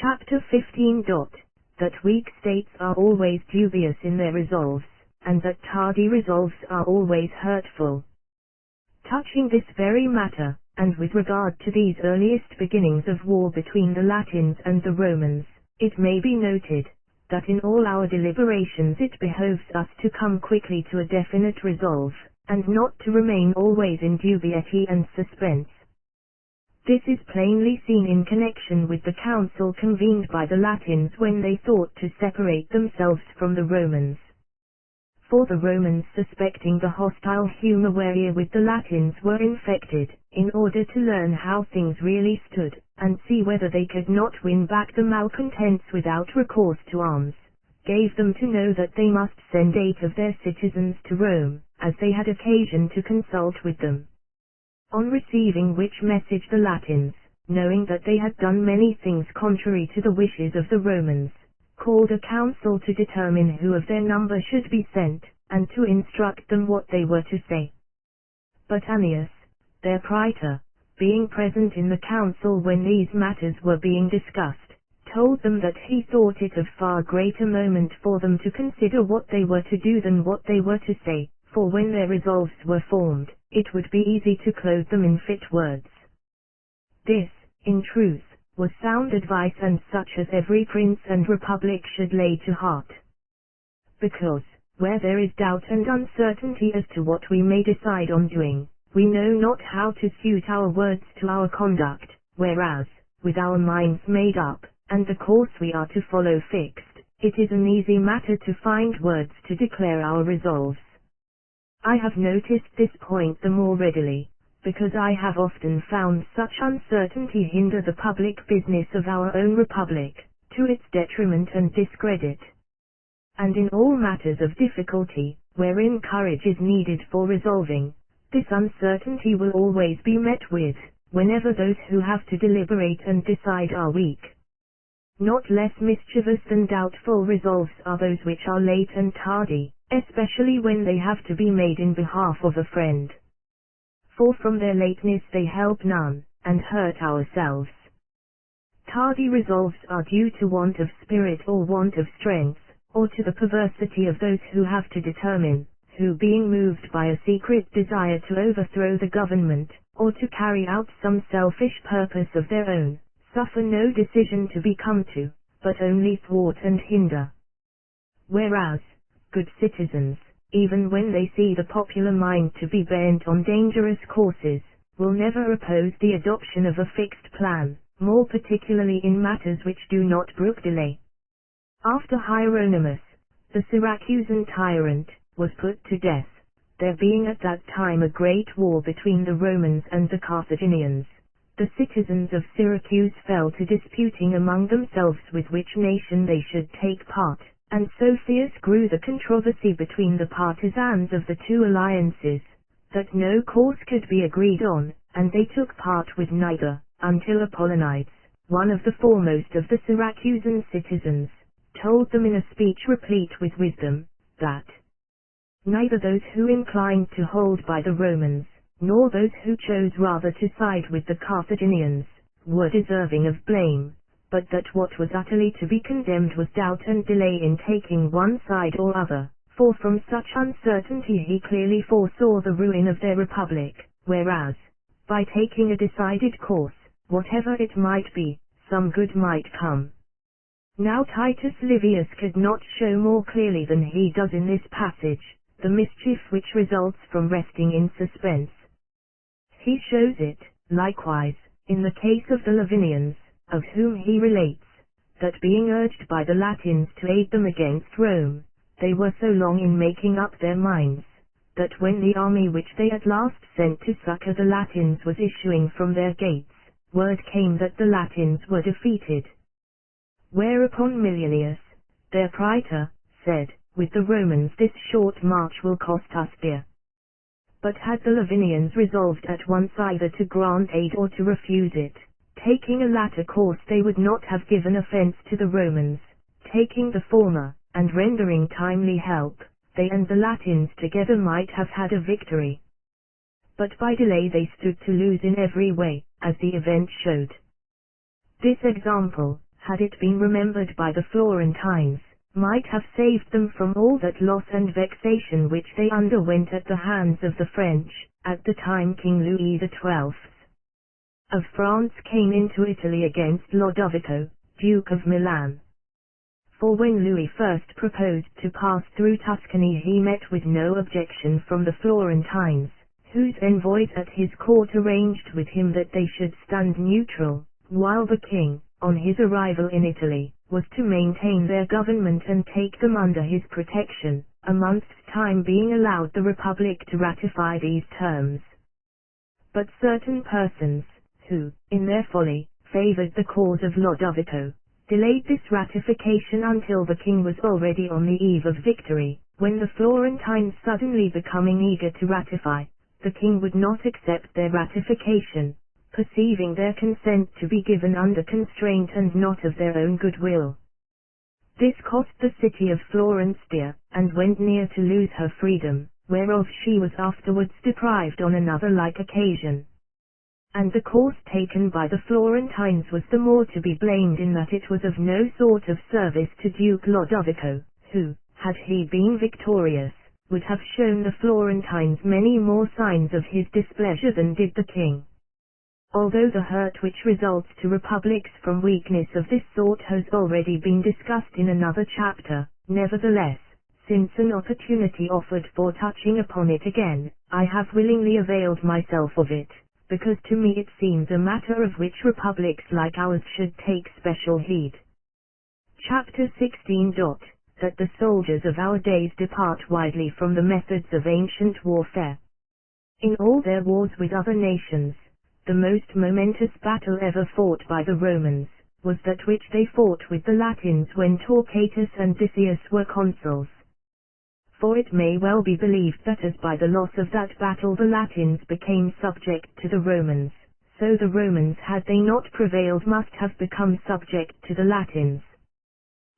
Chapter 15. That weak states are always dubious in their resolves, and that tardy resolves are always hurtful. Touching this very matter, and with regard to these earliest beginnings of war between the Latins and the Romans, it may be noted, that in all our deliberations it behoves us to come quickly to a definite resolve, and not to remain always in dubiety and suspense. This is plainly seen in connection with the council convened by the Latins when they thought to separate themselves from the Romans. For the Romans, suspecting the hostile humor wherein with the Latins were infected, in order to learn how things really stood, and see whether they could not win back the malcontents without recourse to arms, gave them to know that they must send 8 of their citizens to Rome, as they had occasion to consult with them. On receiving which message the Latins, knowing that they had done many things contrary to the wishes of the Romans, called a council to determine who of their number should be sent, and to instruct them what they were to say. But Annius, their praetor, being present in the council when these matters were being discussed, told them that he thought it of far greater moment for them to consider what they were to do than what they were to say, for when their resolves were formed, it would be easy to clothe them in fit words. This, in truth, was sound advice, and such as every prince and republic should lay to heart. Because, where there is doubt and uncertainty as to what we may decide on doing, we know not how to suit our words to our conduct, whereas, with our minds made up, and the course we are to follow fixed, it is an easy matter to find words to declare our resolves. I have noticed this point the more readily, because I have often found such uncertainty hinder the public business of our own republic, to its detriment and discredit. And in all matters of difficulty, wherein courage is needed for resolving, this uncertainty will always be met with, whenever those who have to deliberate and decide are weak. Not less mischievous than doubtful resolves are those which are late and tardy, especially when they have to be made in behalf of a friend. For from their lateness they help none, and hurt ourselves. Tardy resolves are due to want of spirit or want of strength, or to the perversity of those who have to determine, who being moved by a secret desire to overthrow the government, or to carry out some selfish purpose of their own, suffer no decision to be come to, but only thwart and hinder. Whereas, good citizens, even when they see the popular mind to be bent on dangerous courses, will never oppose the adoption of a fixed plan, more particularly in matters which do not brook delay. After Hieronymus, the Syracusan tyrant, was put to death, there being at that time a great war between the Romans and the Carthaginians, the citizens of Syracuse fell to disputing among themselves with which nation they should take part, and so fierce grew the controversy between the partisans of the two alliances, that no course could be agreed on, and they took part with neither, until Apollonides, one of the foremost of the Syracusan citizens, told them in a speech replete with wisdom, that neither those who inclined to hold by the Romans, nor those who chose rather to side with the Carthaginians, were deserving of blame, but that what was utterly to be condemned was doubt and delay in taking one side or other, for from such uncertainty he clearly foresaw the ruin of their republic, whereas, by taking a decided course, whatever it might be, some good might come. Now Titus Livius could not show more clearly than he does in this passage, the mischief which results from resting in suspense. He shows it, likewise, in the case of the Lavinians, of whom he relates, that being urged by the Latins to aid them against Rome, they were so long in making up their minds, that when the army which they at last sent to succor the Latins was issuing from their gates, word came that the Latins were defeated. Whereupon Milonius, their praetor, said, with the Romans this short march will cost us dear. But had the Lavinians resolved at once either to grant aid or to refuse it, taking a latter course they would not have given offense to the Romans, taking the former, and rendering timely help, they and the Latins together might have had a victory. But by delay they stood to lose in every way, as the event showed. This example, had it been remembered by the Florentines, might have saved them from all that loss and vexation which they underwent at the hands of the French, at the time King Louis XII of France came into Italy against Lodovico, Duke of Milan. For when Louis first proposed to pass through Tuscany, he met with no objection from the Florentines, whose envoys at his court arranged with him that they should stand neutral, while the king, on his arrival in Italy, was to maintain their government and take them under his protection, a month's time being allowed the Republic to ratify these terms. But certain persons, who, in their folly, favored the cause of Lodovico, delayed this ratification until the king was already on the eve of victory, when the Florentines suddenly becoming eager to ratify, the king would not accept their ratification, perceiving their consent to be given under constraint and not of their own good will. This cost the city of Florence dear, and went near to lose her freedom, whereof she was afterwards deprived on another like occasion. And the course taken by the Florentines was the more to be blamed in that it was of no sort of service to Duke Lodovico, who, had he been victorious, would have shown the Florentines many more signs of his displeasure than did the king. Although the hurt which results to republics from weakness of this sort has already been discussed in another chapter, nevertheless, since an opportunity offered for touching upon it again, I have willingly availed myself of it, because to me it seems a matter of which republics like ours should take special heed. Chapter 16. That the soldiers of our days depart widely from the methods of ancient warfare. In all their wars with other nations, the most momentous battle ever fought by the Romans, was that which they fought with the Latins when Torquatus and Decius were consuls. For it may well be believed that as by the loss of that battle the Latins became subject to the Romans, so the Romans, had they not prevailed, must have become subject to the Latins.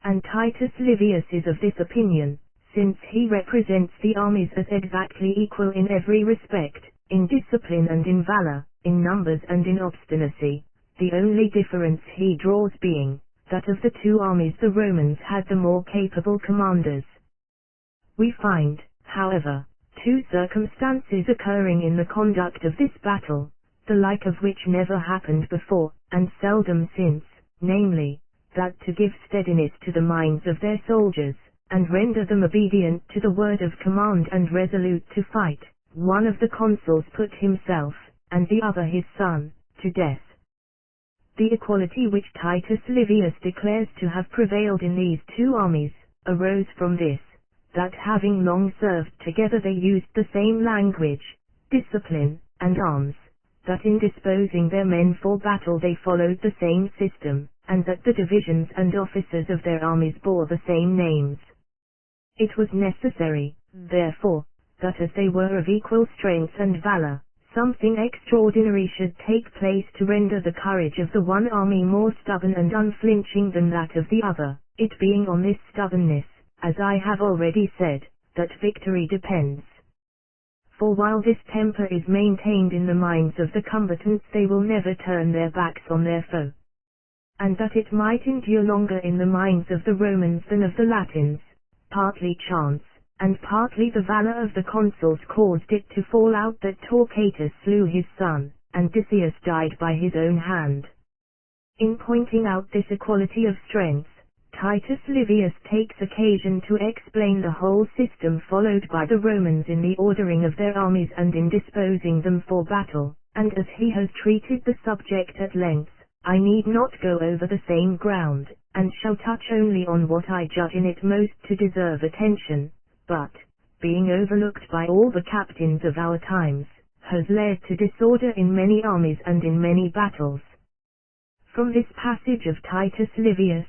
And Titus Livius is of this opinion, since he represents the armies as exactly equal in every respect, in discipline and in valor, in numbers and in obstinacy, the only difference he draws being, that of the two armies the Romans had the more capable commanders. We find, however, two circumstances occurring in the conduct of this battle, the like of which never happened before, and seldom since, namely, that to give steadiness to the minds of their soldiers, and render them obedient to the word of command and resolute to fight, one of the consuls put himself, and the other his son, to death. The equality which Titus Livius declares to have prevailed in these two armies, arose from this, that having long served together they used the same language, discipline, and arms, that in disposing their men for battle they followed the same system, and that the divisions and officers of their armies bore the same names. It was necessary, therefore, that as they were of equal strength and valor, something extraordinary should take place to render the courage of the one army more stubborn and unflinching than that of the other, it being on this stubbornness, as I have already said, that victory depends. For while this temper is maintained in the minds of the combatants, they will never turn their backs on their foe. And that it might endure longer in the minds of the Romans than of the Latins, partly chance, and partly the valor of the consuls caused it to fall out that Torquatus slew his son, and Decius died by his own hand. In pointing out this equality of strength, Titus Livius takes occasion to explain the whole system followed by the Romans in the ordering of their armies and in disposing them for battle, and as he has treated the subject at length, I need not go over the same ground, and shall touch only on what I judge in it most to deserve attention, but, being overlooked by all the captains of our times, has led to disorder in many armies and in many battles. From this passage of Titus Livius,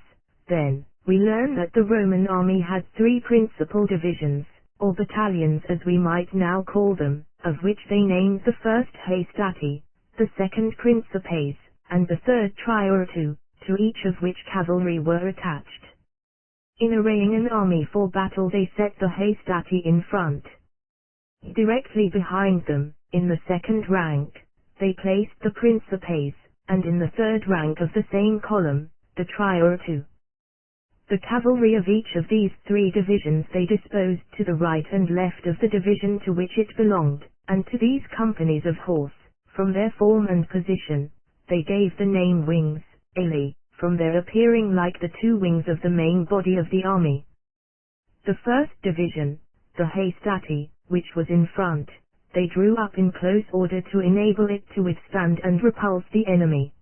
then, we learn that the Roman army had three principal divisions, or battalions as we might now call them, of which they named the first Haestati, the second Principes, and the third Trioratu, to each of which cavalry were attached. In arraying an army for battle they set the Haestati in front. Directly behind them, in the second rank, they placed the Principes, and in the third rank of the same column, the trior two. The cavalry of each of these three divisions they disposed to the right and left of the division to which it belonged, and to these companies of horse, from their form and position, they gave the name wings, ali, from their appearing like the two wings of the main body of the army. The first division, the hastati, which was in front, they drew up in close order to enable it to withstand and repulse the enemy.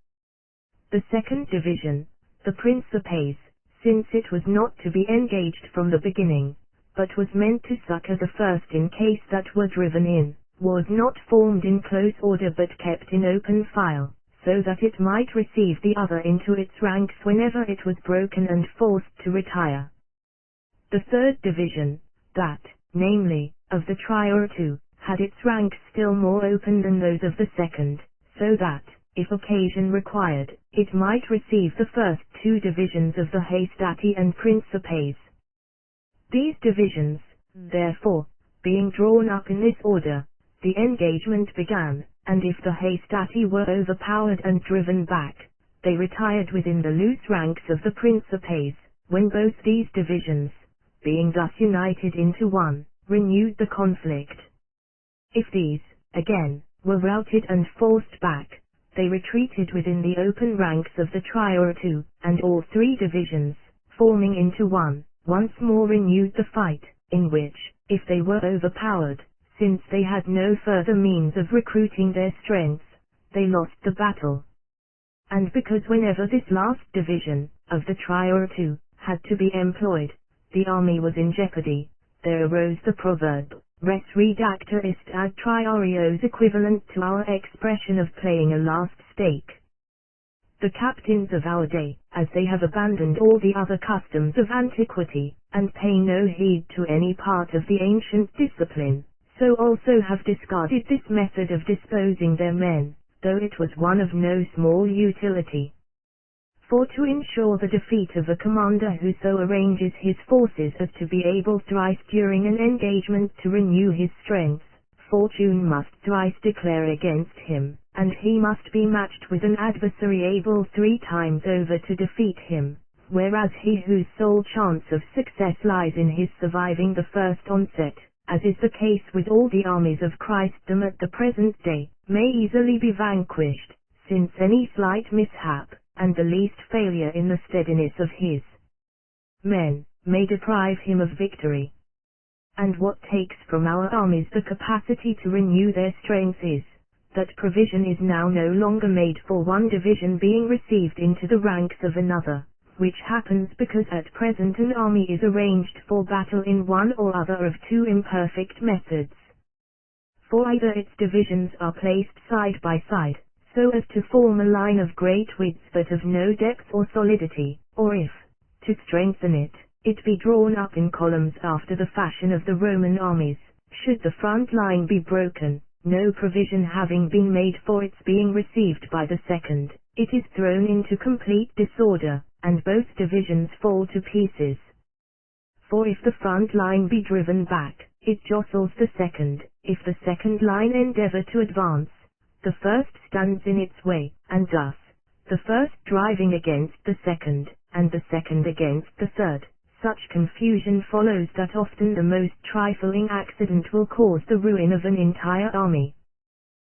The second division, the principes, since it was not to be engaged from the beginning, but was meant to succor the first in case that were driven in, was not formed in close order but kept in open file, so that it might receive the other into its ranks whenever it was broken and forced to retire. The third division, that, namely, of the trior two, had its ranks still more open than those of the second, so that, if occasion required, it might receive the first two divisions of the hastati and principes. These divisions, therefore, being drawn up in this order, the engagement began, and if the hastati were overpowered and driven back, they retired within the loose ranks of the principes, when both these divisions, being thus united into one, renewed the conflict. If these, again, were routed and forced back, they retreated within the open ranks of the trior two, and all three divisions, forming into one, once more renewed the fight, in which, if they were overpowered, since they had no further means of recruiting their strength, they lost the battle. And because whenever this last division, of the trior two, had to be employed, the army was in jeopardy, there arose the proverb, res redacta est ad triarios, equivalent to our expression of playing a last stake. The captains of our day, as they have abandoned all the other customs of antiquity, and pay no heed to any part of the ancient discipline, so also have discarded this method of disposing their men, though it was one of no small utility. For to ensure the defeat of a commander who so arranges his forces as to be able thrice during an engagement to renew his strength, fortune must thrice declare against him, and he must be matched with an adversary able 3 times over to defeat him, whereas he whose sole chance of success lies in his surviving the first onset, as is the case with all the armies of Christendom at the present day, may easily be vanquished, since any slight mishap, and the least failure in the steadiness of his men, may deprive him of victory. And what takes from our armies the capacity to renew their strength is, that provision is now no longer made for one division being received into the ranks of another, which happens because at present an army is arranged for battle in one or other of 2 imperfect methods. For either its divisions are placed side by side, so as to form a line of great width but of no depth or solidity, or if, to strengthen it, it be drawn up in columns after the fashion of the Roman armies, should the front line be broken, no provision having been made for its being received by the second, it is thrown into complete disorder, and both divisions fall to pieces. For if the front line be driven back, it jostles the second; if the second line endeavor to advance, the first stands in its way, and thus, the first driving against the second, and the second against the third, such confusion follows that often the most trifling accident will cause the ruin of an entire army.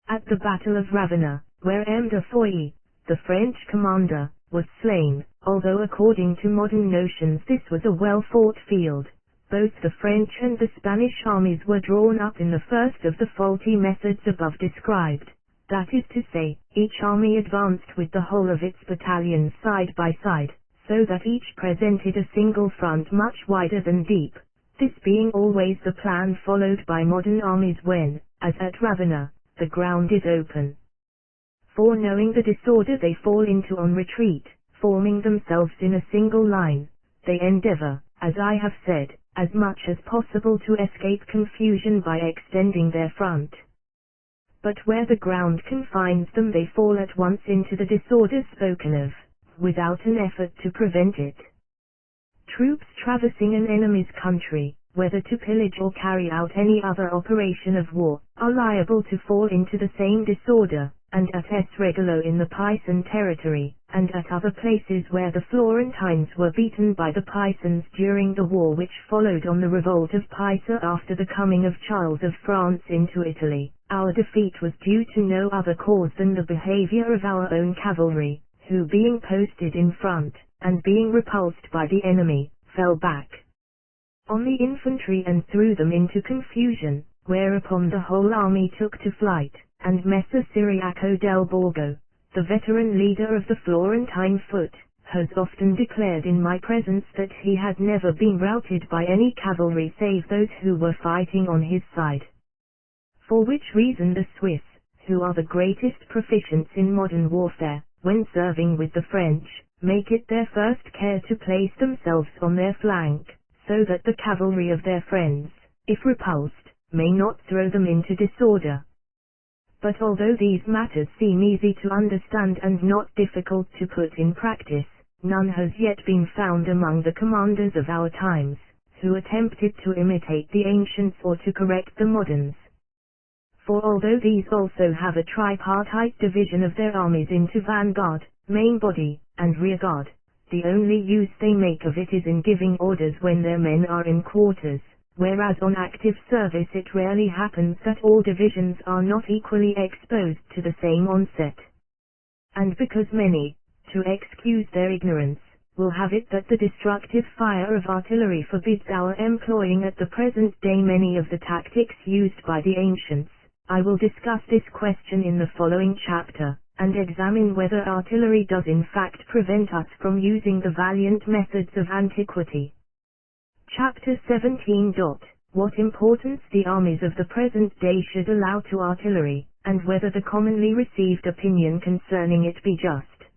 At the Battle of Ravenna, where M. de Foy, the French commander, was slain, although according to modern notions this was a well-fought field, both the French and the Spanish armies were drawn up in the first of the faulty methods above described. That is to say, each army advanced with the whole of its battalions side by side, so that each presented a single front much wider than deep, this being always the plan followed by modern armies when, as at Ravenna, the ground is open. For knowing the disorder they fall into on retreat, forming themselves in a single line, they endeavor, as I have said, as much as possible to escape confusion by extending their front. But where the ground confines them they fall at once into the disorder spoken of, without an effort to prevent it. Troops traversing an enemy's country, whether to pillage or carry out any other operation of war, are liable to fall into the same disorder, and at S. Regulo in the Pisan territory, and at other places where the Florentines were beaten by the Pisans during the war which followed on the revolt of Pisa after the coming of Charles of France into Italy, our defeat was due to no other cause than the behavior of our own cavalry, who being posted in front, and being repulsed by the enemy, fell back on the infantry and threw them into confusion, whereupon the whole army took to flight, and Messer Ciriaco del Borgo, the veteran leader of the Florentine foot, has often declared in my presence that he had never been routed by any cavalry save those who were fighting on his side. For which reason the Swiss, who are the greatest proficients in modern warfare, when serving with the French, make it their first care to place themselves on their flank, so that the cavalry of their friends, if repulsed, may not throw them into disorder. But although these matters seem easy to understand and not difficult to put in practice, none has yet been found among the commanders of our times, who attempted to imitate the ancients or to correct the moderns. For although these also have a tripartite division of their armies into vanguard, main body, and rearguard, the only use they make of it is in giving orders when their men are in quarters, whereas on active service it rarely happens that all divisions are not equally exposed to the same onset. And because many, to excuse their ignorance, will have it that the destructive fire of artillery forbids our employing at the present day many of the tactics used by the ancients, I will discuss this question in the following chapter, and examine whether artillery does in fact prevent us from using the valiant methods of antiquity. Chapter 17. What importance the armies of the present day should allow to artillery, and whether the commonly received opinion concerning it be just.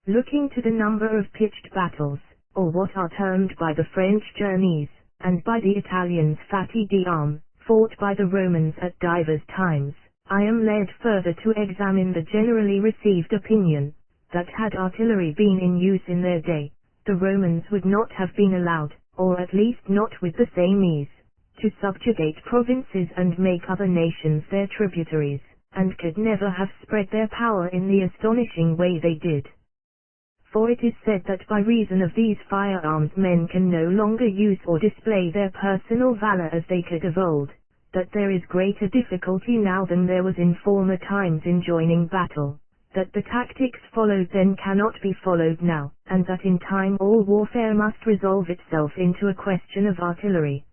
Looking to the number of pitched battles, or what are termed by the French journeys, and by the Italians fatti d'armes, fought by the Romans at divers times, I am led further to examine the generally received opinion, that had artillery been in use in their day, the Romans would not have been allowed, or at least not with the same ease, to subjugate provinces and make other nations their tributaries, and could never have spread their power in the astonishing way they did. For it is said that by reason of these firearms men can no longer use or display their personal valor as they could of old, that there is greater difficulty now than there was in former times in joining battle, that the tactics followed then cannot be followed now, and that in time all warfare must resolve itself into a question of artillery.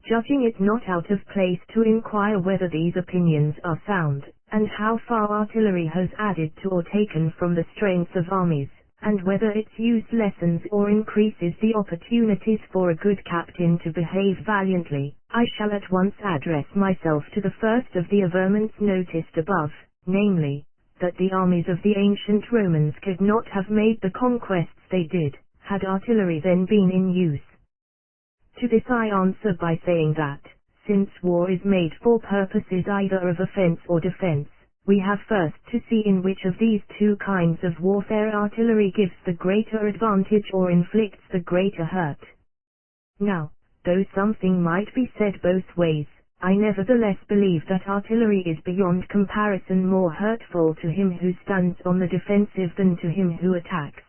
Judging it not out of place to inquire whether these opinions are sound, and how far artillery has added to or taken from the strength of armies, and whether its use lessens or increases the opportunities for a good captain to behave valiantly, I shall at once address myself to the first of the averments noticed above, namely, that the armies of the ancient Romans could not have made the conquests they did, had artillery then been in use. To this I answer by saying that, since war is made for purposes either of offense or defense, we have first to see in which of these two kinds of warfare artillery gives the greater advantage or inflicts the greater hurt. Now, though something might be said both ways, I nevertheless believe that artillery is beyond comparison more hurtful to him who stands on the defensive than to him who attacks.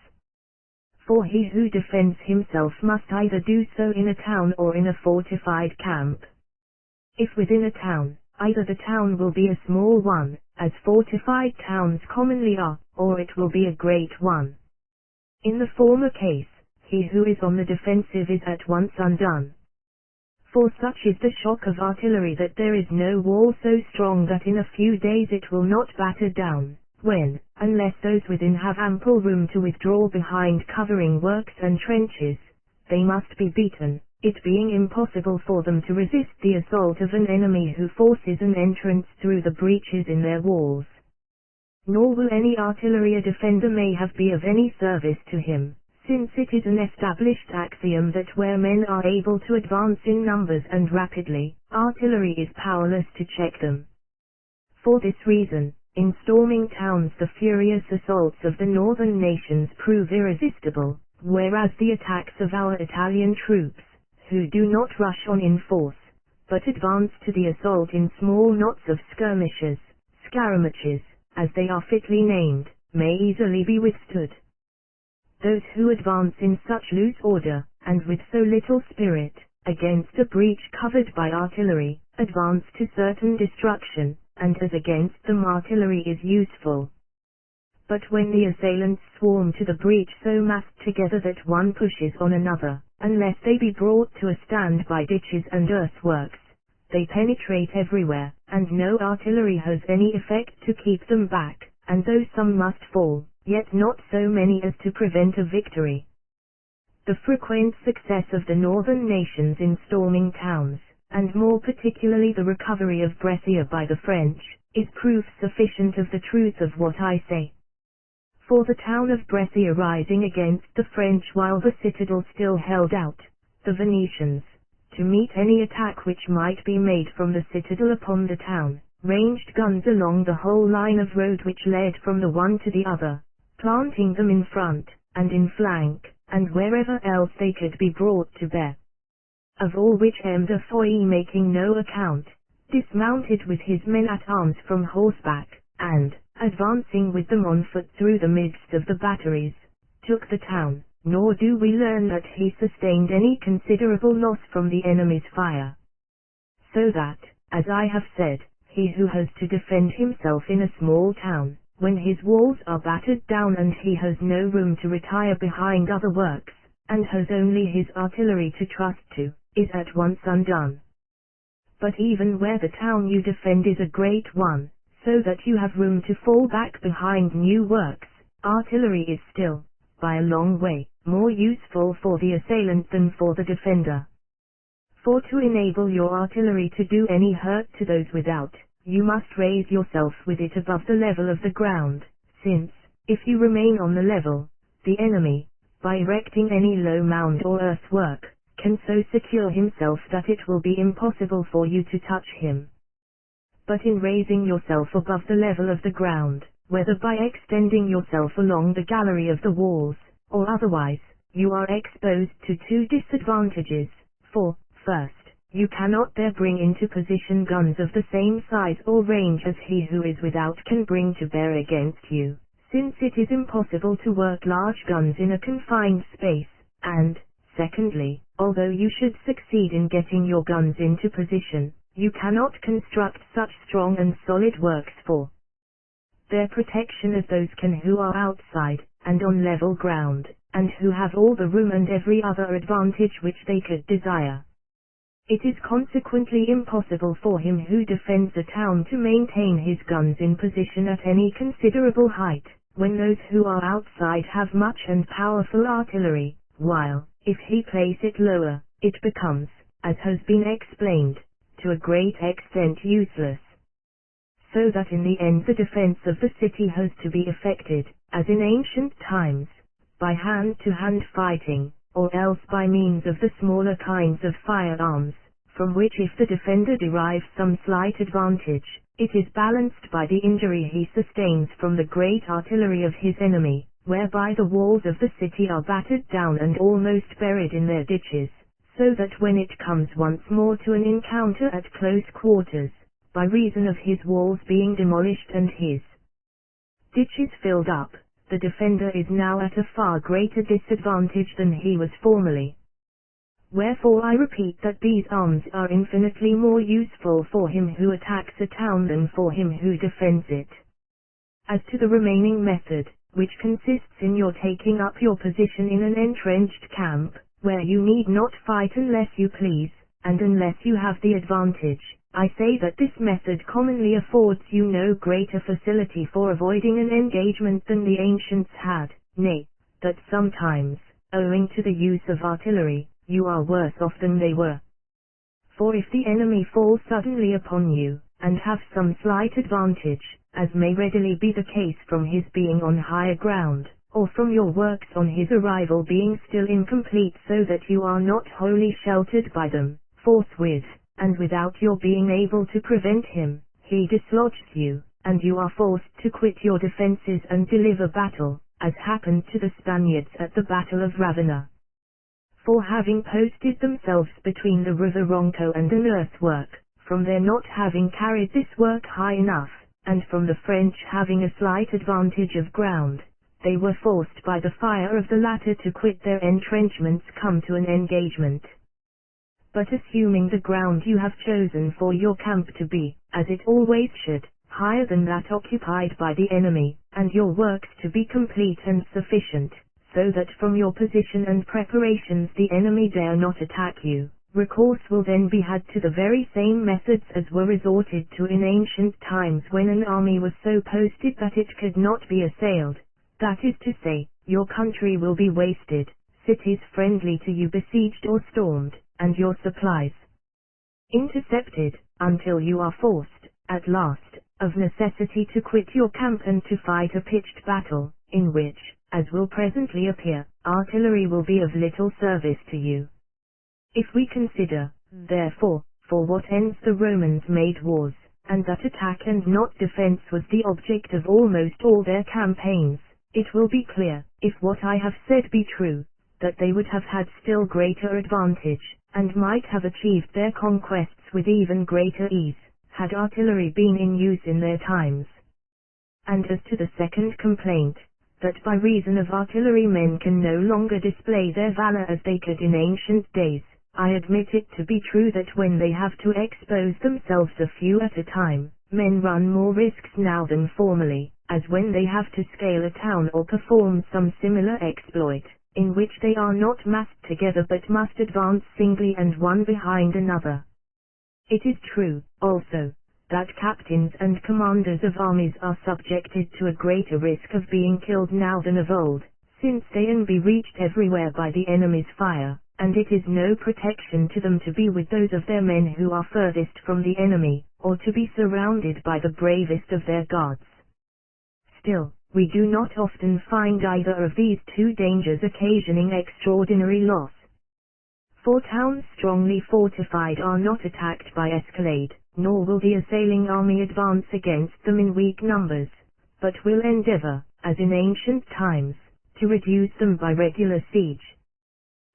For he who defends himself must either do so in a town or in a fortified camp. If within a town, either the town will be a small one, as fortified towns commonly are, or it will be a great one. In the former case, he who is on the defensive is at once undone. For such is the shock of artillery that there is no wall so strong that in a few days it will not batter down, when, unless those within have ample room to withdraw behind covering works and trenches, they must be beaten, it being impossible for them to resist the assault of an enemy who forces an entrance through the breaches in their walls. Nor will any artillery a defender may have be of any service to him, since it is an established axiom that where men are able to advance in numbers and rapidly, artillery is powerless to check them. For this reason, in storming towns the furious assaults of the northern nations prove irresistible, whereas the attacks of our Italian troops, who do not rush on in force, but advance to the assault in small knots of skirmishers, scaramuches, as they are fitly named, may easily be withstood. Those who advance in such loose order, and with so little spirit, against a breach covered by artillery, advance to certain destruction, and as against them artillery is useful. But when the assailants swarm to the breach so massed together that one pushes on another, unless they be brought to a stand by ditches and earthworks, they penetrate everywhere, and no artillery has any effect to keep them back, and though some must fall, yet not so many as to prevent a victory. The frequent success of the northern nations in storming towns, and more particularly the recovery of Brescia by the French, is proof sufficient of the truth of what I say. For the town of Brescia rising against the French while the citadel still held out, the Venetians, to meet any attack which might be made from the citadel upon the town, ranged guns along the whole line of road which led from the one to the other, planting them in front, and in flank, and wherever else they could be brought to bear. Of all which M. de Foy, making no account, dismounted with his men at arms from horseback, and, advancing with them on foot through the midst of the batteries, took the town, nor do we learn that he sustained any considerable loss from the enemy's fire. So that, as I have said, he who has to defend himself in a small town, when his walls are battered down and he has no room to retire behind other works, and has only his artillery to trust to, is at once undone. But even where the town you defend is a great one, so that you have room to fall back behind new works, artillery is still, by a long way, more useful for the assailant than for the defender. For to enable your artillery to do any hurt to those without, you must raise yourself with it above the level of the ground, since, if you remain on the level, the enemy, by erecting any low mound or earthwork, can so secure himself that it will be impossible for you to touch him. But in raising yourself above the level of the ground, whether by extending yourself along the gallery of the walls, or otherwise, you are exposed to two disadvantages, for, first, you cannot there bring into position guns of the same size or range as he who is without can bring to bear against you, since it is impossible to work large guns in a confined space, and, secondly, although you should succeed in getting your guns into position, you cannot construct such strong and solid works for their protection as those can who are outside, and on level ground, and who have all the room and every other advantage which they could desire. It is consequently impossible for him who defends a town to maintain his guns in position at any considerable height, when those who are outside have much and powerful artillery, while, if he place it lower, it becomes, as has been explained, to a great extent useless. So that in the end the defense of the city has to be effected, as in ancient times, by hand-to-hand fighting, or else by means of the smaller kinds of firearms, from which if the defender derives some slight advantage, it is balanced by the injury he sustains from the great artillery of his enemy, whereby the walls of the city are battered down and almost buried in their ditches, so that when it comes once more to an encounter at close quarters, by reason of his walls being demolished and his ditches filled up, the defender is now at a far greater disadvantage than he was formerly. Wherefore I repeat that these arms are infinitely more useful for him who attacks a town than for him who defends it. As to the remaining method, which consists in your taking up your position in an entrenched camp, where you need not fight unless you please, and unless you have the advantage, I say that this method commonly affords you no greater facility for avoiding an engagement than the ancients had, nay, that sometimes, owing to the use of artillery, you are worse off than they were. For if the enemy fall suddenly upon you, and have some slight advantage, as may readily be the case from his being on higher ground, or from your works on his arrival being still incomplete so that you are not wholly sheltered by them, forthwith, and without your being able to prevent him, he dislodges you, and you are forced to quit your defenses and deliver battle, as happened to the Spaniards at the Battle of Ravenna. For having posted themselves between the river Ronco and an earthwork, from their not having carried this work high enough, and from the French having a slight advantage of ground, they were forced by the fire of the latter to quit their entrenchments, come to an engagement. But assuming the ground you have chosen for your camp to be, as it always should, higher than that occupied by the enemy, and your works to be complete and sufficient, so that from your position and preparations the enemy dare not attack you, recourse will then be had to the very same methods as were resorted to in ancient times when an army was so posted that it could not be assailed. That is to say, your country will be wasted, cities friendly to you besieged or stormed, and your supplies intercepted, until you are forced, at last, of necessity to quit your camp and to fight a pitched battle, in which, as will presently appear, artillery will be of little service to you. If we consider, therefore, for what ends the Romans made wars, and that attack and not defense was the object of almost all their campaigns, it will be clear, if what I have said be true, that they would have had still greater advantage, and might have achieved their conquests with even greater ease, had artillery been in use in their times. And as to the second complaint, that by reason of artillery men can no longer display their valor as they could in ancient days, I admit it to be true that when they have to expose themselves a few at a time, men run more risks now than formerly, as when they have to scale a town or perform some similar exploit, in which they are not massed together but must advance singly and one behind another. It is true, also, that captains and commanders of armies are subjected to a greater risk of being killed now than of old, since they can be reached everywhere by the enemy's fire, and it is no protection to them to be with those of their men who are furthest from the enemy, or to be surrounded by the bravest of their guards. Still, we do not often find either of these two dangers occasioning extraordinary loss. For towns strongly fortified are not attacked by escalade, nor will the assailing army advance against them in weak numbers, but will endeavor, as in ancient times, to reduce them by regular siege.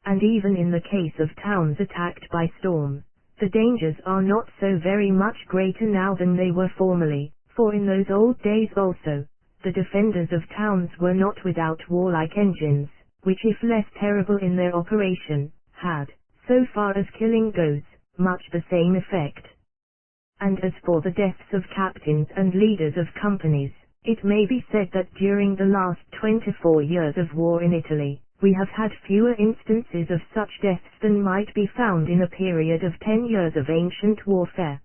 And even in the case of towns attacked by storm, the dangers are not so very much greater now than they were formerly, for in those old days also, the defenders of towns were not without warlike engines, which if less terrible in their operation, had, so far as killing goes, much the same effect. And as for the deaths of captains and leaders of companies, it may be said that during the last 24 years of war in Italy, we have had fewer instances of such deaths than might be found in a period of 10 years of ancient warfare.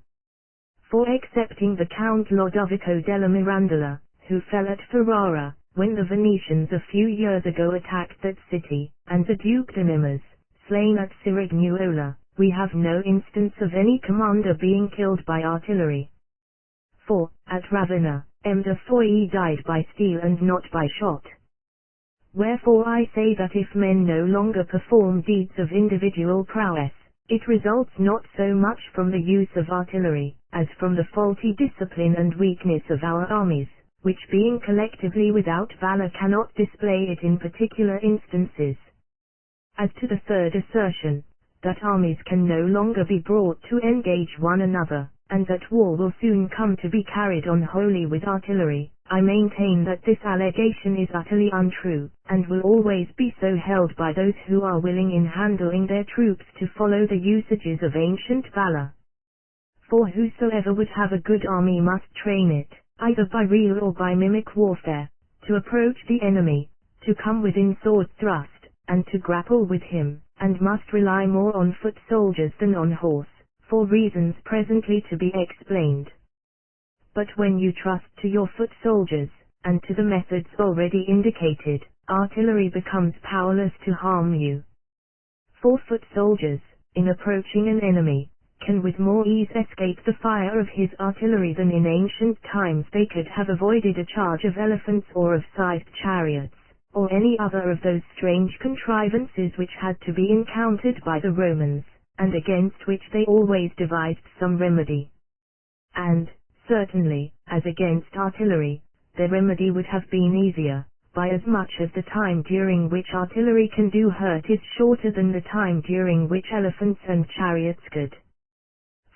For excepting the Count Lodovico della Mirandola, who fell at Ferrara, when the Venetians a few years ago attacked that city, and the Duke de Nemours, slain at Cerignuola, we have no instance of any commander being killed by artillery. For, at Ravenna, M. de Foix died by steel and not by shot. Wherefore I say that if men no longer perform deeds of individual prowess, it results not so much from the use of artillery, as from the faulty discipline and weakness of our armies, which being collectively without valor cannot display it in particular instances. As to the third assertion, that armies can no longer be brought to engage one another, and that war will soon come to be carried on wholly with artillery, I maintain that this allegation is utterly untrue, and will always be so held by those who are willing in handling their troops to follow the usages of ancient valor. For whosoever would have a good army must train it, either by real or by mimic warfare, to approach the enemy, to come within sword thrust, and to grapple with him, and must rely more on foot soldiers than on horse, for reasons presently to be explained. But when you trust to your foot soldiers, and to the methods already indicated, artillery becomes powerless to harm you. For foot soldiers, in approaching an enemy, can with more ease escape the fire of his artillery than in ancient times they could have avoided a charge of elephants or of scythed chariots, or any other of those strange contrivances which had to be encountered by the Romans, and against which they always devised some remedy. And, certainly, as against artillery, their remedy would have been easier, by as much as the time during which artillery can do hurt is shorter than the time during which elephants and chariots could.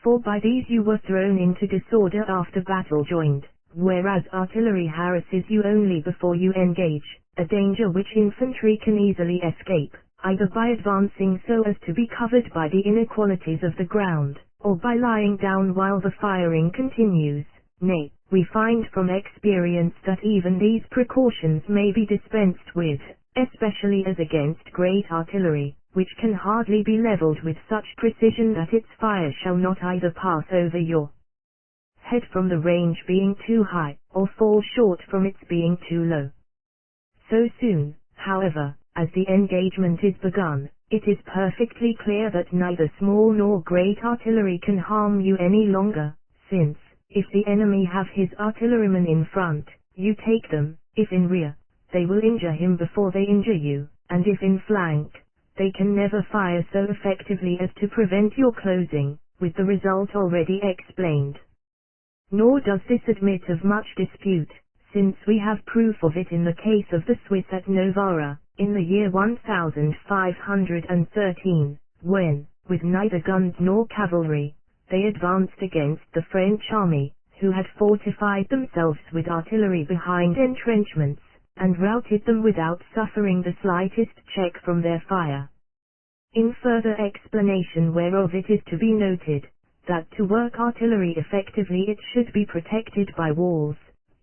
For by these you were thrown into disorder after battle joined, whereas artillery harasses you only before you engage, a danger which infantry can easily escape, either by advancing so as to be covered by the inequalities of the ground, or by lying down while the firing continues. Nay, we find from experience that even these precautions may be dispensed with, especially as against great artillery, which can hardly be leveled with such precision that its fire shall not either pass over your head from the range being too high, or fall short from its being too low. So soon, however, as the engagement is begun, it is perfectly clear that neither small nor great artillery can harm you any longer, since, if the enemy have his artillerymen in front, you take them; if in rear, they will injure him before they injure you, and if in flank, they can never fire so effectively as to prevent your closing, with the result already explained. Nor does this admit of much dispute, since we have proof of it in the case of the Swiss at Novara, in the year 1513, when, with neither guns nor cavalry, they advanced against the French army, who had fortified themselves with artillery behind entrenchments, and routed them without suffering the slightest check from their fire. In further explanation whereof it is to be noted, that to work artillery effectively it should be protected by walls,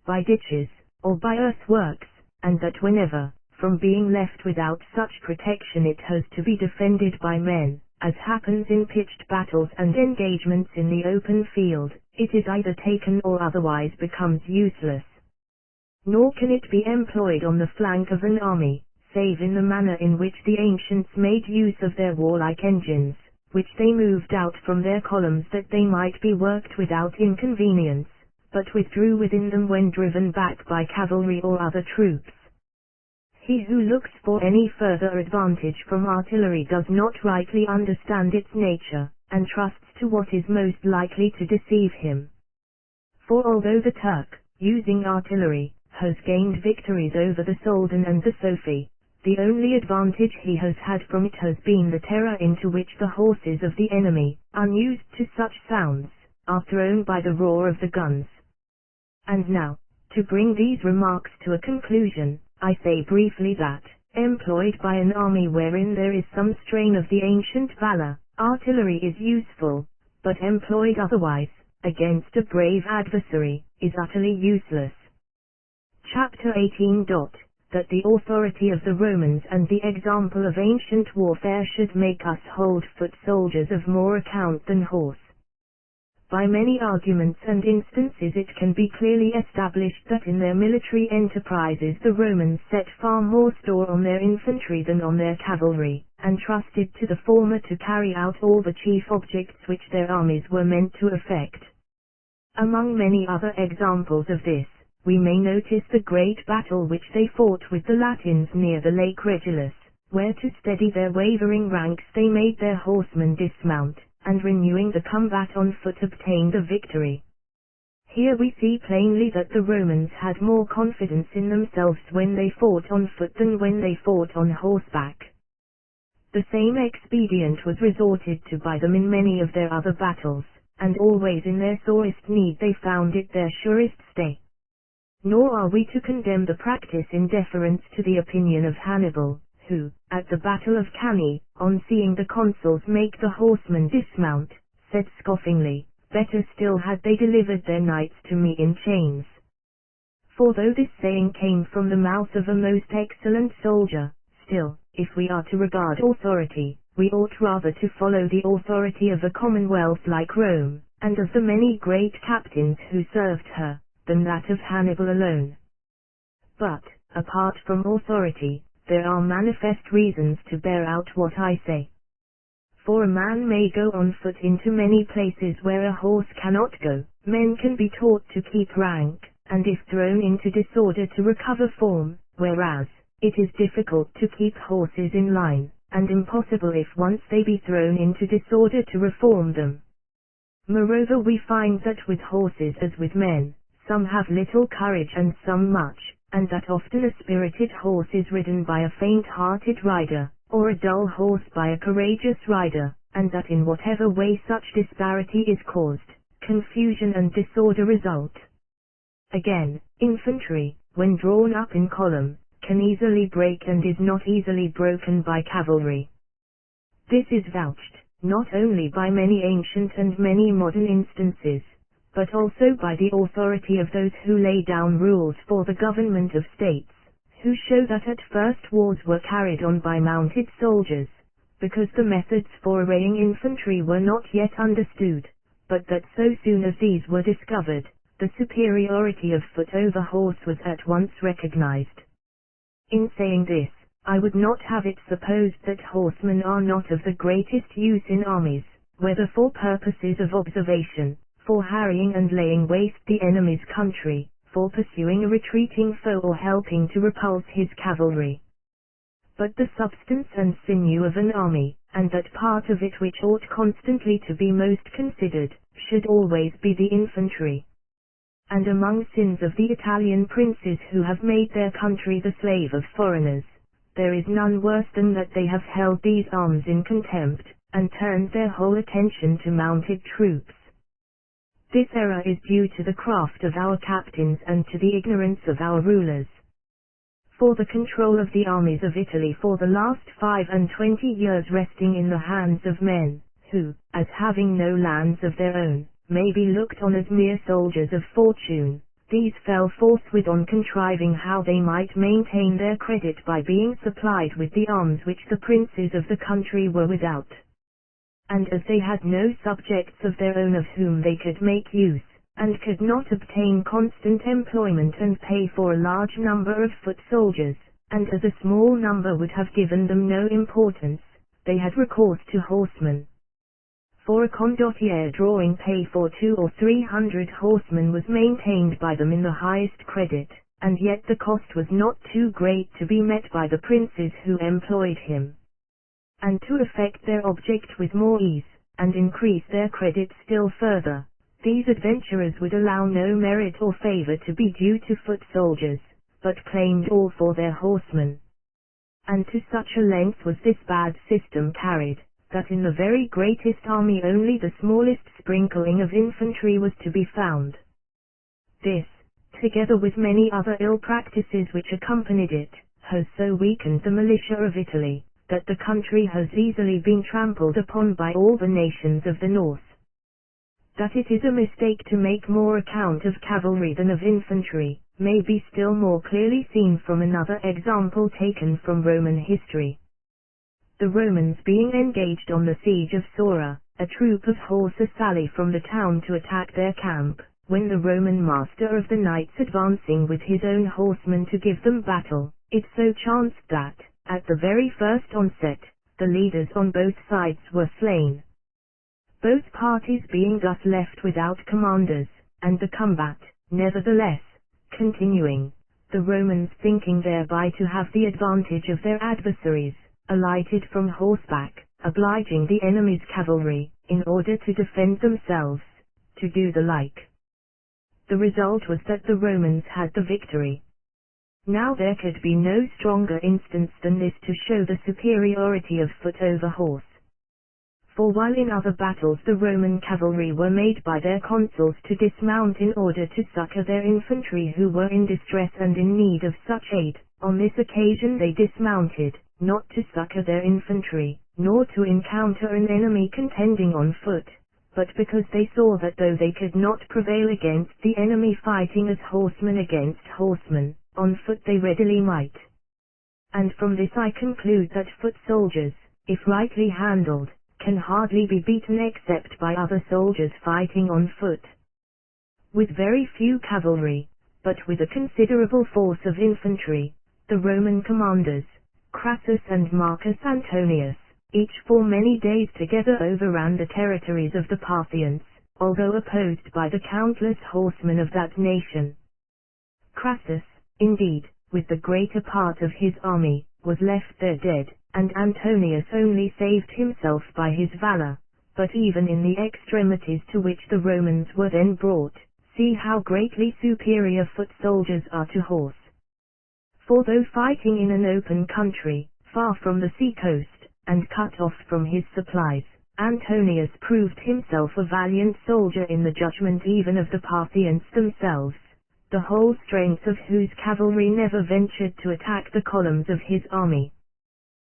by ditches, or by earthworks, and that whenever, from being left without such protection, it has to be defended by men, as happens in pitched battles and engagements in the open field, it is either taken or otherwise becomes useless. Nor can it be employed on the flank of an army, save in the manner in which the ancients made use of their warlike engines, which they moved out from their columns that they might be worked without inconvenience, but withdrew within them when driven back by cavalry or other troops. He who looks for any further advantage from artillery does not rightly understand its nature, and trusts to what is most likely to deceive him. For although the Turk, using artillery, has gained victories over the Soldan and the Sophie, the only advantage he has had from it has been the terror into which the horses of the enemy, unused to such sounds, are thrown by the roar of the guns. And now, to bring these remarks to a conclusion, I say briefly that, employed by an army wherein there is some strain of the ancient valor, artillery is useful, but employed otherwise, against a brave adversary, is utterly useless. Chapter 18. That the authority of the Romans and the example of ancient warfare should make us hold foot soldiers of more account than horse. By many arguments and instances it can be clearly established that in their military enterprises the Romans set far more store on their infantry than on their cavalry, and trusted to the former to carry out all the chief objects which their armies were meant to effect. Among many other examples of this, we may notice the great battle which they fought with the Latins near the Lake Regillus, where to steady their wavering ranks they made their horsemen dismount, and renewing the combat on foot obtained the victory. Here we see plainly that the Romans had more confidence in themselves when they fought on foot than when they fought on horseback. The same expedient was resorted to by them in many of their other battles, and always in their sorest need they found it their surest stay. Nor are we to condemn the practice in deference to the opinion of Hannibal, who, at the battle of Cannae, on seeing the consuls make the horsemen dismount, said scoffingly, "Better still had they delivered their knights to me in chains." For though this saying came from the mouth of a most excellent soldier, still, if we are to regard authority, we ought rather to follow the authority of a commonwealth like Rome, and of the many great captains who served her, than that of Hannibal alone. But, apart from authority, there are manifest reasons to bear out what I say. For a man may go on foot into many places where a horse cannot go, men can be taught to keep rank, and if thrown into disorder to recover form, whereas, it is difficult to keep horses in line, and impossible if once they be thrown into disorder to reform them. Moreover, we find that with horses as with men, some have little courage and some much, and that often a spirited horse is ridden by a faint-hearted rider, or a dull horse by a courageous rider, and that in whatever way such disparity is caused, confusion and disorder result. Again, infantry, when drawn up in column, can easily break and is not easily broken by cavalry. This is vouched, not only by many ancient and many modern instances, but also by the authority of those who lay down rules for the government of states, who show that at first wars were carried on by mounted soldiers, because the methods for arraying infantry were not yet understood, but that so soon as these were discovered, the superiority of foot over horse was at once recognized. In saying this, I would not have it supposed that horsemen are not of the greatest use in armies, whether for purposes of observation, for harrying and laying waste the enemy's country, for pursuing a retreating foe or helping to repulse his cavalry. But the substance and sinew of an army, and that part of it which ought constantly to be most considered, should always be the infantry. And among sins of the Italian princes who have made their country the slave of foreigners, there is none worse than that they have held these arms in contempt, and turned their whole attention to mounted troops. This error is due to the craft of our captains and to the ignorance of our rulers. For the control of the armies of Italy for the last 25 years resting in the hands of men, who, as having no lands of their own, may be looked on as mere soldiers of fortune, these fell forthwith on contriving how they might maintain their credit by being supplied with the arms which the princes of the country were without. And as they had no subjects of their own of whom they could make use, and could not obtain constant employment and pay for a large number of foot soldiers, and as a small number would have given them no importance, they had recourse to horsemen. For a condottiere drawing pay for 200 or 300 horsemen was maintained by them in the highest credit, and yet the cost was not too great to be met by the princes who employed him. And to effect their object with more ease, and increase their credit still further, these adventurers would allow no merit or favor to be due to foot soldiers, but claimed all for their horsemen. And to such a length was this bad system carried, that in the very greatest army only the smallest sprinkling of infantry was to be found. This, together with many other ill practices which accompanied it, has so weakened the militia of Italy, that the country has easily been trampled upon by all the nations of the north. That it is a mistake to make more account of cavalry than of infantry, may be still more clearly seen from another example taken from Roman history. The Romans being engaged on the siege of Sora, a troop of horse sally from the town to attack their camp, when the Roman master of the knights advancing with his own horsemen to give them battle, it so chanced that, at the very first onset, the leaders on both sides were slain. Both parties being thus left without commanders, and the combat, nevertheless, continuing, the Romans thinking thereby to have the advantage of their adversaries, alighted from horseback, obliging the enemy's cavalry, in order to defend themselves, to do the like. The result was that the Romans had the victory. Now there could be no stronger instance than this to show the superiority of foot over horse. For while in other battles the Roman cavalry were made by their consuls to dismount in order to succor their infantry who were in distress and in need of such aid, on this occasion they dismounted, not to succor their infantry, nor to encounter an enemy contending on foot, but because they saw that though they could not prevail against the enemy fighting as horsemen against horsemen, on foot they readily might. And from this I conclude that foot soldiers, if rightly handled, can hardly be beaten except by other soldiers fighting on foot. With very few cavalry, but with a considerable force of infantry, the Roman commanders, Crassus and Marcus Antonius, each for many days together overran the territories of the Parthians, although opposed by the countless horsemen of that nation. Crassus, indeed, with the greater part of his army, was left there dead, and Antonius only saved himself by his valor. But even in the extremities to which the Romans were then brought, see how greatly superior foot soldiers are to horse. For though fighting in an open country, far from the sea coast, and cut off from his supplies, Antonius proved himself a valiant soldier in the judgment even of the Parthians themselves, the whole strength of whose cavalry never ventured to attack the columns of his army.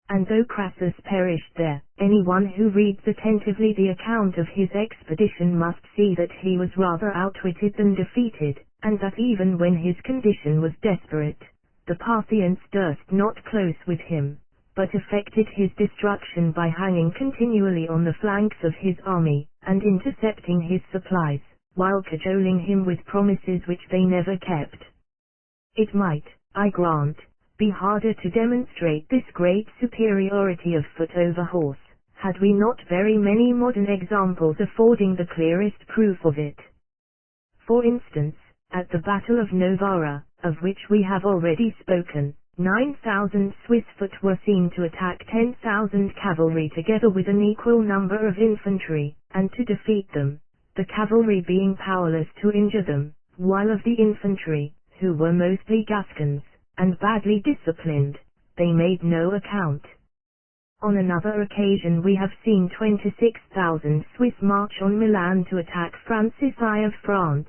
And though Crassus perished there, anyone who reads attentively the account of his expedition must see that he was rather outwitted than defeated, and that even when his condition was desperate, the Parthians durst not close with him, but effected his destruction by hanging continually on the flanks of his army, and intercepting his supplies, while cajoling him with promises which they never kept. It might, I grant, be harder to demonstrate this great superiority of foot over horse, had we not very many modern examples affording the clearest proof of it. For instance, at the Battle of Novara, of which we have already spoken, 9,000 Swiss foot were seen to attack 10,000 cavalry together with an equal number of infantry, and to defeat them, the cavalry being powerless to injure them, while of the infantry, who were mostly Gascons, and badly disciplined, they made no account. On another occasion we have seen 26,000 Swiss march on Milan to attack Francis I of France,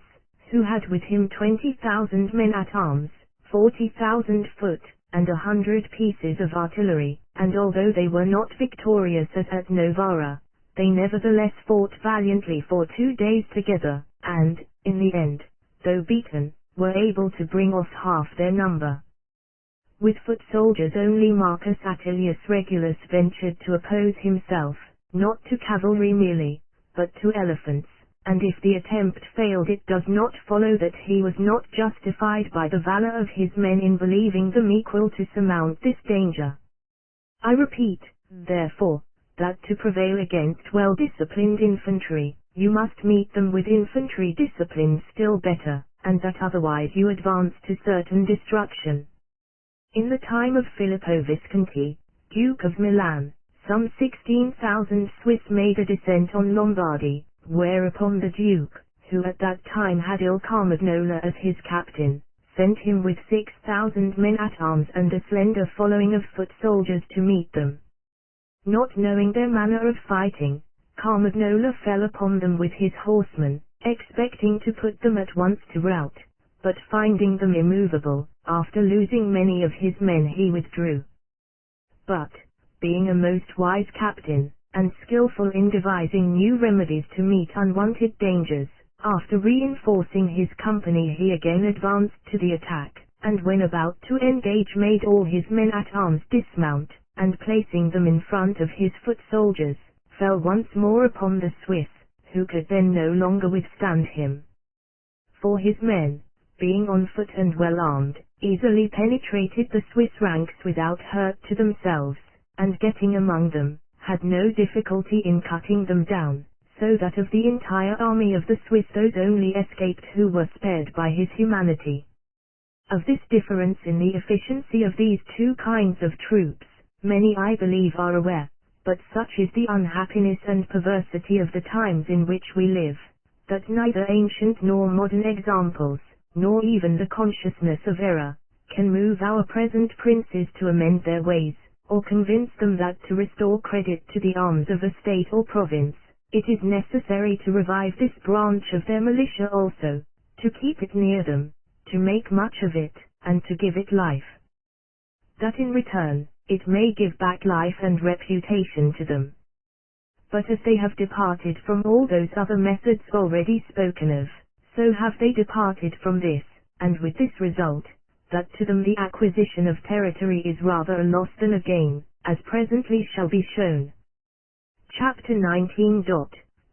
who had with him 20,000 men-at-arms, 40,000 foot, and 100 pieces of artillery, and although they were not victorious as at Novara, they nevertheless fought valiantly for 2 days together, and, in the end, though beaten, were able to bring off half their number. With foot soldiers only Marcus Atilius Regulus ventured to oppose himself, not to cavalry merely, but to elephants, and if the attempt failed it does not follow that he was not justified by the valor of his men in believing them equal to surmount this danger. I repeat, therefore, that to prevail against well-disciplined infantry, you must meet them with infantry discipline still better, and that otherwise you advance to certain destruction. In the time of Filippo Visconti, Duke of Milan, some 16,000 Swiss made a descent on Lombardy, whereupon the Duke, who at that time had Il Carmagnola as his captain, sent him with 6,000 men-at-arms and a slender following of foot soldiers to meet them. Not knowing their manner of fighting, Carmagnola fell upon them with his horsemen, expecting to put them at once to rout, but finding them immovable, after losing many of his men he withdrew. But, being a most wise captain, and skillful in devising new remedies to meet unwanted dangers, after reinforcing his company he again advanced to the attack, and when about to engage made all his men-at-arms dismount, and placing them in front of his foot soldiers, fell once more upon the Swiss, who could then no longer withstand him. For his men, being on foot and well armed, easily penetrated the Swiss ranks without hurt to themselves, and getting among them, had no difficulty in cutting them down, so that of the entire army of the Swiss those only escaped who were spared by his humanity. Of this difference in the efficiency of these two kinds of troops, many I believe are aware, but such is the unhappiness and perversity of the times in which we live, that neither ancient nor modern examples, nor even the consciousness of error, can move our present princes to amend their ways, or convince them that to restore credit to the arms of a state or province, it is necessary to revive this branch of their militia also, to keep it near them, to make much of it, and to give it life. That in return, it may give back life and reputation to them. But as they have departed from all those other methods already spoken of, so have they departed from this, and with this result, that to them the acquisition of territory is rather a loss than a gain, as presently shall be shown. Chapter 19.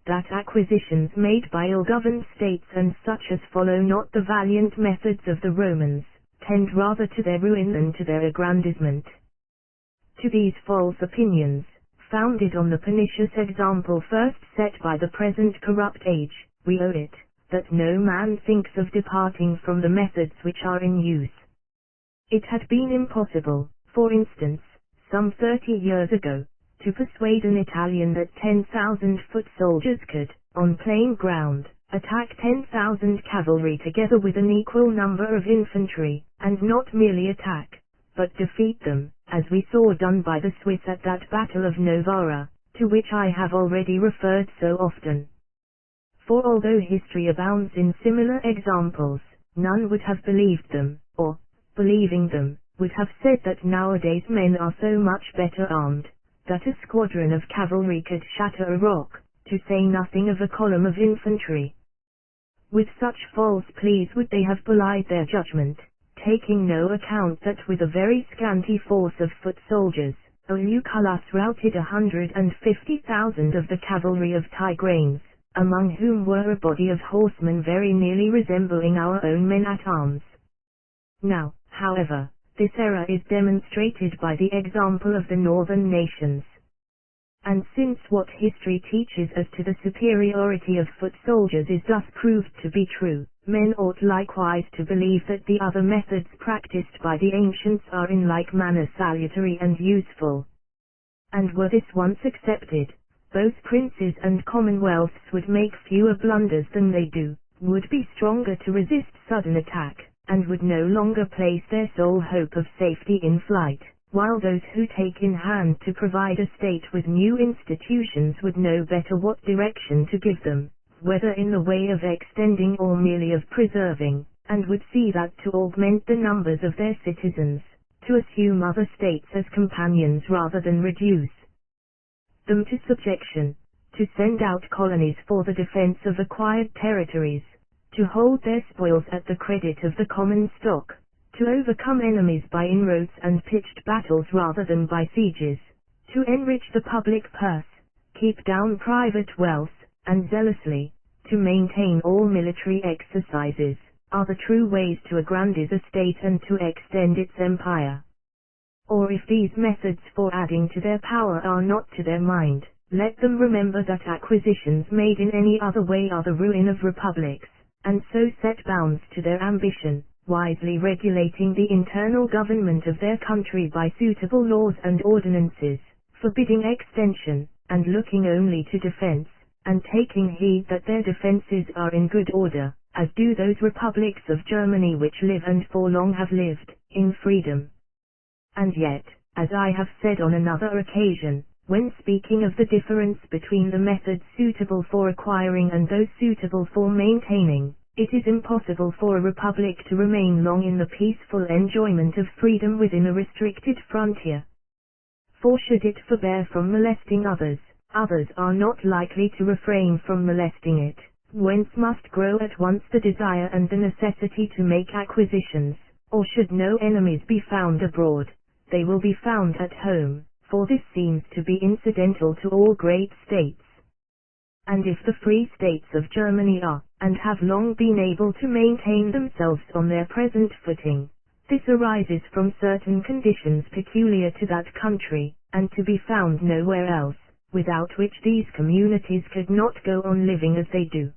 That acquisitions made by ill-governed states and such as follow not the valiant methods of the Romans, tend rather to their ruin than to their aggrandizement. To these false opinions, founded on the pernicious example first set by the present corrupt age, we owe it, that no man thinks of departing from the methods which are in use. It had been impossible, for instance, some 30 years ago, to persuade an Italian that 10,000 foot soldiers could, on plain ground, attack 10,000 cavalry together with an equal number of infantry, and not merely attack, but defeat them, as we saw done by the Swiss at that Battle of Novara, to which I have already referred so often. For although history abounds in similar examples, none would have believed them, or, believing them, would have said that nowadays men are so much better armed, that a squadron of cavalry could shatter a rock, to say nothing of a column of infantry. With such false pleas would they have belied their judgment, taking no account that with a very scanty force of foot soldiers, Lucullus routed 150,000 of the cavalry of Tigranes, among whom were a body of horsemen very nearly resembling our own men at arms. Now, however, this error is demonstrated by the example of the northern nations. And since what history teaches as to the superiority of foot soldiers is thus proved to be true, men ought likewise to believe that the other methods practiced by the ancients are in like manner salutary and useful. And were this once accepted, both princes and commonwealths would make fewer blunders than they do, would be stronger to resist sudden attack, and would no longer place their sole hope of safety in flight, while those who take in hand to provide a state with new institutions would know better what direction to give them, whether in the way of extending or merely of preserving, and would see that to augment the numbers of their citizens, to assume other states as companions rather than reduce them to subjection, to send out colonies for the defense of acquired territories, to hold their spoils at the credit of the common stock, to overcome enemies by inroads and pitched battles rather than by sieges, to enrich the public purse, keep down private wealth, and zealously to maintain all military exercises, are the true ways to aggrandize a state and to extend its empire. Or if these methods for adding to their power are not to their mind, let them remember that acquisitions made in any other way are the ruin of republics, and so set bounds to their ambition, wisely regulating the internal government of their country by suitable laws and ordinances, forbidding extension, and looking only to defense, and taking heed that their defenses are in good order, as do those republics of Germany which live and for long have lived, in freedom. And yet, as I have said on another occasion, when speaking of the difference between the methods suitable for acquiring and those suitable for maintaining, it is impossible for a republic to remain long in the peaceful enjoyment of freedom within a restricted frontier. For should it forbear from molesting others, others are not likely to refrain from molesting it, whence must grow at once the desire and the necessity to make acquisitions, or should no enemies be found abroad, they will be found at home, for this seems to be incidental to all great states. And if the free states of Germany are, and have long been able to maintain themselves on their present footing, this arises from certain conditions peculiar to that country, and to be found nowhere else, without which these communities could not go on living as they do.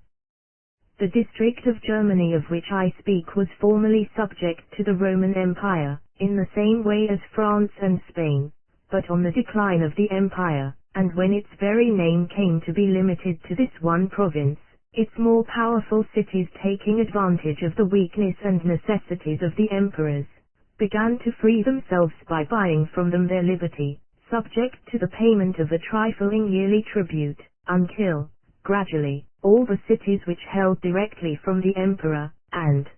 The district of Germany of which I speak was formerly subject to the Roman Empire, in the same way as France and Spain, but on the decline of the empire, and when its very name came to be limited to this one province, its more powerful cities, taking advantage of the weakness and necessities of the emperors, began to free themselves by buying from them their liberty, subject to the payment of a trifling yearly tribute, until, gradually, all the cities which held directly from the emperor, and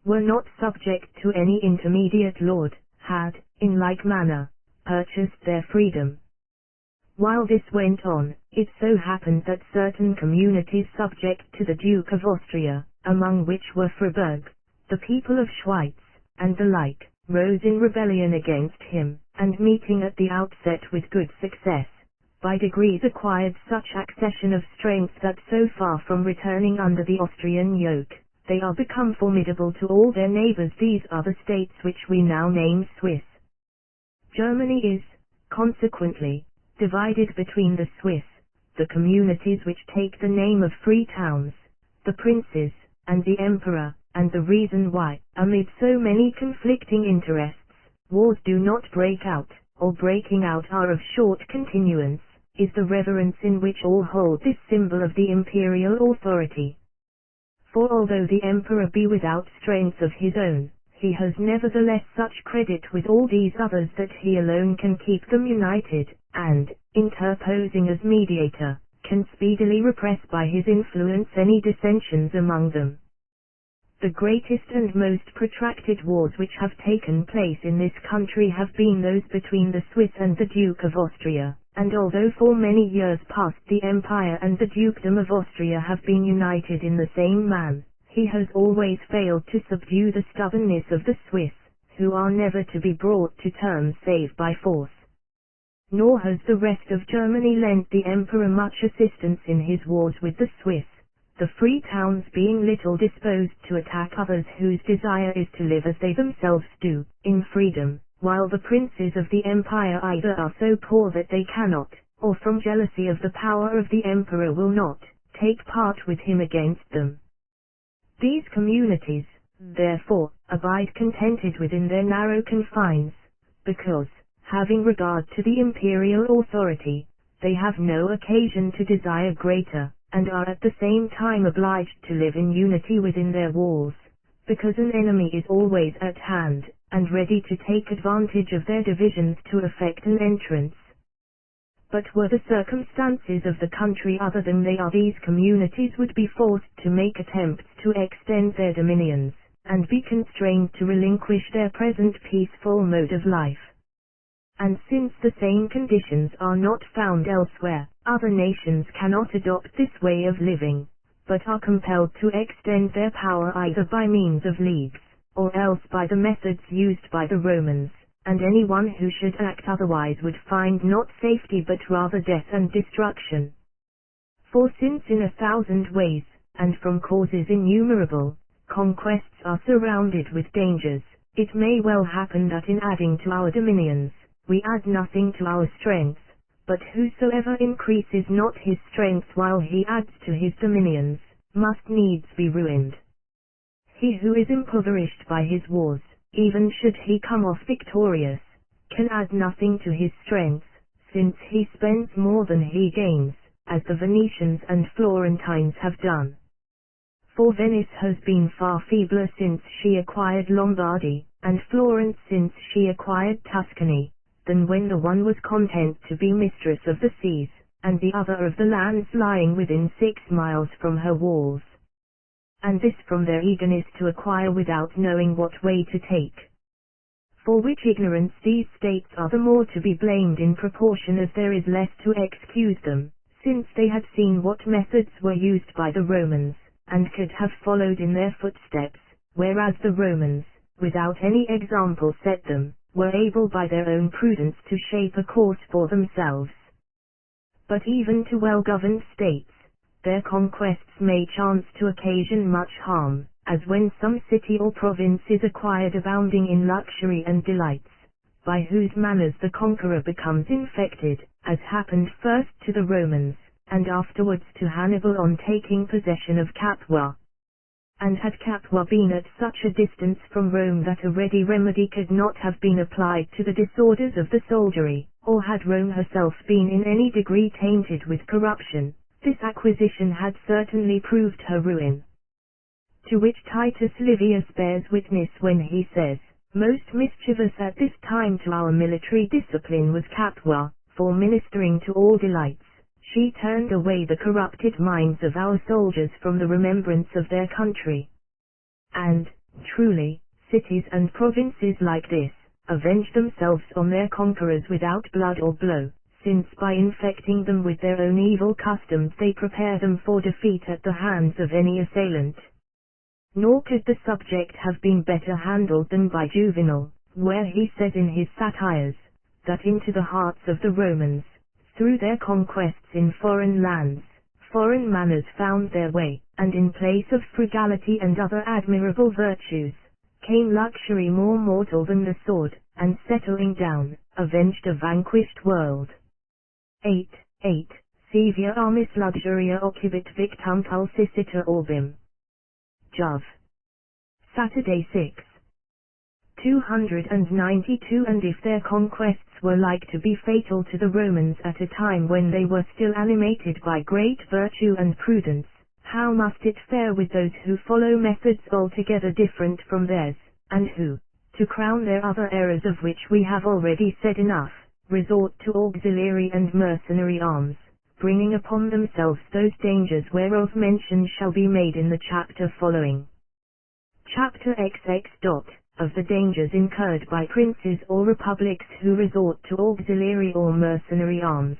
were not subject to any intermediate lord, had, in like manner, purchased their freedom. While this went on, it so happened that certain communities subject to the Duke of Austria, among which were Freiburg, the people of Schwyz, and the like, rose in rebellion against him, and meeting at the outset with good success, by degrees acquired such accession of strength that so far from returning under the Austrian yoke, they are become formidable to all their neighbors. These are the states which we now name Swiss. Germany is, consequently, divided between the Swiss, the communities which take the name of free towns, the princes, and the emperor, and the reason why, amid so many conflicting interests, wars do not break out, or breaking out are of short continuance, is the reverence in which all hold this symbol of the imperial authority. For although the emperor be without strength of his own, he has nevertheless such credit with all these others that he alone can keep them united, and, interposing as mediator, can speedily repress by his influence any dissensions among them. The greatest and most protracted wars which have taken place in this country have been those between the Swiss and the Duke of Austria, and although for many years past the Empire and the Dukedom of Austria have been united in the same man, he has always failed to subdue the stubbornness of the Swiss, who are never to be brought to terms save by force. Nor has the rest of Germany lent the Emperor much assistance in his wars with the Swiss, the free towns being little disposed to attack others whose desire is to live as they themselves do, in freedom, while the princes of the empire either are so poor that they cannot, or from jealousy of the power of the emperor will not, take part with him against them. These communities, therefore, abide contented within their narrow confines, because, having regard to the imperial authority, they have no occasion to desire greater, and are at the same time obliged to live in unity within their walls, because an enemy is always at hand, and ready to take advantage of their divisions to effect an entrance. But were the circumstances of the country other than they are, these communities would be forced to make attempts to extend their dominions, and be constrained to relinquish their present peaceful mode of life. And since the same conditions are not found elsewhere, other nations cannot adopt this way of living, but are compelled to extend their power either by means of leagues, or else by the methods used by the Romans, and anyone who should act otherwise would find not safety but rather death and destruction. For since in 1,000 ways, and from causes innumerable, conquests are surrounded with dangers, it may well happen that in adding to our dominions, we add nothing to our strength, but whosoever increases not his strength while he adds to his dominions, must needs be ruined. He who is impoverished by his wars, even should he come off victorious, can add nothing to his strength, since he spends more than he gains, as the Venetians and Florentines have done. For Venice has been far feebler since she acquired Lombardy, and Florence since she acquired Tuscany, than when the one was content to be mistress of the seas, and the other of the lands lying within 6 miles from her walls. And this from their eagerness to acquire without knowing what way to take. For which ignorance these states are the more to be blamed in proportion as there is less to excuse them, since they had seen what methods were used by the Romans, and could have followed in their footsteps, whereas the Romans, without any example set them, were able by their own prudence to shape a course for themselves. But even to well-governed states, their conquests may chance to occasion much harm, as when some city or province is acquired abounding in luxury and delights, by whose manners the conqueror becomes infected, as happened first to the Romans, and afterwards to Hannibal on taking possession of Capua. And had Capua been at such a distance from Rome that a ready remedy could not have been applied to the disorders of the soldiery, or had Rome herself been in any degree tainted with corruption, this acquisition had certainly proved her ruin. To which Titus Livius bears witness when he says, "Most mischievous at this time to our military discipline was Capua, for ministering to all delights, she turned away the corrupted minds of our soldiers from the remembrance of their country." And, truly, cities and provinces like this, avenge themselves on their conquerors without blood or blow, since by infecting them with their own evil customs they prepare them for defeat at the hands of any assailant. Nor could the subject have been better handled than by Juvenal, where he says in his satires, that into the hearts of the Romans, through their conquests in foreign lands, foreign manners found their way, and in place of frugality and other admirable virtues, came luxury more mortal than the sword, and settling down, avenged a vanquished world. 8. Si via armis luxuria occubit victum pulsicita orbim. Jov. Saturday 6. 292. And if their conquests were like to be fatal to the Romans at a time when they were still animated by great virtue and prudence, how must it fare with those who follow methods altogether different from theirs, and who, to crown their other errors of which we have already said enough, resort to auxiliary and mercenary arms, bringing upon themselves those dangers whereof mention shall be made in the chapter following. Chapter XX. Of the dangers incurred by princes or republics who resort to auxiliary or mercenary arms.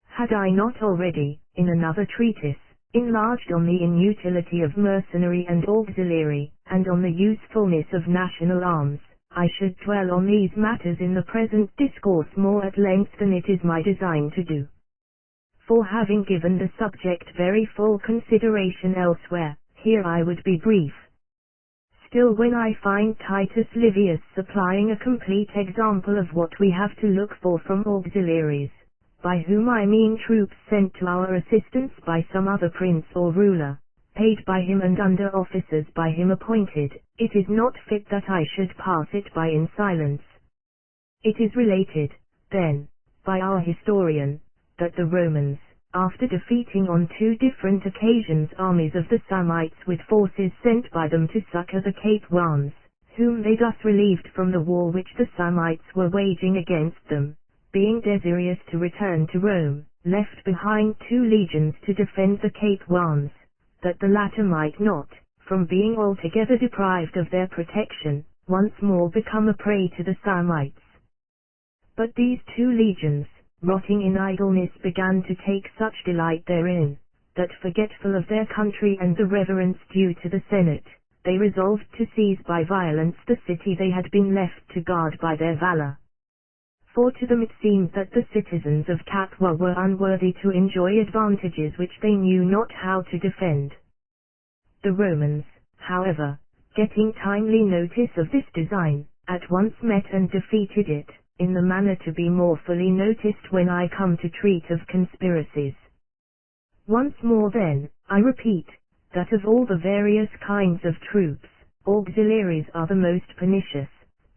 Had I not already, in another treatise, enlarged on the inutility of mercenary and auxiliary, and on the usefulness of national arms, I should dwell on these matters in the present discourse more at length than it is my design to do. For having given the subject very full consideration elsewhere, here I would be brief. Still, when I find Titus Livius supplying a complete example of what we have to look for from auxiliaries, by whom I mean troops sent to our assistance by some other prince or ruler, paid by him and under officers by him appointed, it is not fit that I should pass it by in silence. It is related, then, by our historian, that the Romans, after defeating on 2 different occasions armies of the Samnites with forces sent by them to succor the Capuans, whom they thus relieved from the war which the Samnites were waging against them, being desirous to return to Rome, left behind 2 legions to defend the Capuans, that the latter might not, from being altogether deprived of their protection, once more become a prey to the Samnites. But these 2 legions, rotting in idleness, began to take such delight therein, that forgetful of their country and the reverence due to the Senate, they resolved to seize by violence the city they had been left to guard by their valor. For to them it seemed that the citizens of Capua were unworthy to enjoy advantages which they knew not how to defend. The Romans, however, getting timely notice of this design, at once met and defeated it, in the manner to be more fully noticed when I come to treat of conspiracies. Once more then, I repeat, that of all the various kinds of troops, auxiliaries are the most pernicious,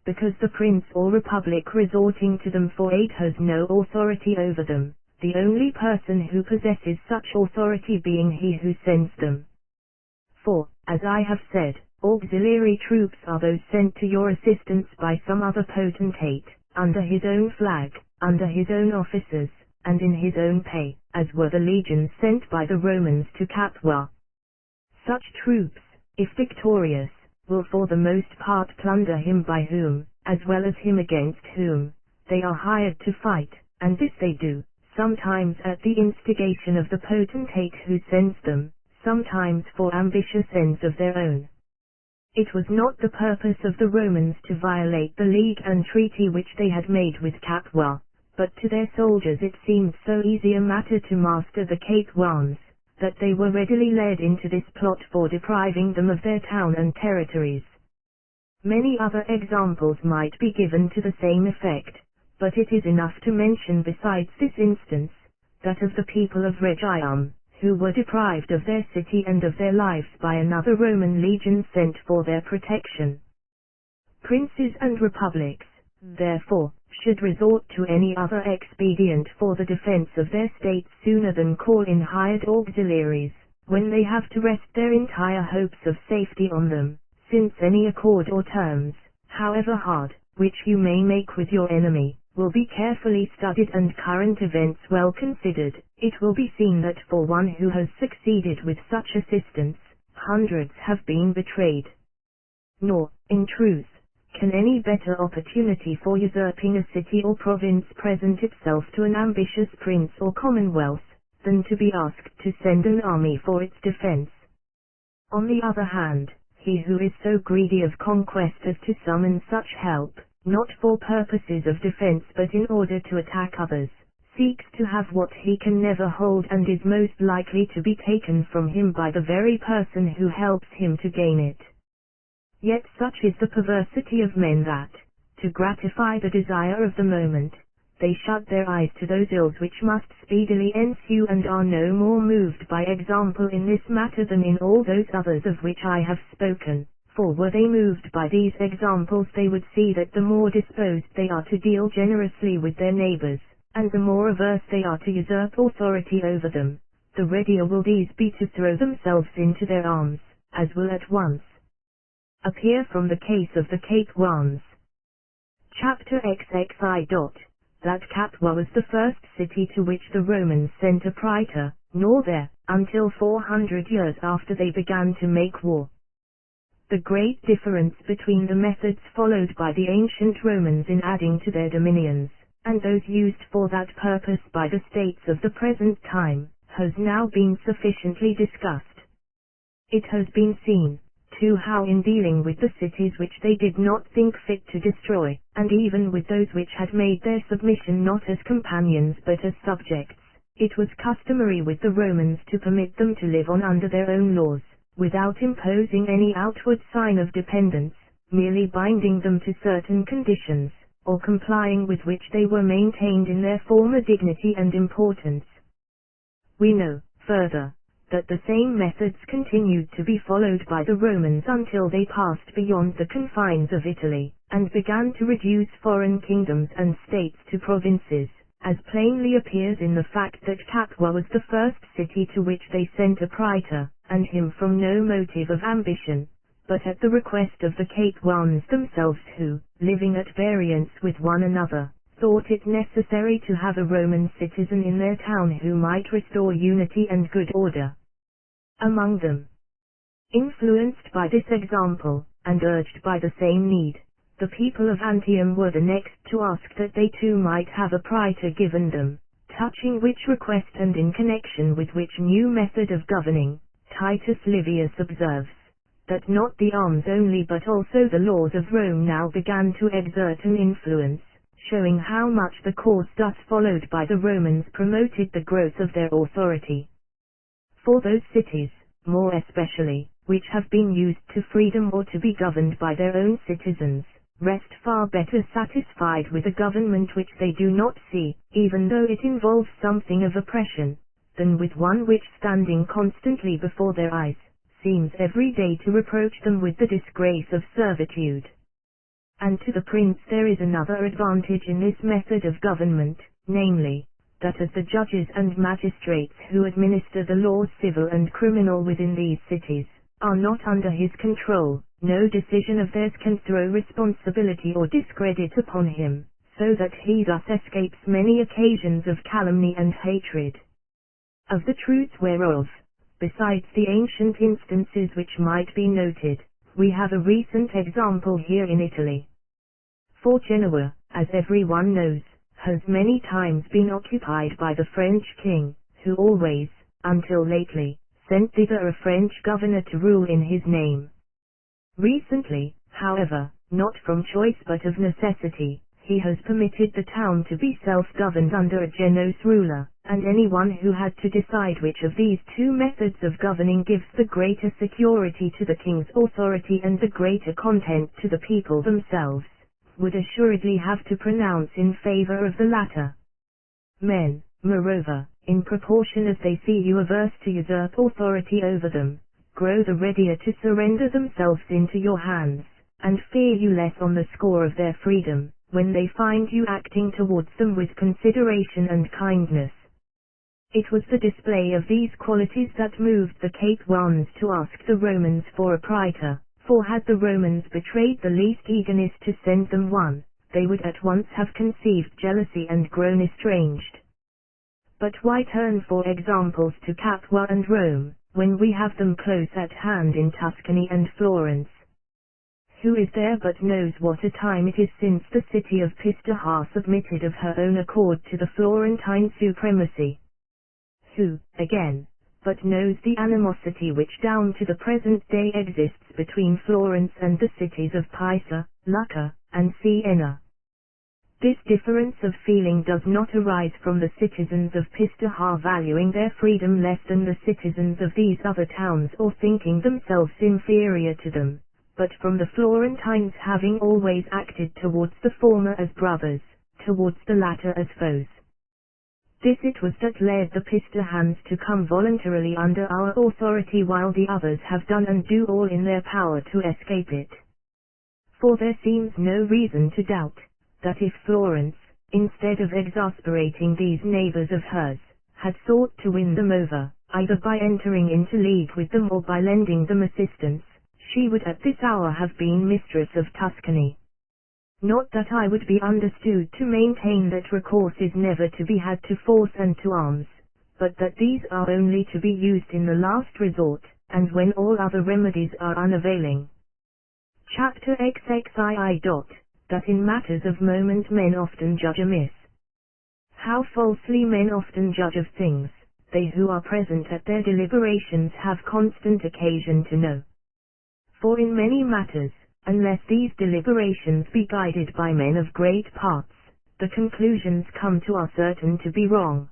because the prince or republic resorting to them for aid has no authority over them, the only person who possesses such authority being he who sends them. For, as I have said, auxiliary troops are those sent to your assistance by some other potentate, under his own flag, under his own officers, and in his own pay, as were the legions sent by the Romans to Capua. Such troops, if victorious, will for the most part plunder him by whom, as well as him against whom, they are hired to fight, and this they do, sometimes at the instigation of the potentate who sends them, sometimes for ambitious ends of their own. It was not the purpose of the Romans to violate the league and treaty which they had made with Capua, but to their soldiers it seemed so easy a matter to master the Capuans, that they were readily led into this plot for depriving them of their town and territories. Many other examples might be given to the same effect, but it is enough to mention besides this instance, that of the people of Rhegium, who were deprived of their city and of their lives by another Roman legion sent for their protection. Princes and republics, therefore, should resort to any other expedient for the defense of their states sooner than call in hired auxiliaries, when they have to rest their entire hopes of safety on them, since any accord or terms, however hard, which you may make with your enemy, will be carefully studied and current events well considered. It will be seen that for one who has succeeded with such assistance, hundreds have been betrayed. Nor, in truth, can any better opportunity for usurping a city or province present itself to an ambitious prince or commonwealth, than to be asked to send an army for its defense. On the other hand, he who is so greedy of conquest as to summon such help, not for purposes of defense but in order to attack others, seeks to have what he can never hold and is most likely to be taken from him by the very person who helps him to gain it. Yet such is the perversity of men that, to gratify the desire of the moment, they shut their eyes to those ills which must speedily ensue and are no more moved by example in this matter than in all those others of which I have spoken. For were they moved by these examples they would see that the more disposed they are to deal generously with their neighbors, and the more averse they are to usurp authority over them, the readier will these be to throw themselves into their arms, as will at once appear from the case of the Capuans. Chapter XXI. That Capua was the first city to which the Romans sent a praetor, nor there, until 400 years after they began to make war. the great difference between the methods followed by the ancient Romans in adding to their dominions, and those used for that purpose by the states of the present time, has now been sufficiently discussed. It has been seen, too, how in dealing with the cities which they did not think fit to destroy, and even with those which had made their submission not as companions but as subjects, it was customary with the Romans to permit them to live on under their own laws, without imposing any outward sign of dependence, merely binding them to certain conditions, or complying with which they were maintained in their former dignity and importance. We know, further, that the same methods continued to be followed by the Romans until they passed beyond the confines of Italy, and began to reduce foreign kingdoms and states to provinces, as plainly appears in the fact that Capua was the first city to which they sent a praetor, and him from no motive of ambition, but at the request of the Capuans themselves who, living at variance with one another, thought it necessary to have a Roman citizen in their town who might restore unity and good order among them. Influenced by this example, and urged by the same need, the people of Antium were the next to ask that they too might have a praetor given them, touching which request and in connection with which new method of governing, Titus Livius observes, that not the arms only but also the laws of Rome now began to exert an influence, showing how much the course thus followed by the Romans promoted the growth of their authority. For those cities, more especially, which have been used to freedom or to be governed by their own citizens, rest far better satisfied with a government which they do not see, even though it involves something of oppression, than with one which, standing constantly before their eyes, seems every day to reproach them with the disgrace of servitude. And to the prince there is another advantage in this method of government, namely, that as the judges and magistrates who administer the laws civil and criminal within these cities, are not under his control, no decision of theirs can throw responsibility or discredit upon him, so that he thus escapes many occasions of calumny and hatred. Of the truth whereof, besides the ancient instances which might be noted, we have a recent example here in Italy. For Genoa, as every one knows, has many times been occupied by the French king, who always, until lately, sent thither a French governor to rule in his name. Recently, however, not from choice but of necessity, he has permitted the town to be self-governed under a Genoese ruler, and anyone who had to decide which of these two methods of governing gives the greater security to the king's authority and the greater content to the people themselves, would assuredly have to pronounce in favor of the latter. Men, moreover, in proportion as they see you averse to usurp authority over them, grow the readier to surrender themselves into your hands, and fear you less on the score of their freedom, when they find you acting towards them with consideration and kindness. It was the display of these qualities that moved the Capuans to ask the Romans for a praetor, for had the Romans betrayed the least eagerness to send them one, they would at once have conceived jealousy and grown estranged. But why turn for examples to Capua and Rome, when we have them close at hand in Tuscany and Florence? Who is there but knows what a time it is since the city of Pistoia submitted of her own accord to the Florentine supremacy? Who, again, but knows the animosity which down to the present day exists between Florence and the cities of Pisa, Lucca, and Siena? This difference of feeling does not arise from the citizens of Pistoia valuing their freedom less than the citizens of these other towns or thinking themselves inferior to them, but from the Florentines having always acted towards the former as brothers, towards the latter as foes. This it was that led the Pistoians to come voluntarily under our authority while the others have done and do all in their power to escape it. For there seems no reason to doubt, that if Florence, instead of exasperating these neighbors of hers, had sought to win them over, either by entering into league with them or by lending them assistance, she would at this hour have been mistress of Tuscany. Not that I would be understood to maintain that recourse is never to be had to force and to arms, but that these are only to be used in the last resort, and when all other remedies are unavailing. Chapter XXII. That in matters of moment men often judge amiss. How falsely men often judge of things, they who are present at their deliberations have constant occasion to know. For in many matters, unless these deliberations be guided by men of great parts, the conclusions come to are certain to be wrong.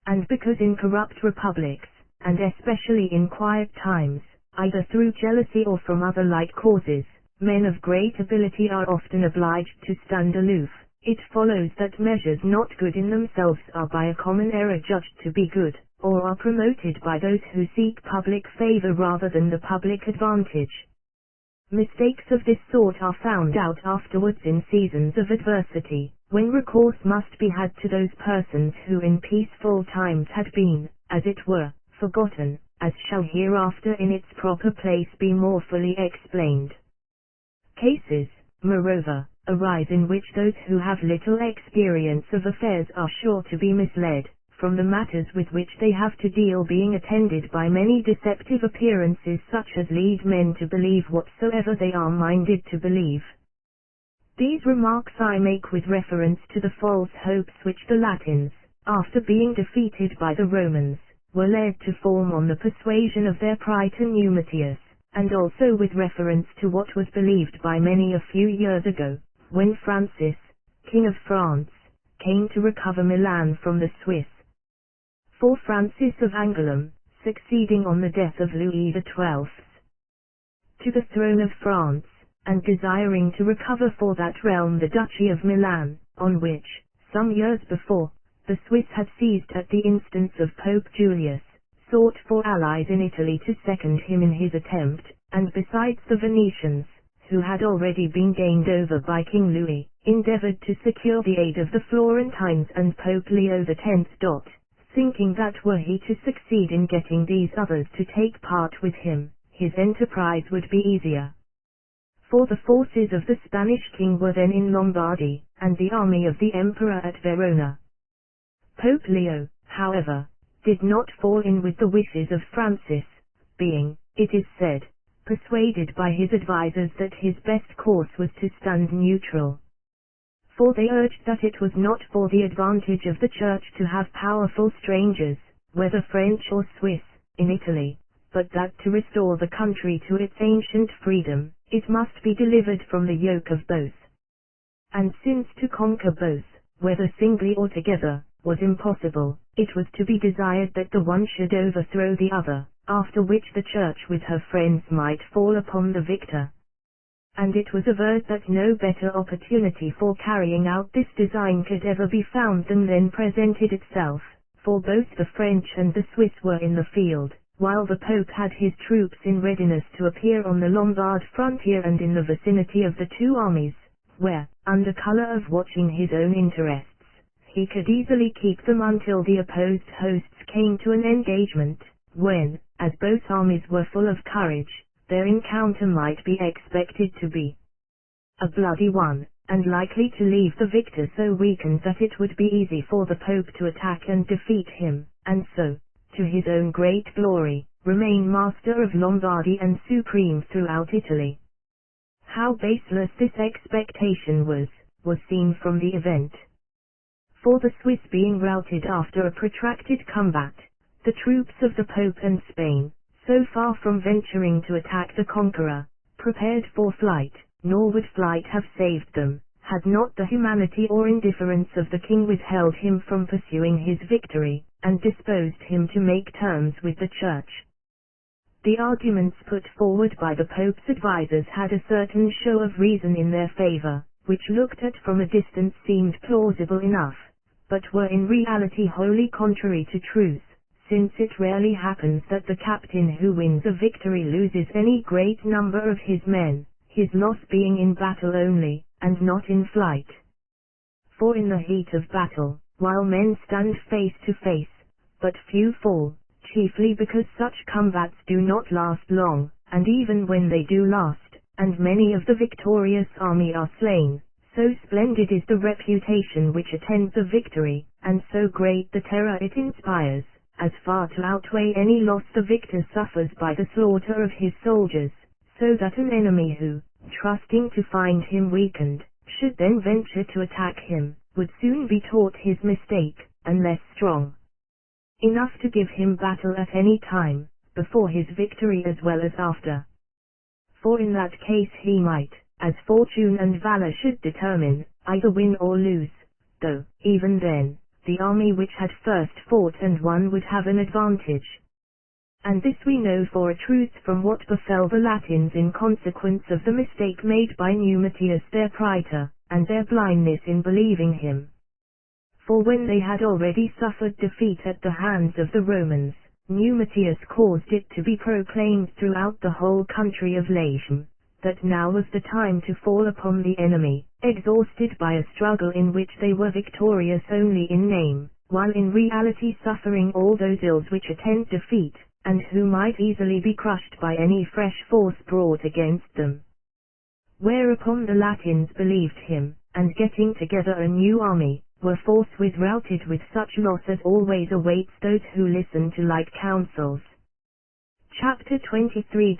And because in corrupt republics, and especially in quiet times, either through jealousy or from other like causes, men of great ability are often obliged to stand aloof, it follows that measures not good in themselves are by a common error judged to be good, or are promoted by those who seek public favor rather than the public advantage. Mistakes of this sort are found out afterwards in seasons of adversity, when recourse must be had to those persons who in peaceful times had been, as it were, forgotten, as shall hereafter in its proper place be more fully explained. Cases, moreover, arise in which those who have little experience of affairs are sure to be misled, from the matters with which they have to deal being attended by many deceptive appearances such as lead men to believe whatsoever they are minded to believe. These remarks I make with reference to the false hopes which the Latins, after being defeated by the Romans, were led to form on the persuasion of their praetor Numitius, and also with reference to what was believed by many a few years ago, when Francis, King of France, came to recover Milan from the Swiss. For Francis of Angoulême, succeeding on the death of Louis XII to the throne of France, and desiring to recover for that realm the Duchy of Milan, on which, some years before, the Swiss had seized at the instance of Pope Julius, sought for allies in Italy to second him in his attempt, and besides the Venetians, who had already been gained over by King Louis, endeavored to secure the aid of the Florentines and Pope Leo X. Thinking that were he to succeed in getting these others to take part with him, his enterprise would be easier. For the forces of the Spanish king were then in Lombardy, and the army of the emperor at Verona. Pope Leo, however, did not fall in with the wishes of Francis, being, it is said, persuaded by his advisers that his best course was to stand neutral. For they urged that it was not for the advantage of the Church to have powerful strangers, whether French or Swiss, in Italy, but that to restore the country to its ancient freedom, it must be delivered from the yoke of both. And since to conquer both, whether singly or together, was impossible, it was to be desired that the one should overthrow the other, after which the Church with her friends might fall upon the victor. And it was averred that no better opportunity for carrying out this design could ever be found than then presented itself, for both the French and the Swiss were in the field, while the Pope had his troops in readiness to appear on the Lombard frontier and in the vicinity of the two armies, where, under color of watching his own interests, he could easily keep them until the opposed hosts came to an engagement, when, as both armies were full of courage, their encounter might be expected to be a bloody one, and likely to leave the victor so weakened that it would be easy for the Pope to attack and defeat him, and so, to his own great glory, remain master of Lombardy and supreme throughout Italy. How baseless this expectation was seen from the event. For the Swiss being routed after a protracted combat, the troops of the Pope and Spain, so far from venturing to attack the conqueror, prepared for flight, nor would flight have saved them, had not the humanity or indifference of the king withheld him from pursuing his victory, and disposed him to make terms with the Church. The arguments put forward by the Pope's advisers had a certain show of reason in their favor, which looked at from a distance seemed plausible enough, but were in reality wholly contrary to truth, since it rarely happens that the captain who wins a victory loses any great number of his men, his loss being in battle only, and not in flight. For in the heat of battle, while men stand face to face, but few fall, chiefly because such combats do not last long, and even when they do last, and many of the victorious army are slain, so splendid is the reputation which attends a victory, and so great the terror it inspires, as far to outweigh any loss the victor suffers by the slaughter of his soldiers, so that an enemy who, trusting to find him weakened, should then venture to attack him, would soon be taught his mistake, unless strong enough to give him battle at any time, before his victory as well as after. For in that case he might, as fortune and valor should determine, either win or lose, though, even then, the army which had first fought and won would have an advantage. And this we know for a truth from what befell the Latins in consequence of the mistake made by Numitius their praetor, and their blindness in believing him. For when they had already suffered defeat at the hands of the Romans, Numitius caused it to be proclaimed throughout the whole country of Latium, that now was the time to fall upon the enemy, exhausted by a struggle in which they were victorious only in name, while in reality suffering all those ills which attend defeat, and who might easily be crushed by any fresh force brought against them. Whereupon the Latins believed him, and getting together a new army, were forthwith routed with such loss as always awaits those who listen to like counsels. Chapter 23.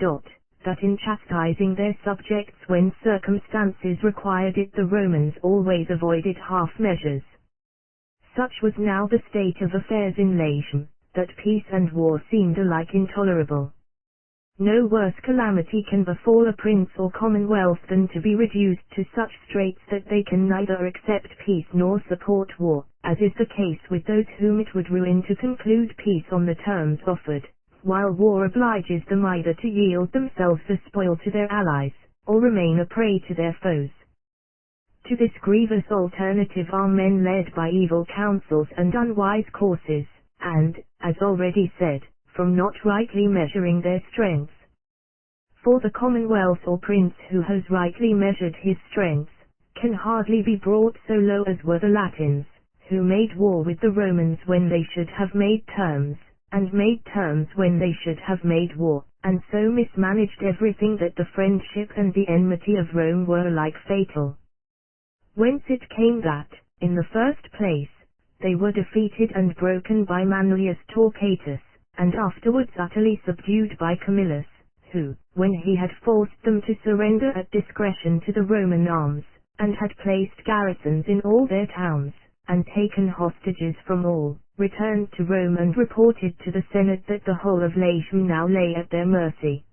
That in chastising their subjects when circumstances required it, the Romans always avoided half measures. Such was now the state of affairs in Latium, that peace and war seemed alike intolerable. No worse calamity can befall a prince or commonwealth than to be reduced to such straits that they can neither accept peace nor support war, as is the case with those whom it would ruin to conclude peace on the terms offered, while war obliges them either to yield themselves a spoil to their allies, or remain a prey to their foes. To this grievous alternative are men led by evil counsels and unwise courses, and, as already said, from not rightly measuring their strengths. For the commonwealth or prince who has rightly measured his strengths, can hardly be brought so low as were the Latins, who made war with the Romans when they should have made terms, and made terms when they should have made war, and so mismanaged everything that the friendship and the enmity of Rome were alike fatal. Whence it came that, in the first place, they were defeated and broken by Manlius Torquatus, and afterwards utterly subdued by Camillus, who, when he had forced them to surrender at discretion to the Roman arms, and had placed garrisons in all their towns, and taken hostages from all, returned to Rome and reported to the Senate that the whole of Latium now lay at their mercy.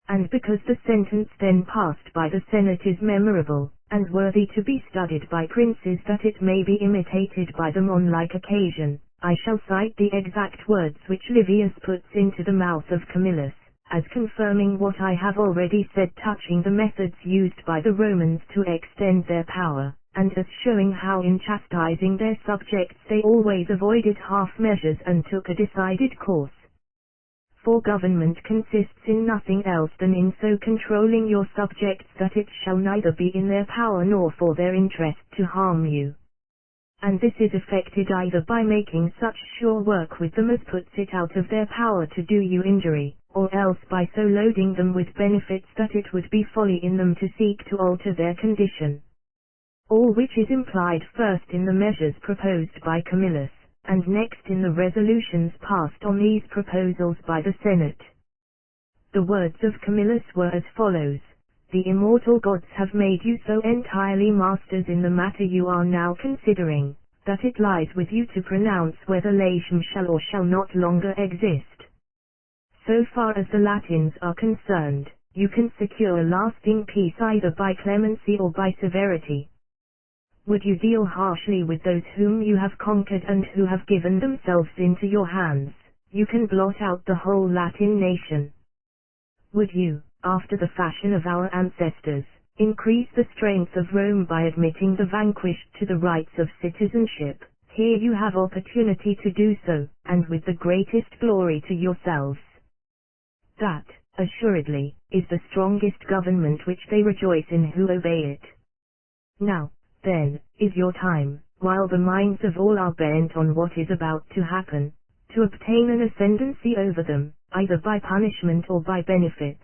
And because the sentence then passed by the Senate is memorable, and worthy to be studied by princes that it may be imitated by them on like occasion, I shall cite the exact words which Livius puts into the mouth of Camillus, as confirming what I have already said touching the methods used by the Romans to extend their power, and as showing how in chastising their subjects they always avoided half measures and took a decided course. For government consists in nothing else than in so controlling your subjects that it shall neither be in their power nor for their interest to harm you. And this is effected either by making such sure work with them as puts it out of their power to do you injury, or else by so loading them with benefits that it would be folly in them to seek to alter their condition. All which is implied first in the measures proposed by Camillus, and next in the resolutions passed on these proposals by the Senate. The words of Camillus were as follows: The immortal gods have made you so entirely masters in the matter you are now considering, that it lies with you to pronounce whether Latium shall or shall not longer exist. So far as the Latins are concerned, you can secure lasting peace either by clemency or by severity. Would you deal harshly with those whom you have conquered and who have given themselves into your hands, you can blot out the whole Latin nation. Would you, after the fashion of our ancestors, increase the strength of Rome by admitting the vanquished to the rights of citizenship, here you have opportunity to do so, and with the greatest glory to yourselves. That, assuredly, is the strongest government which they rejoice in who obey it. Now, then, is your time, while the minds of all are bent on what is about to happen, to obtain an ascendancy over them, either by punishment or by benefits.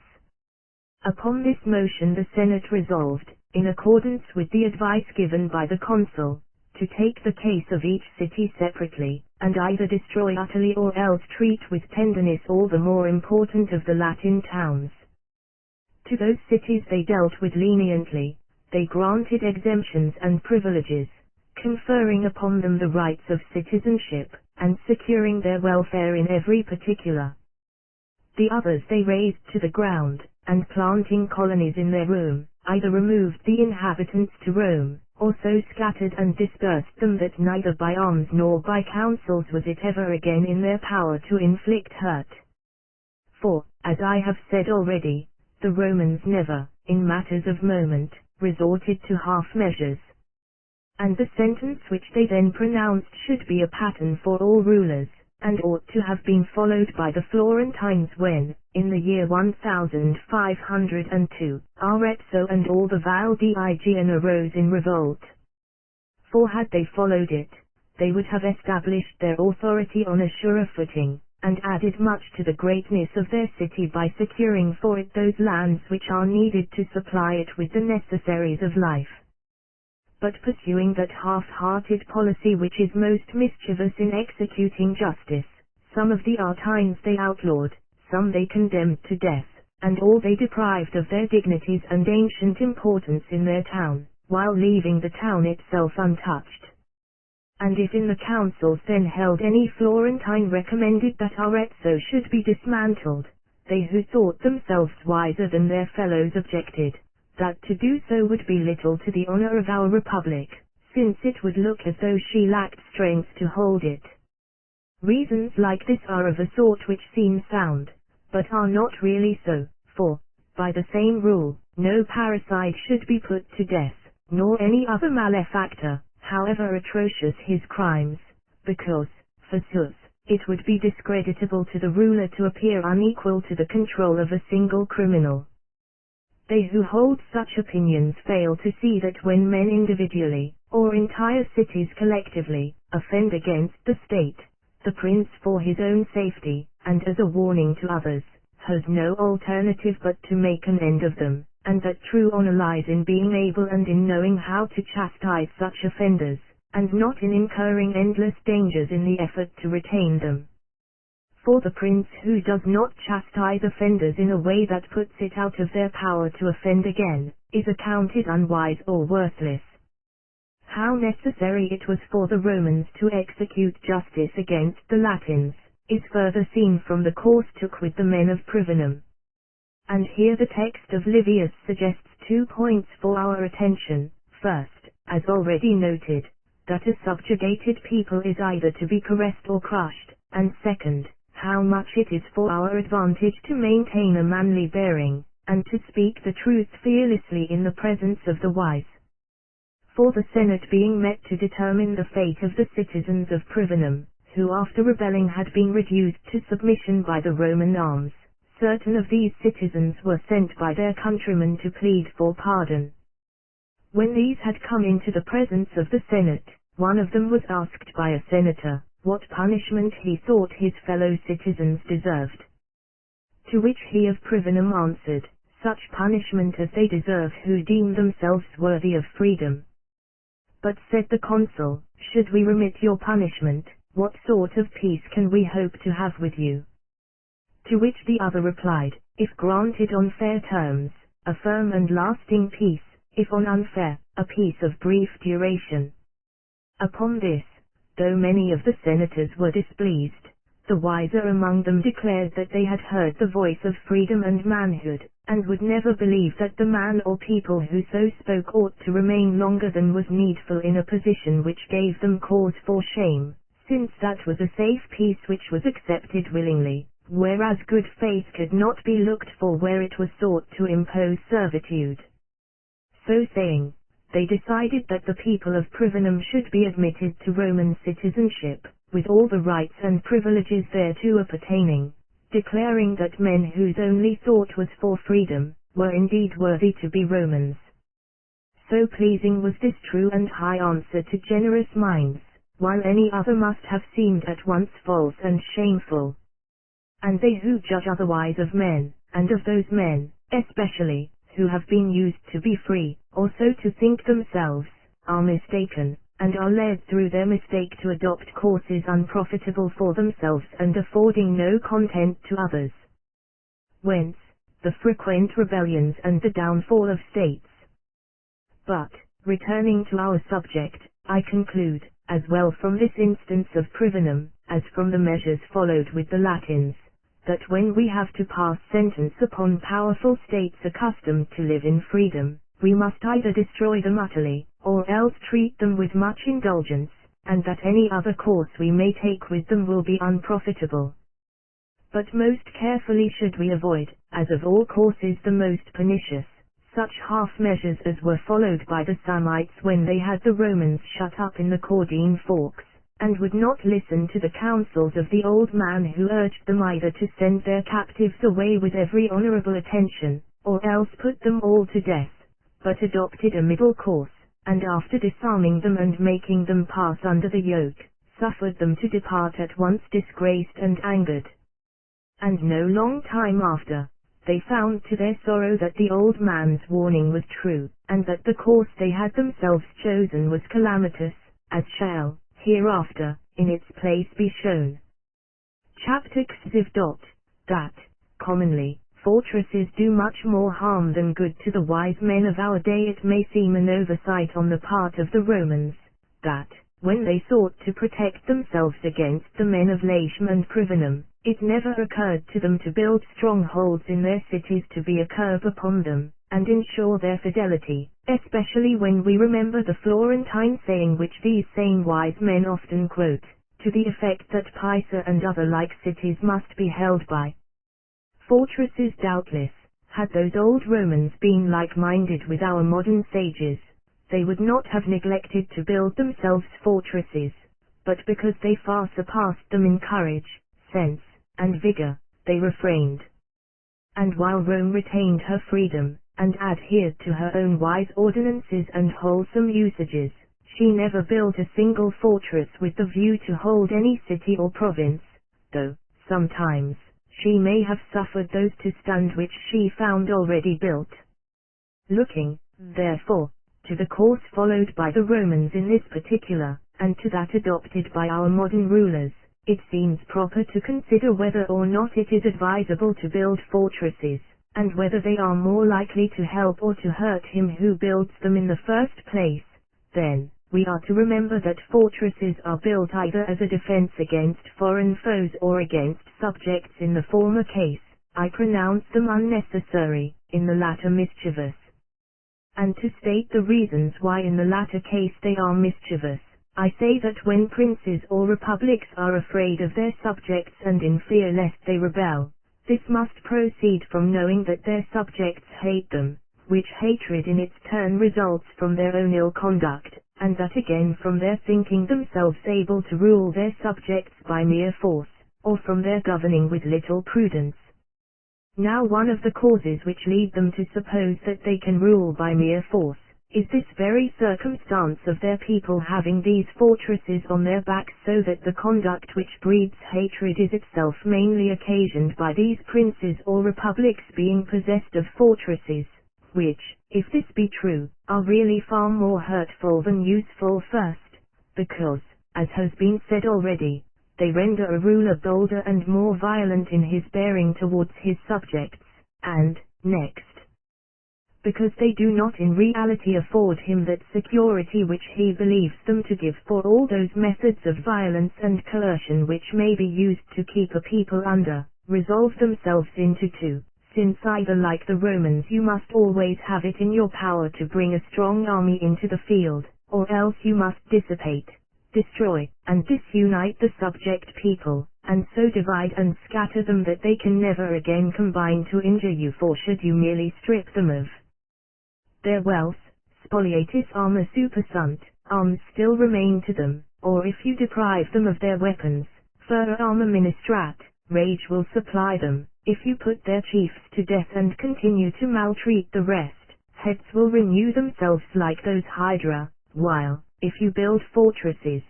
Upon this motion the Senate resolved, in accordance with the advice given by the consul, to take the case of each city separately, and either destroy utterly or else treat with tenderness all the more important of the Latin towns. To those cities they dealt with leniently, they granted exemptions and privileges, conferring upon them the rights of citizenship, and securing their welfare in every particular. The others they razed to the ground, and planting colonies in their room, either removed the inhabitants to Rome, or so scattered and dispersed them that neither by arms nor by counsels was it ever again in their power to inflict hurt. For, as I have said already, the Romans never, in matters of moment, resorted to half measures. And the sentence which they then pronounced should be a pattern for all rulers, and ought to have been followed by the Florentines when, in the year 1502, Arezzo and all the Val di Aegean arose in revolt. For had they followed it, they would have established their authority on a surer footing, and added much to the greatness of their city by securing for it those lands which are needed to supply it with the necessaries of life. But pursuing that half-hearted policy which is most mischievous in executing justice, some of the Artines they outlawed, some they condemned to death, and all they deprived of their dignities and ancient importance in their town, while leaving the town itself untouched. And if in the councils then held any Florentine recommended that Arezzo should be dismantled, they who thought themselves wiser than their fellows objected, that to do so would be little to the honor of our republic, since it would look as though she lacked strength to hold it. Reasons like this are of a sort which seem sound, but are not really so, for, by the same rule, no parricide should be put to death, nor any other malefactor, however atrocious his crimes, because, forsooth, it would be discreditable to the ruler to appear unequal to the control of a single criminal. They who hold such opinions fail to see that when men individually, or entire cities collectively, offend against the state, the prince for his own safety, and as a warning to others, has no alternative but to make an end of them, and that true honor lies in being able and in knowing how to chastise such offenders, and not in incurring endless dangers in the effort to retain them. For the prince who does not chastise offenders in a way that puts it out of their power to offend again, is accounted unwise or worthless. How necessary it was for the Romans to execute justice against the Latins, is further seen from the course took with the men of Privinum. And here the text of Livius suggests 2 points for our attention. First, as already noted, that a subjugated people is either to be caressed or crushed, and second, how much it is for our advantage to maintain a manly bearing, and to speak the truth fearlessly in the presence of the wise. For the Senate being met to determine the fate of the citizens of Privinum, who after rebelling had been reduced to submission by the Roman arms, certain of these citizens were sent by their countrymen to plead for pardon. When these had come into the presence of the Senate, one of them was asked by a senator, what punishment he thought his fellow citizens deserved. To which he of Privinum answered, such punishment as they deserve who deem themselves worthy of freedom. But said the consul, should we remit your punishment, what sort of peace can we hope to have with you? To which the other replied, if granted on fair terms, a firm and lasting peace, if on unfair, a peace of brief duration. Upon this, though many of the senators were displeased, the wiser among them declared that they had heard the voice of freedom and manhood, and would never believe that the man or people who so spoke ought to remain longer than was needful in a position which gave them cause for shame, since that was a safe peace which was accepted willingly, whereas good faith could not be looked for where it was sought to impose servitude. So saying, they decided that the people of Privinum should be admitted to Roman citizenship, with all the rights and privileges thereto appertaining, declaring that men whose only thought was for freedom, were indeed worthy to be Romans. So pleasing was this true and high answer to generous minds, while any other must have seemed at once false and shameful. And they who judge otherwise of men, and of those men, especially, who have been used to be free, or so to think themselves, are mistaken, and are led through their mistake to adopt courses unprofitable for themselves and affording no content to others. Whence, the frequent rebellions and the downfall of states. But, returning to our subject, I conclude, as well from this instance of Privinum, as from the measures followed with the Latins, that when we have to pass sentence upon powerful states accustomed to live in freedom, we must either destroy them utterly, or else treat them with much indulgence, and that any other course we may take with them will be unprofitable. But most carefully should we avoid, as of all courses the most pernicious, such half measures as were followed by the Samnites when they had the Romans shut up in the Caudine Forks, and would not listen to the counsels of the old man who urged them either to send their captives away with every honorable attention, or else put them all to death, but adopted a middle course, and after disarming them and making them pass under the yoke, suffered them to depart at once disgraced and angered. And no long time after, they found to their sorrow that the old man's warning was true, and that the course they had themselves chosen was calamitous, as shall, hereafter, in its place be shown. Chapter XV. That, commonly, fortresses do much more harm than good to the wise men of our day. It may seem an oversight on the part of the Romans, that, when they sought to protect themselves against the men of Latium and Privinum, it never occurred to them to build strongholds in their cities to be a curb upon them, and ensure their fidelity, especially when we remember the Florentine saying which these same wise men often quote, to the effect that Pisa and other like cities must be held by fortresses. Doubtless, had those old Romans been like-minded with our modern sages, they would not have neglected to build themselves fortresses, but because they far surpassed them in courage, sense, and vigor, they refrained. And while Rome retained her freedom, and adhered to her own wise ordinances and wholesome usages, she never built a single fortress with the view to hold any city or province, though, sometimes, she may have suffered those to stand which she found already built. Looking, therefore, to the course followed by the Romans in this particular, and to that adopted by our modern rulers, it seems proper to consider whether or not it is advisable to build fortresses, and whether they are more likely to help or to hurt him who builds them in the first place. Then, we are to remember that fortresses are built either as a defense against foreign foes or against subjects. In the former case, I pronounce them unnecessary, in the latter mischievous. And to state the reasons why in the latter case they are mischievous, I say that when princes or republics are afraid of their subjects and in fear lest they rebel, this must proceed from knowing that their subjects hate them, which hatred in its turn results from their own ill conduct, and that again from their thinking themselves able to rule their subjects by mere force, or from their governing with little prudence. Now one of the causes which lead them to suppose that they can rule by mere force, is this very circumstance of their people having these fortresses on their backs, so that the conduct which breeds hatred is itself mainly occasioned by these princes or republics being possessed of fortresses, which, if this be true, are really far more hurtful than useful. First, because, as has been said already, they render a ruler bolder and more violent in his bearing towards his subjects, and, next, because they do not in reality afford him that security which he believes them to give. For all those methods of violence and coercion which may be used to keep a people under, resolve themselves into two, since either like the Romans you must always have it in your power to bring a strong army into the field, or else you must dissipate, destroy, and disunite the subject people, and so divide and scatter them that they can never again combine to injure you. For should you merely strip them of their wealth, spoliatis arma supersunt, arms still remain to them, or if you deprive them of their weapons, fur arma ministrat, rage will supply them. If you put their chiefs to death and continue to maltreat the rest, heads will renew themselves like those hydra, while, if you build fortresses,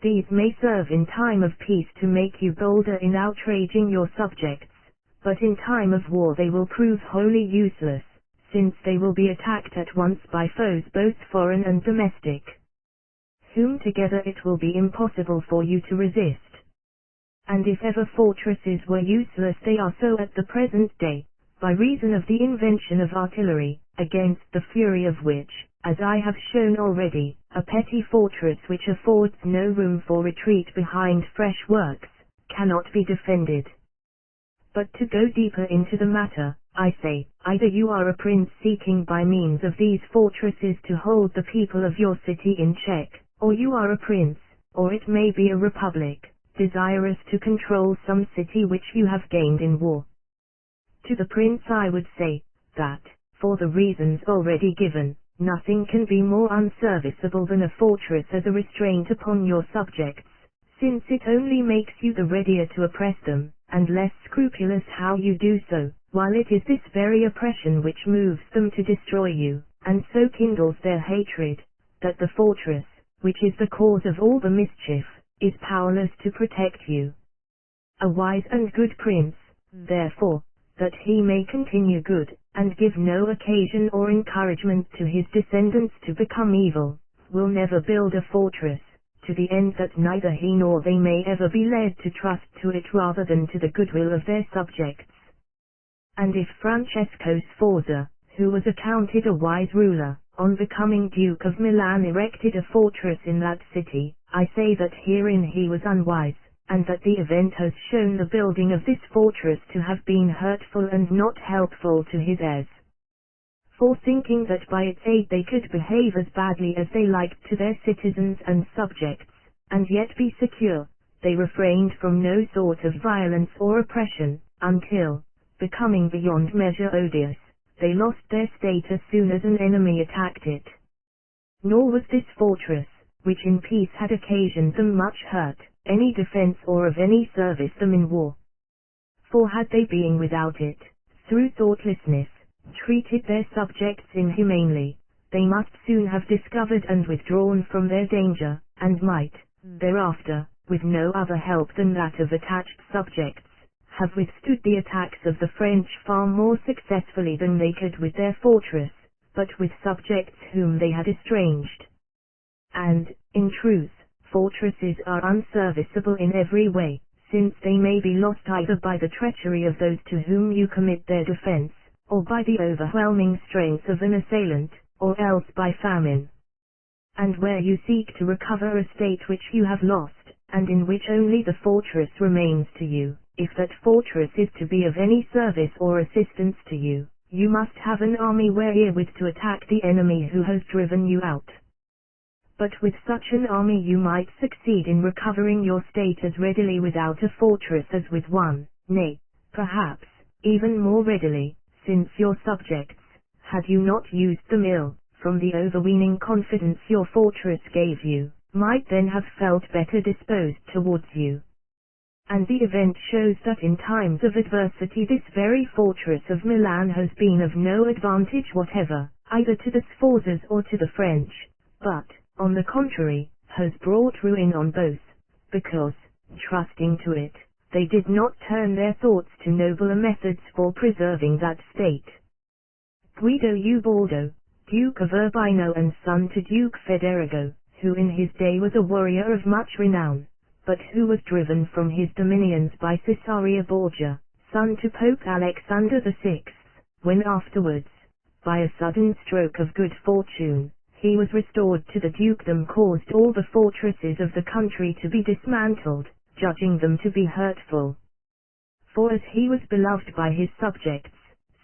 these may serve in time of peace to make you bolder in outraging your subjects, but in time of war they will prove wholly useless, since they will be attacked at once by foes both foreign and domestic, whom together it will be impossible for you to resist. And if ever fortresses were useless, they are so at the present day, by reason of the invention of artillery, against the fury of which, as I have shown already, a petty fortress which affords no room for retreat behind fresh works, cannot be defended. But to go deeper into the matter, I say, either you are a prince seeking by means of these fortresses to hold the people of your city in check, or you are a prince, or it may be a republic, desirous to control some city which you have gained in war. To the prince I would say, that, for the reasons already given, nothing can be more unserviceable than a fortress as a restraint upon your subjects, since it only makes you the readier to oppress them, and less scrupulous how you do so, while it is this very oppression which moves them to destroy you, and so kindles their hatred, that the fortress, which is the cause of all the mischief, is powerless to protect you. A wise and good prince, therefore, that he may continue good, and give no occasion or encouragement to his descendants to become evil, will never build a fortress, to the end that neither he nor they may ever be led to trust to it rather than to the goodwill of their subjects. And if Francesco Sforza, who was accounted a wise ruler, on becoming Duke of Milan erected a fortress in that city, I say that herein he was unwise, and that the event has shown the building of this fortress to have been hurtful and not helpful to his heirs. For thinking that by its aid they could behave as badly as they liked to their citizens and subjects, and yet be secure, they refrained from no sort of violence or oppression, until, becoming beyond measure odious, they lost their state as soon as an enemy attacked it. Nor was this fortress, which in peace had occasioned them much hurt, any defense or of any service them in war. For had they being without it, through thoughtlessness, treated their subjects inhumanely, they must soon have discovered and withdrawn from their danger, and might, thereafter, with no other help than that of attached subjects, have withstood the attacks of the French far more successfully than they could with their fortress, but with subjects whom they had estranged. And, in truth, fortresses are unserviceable in every way, since they may be lost either by the treachery of those to whom you commit their defense, or by the overwhelming strength of an assailant, or else by famine. And where you seek to recover a state which you have lost, and in which only the fortress remains to you, if that fortress is to be of any service or assistance to you, you must have an army wherewith to attack the enemy who has driven you out. But with such an army you might succeed in recovering your state as readily without a fortress as with one, nay, perhaps, even more readily, since your subjects, had you not used them ill, from the overweening confidence your fortress gave you, might then have felt better disposed towards you. And the event shows that in times of adversity this very fortress of Milan has been of no advantage whatever, either to the Sforzas or to the French, but, on the contrary, has brought ruin on both, because, trusting to it, they did not turn their thoughts to nobler methods for preserving that state. Guido Ubaldo, Duke of Urbino and son to Duke Federigo, who in his day was a warrior of much renown, but who was driven from his dominions by Cesarea Borgia, son to Pope Alexander VI, when afterwards, by a sudden stroke of good fortune, he was restored to the dukedom, caused all the fortresses of the country to be dismantled, judging them to be hurtful. For as he was beloved by his subjects,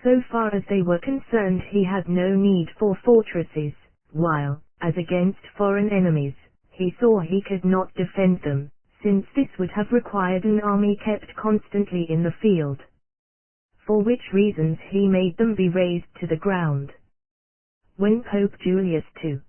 so far as they were concerned he had no need for fortresses, while, as against foreign enemies, he saw he could not defend them, since this would have required an army kept constantly in the field. For which reasons he made them be razed to the ground. When Pope Julius II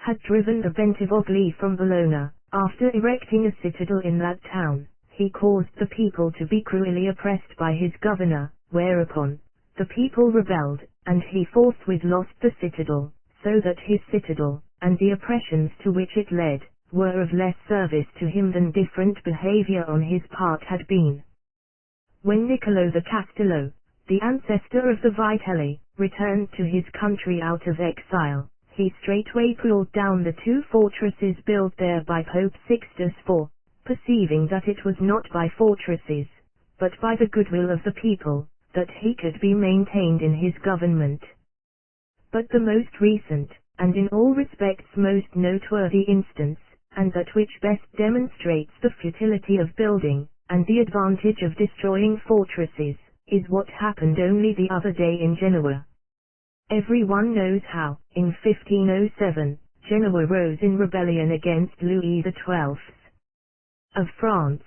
had driven the Bentivogli from Bologna, after erecting a citadel in that town, he caused the people to be cruelly oppressed by his governor, whereupon the people rebelled, and he forthwith lost the citadel, so that his citadel, and the oppressions to which it led, were of less service to him than different behavior on his part had been. When Niccolo the Castello, the ancestor of the Vitelli, returned to his country out of exile, he straightway pulled down the 2 fortresses built there by Pope Sixtus IV, perceiving that it was not by fortresses, but by the goodwill of the people, that he could be maintained in his government. But the most recent, and in all respects most noteworthy instance, and that which best demonstrates the futility of building, and the advantage of destroying fortresses, is what happened only the other day in Genoa. Everyone knows how, in 1507, Genoa rose in rebellion against Louis XII of France,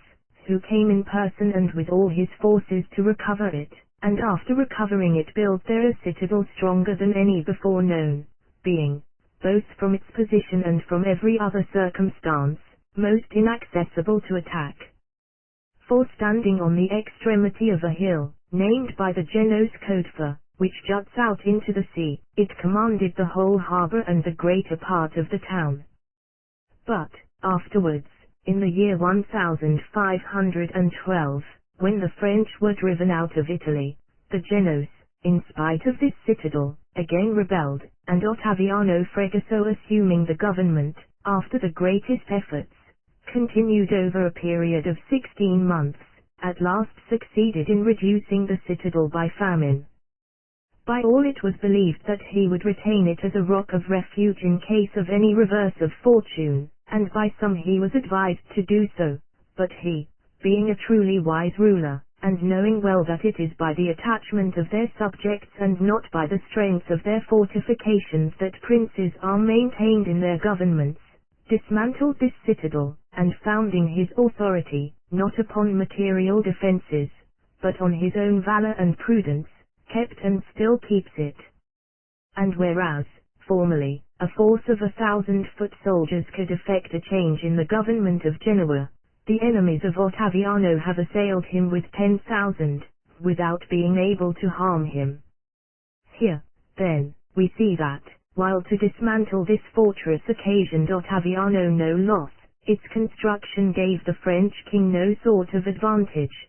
who came in person and with all his forces to recover it, and after recovering it built there a citadel stronger than any before known, being, both from its position and from every other circumstance, most inaccessible to attack. For standing on the extremity of a hill, named by the Genoese Codfa, which juts out into the sea, it commanded the whole harbour and the greater part of the town. But, afterwards, in the year 1512, when the French were driven out of Italy, the Genoese, in spite of this citadel, again rebelled, and Ottaviano Fregoso, assuming the government, after the greatest efforts, continued over a period of 16 months, at last succeeded in reducing the citadel by famine. By all it was believed that he would retain it as a rock of refuge in case of any reverse of fortune, and by some he was advised to do so, but he, being a truly wise ruler, and knowing well that it is by the attachment of their subjects and not by the strength of their fortifications that princes are maintained in their governments, dismantled this citadel, and founding his authority, not upon material defences, but on his own valour and prudence, kept and still keeps it. And whereas, formerly, a force of 1,000 foot soldiers could effect a change in the government of Genoa, the enemies of Ottaviano have assailed him with 10,000, without being able to harm him. Here, then, we see that, while to dismantle this fortress occasioned Ottaviano no loss, its construction gave the French king no sort of advantage.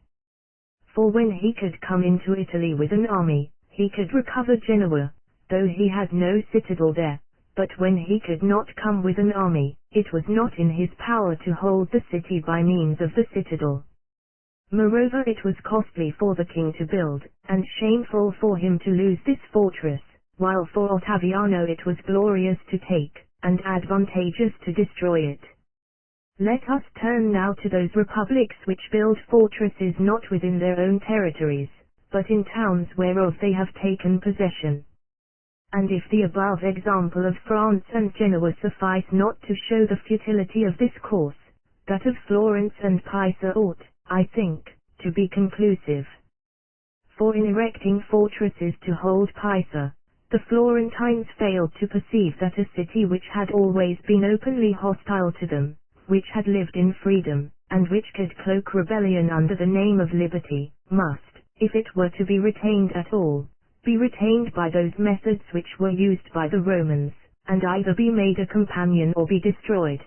For when he could come into Italy with an army, he could recover Genoa, though he had no citadel there, but when he could not come with an army, it was not in his power to hold the city by means of the citadel. Moreover, it was costly for the king to build, and shameful for him to lose this fortress, while for Ottaviano it was glorious to take, and advantageous to destroy it. Let us turn now to those republics which build fortresses not within their own territories, but in towns whereof they have taken possession. And if the above example of France and Genoa suffice not to show the futility of this course, that of Florence and Pisa ought, I think, to be conclusive. For in erecting fortresses to hold Pisa, the Florentines failed to perceive that a city which had always been openly hostile to them, which had lived in freedom, and which could cloak rebellion under the name of liberty, must, if it were to be retained at all, be retained by those methods which were used by the Romans, and either be made a companion or be destroyed.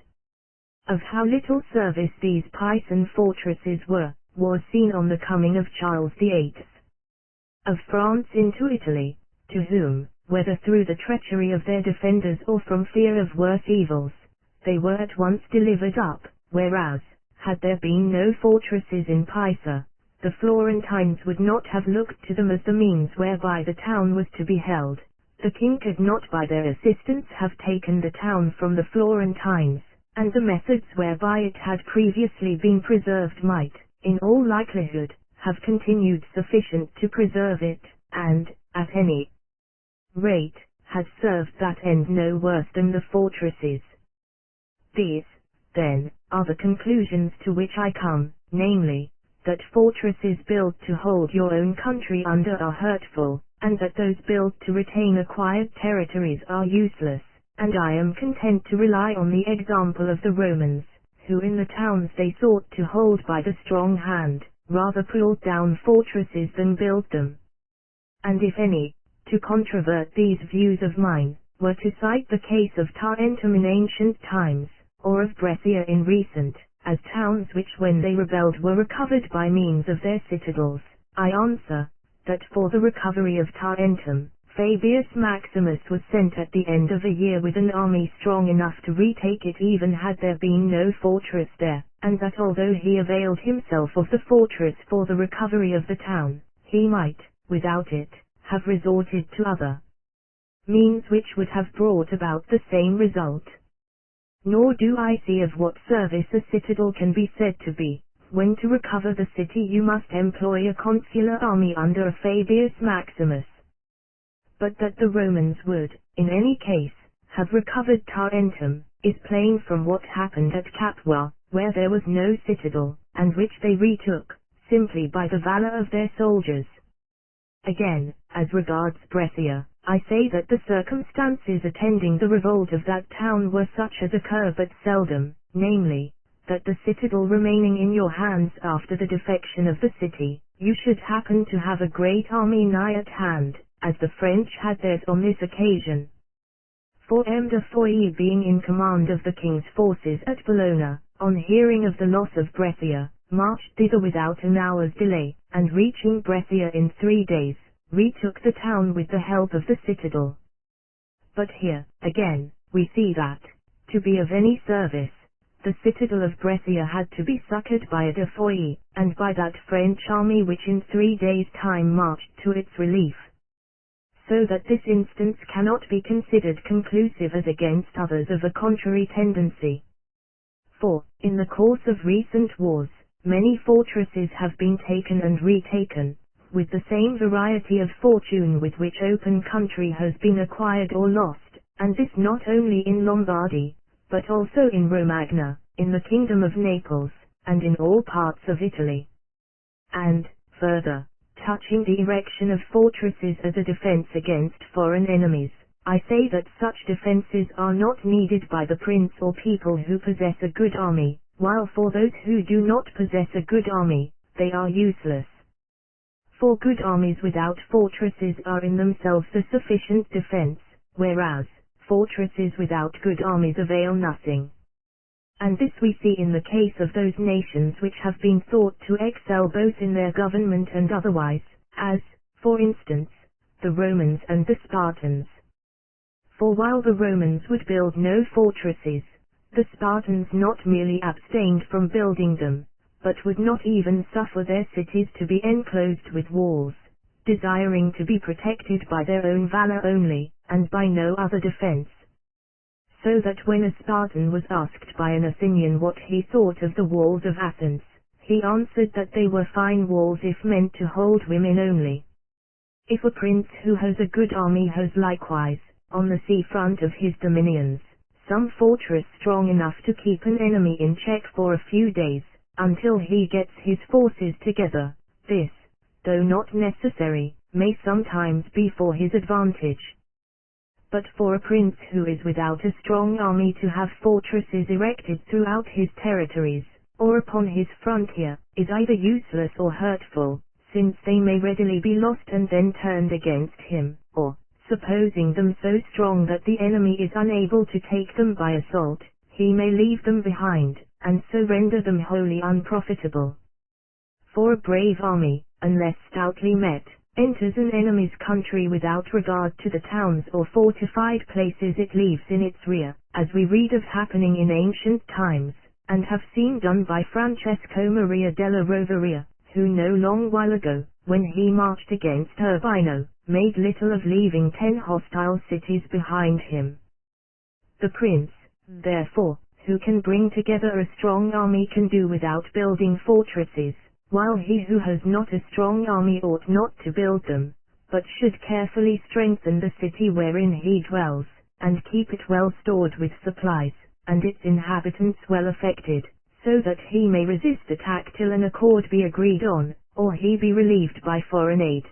Of how little service these Pisan fortresses were, was seen on the coming of Charles VIII of France into Italy, to whom, whether through the treachery of their defenders or from fear of worse evils, they were at once delivered up, whereas, had there been no fortresses in Pisa, the Florentines would not have looked to them as the means whereby the town was to be held. The king could not by their assistance have taken the town from the Florentines, and the methods whereby it had previously been preserved might, in all likelihood, have continued sufficient to preserve it, and, at any rate, had served that end no worse than the fortresses. These, then, are the conclusions to which I come, namely, that fortresses built to hold your own country under are hurtful, and that those built to retain acquired territories are useless, and I am content to rely on the example of the Romans, who in the towns they sought to hold by the strong hand, rather pulled down fortresses than built them. And if any, to controvert these views of mine, were to cite the case of Tarentum in ancient times, or of Brescia in recent, as towns which when they rebelled were recovered by means of their citadels, I answer, that for the recovery of Tarentum, Fabius Maximus was sent at the end of a year with an army strong enough to retake it even had there been no fortress there, and that although he availed himself of the fortress for the recovery of the town, he might, without it, have resorted to other means which would have brought about the same result. Nor do I see of what service a citadel can be said to be, when to recover the city you must employ a consular army under a Fabius Maximus. But that the Romans would, in any case, have recovered Tarentum, is plain from what happened at Capua, where there was no citadel, and which they retook, simply by the valor of their soldiers. Again, as regards Brescia, I say that the circumstances attending the revolt of that town were such as occur but seldom, namely, that the citadel remaining in your hands after the defection of the city, you should happen to have a great army nigh at hand, as the French had theirs on this occasion. For M. de Foix being in command of the king's forces at Bologna, on hearing of the loss of Brescia, marched thither without an hour's delay, and reaching Brescia in 3 days, retook the town with the help of the citadel. But here, again, we see that, to be of any service, the citadel of Brescia had to be succored by a de Foix, and by that French army which in 3 days' time marched to its relief. So that this instance cannot be considered conclusive as against others of a contrary tendency. For, in the course of recent wars, many fortresses have been taken and retaken, with the same variety of fortune with which open country has been acquired or lost, and this not only in Lombardy, but also in Romagna, in the kingdom of Naples, and in all parts of Italy. And, further, touching the erection of fortresses as a defense against foreign enemies, I say that such defenses are not needed by the prince or people who possess a good army, while for those who do not possess a good army, they are useless. For good armies without fortresses are in themselves a sufficient defense, whereas fortresses without good armies avail nothing. And this we see in the case of those nations which have been thought to excel both in their government and otherwise, as, for instance, the Romans and the Spartans. For while the Romans would build no fortresses, the Spartans not merely abstained from building them, but would not even suffer their cities to be enclosed with walls, desiring to be protected by their own valor only, and by no other defense. So that when a Spartan was asked by an Athenian what he thought of the walls of Athens, he answered that they were fine walls if meant to hold women only. If a prince who has a good army has likewise, on the sea front of his dominions, some fortress strong enough to keep an enemy in check for a few days, until he gets his forces together, this, though not necessary, may sometimes be for his advantage. But for a prince who is without a strong army to have fortresses erected throughout his territories, or upon his frontier, is either useless or hurtful, since they may readily be lost and then turned against him, or, supposing them so strong that the enemy is unable to take them by assault, he may leave them behind, and so render them wholly unprofitable. For a brave army, unless stoutly met, enters an enemy's country without regard to the towns or fortified places it leaves in its rear, as we read of happening in ancient times, and have seen done by Francesco Maria della Roveria, who no long while ago, when he marched against Urbino, made little of leaving 10 hostile cities behind him. The prince, therefore, who can bring together a strong army can do without building fortresses, while he who has not a strong army ought not to build them, but should carefully strengthen the city wherein he dwells, and keep it well stored with supplies, and its inhabitants well affected, so that he may resist attack till an accord be agreed on, or he be relieved by foreign aid.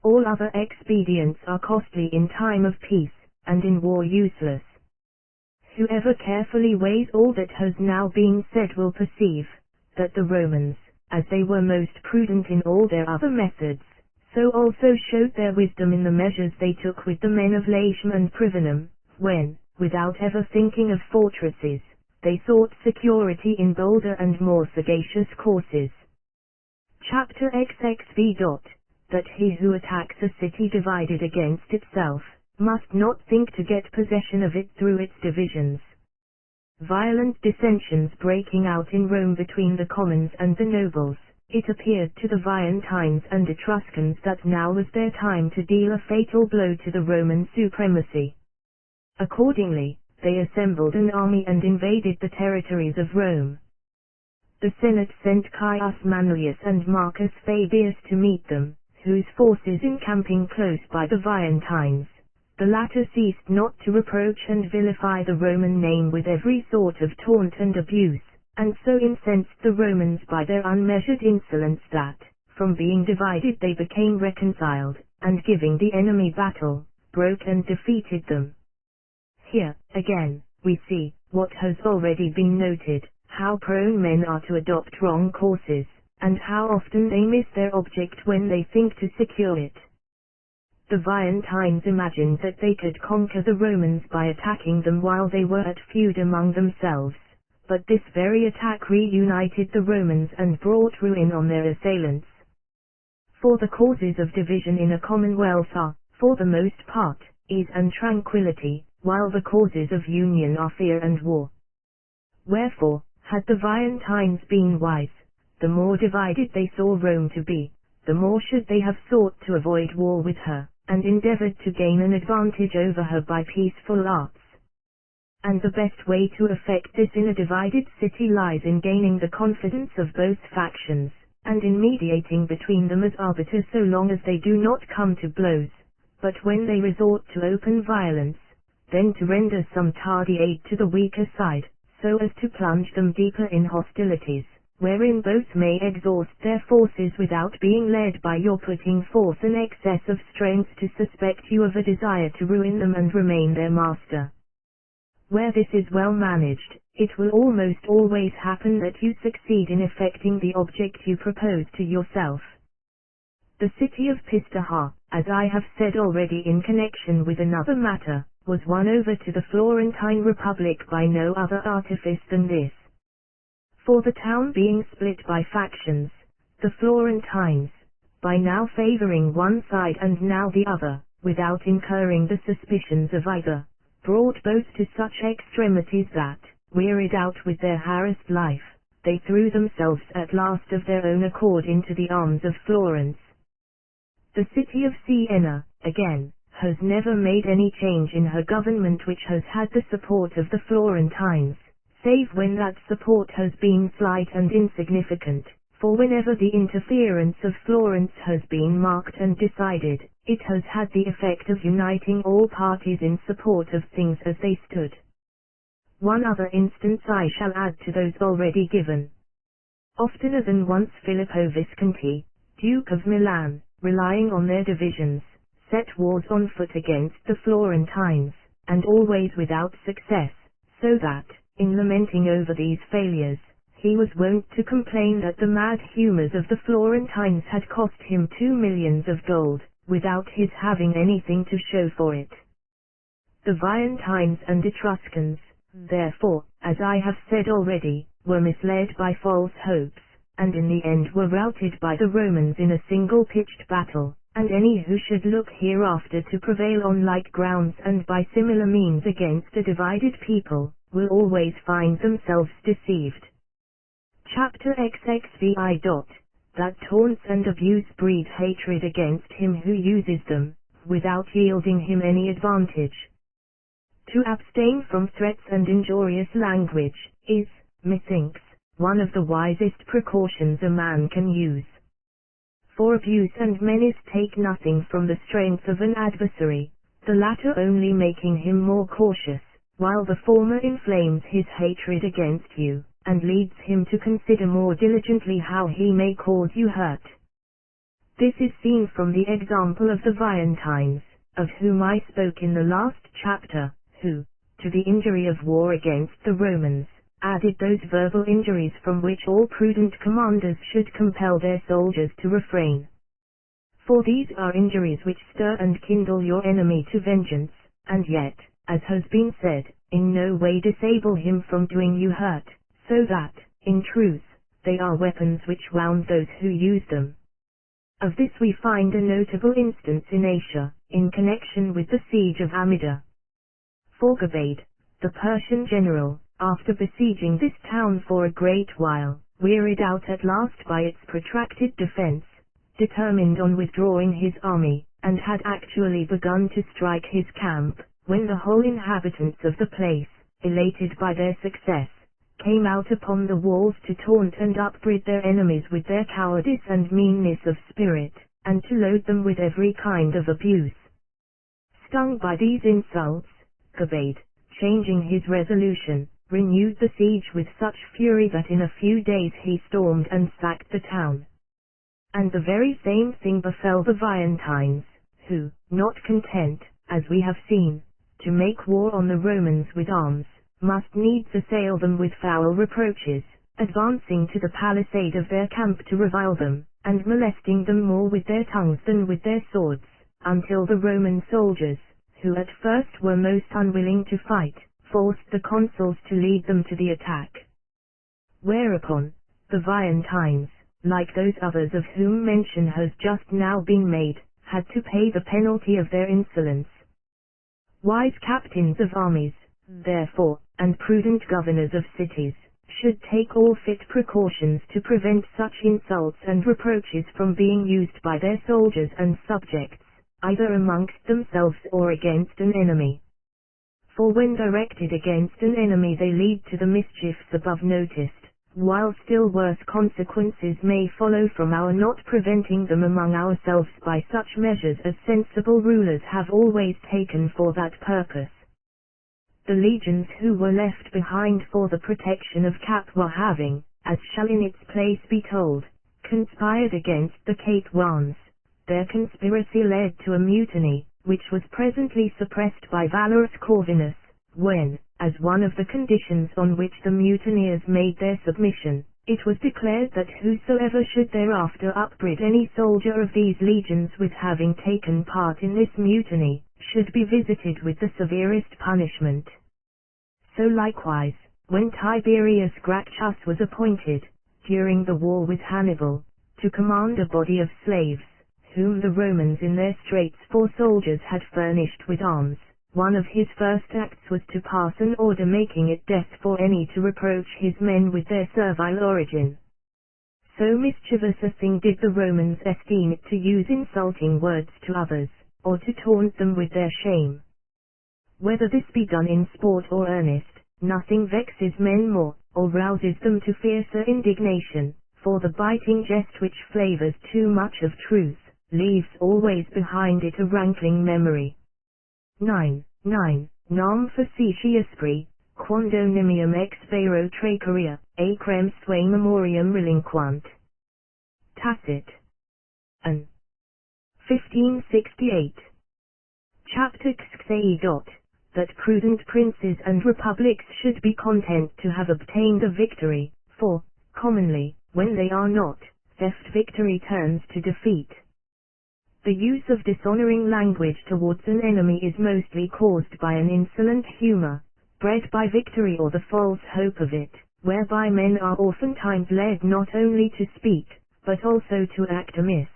All other expedients are costly in time of peace, and in war useless. Whoever carefully weighs all that has now been said will perceive, that the Romans, as they were most prudent in all their other methods, so also showed their wisdom in the measures they took with the men of Latium and Privinum, when, without ever thinking of fortresses, they sought security in bolder and more sagacious courses. Chapter XXV. That he who attacks a city divided against itself, must not think to get possession of it through its divisions. Violent dissensions breaking out in Rome between the commons and the nobles, it appeared to the Veientines and Etruscans that now was their time to deal a fatal blow to the Roman supremacy. Accordingly, they assembled an army and invaded the territories of Rome. The Senate sent Caius Manlius and Marcus Fabius to meet them, whose forces encamping close by the Veientines, the latter ceased not to reproach and vilify the Roman name with every sort of taunt and abuse, and so incensed the Romans by their unmeasured insolence that, from being divided they became reconciled, and giving the enemy battle, broke and defeated them. Here, again, we see, what has already been noted, how prone men are to adopt wrong courses, and how often they miss their object when they think to secure it. The Veientines imagined that they could conquer the Romans by attacking them while they were at feud among themselves, but this very attack reunited the Romans and brought ruin on their assailants. For the causes of division in a commonwealth are, for the most part, ease and tranquility, while the causes of union are fear and war. Wherefore, had the Veientines been wise, the more divided they saw Rome to be, the more should they have sought to avoid war with her, and endeavored to gain an advantage over her by peaceful arts. And the best way to effect this in a divided city lies in gaining the confidence of both factions, and in mediating between them as arbiter so long as they do not come to blows, but when they resort to open violence, then to render some tardy aid to the weaker side, so as to plunge them deeper in hostilities, wherein both may exhaust their forces without being led by your putting forth an excess of strength to suspect you of a desire to ruin them and remain their master. Where this is well managed, it will almost always happen that you succeed in effecting the object you propose to yourself. The city of Pistaha, as I have said already in connection with another matter, was won over to the Florentine Republic by no other artifice than this. For the town being split by factions, the Florentines, by now favoring one side and now the other, without incurring the suspicions of either, brought both to such extremities that, wearied out with their harassed life, they threw themselves at last of their own accord into the arms of Florence. The city of Siena, again, has never made any change in her government which has had the support of the Florentines, save when that support has been slight and insignificant, for whenever the interference of Florence has been marked and decided, it has had the effect of uniting all parties in support of things as they stood. One other instance I shall add to those already given. Oftener than once Filippo Visconti, Duke of Milan, relying on their divisions, set wars on foot against the Florentines, and always without success, so that, in lamenting over these failures, he was wont to complain that the mad humours of the Florentines had cost him 2 millions of gold, without his having anything to show for it. The Veientines and Etruscans, therefore, as I have said already, were misled by false hopes, and in the end were routed by the Romans in a single-pitched battle, and any who should look hereafter to prevail on like grounds and by similar means against a divided people, will always find themselves deceived. Chapter XXVI. That taunts and abuse breed hatred against him who uses them, without yielding him any advantage. To abstain from threats and injurious language, is, methinks, one of the wisest precautions a man can use. For abuse and menace take nothing from the strength of an adversary, the latter only making him more cautious, while the former inflames his hatred against you, and leads him to consider more diligently how he may cause you hurt. This is seen from the example of the Veientines, of whom I spoke in the last chapter, who, to the injury of war against the Romans, added those verbal injuries from which all prudent commanders should compel their soldiers to refrain. For these are injuries which stir and kindle your enemy to vengeance, and yet, as has been said, in no way disable him from doing you hurt, so that, in truth, they are weapons which wound those who use them. Of this we find a notable instance in Asia, in connection with the siege of Amida. Forgabade, the Persian general, after besieging this town for a great while, wearied out at last by its protracted defense, determined on withdrawing his army, and had actually begun to strike his camp, when the whole inhabitants of the place, elated by their success, came out upon the walls to taunt and upbraid their enemies with their cowardice and meanness of spirit, and to load them with every kind of abuse. Stung by these insults, Gabade, changing his resolution, renewed the siege with such fury that in a few days he stormed and sacked the town. And the very same thing befell the Veientines, who, not content, as we have seen, to make war on the Romans with arms, must needs assail them with foul reproaches, advancing to the palisade of their camp to revile them, and molesting them more with their tongues than with their swords, until the Roman soldiers, who at first were most unwilling to fight, forced the consuls to lead them to the attack. Whereupon, the Veientines, like those others of whom mention has just now been made, had to pay the penalty of their insolence. Wise captains of armies, therefore, and prudent governors of cities, should take all fit precautions to prevent such insults and reproaches from being used by their soldiers and subjects, either amongst themselves or against an enemy. For when directed against an enemy they lead to the mischiefs above noticed, while still worse consequences may follow from our not preventing them among ourselves by such measures as sensible rulers have always taken for that purpose. The legions who were left behind for the protection of Capua having, as shall in its place be told, conspired against the Capuans, their conspiracy led to a mutiny, which was presently suppressed by valorous Corvinus, when, as one of the conditions on which the mutineers made their submission, it was declared that whosoever should thereafter upbraid any soldier of these legions with having taken part in this mutiny, should be visited with the severest punishment. So likewise, when Tiberius Gracchus was appointed, during the war with Hannibal, to command a body of slaves, whom the Romans in their straits for soldiers had furnished with arms, one of his first acts was to pass an order making it death for any to reproach his men with their servile origin. So mischievous a thing did the Romans esteem it to use insulting words to others, or to taunt them with their shame. Whether this be done in sport or earnest, nothing vexes men more, or rouses them to fiercer indignation, for the biting jest which flavors too much of truth, leaves always behind it a rankling memory. 9. Nam facetius pri, quando nimium ex vero traceria, acrem sua memoriam relinquant. Tacit. An. 1568. Chapter XXVIII. That prudent princes and republics should be content to have obtained a victory, for, commonly, when they are not, theft victory turns to defeat. The use of dishonoring language towards an enemy is mostly caused by an insolent humor, bred by victory or the false hope of it, whereby men are oftentimes led not only to speak, but also to act amiss.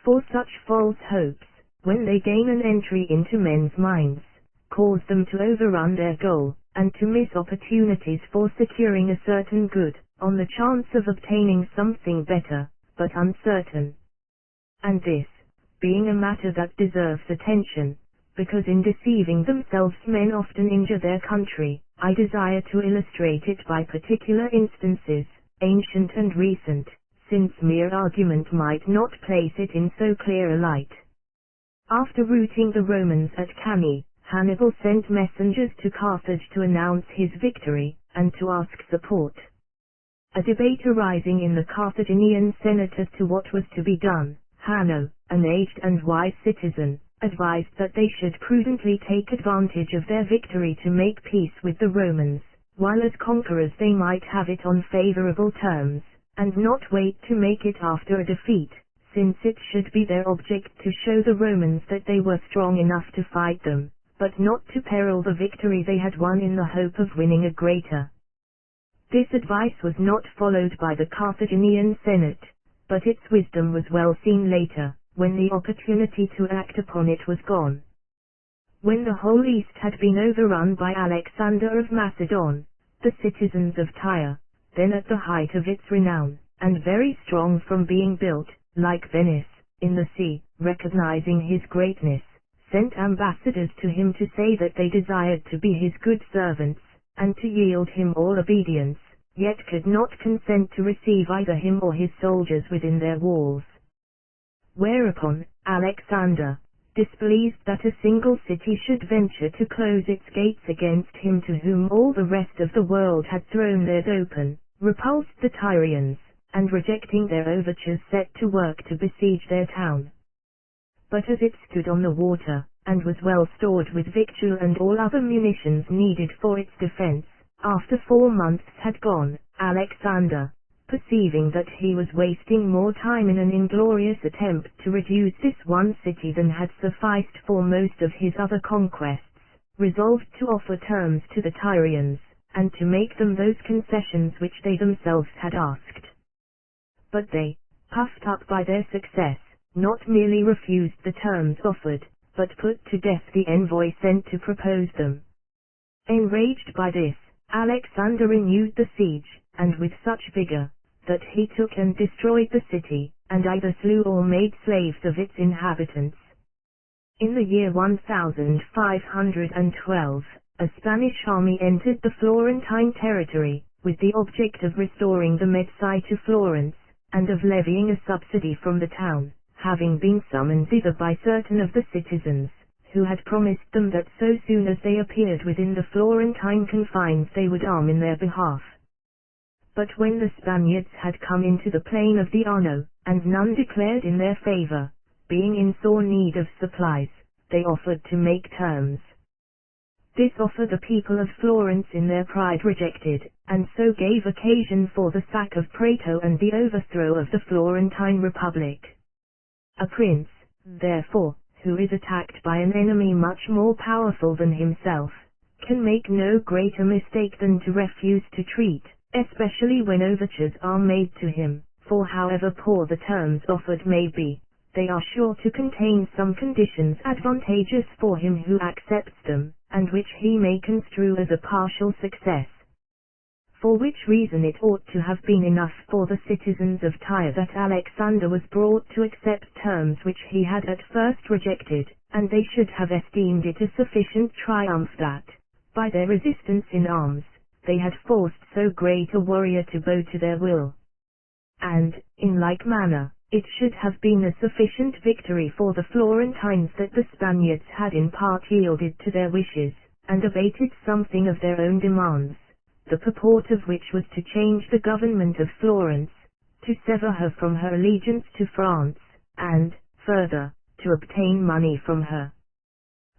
For such false hopes, when they gain an entry into men's minds, cause them to overrun their goal, and to miss opportunities for securing a certain good, on the chance of obtaining something better, but uncertain. And this, being a matter that deserves attention, because in deceiving themselves men often injure their country, I desire to illustrate it by particular instances, ancient and recent, since mere argument might not place it in so clear a light. After routing the Romans at Cannae, Hannibal sent messengers to Carthage to announce his victory, and to ask support. A debate arising in the Carthaginian Senate as to what was to be done, Hanno, an aged and wise citizen, advised that they should prudently take advantage of their victory to make peace with the Romans, while as conquerors they might have it on favorable terms, and not wait to make it after a defeat, since it should be their object to show the Romans that they were strong enough to fight them, but not to peril the victory they had won in the hope of winning a greater. This advice was not followed by the Carthaginian Senate, but its wisdom was well seen later, when the opportunity to act upon it was gone. When the whole East had been overrun by Alexander of Macedon, the citizens of Tyre, then at the height of its renown, and very strong from being built, like Venice, in the sea, recognizing his greatness, sent ambassadors to him to say that they desired to be his good servants, and to yield him all obedience, yet could not consent to receive either him or his soldiers within their walls. Whereupon, Alexander, displeased that a single city should venture to close its gates against him to whom all the rest of the world had thrown theirs open, repulsed the Tyrians, and rejecting their overtures set to work to besiege their town. But as it stood on the water, and was well stored with victual and all other munitions needed for its defense, after 4 months had gone, Alexander, perceiving that he was wasting more time in an inglorious attempt to reduce this one city than had sufficed for most of his other conquests, resolved to offer terms to the Tyrians, and to make them those concessions which they themselves had asked. But they, puffed up by their success, not merely refused the terms offered, but put to death the envoy sent to propose them. Enraged by this, Alexander renewed the siege, and with such vigor, that he took and destroyed the city, and either slew or made slaves of its inhabitants. In the year 1512, a Spanish army entered the Florentine territory, with the object of restoring the Medici to Florence, and of levying a subsidy from the town, having been summoned thither by certain of the citizens, who had promised them that so soon as they appeared within the Florentine confines they would arm in their behalf. But when the Spaniards had come into the plain of the Arno, and none declared in their favor, being in sore need of supplies, they offered to make terms. This offer the people of Florence in their pride rejected, and so gave occasion for the sack of Prato and the overthrow of the Florentine Republic. A prince, therefore, who is attacked by an enemy much more powerful than himself, can make no greater mistake than to refuse to treat, especially when overtures are made to him, for however poor the terms offered may be, they are sure to contain some conditions advantageous for him who accepts them, and which he may construe as a partial success. For which reason it ought to have been enough for the citizens of Tyre that Alexander was brought to accept terms which he had at first rejected, and they should have esteemed it a sufficient triumph that, by their resistance in arms, they had forced so great a warrior to bow to their will. And, in like manner, it should have been a sufficient victory for the Florentines that the Spaniards had in part yielded to their wishes, and abated something of their own demands, the purport of which was to change the government of Florence, to sever her from her allegiance to France, and, further, to obtain money from her.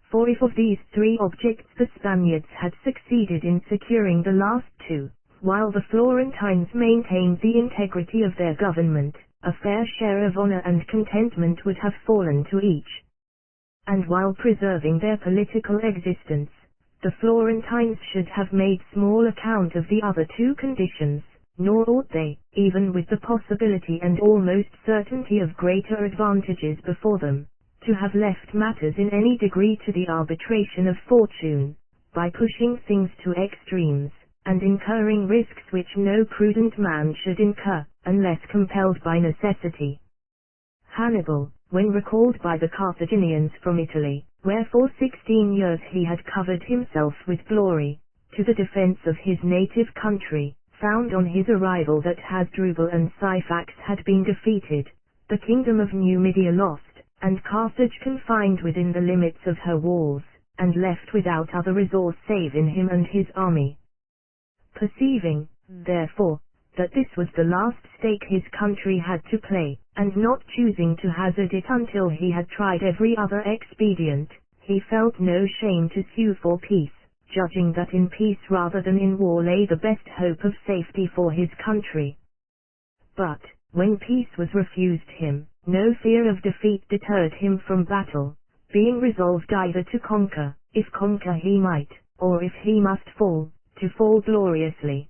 For if of these 3 objects the Spaniards had succeeded in securing the last 2, while the Florentines maintained the integrity of their government, a fair share of honor and contentment would have fallen to each. And while preserving their political existence, the Florentines should have made small account of the other 2 conditions, nor ought they, even with the possibility and almost certainty of greater advantages before them, to have left matters in any degree to the arbitration of fortune, by pushing things to extremes, and incurring risks which no prudent man should incur, unless compelled by necessity. Hannibal, when recalled by the Carthaginians from Italy, where for 16 years he had covered himself with glory, to the defense of his native country, found on his arrival that Hasdrubal and Syphax had been defeated, the kingdom of Numidia lost, and Carthage confined within the limits of her walls, and left without other resource save in him and his army. Perceiving, therefore, that this was the last stake his country had to play, and not choosing to hazard it until he had tried every other expedient, he felt no shame to sue for peace, judging that in peace rather than in war lay the best hope of safety for his country. But, when peace was refused him, no fear of defeat deterred him from battle, being resolved either to conquer, if conquer he might, or if he must fall, to fall gloriously.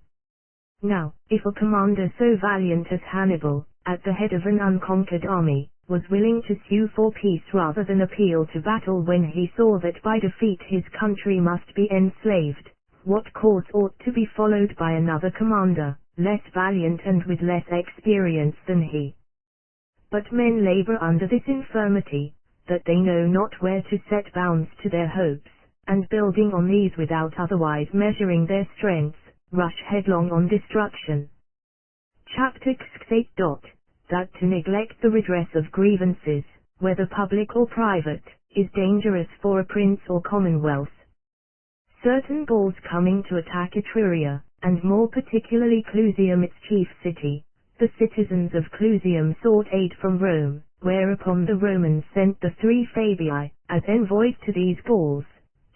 Now, if a commander so valiant as Hannibal, at the head of an unconquered army, was willing to sue for peace rather than appeal to battle when he saw that by defeat his country must be enslaved, what course ought to be followed by another commander, less valiant and with less experience than he. But men labor under this infirmity, that they know not where to set bounds to their hopes, and building on these without otherwise measuring their strengths, rush headlong on destruction. Chapter 8. That to neglect the redress of grievances, whether public or private, is dangerous for a prince or commonwealth. Certain Gauls coming to attack Etruria, and more particularly Clusium its chief city, the citizens of Clusium sought aid from Rome, whereupon the Romans sent the 3 Fabii, as envoys to these Gauls,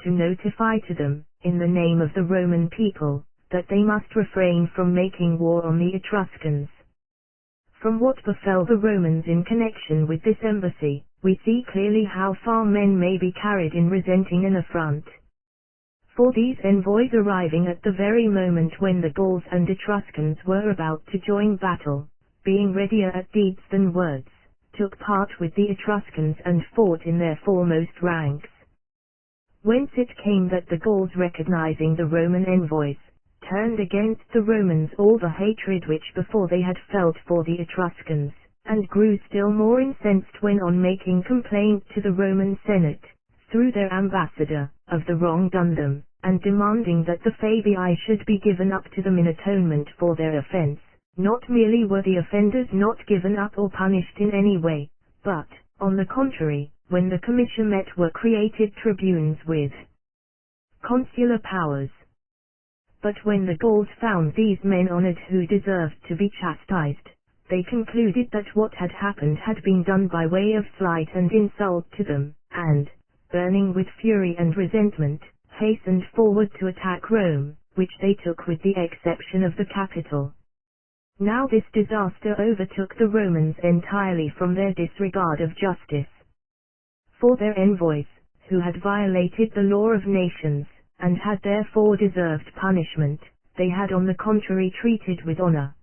to notify to them, in the name of the Roman people, that they must refrain from making war on the Etruscans. From what befell the Romans in connection with this embassy, we see clearly how far men may be carried in resenting an affront. For these envoys arriving at the very moment when the Gauls and Etruscans were about to join battle, being readier at deeds than words, took part with the Etruscans and fought in their foremost ranks. Whence it came that the Gauls, recognizing the Roman envoys, turned against the Romans all the hatred which before they had felt for the Etruscans, and grew still more incensed when on making complaint to the Roman Senate, through their ambassador, of the wrong done them, and demanding that the Fabii should be given up to them in atonement for their offense. Not merely were the offenders not given up or punished in any way, but, on the contrary, when the comitia met were created tribunes with consular powers. But when the Gauls found these men honored who deserved to be chastised, they concluded that what had happened had been done by way of slight and insult to them, and, burning with fury and resentment, hastened forward to attack Rome, which they took with the exception of the capital. Now this disaster overtook the Romans entirely from their disregard of justice. For their envoys, who had violated the law of nations, and had therefore deserved punishment, they had on the contrary treated with honor.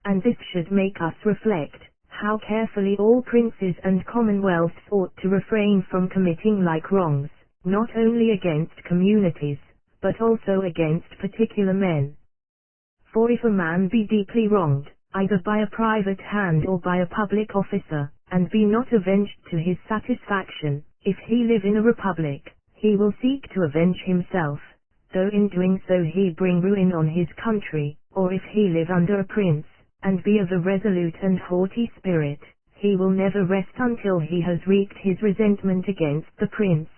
And this should make us reflect, how carefully all princes and commonwealths ought to refrain from committing like wrongs, not only against communities, but also against particular men. For if a man be deeply wronged, either by a private hand or by a public officer, and be not avenged to his satisfaction, if he live in a republic, he will seek to avenge himself, though in doing so he bring ruin on his country, or if he live under a prince, and be of a resolute and haughty spirit, he will never rest until he has wreaked his resentment against the prince,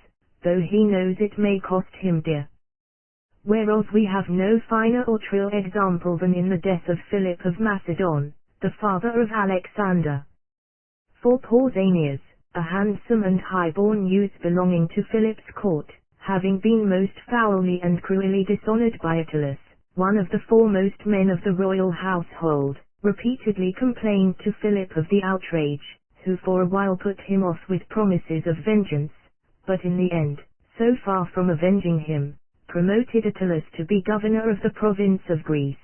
though he knows it may cost him dear. Whereof we have no finer or truer example than in the death of Philip of Macedon, the father of Alexander. For Pausanias, a handsome and high-born youth belonging to Philip's court, having been most foully and cruelly dishonored by Attalus, one of the foremost men of the royal household, repeatedly complained to Philip of the outrage, who for a while put him off with promises of vengeance, but in the end, so far from avenging him, promoted Attalus to be governor of the province of Greece.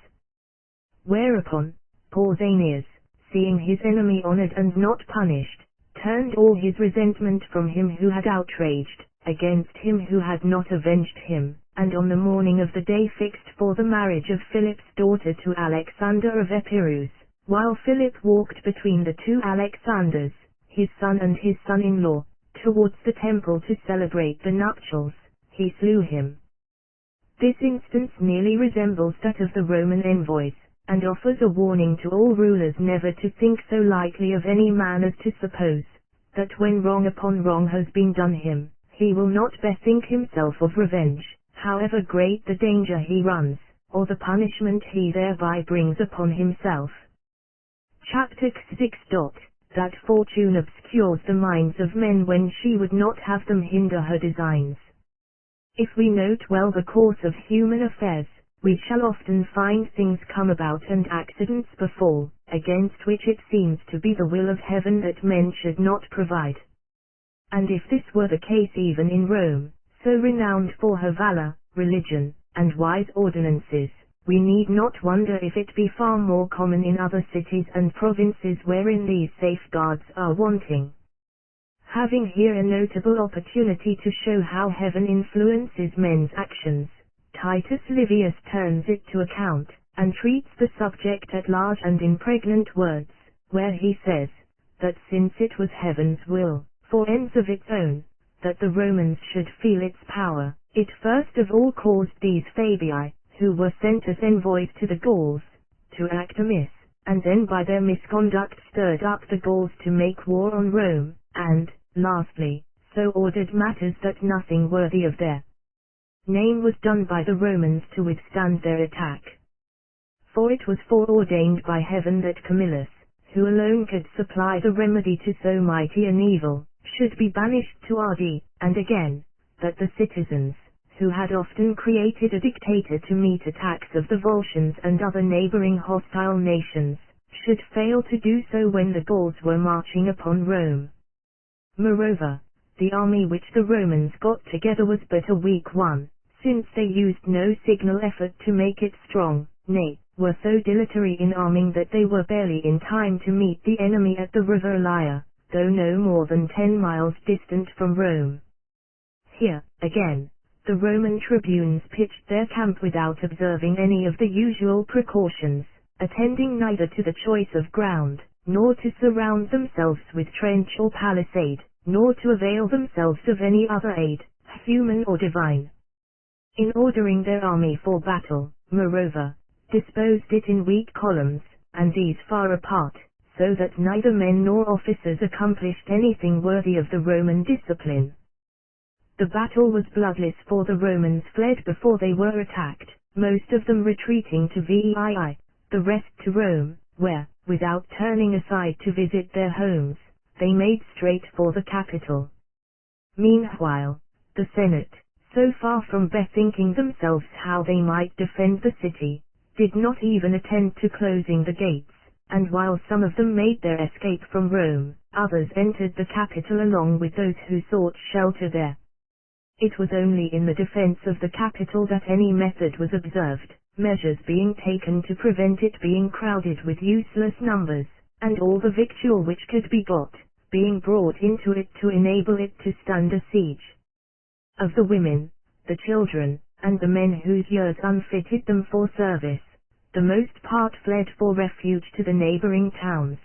Whereupon, Pausanias, seeing his enemy honored and not punished, turned all his resentment from him who had outraged, against him who had not avenged him, and on the morning of the day fixed for the marriage of Philip's daughter to Alexander of Epirus, while Philip walked between the 2 Alexanders, his son and his son-in-law, towards the temple to celebrate the nuptials, he slew him. This instance nearly resembles that of the Roman envoys, and offers a warning to all rulers never to think so lightly of any man as to suppose, that when wrong upon wrong has been done him, he will not bethink himself of revenge, however great the danger he runs, or the punishment he thereby brings upon himself. Chapter 6. That fortune obscures the minds of men when she would not have them hinder her designs. If we note well the course of human affairs, we shall often find things come about and accidents befall, against which it seems to be the will of heaven that men should not provide. And if this were the case even in Rome, so renowned for her valor, religion, and wise ordinances, we need not wonder if it be far more common in other cities and provinces wherein these safeguards are wanting. Having here a notable opportunity to show how heaven influences men's actions, Titus Livius turns it to account, and treats the subject at large and in pregnant words, where he says, that since it was heaven's will, for ends of its own, that the Romans should feel its power, it first of all caused these Fabii, who were sent as envoys to the Gauls, to act amiss, and then by their misconduct stirred up the Gauls to make war on Rome, and, lastly, so ordered matters that nothing worthy of their name was done by the Romans to withstand their attack. For it was foreordained by heaven that Camillus, who alone could supply the remedy to so mighty an evil, should be banished to Ardea, and again, that the citizens, who had often created a dictator to meet attacks of the Volscians and other neighboring hostile nations, should fail to do so when the Gauls were marching upon Rome. Moreover, the army which the Romans got together was but a weak one, since they used no signal effort to make it strong, nay, were so dilatory in arming that they were barely in time to meet the enemy at the river Lyre, though no more than 10 miles distant from Rome. Here, again, the Roman tribunes pitched their camp without observing any of the usual precautions, attending neither to the choice of ground, nor to surround themselves with trench or palisade, nor to avail themselves of any other aid, human or divine. In ordering their army for battle, moreover, disposed it in weak columns, and these far apart, so that neither men nor officers accomplished anything worthy of the Roman discipline. The battle was bloodless, for the Romans fled before they were attacked, most of them retreating to Veii, the rest to Rome, where, without turning aside to visit their homes, they made straight for the capital. Meanwhile, the Senate, so far from bethinking themselves how they might defend the city, did not even attend to closing the gates, and while some of them made their escape from Rome, others entered the capital along with those who sought shelter there. It was only in the defense of the capital that any method was observed, measures being taken to prevent it being crowded with useless numbers, and all the victual which could be got, being brought into it to enable it to stand a siege. Of the women, the children, and the men whose years unfitted them for service, the most part fled for refuge to the neighboring towns,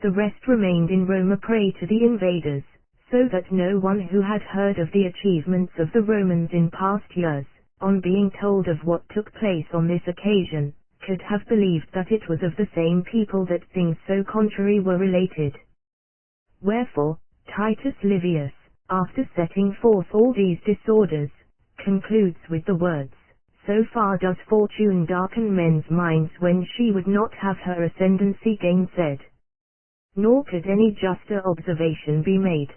the rest remained in Rome a prey to the invaders, so that no one who had heard of the achievements of the Romans in past years, on being told of what took place on this occasion, could have believed that it was of the same people that things so contrary were related. Wherefore, Titus Livius, after setting forth all these disorders, concludes with the words, "So far does fortune darken men's minds when she would not have her ascendancy gainsaid. Nor could any juster observation be made.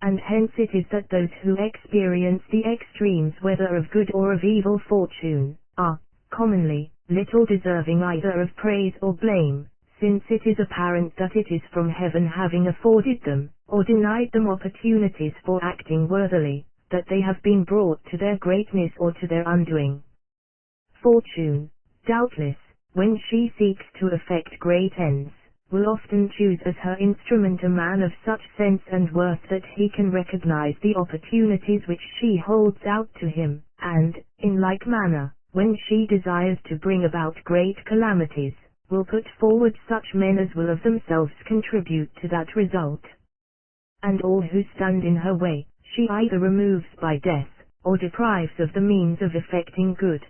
And hence it is that those who experience the extremes whether of good or of evil fortune, are, commonly, little deserving either of praise or blame, since it is apparent that it is from heaven having afforded them, or denied them opportunities for acting worthily, that they have been brought to their greatness or to their undoing. Fortune, doubtless, when she seeks to effect great ends, will often choose as her instrument a man of such sense and worth that he can recognize the opportunities which she holds out to him, and, in like manner, when she desires to bring about great calamities, will put forward such men as will of themselves contribute to that result. And all who stand in her way, she either removes by death, or deprives of the means of effecting good.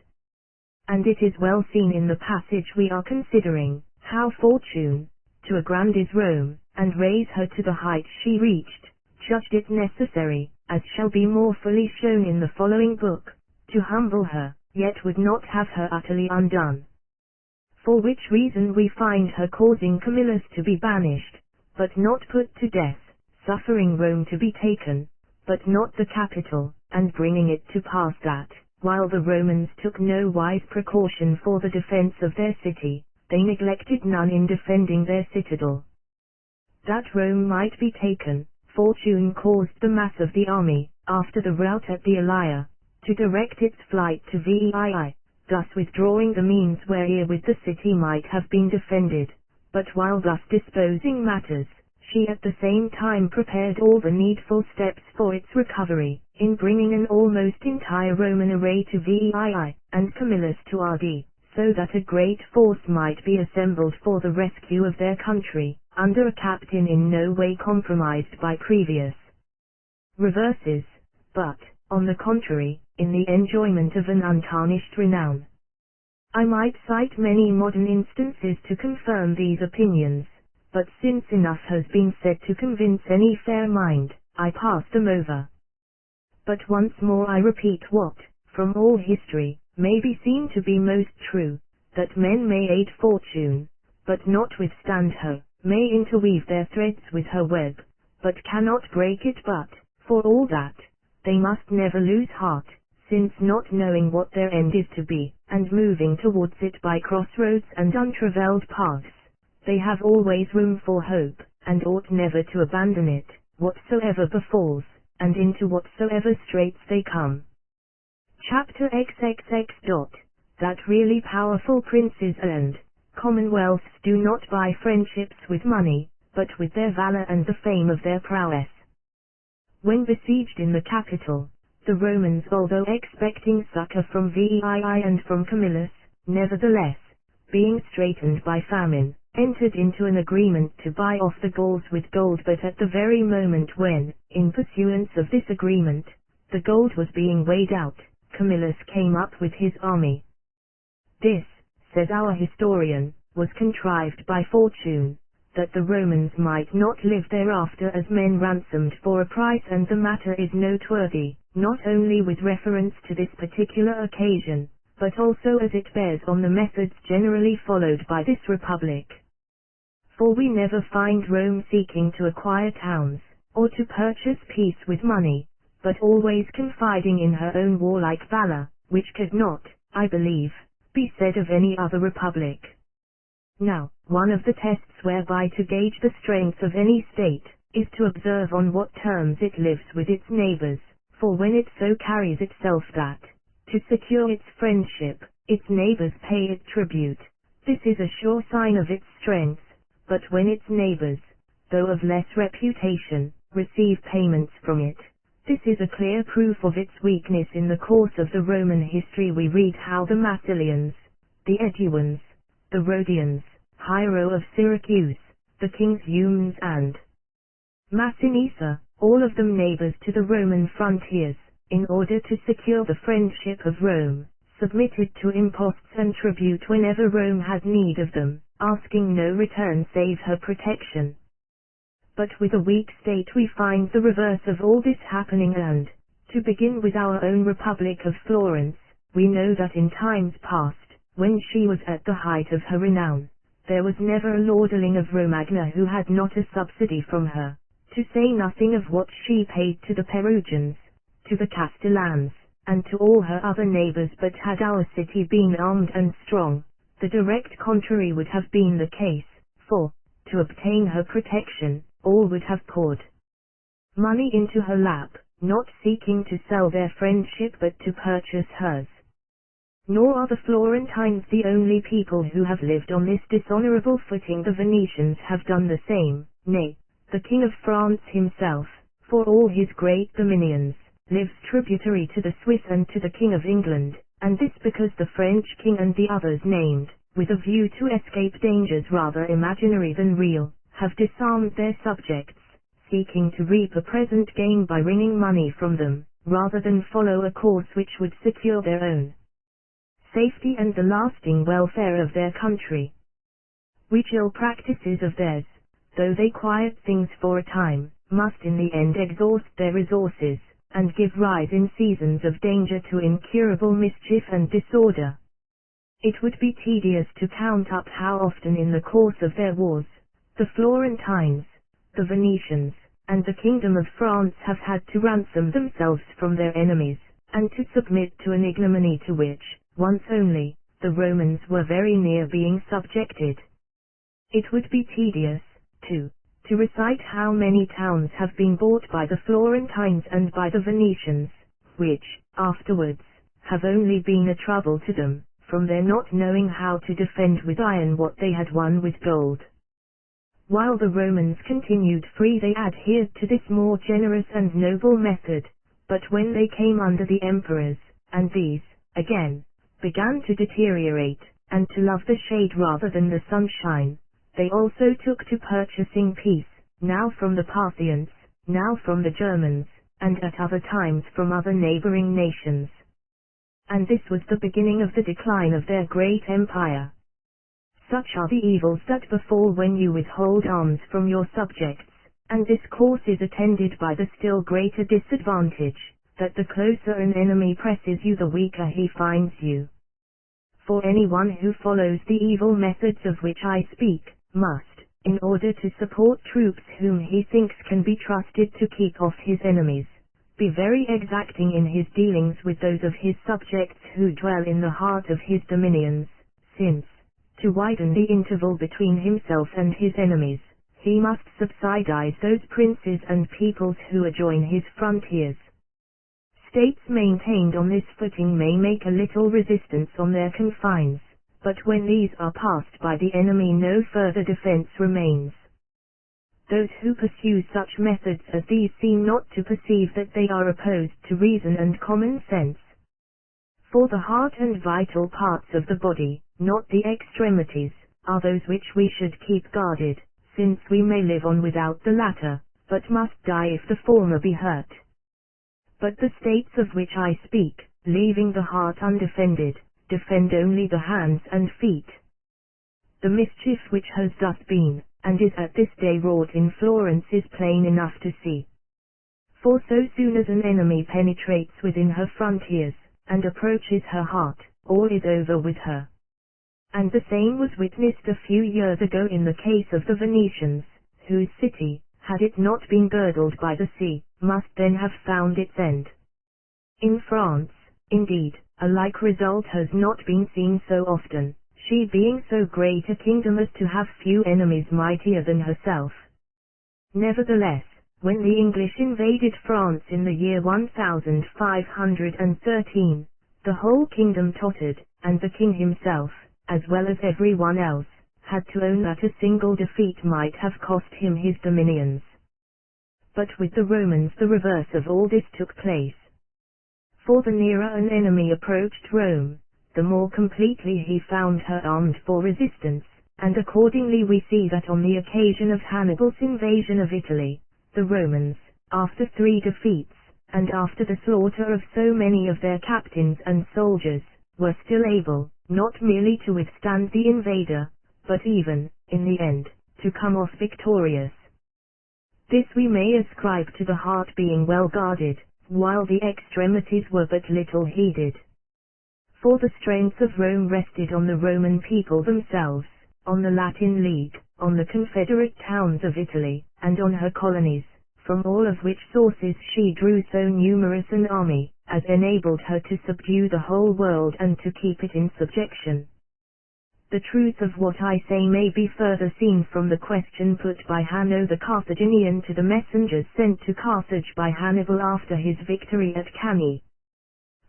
And it is well seen in the passage we are considering, how fortune, to aggrandize Rome, and raise her to the height she reached, judged it necessary, as shall be more fully shown in the following book, to humble her, yet would not have her utterly undone. For which reason we find her causing Camillus to be banished, but not put to death, suffering Rome to be taken, but not the capital, and bringing it to pass that, while the Romans took no wise precaution for the defense of their city, they neglected none in defending their citadel. That Rome might be taken, fortune caused the mass of the army, after the rout at the Lyre, to direct its flight to Veii, thus withdrawing the means wherewith the city might have been defended. But while thus disposing matters, she at the same time prepared all the needful steps for its recovery, in bringing an almost entire Roman array to Veii, and Camillus to Ardea, so that a great force might be assembled for the rescue of their country, under a captain in no way compromised by previous reverses, but, on the contrary, in the enjoyment of an untarnished renown. I might cite many modern instances to confirm these opinions, but since enough has been said to convince any fair mind, I pass them over. But once more I repeat what, from all history, may be seen to be most true, that men may aid fortune, but not withstand her, may interweave their threads with her web, but cannot break it, but, for all that, they must never lose heart, since not knowing what their end is to be, and moving towards it by crossroads and untravelled paths, they have always room for hope, and ought never to abandon it, whatsoever befalls, and into whatsoever straits they come. Chapter XXX. That really powerful princes and commonwealths do not buy friendships with money, but with their valor and the fame of their prowess. When besieged in the capital, the Romans, although expecting succor from Veii and from Camillus, nevertheless, being straitened by famine, entered into an agreement to buy off the Gauls with gold, but at the very moment when, in pursuance of this agreement, the gold was being weighed out, Camillus came up with his army. This, says our historian, was contrived by fortune, that the Romans might not live thereafter as men ransomed for a price, and the matter is noteworthy, not only with reference to this particular occasion, but also as it bears on the methods generally followed by this republic. For we never find Rome seeking to acquire towns, or to purchase peace with money, but always confiding in her own warlike valor, which could not, I believe, be said of any other republic. Now, one of the tests whereby to gauge the strength of any state, is to observe on what terms it lives with its neighbors, for when it so carries itself that, to secure its friendship, its neighbors pay it tribute, this is a sure sign of its strength, but when its neighbors, though of less reputation, receive payments from it, this is a clear proof of its weakness. In the course of the Roman history we read how the Massilians, the Eduans, the Rhodians, Hiero of Syracuse, the kings Eumenes and Massinissa, all of them neighbors to the Roman frontiers, in order to secure the friendship of Rome, submitted to imposts and tribute whenever Rome had need of them, asking no return save her protection. But with a weak state we find the reverse of all this happening, and, to begin with our own Republic of Florence, we know that in times past, when she was at the height of her renown, there was never a lordling of Romagna who had not a subsidy from her, to say nothing of what she paid to the Perugians, to the Castellans, and to all her other neighbors. But had our city been armed and strong, the direct contrary would have been the case, for, to obtain her protection, all would have poured money into her lap, not seeking to sell their friendship but to purchase hers. Nor are the Florentines the only people who have lived on this dishonorable footing. The Venetians have done the same, nay, the King of France himself, for all his great dominions, lives tributary to the Swiss and to the King of England, and this because the French king and the others named, with a view to escape dangers rather imaginary than real, have disarmed their subjects, seeking to reap a present gain by wringing money from them, rather than follow a course which would secure their own safety and the lasting welfare of their country. Which ill practices of theirs, though they quiet things for a time, must in the end exhaust their resources, and give rise in seasons of danger to incurable mischief and disorder. It would be tedious to count up how often in the course of their wars, the Florentines, the Venetians, and the Kingdom of France have had to ransom themselves from their enemies, and to submit to an ignominy to which, once only, the Romans were very near being subjected. It would be tedious, too, to recite how many towns have been bought by the Florentines and by the Venetians, which, afterwards, have only been a trouble to them, from their not knowing how to defend with iron what they had won with gold. While the Romans continued free they adhered to this more generous and noble method, but when they came under the emperors, and these, again, began to deteriorate, and to love the shade rather than the sunshine. They also took to purchasing peace, now from the Parthians, now from the Germans, and at other times from other neighboring nations. And this was the beginning of the decline of their great empire. Such are the evils that befall when you withhold arms from your subjects, and this course is attended by the still greater disadvantage, that the closer an enemy presses you the weaker he finds you. For anyone who follows the evil methods of which I speak, must, in order to support troops whom he thinks can be trusted to keep off his enemies, be very exacting in his dealings with those of his subjects who dwell in the heart of his dominions, since, to widen the interval between himself and his enemies, he must subsidize those princes and peoples who adjoin his frontiers. States maintained on this footing may make a little resistance on their confines, but when these are passed by the enemy no further defense remains. Those who pursue such methods as these seem not to perceive that they are opposed to reason and common sense. For the heart and vital parts of the body, not the extremities, are those which we should keep guarded, since we may live on without the latter, but must die if the former be hurt. But the states of which I speak, leaving the heart undefended, defend only the hands and feet. The mischief which has thus been, and is at this day wrought in Florence is plain enough to see. For so soon as an enemy penetrates within her frontiers, and approaches her heart, all is over with her. And the same was witnessed a few years ago in the case of the Venetians, whose city, had it not been girdled by the sea, must then have found its end. In France, indeed, a like result has not been seen so often, she being so great a kingdom as to have few enemies mightier than herself. Nevertheless, when the English invaded France in the year 1513, the whole kingdom tottered, and the king himself, as well as everyone else, had to own that a single defeat might have cost him his dominions. But with the Romans the reverse of all this took place. For the nearer an enemy approached Rome, the more completely he found her armed for resistance, and accordingly we see that on the occasion of Hannibal's invasion of Italy, the Romans, after 3 defeats, and after the slaughter of so many of their captains and soldiers, were still able, not merely to withstand the invader, but even, in the end, to come off victorious. This we may ascribe to the heart being well guarded, while the extremities were but little heeded. For the strength of Rome rested on the Roman people themselves, on the Latin League, on the confederate towns of Italy, and on her colonies, from all of which sources she drew so numerous an army, as enabled her to subdue the whole world and to keep it in subjection. The truth of what I say may be further seen from the question put by Hanno the Carthaginian to the messengers sent to Carthage by Hannibal after his victory at Cannae.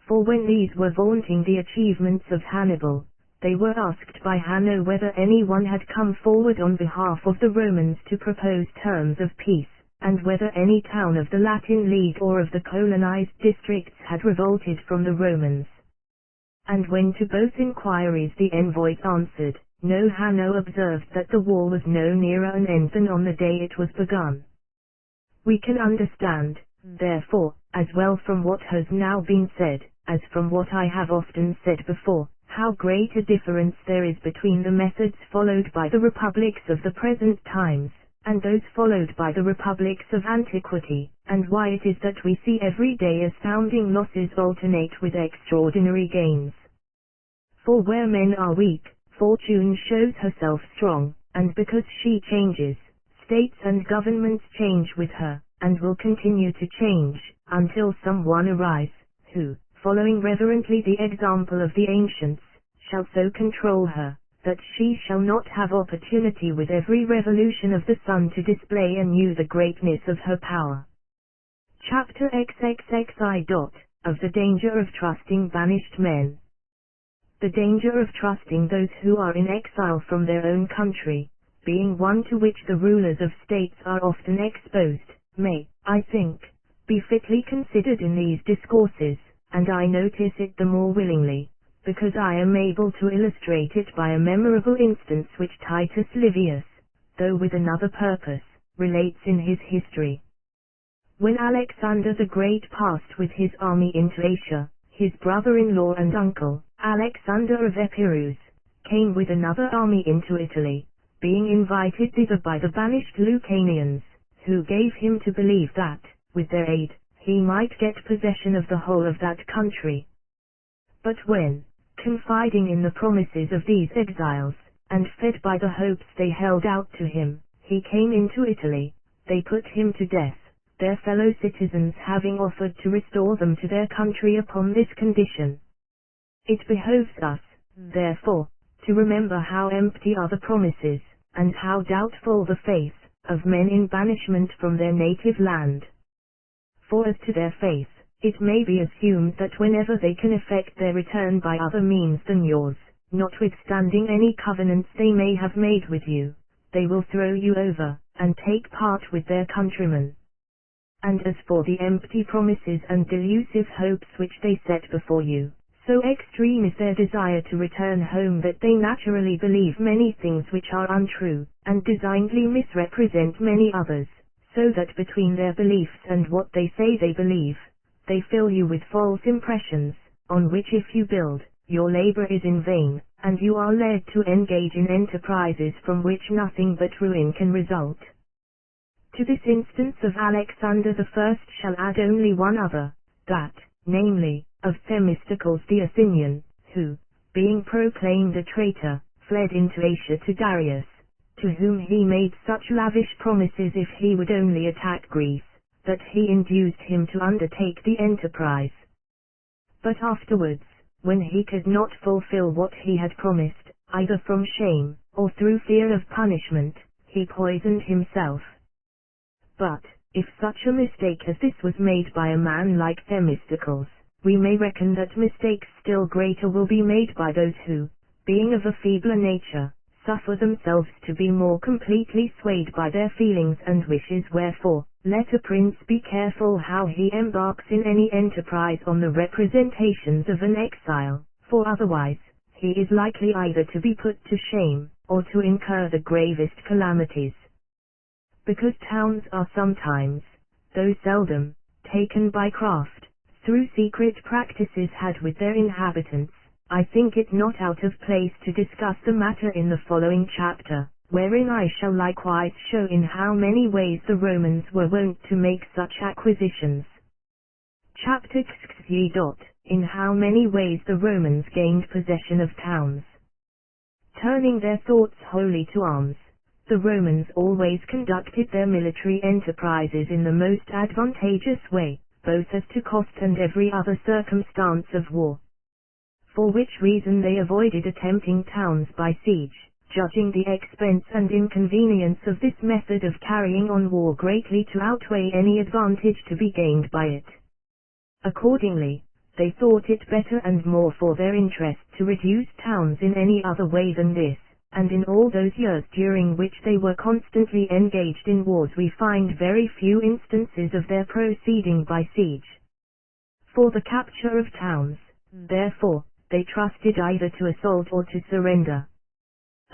For when these were vaunting the achievements of Hannibal, they were asked by Hanno whether anyone had come forward on behalf of the Romans to propose terms of peace, and whether any town of the Latin League or of the colonized districts had revolted from the Romans. And when to both inquiries the envoys answered, no, Hanno observed that the war was no nearer an end than on the day it was begun. We can understand, therefore, as well from what has now been said, as from what I have often said before, how great a difference there is between the methods followed by the republics of the present times, and those followed by the republics of antiquity, and why it is that we see every day astounding losses alternate with extraordinary gains. For where men are weak, fortune shows herself strong, and because she changes, states and governments change with her, and will continue to change, until someone arise, who, following reverently the example of the ancients, shall so control her, that she shall not have opportunity with every revolution of the sun to display anew the greatness of her power. Chapter XXXI. Of the danger of trusting banished men. The danger of trusting those who are in exile from their own country, being one to which the rulers of states are often exposed, may, I think, be fitly considered in these discourses, and I notice it the more willingly, because I am able to illustrate it by a memorable instance which Titus Livius, though with another purpose, relates in his history. When Alexander the Great passed with his army into Asia, his brother-in-law and uncle, Alexander of Epirus, came with another army into Italy, being invited thither by the banished Lucanians, who gave him to believe that, with their aid, he might get possession of the whole of that country. But when, confiding in the promises of these exiles, and fed by the hopes they held out to him, he came into Italy, they put him to death, their fellow citizens having offered to restore them to their country upon this condition. It behoves us, therefore, to remember how empty are the promises, and how doubtful the faith, of men in banishment from their native land. For as to their faith, it may be assumed that whenever they can effect their return by other means than yours, notwithstanding any covenants they may have made with you, they will throw you over, and take part with their countrymen. And as for the empty promises and delusive hopes which they set before you, so extreme is their desire to return home that they naturally believe many things which are untrue, and designedly misrepresent many others, so that between their beliefs and what they say they believe, they fill you with false impressions, on which if you build, your labor is in vain, and you are led to engage in enterprises from which nothing but ruin can result. To this instance of Alexander the First shall add only one other, that, namely, of Themistocles the Athenian, who, being proclaimed a traitor, fled into Asia to Darius, to whom he made such lavish promises if he would only attack Greece, that he induced him to undertake the enterprise. But afterwards, when he could not fulfill what he had promised, either from shame, or through fear of punishment, he poisoned himself. But, if such a mistake as this was made by a man like Themistocles, we may reckon that mistakes still greater will be made by those who, being of a feebler nature, suffer themselves to be more completely swayed by their feelings and wishes. Wherefore, let a prince be careful how he embarks in any enterprise on the representations of an exile, for otherwise, he is likely either to be put to shame, or to incur the gravest calamities. Because towns are sometimes, though seldom, taken by craft, through secret practices had with their inhabitants, I think it not out of place to discuss the matter in the following chapter, wherein I shall likewise show in how many ways the Romans were wont to make such acquisitions. Chapter XXX. In how many ways the Romans gained possession of towns. Turning their thoughts wholly to arms, the Romans always conducted their military enterprises in the most advantageous way, both as to cost and every other circumstance of war. For which reason they avoided attempting towns by siege, judging the expense and inconvenience of this method of carrying on war greatly to outweigh any advantage to be gained by it. Accordingly, they thought it better and more for their interest to reduce towns in any other way than this, and in all those years during which they were constantly engaged in wars we find very few instances of their proceeding by siege. For the capture of towns, therefore, they trusted either to assault or to surrender.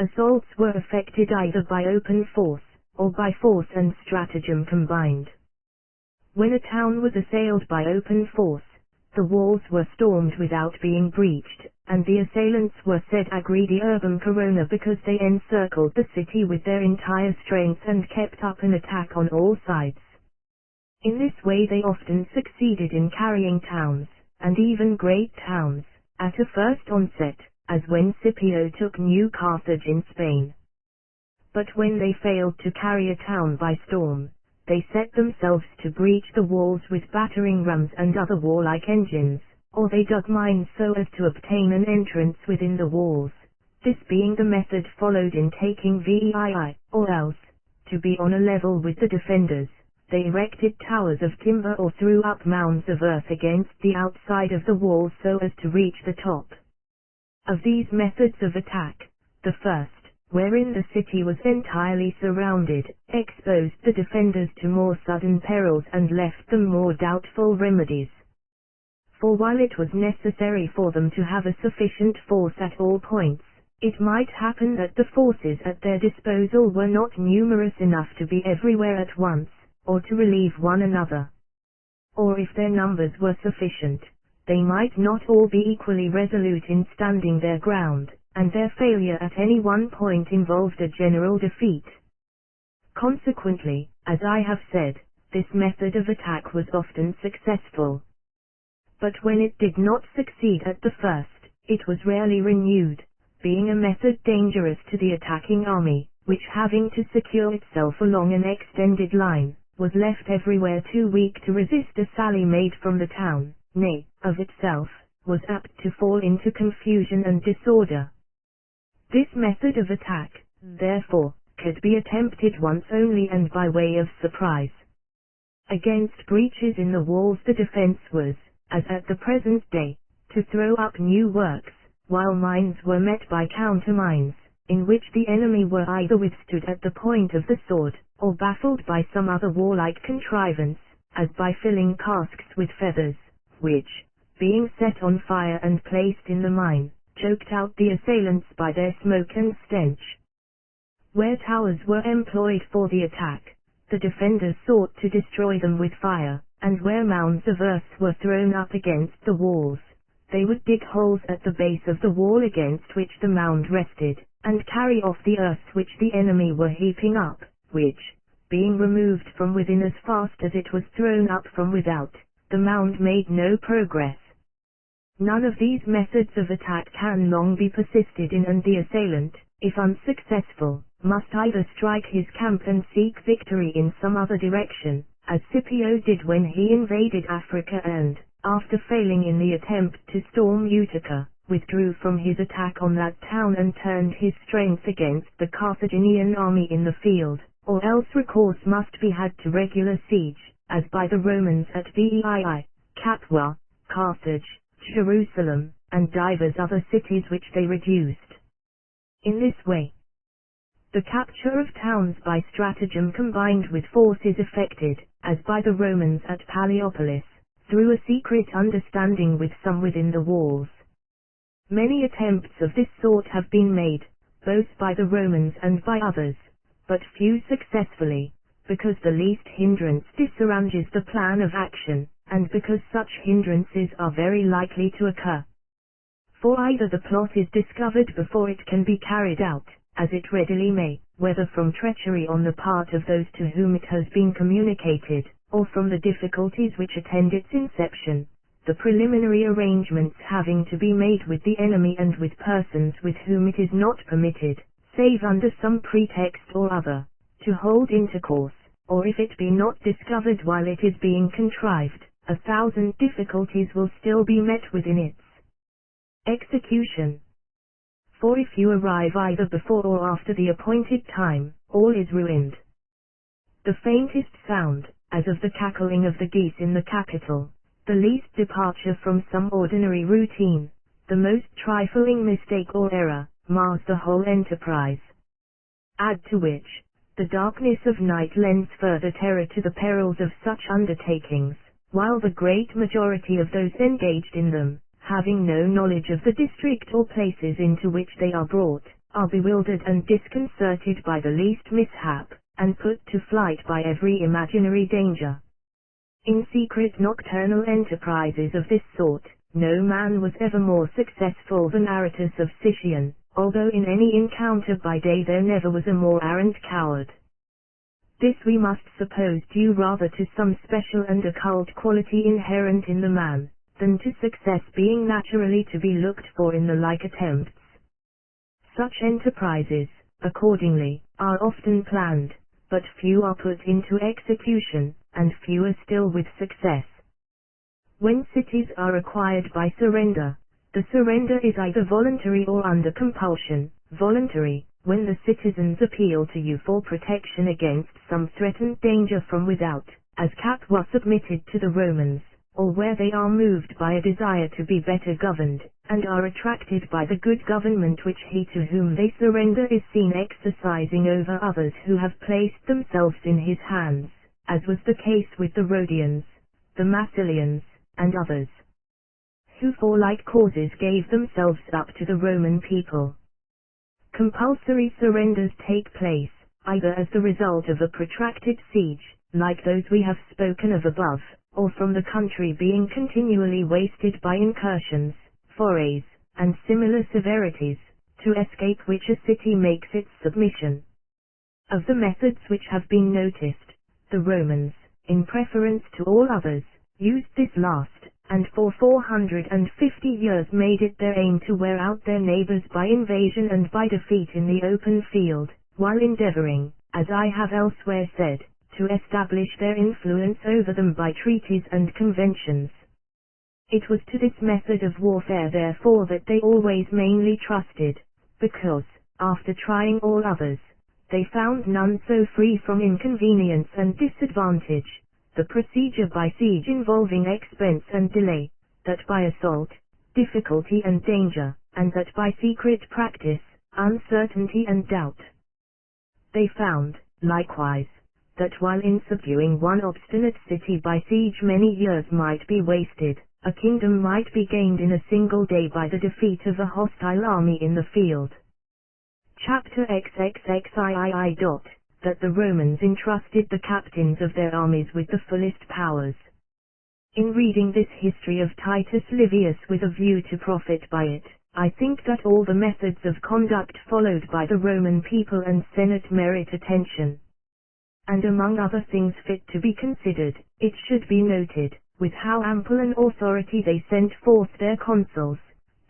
Assaults were effected either by open force, or by force and stratagem combined. When a town was assailed by open force, the walls were stormed without being breached, and the assailants were said aggredi urbem corona because they encircled the city with their entire strength and kept up an attack on all sides. In this way they often succeeded in carrying towns, and even great towns, at a first onset, as when Scipio took New Carthage in Spain. But when they failed to carry a town by storm, they set themselves to breach the walls with battering rams and other warlike engines, or they dug mines so as to obtain an entrance within the walls, this being the method followed in taking Veii, or else, to be on a level with the defenders, they erected towers of timber or threw up mounds of earth against the outside of the walls so as to reach the top. Of these methods of attack, the first, wherein the city was entirely surrounded, exposed the defenders to more sudden perils and left them more doubtful remedies. For while it was necessary for them to have a sufficient force at all points, it might happen that the forces at their disposal were not numerous enough to be everywhere at once, or to relieve one another. Or if their numbers were sufficient, they might not all be equally resolute in standing their ground, and their failure at any one point involved a general defeat. Consequently, as I have said, this method of attack was often successful. But when it did not succeed at the first, it was rarely renewed, being a method dangerous to the attacking army, which having to secure itself along an extended line, was left everywhere too weak to resist a sally made from the town, nay, of itself, was apt to fall into confusion and disorder. This method of attack, therefore, could be attempted once only and by way of surprise. Against breaches in the walls the defense was, as at the present day, to throw up new works, while mines were met by countermines, in which the enemy were either withstood at the point of the sword, or baffled by some other warlike contrivance, as by filling casks with feathers, which, being set on fire and placed in the mine, choked out the assailants by their smoke and stench. Where towers were employed for the attack, the defenders sought to destroy them with fire, and where mounds of earth were thrown up against the walls, they would dig holes at the base of the wall against which the mound rested, and carry off the earth which the enemy were heaping up, which, being removed from within as fast as it was thrown up from without, the mound made no progress. None of these methods of attack can long be persisted in, and the assailant, if unsuccessful, must either strike his camp and seek victory in some other direction, as Scipio did when he invaded Africa and, after failing in the attempt to storm Utica, withdrew from his attack on that town and turned his strength against the Carthaginian army in the field, or else recourse must be had to regular siege, as by the Romans at Veii, Capua, Carthage, Jerusalem, and divers other cities which they reduced. In this way, the capture of towns by stratagem combined with force is effected, as by the Romans at Palæopolis, through a secret understanding with some within the walls. Many attempts of this sort have been made, both by the Romans and by others, but few successfully, because the least hindrance disarranges the plan of action, and because such hindrances are very likely to occur. For either the plot is discovered before it can be carried out, as it readily may, whether from treachery on the part of those to whom it has been communicated, or from the difficulties which attend its inception, the preliminary arrangements having to be made with the enemy and with persons with whom it is not permitted, save under some pretext or other, to hold intercourse, or if it be not discovered while it is being contrived, 1,000 difficulties will still be met with in its execution. For if you arrive either before or after the appointed time, all is ruined. The faintest sound, as of the cackling of the geese in the capital, the least departure from some ordinary routine, the most trifling mistake or error, mars the whole enterprise. Add to which, the darkness of night lends further terror to the perils of such undertakings, while the great majority of those engaged in them, having no knowledge of the district or places into which they are brought, are bewildered and disconcerted by the least mishap, and put to flight by every imaginary danger. In secret nocturnal enterprises of this sort, no man was ever more successful than Aratus of Sicyon, although in any encounter by day there never was a more arrant coward. This we must suppose due rather to some special and occult quality inherent in the man, than to success being naturally to be looked for in the like attempts. Such enterprises, accordingly, are often planned, but few are put into execution, and fewer still with success. When cities are acquired by surrender, the surrender is either voluntary or under compulsion. Voluntary, when the citizens appeal to you for protection against some threatened danger from without, as Capua submitted to the Romans, or where they are moved by a desire to be better governed, and are attracted by the good government which he to whom they surrender is seen exercising over others who have placed themselves in his hands, as was the case with the Rhodians, the Massilians, and others. who for like causes gave themselves up to the Roman people. Compulsory surrenders take place, either as the result of a protracted siege, like those we have spoken of above, or from the country being continually wasted by incursions, forays, and similar severities, to escape which a city makes its submission. Of the methods which have been noticed, the Romans, in preference to all others, used this last, and for 450 years made it their aim to wear out their neighbors by invasion and by defeat in the open field, while endeavoring, as I have elsewhere said, to establish their influence over them by treaties and conventions. It was to this method of warfare therefore that they always mainly trusted, because, after trying all others, they found none so free from inconvenience and disadvantage, the procedure by siege involving expense and delay, that by assault, difficulty and danger, and that by secret practice, uncertainty and doubt. They found, likewise, that while in subduing one obstinate city by siege many years might be wasted, a kingdom might be gained in a single day by the defeat of a hostile army in the field. Chapter XXXIII. That the Romans entrusted the captains of their armies with the fullest powers. In reading this history of Titus Livius with a view to profit by it, I think that all the methods of conduct followed by the Roman people and Senate merit attention. And among other things fit to be considered, it should be noted, with how ample an authority they sent forth their consuls,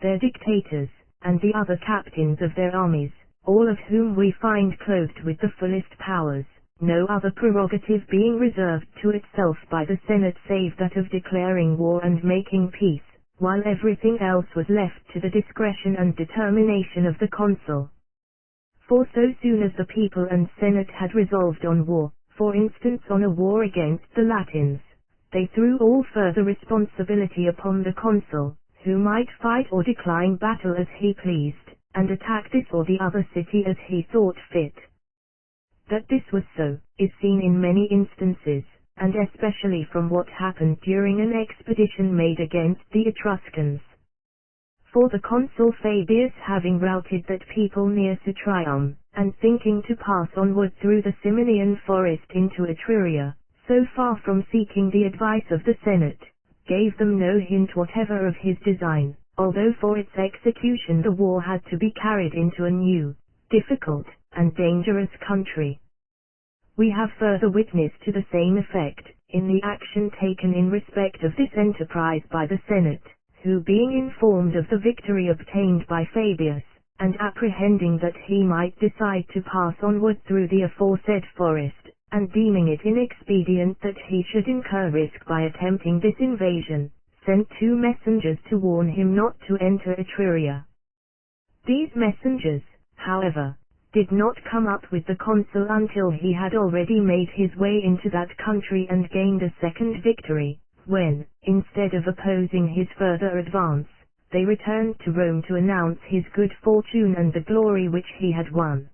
their dictators, and the other captains of their armies, all of whom we find clothed with the fullest powers, no other prerogative being reserved to itself by the Senate save that of declaring war and making peace, while everything else was left to the discretion and determination of the consul. For so soon as the people and Senate had resolved on war, for instance on a war against the Latins, they threw all further responsibility upon the consul, who might fight or decline battle as he pleased, and attack this or the other city as he thought fit. That this was so, is seen in many instances, and especially from what happened during an expedition made against the Etruscans. For the consul Fabius having routed that people near Sutrium, and thinking to pass onward through the Ciminian forest into Etruria, so far from seeking the advice of the Senate, gave them no hint whatever of his design, although for its execution the war had to be carried into a new, difficult, and dangerous country. We have further witness to the same effect, in the action taken in respect of this enterprise by the Senate, who being informed of the victory obtained by Fabius, and apprehending that he might decide to pass onward through the aforesaid forest, and deeming it inexpedient that he should incur risk by attempting this invasion, sent 2 messengers to warn him not to enter Etruria. These messengers, however, did not come up with the consul until he had already made his way into that country and gained a second victory, when, instead of opposing his further advance, they returned to Rome to announce his good fortune and the glory which he had won.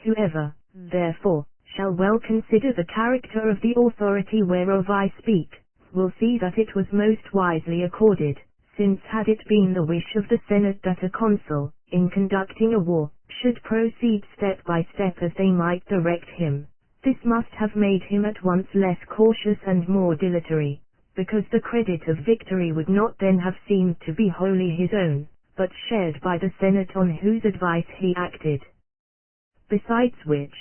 Whoever, therefore, shall well consider the character of the authority whereof I speak, will see that it was most wisely accorded, since had it been the wish of the Senate that a consul, in conducting a war, should proceed step by step as they might direct him, this must have made him at once less cautious and more dilatory, because the credit of victory would not then have seemed to be wholly his own, but shared by the Senate on whose advice he acted. Besides which,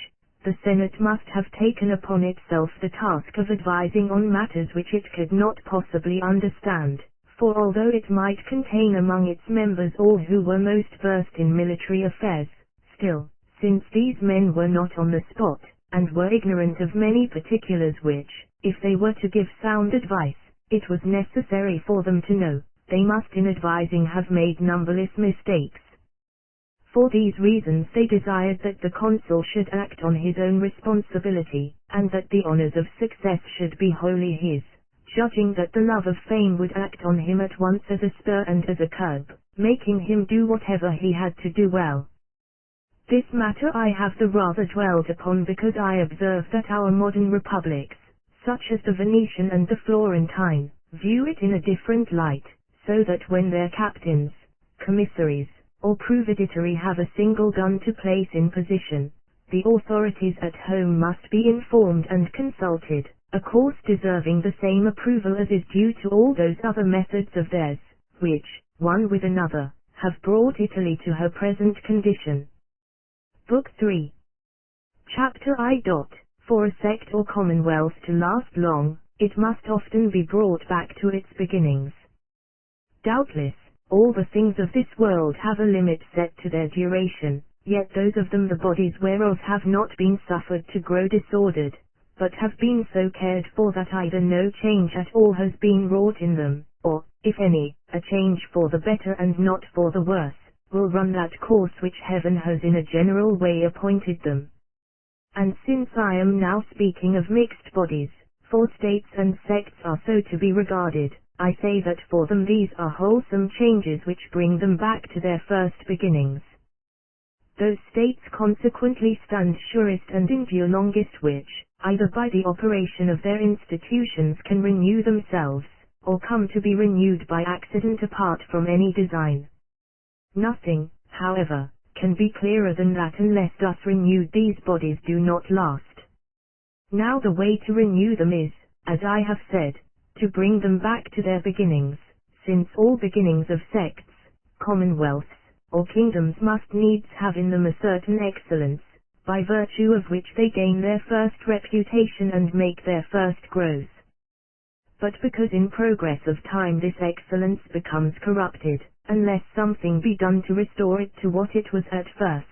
the Senate must have taken upon itself the task of advising on matters which it could not possibly understand, for although it might contain among its members all who were most versed in military affairs, still, since these men were not on the spot, and were ignorant of many particulars which, if they were to give sound advice, it was necessary for them to know, they must in advising have made numberless mistakes. For these reasons they desired that the consul should act on his own responsibility, and that the honors of success should be wholly his, judging that the love of fame would act on him at once as a spur and as a curb, making him do whatever he had to do well. This matter I have the rather dwelled upon because I observe that our modern republics, such as the Venetian and the Florentine, view it in a different light, so that when their captains, commissaries, or proveditory have a single gun to place in position, the authorities at home must be informed and consulted, a course deserving the same approval as is due to all those other methods of theirs, which, one with another, have brought Italy to her present condition. Book 3. Chapter I. For a sect or commonwealth to last long, it must often be brought back to its beginnings. Doubtless, all the things of this world have a limit set to their duration, yet those of them the bodies whereof have not been suffered to grow disordered, but have been so cared for that either no change at all has been wrought in them, or, if any, a change for the better and not for the worse, will run that course which heaven has in a general way appointed them. And since I am now speaking of mixed bodies, for states and sects are so to be regarded, I say that for them these are wholesome changes which bring them back to their first beginnings. Those states consequently stand surest and endure longest which, either by the operation of their institutions can renew themselves, or come to be renewed by accident apart from any design. Nothing, however, can be clearer than that unless thus renewed these bodies do not last. Now the way to renew them is, as I have said, to bring them back to their beginnings, since all beginnings of sects, commonwealths, or kingdoms must needs have in them a certain excellence, by virtue of which they gain their first reputation and make their first growth. But because in progress of time this excellence becomes corrupted, unless something be done to restore it to what it was at first,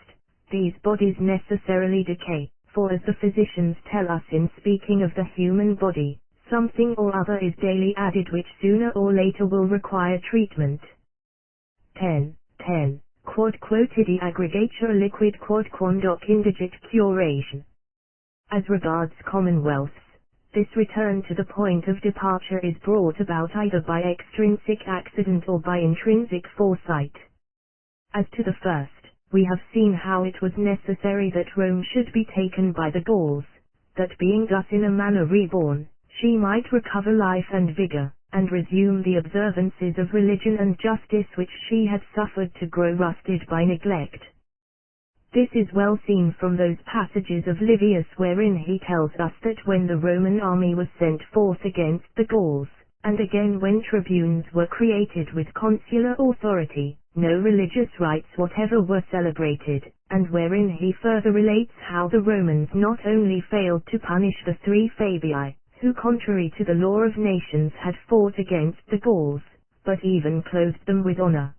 these bodies necessarily decay, for as the physicians tell us in speaking of the human body, something or other is daily added which sooner or later will require treatment. 10. Quod quotidi aggregatur liquid quod quandoc indigit curation. As regards commonwealths, this return to the point of departure is brought about either by extrinsic accident or by intrinsic foresight. As to the first, we have seen how it was necessary that Rome should be taken by the Gauls, that being thus in a manner reborn, she might recover life and vigor, and resume the observances of religion and justice which she had suffered to grow rusted by neglect. This is well seen from those passages of Livius wherein he tells us that when the Roman army was sent forth against the Gauls, and again when tribunes were created with consular authority, no religious rites whatever were celebrated, and wherein he further relates how the Romans not only failed to punish the 3 Fabii, who contrary to the law of nations had fought against the Gauls, but even clothed them with honor.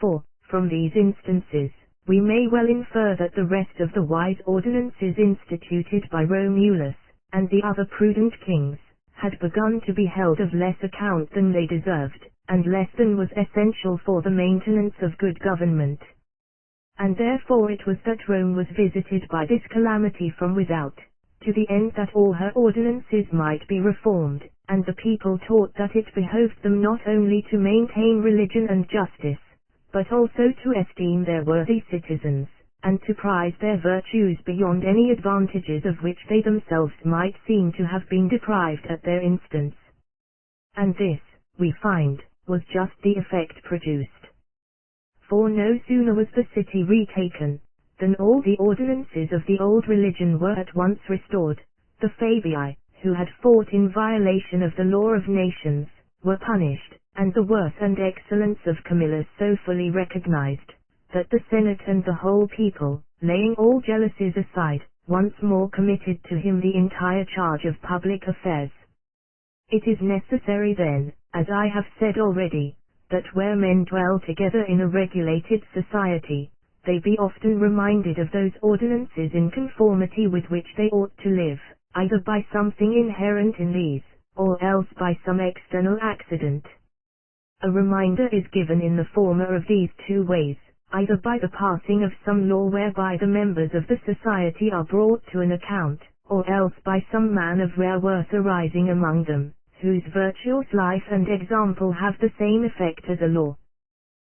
For, from these instances, we may well infer that the rest of the wise ordinances instituted by Romulus, and the other prudent kings, had begun to be held of less account than they deserved, and less than was essential for the maintenance of good government. And therefore it was that Rome was visited by this calamity from without, to the end that all her ordinances might be reformed, and the people taught that it behoved them not only to maintain religion and justice, but also to esteem their worthy citizens, and to prize their virtues beyond any advantages of which they themselves might seem to have been deprived at their instance. And this, we find, was just the effect produced. For no sooner was the city retaken, than all the ordinances of the old religion were at once restored. The Fabii, who had fought in violation of the law of nations, were punished, and the worth and excellence of Camillus so fully recognized, that the Senate and the whole people, laying all jealousies aside, once more committed to him the entire charge of public affairs. It is necessary then, as I have said already, that where men dwell together in a regulated society, they be often reminded of those ordinances in conformity with which they ought to live, either by something inherent in these, or else by some external accident. A reminder is given in the former of these 2 ways, either by the passing of some law whereby the members of the society are brought to an account, or else by some man of rare worth arising among them, whose virtuous life and example have the same effect as a law.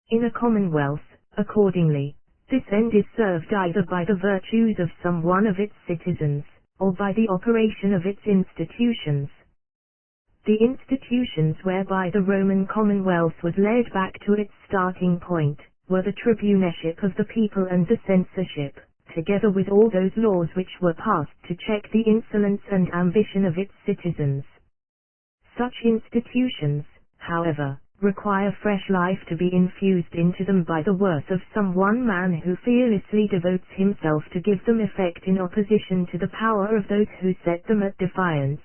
In a commonwealth, accordingly, this end is served either by the virtues of some one of its citizens, or by the operation of its institutions. the institutions whereby the Roman Commonwealth was led back to its starting point, were the tribuneship of the people and the censorship, together with all those laws which were passed to check the insolence and ambition of its citizens. Such institutions, however, require fresh life to be infused into them by the worth of some one man who fearlessly devotes himself to give them effect in opposition to the power of those who set them at defiance.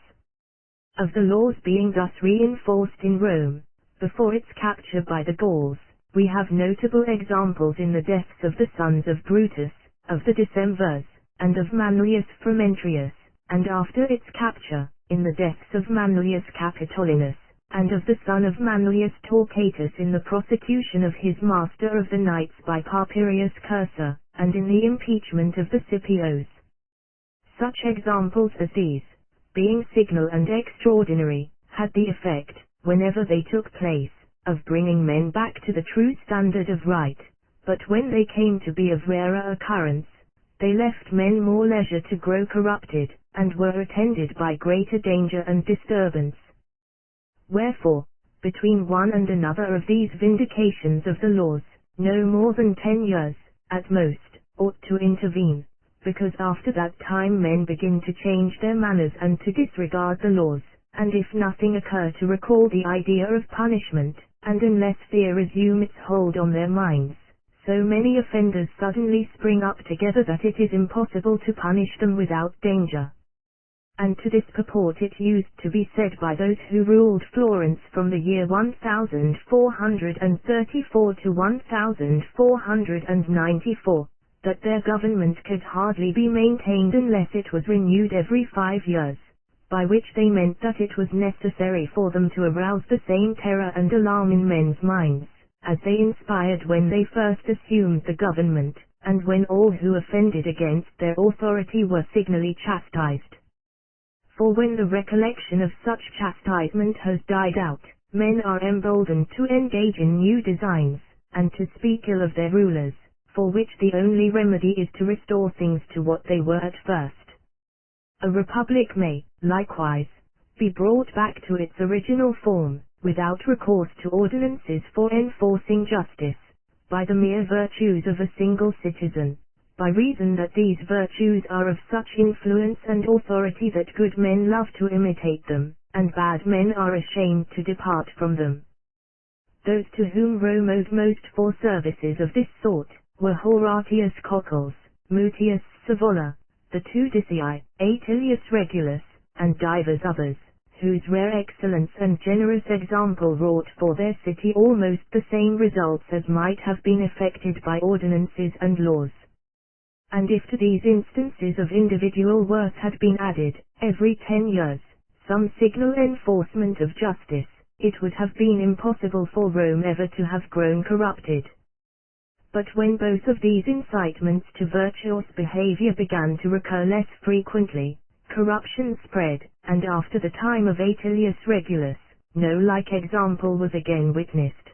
Of the laws being thus reinforced in Rome, before its capture by the Gauls, we have notable examples in the deaths of the sons of Brutus, of the Decemvirs, and of Manlius Frumentius, and after its capture, in the deaths of Manlius Capitolinus, and of the son of Manlius Torquatus in the prosecution of his master of the knights by Papirius Cursor, and in the impeachment of the Scipios. Such examples as these, being signal and extraordinary, had the effect, whenever they took place, of bringing men back to the true standard of right, but when they came to be of rarer occurrence, they left men more leisure to grow corrupted, and were attended by greater danger and disturbance. Wherefore, between one and another of these vindications of the laws, no more than 10 years, at most, ought to intervene, because after that time men begin to change their manners and to disregard the laws, and if nothing occur to recall the idea of punishment, and unless fear resume its hold on their minds, so many offenders suddenly spring up together that it is impossible to punish them without danger. And to this purport it used to be said by those who ruled Florence from the year 1434 to 1494, that their government could hardly be maintained unless it was renewed every 5 years, by which they meant that it was necessary for them to arouse the same terror and alarm in men's minds, as they inspired when they first assumed the government, and when all who offended against their authority were signally chastised. For when the recollection of such chastisement has died out, men are emboldened to engage in new designs, and to speak ill of their rulers, for which the only remedy is to restore things to what they were at first. A republic may, likewise, be brought back to its original form, without recourse to ordinances for enforcing justice, by the mere virtues of a single citizen, by reason that these virtues are of such influence and authority that good men love to imitate them, and bad men are ashamed to depart from them. Those to whom Rome owed most for services of this sort, were Horatius Cocles, Mutius Scaevola, the two Decii, Atilius Regulus, and divers others, whose rare excellence and generous example wrought for their city almost the same results as might have been effected by ordinances and laws. And if to these instances of individual worth had been added, every 10 years, some signal enforcement of justice, it would have been impossible for Rome ever to have grown corrupted. But when both of these incitements to virtuous behavior began to recur less frequently, corruption spread, and after the time of Atilius Regulus, no like example was again witnessed.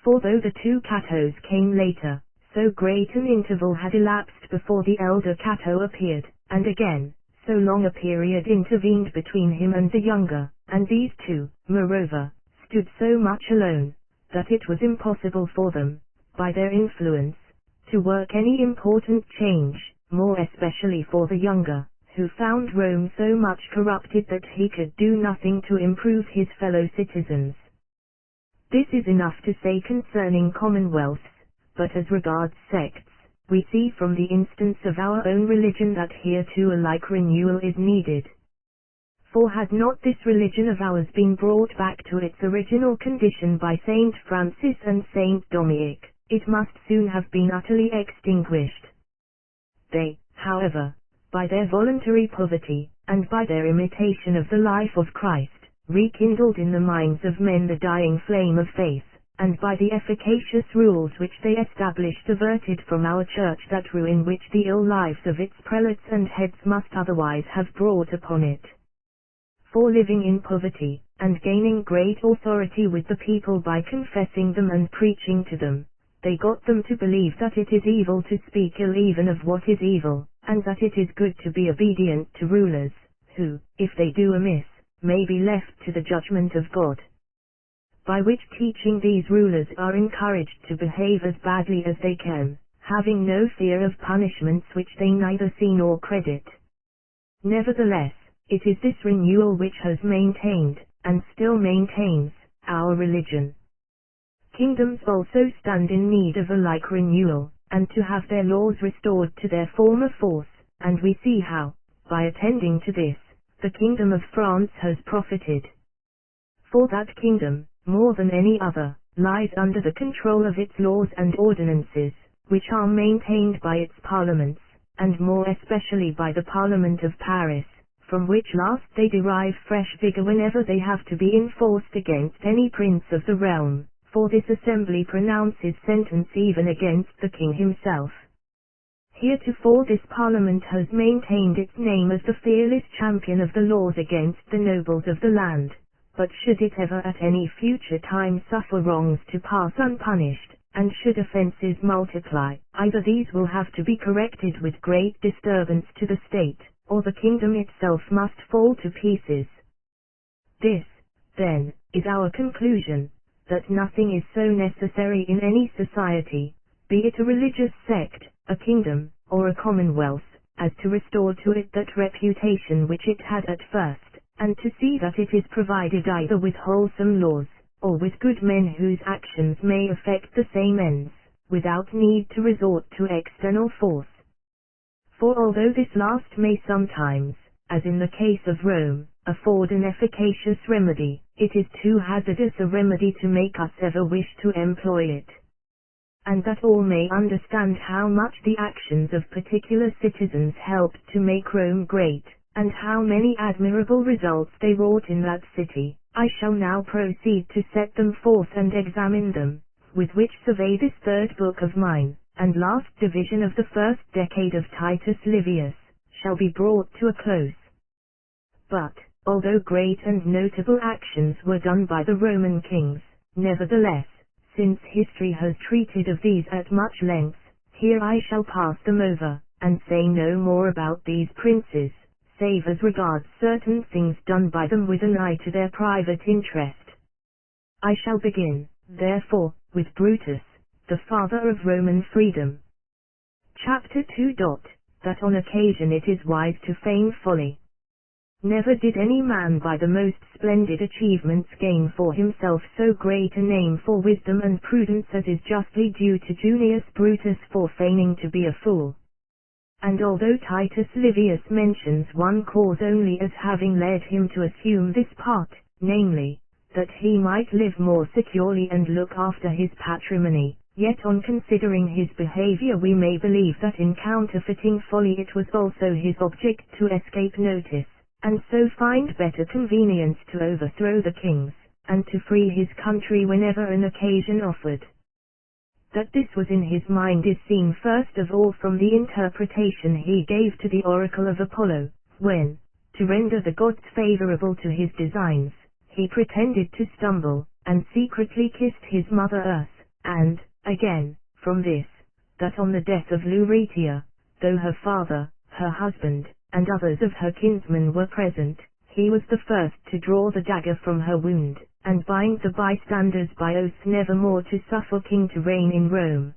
For though the two Catos came later, so great an interval had elapsed before the elder Cato appeared, and again, so long a period intervened between him and the younger, and these two, moreover, stood so much alone, that it was impossible for them, by their influence, to work any important change, more especially for the younger, who found Rome so much corrupted that he could do nothing to improve his fellow citizens. This is enough to say concerning commonwealths, but as regards sects, we see from the instance of our own religion that here too a like renewal is needed. For had not this religion of ours been brought back to its original condition by Saint Francis and Saint Dominic, it must soon have been utterly extinguished. They, however, by their voluntary poverty, and by their imitation of the life of Christ, rekindled in the minds of men the dying flame of faith, and by the efficacious rules which they established averted from our Church that ruin which the ill lives of its prelates and heads must otherwise have brought upon it. For living in poverty, and gaining great authority with the people by confessing them and preaching to them, they got them to believe that it is evil to speak ill even of what is evil, and that it is good to be obedient to rulers, who, if they do amiss, may be left to the judgment of God. By which teaching these rulers are encouraged to behave as badly as they can, having no fear of punishments which they neither see nor credit. Nevertheless, it is this renewal which has maintained, and still maintains, our religion. Kingdoms also stand in need of a like renewal, and to have their laws restored to their former force, and we see how, by attending to this, the kingdom of France has profited. For that kingdom, more than any other, lies under the control of its laws and ordinances, which are maintained by its parliaments, and more especially by the Parliament of Paris, from which last they derive fresh vigor whenever they have to be enforced against any prince of the realm, for this assembly pronounces sentence even against the king himself. Heretofore this Parliament has maintained its name as the fearless champion of the laws against the nobles of the land, but should it ever at any future time suffer wrongs to pass unpunished, and should offences multiply, either these will have to be corrected with great disturbance to the state, or the kingdom itself must fall to pieces. This, then, is our conclusion, that nothing is so necessary in any society, be it a religious sect, a kingdom, or a commonwealth, as to restore to it that reputation which it had at first, and to see that it is provided either with wholesome laws, or with good men whose actions may effect the same ends, without need to resort to external force. For although this last may sometimes, as in the case of Rome, afford an efficacious remedy, it is too hazardous a remedy to make us ever wish to employ it. And that all may understand how much the actions of particular citizens helped to make Rome great, and how many admirable results they wrought in that city, I shall now proceed to set them forth and examine them, with which survey this third book of mine, and last division of the first decade of Titus Livius, shall be brought to a close. But, although great and notable actions were done by the Roman kings, nevertheless, since history has treated of these at much length, here I shall pass them over, and say no more about these princes, save as regards certain things done by them with an eye to their private interest. I shall begin, therefore, with Brutus, the father of Roman freedom. Chapter 2. That on occasion it is wise to feign folly. Never did any man by the most splendid achievements gain for himself so great a name for wisdom and prudence as is justly due to Junius Brutus for feigning to be a fool. And although Titus Livius mentions one cause only as having led him to assume this part, namely, that he might live more securely and look after his patrimony, yet on considering his behavior we may believe that in counterfeiting folly it was also his object to escape notice, and so find better convenience to overthrow the kings, and to free his country whenever an occasion offered. That this was in his mind is seen first of all from the interpretation he gave to the oracle of Apollo, when, to render the gods favorable to his designs, he pretended to stumble, and secretly kissed his mother Earth, and, again, from this, that on the death of Luretia, though her father, her husband, and others of her kinsmen were present, he was the first to draw the dagger from her wound, and bind the bystanders by oath nevermore to suffer king to reign in Rome.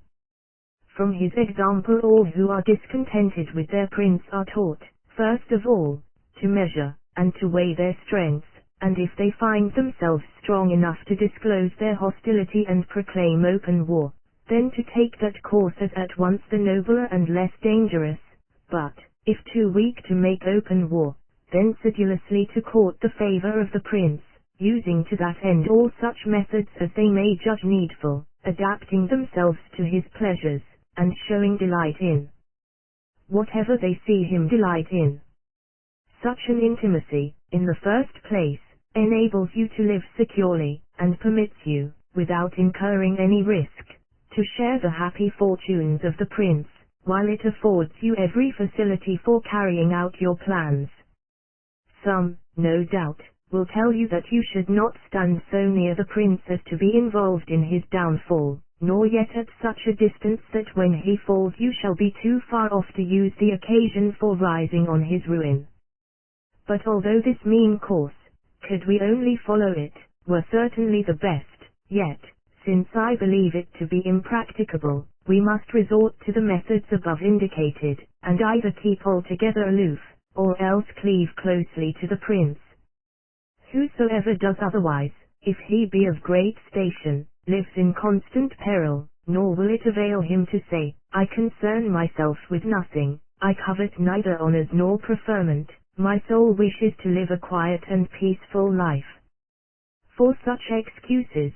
From his example all who are discontented with their prince are taught, first of all, to measure, and to weigh their strength, and if they find themselves strong enough to disclose their hostility and proclaim open war, then to take that course as at once the nobler and less dangerous, but, if too weak to make open war, then sedulously to court the favor of the prince, using to that end all such methods as they may judge needful, adapting themselves to his pleasures, and showing delight in whatever they see him delight in. Such an intimacy, in the first place, enables you to live securely, and permits you, without incurring any risk, to share the happy fortunes of the prince, while it affords you every facility for carrying out your plans. Some, no doubt, will tell you that you should not stand so near the prince as to be involved in his downfall, nor yet at such a distance that when he falls you shall be too far off to use the occasion for rising on his ruin. But although this mean course, could we only follow it, were certainly the best, yet, since I believe it to be impracticable, we must resort to the methods above indicated, and either keep altogether aloof, or else cleave closely to the prince. Whosoever does otherwise, if he be of great station, lives in constant peril, nor will it avail him to say, I concern myself with nothing, I covet neither honors nor preferment, my sole wish is to live a quiet and peaceful life. For such excuses,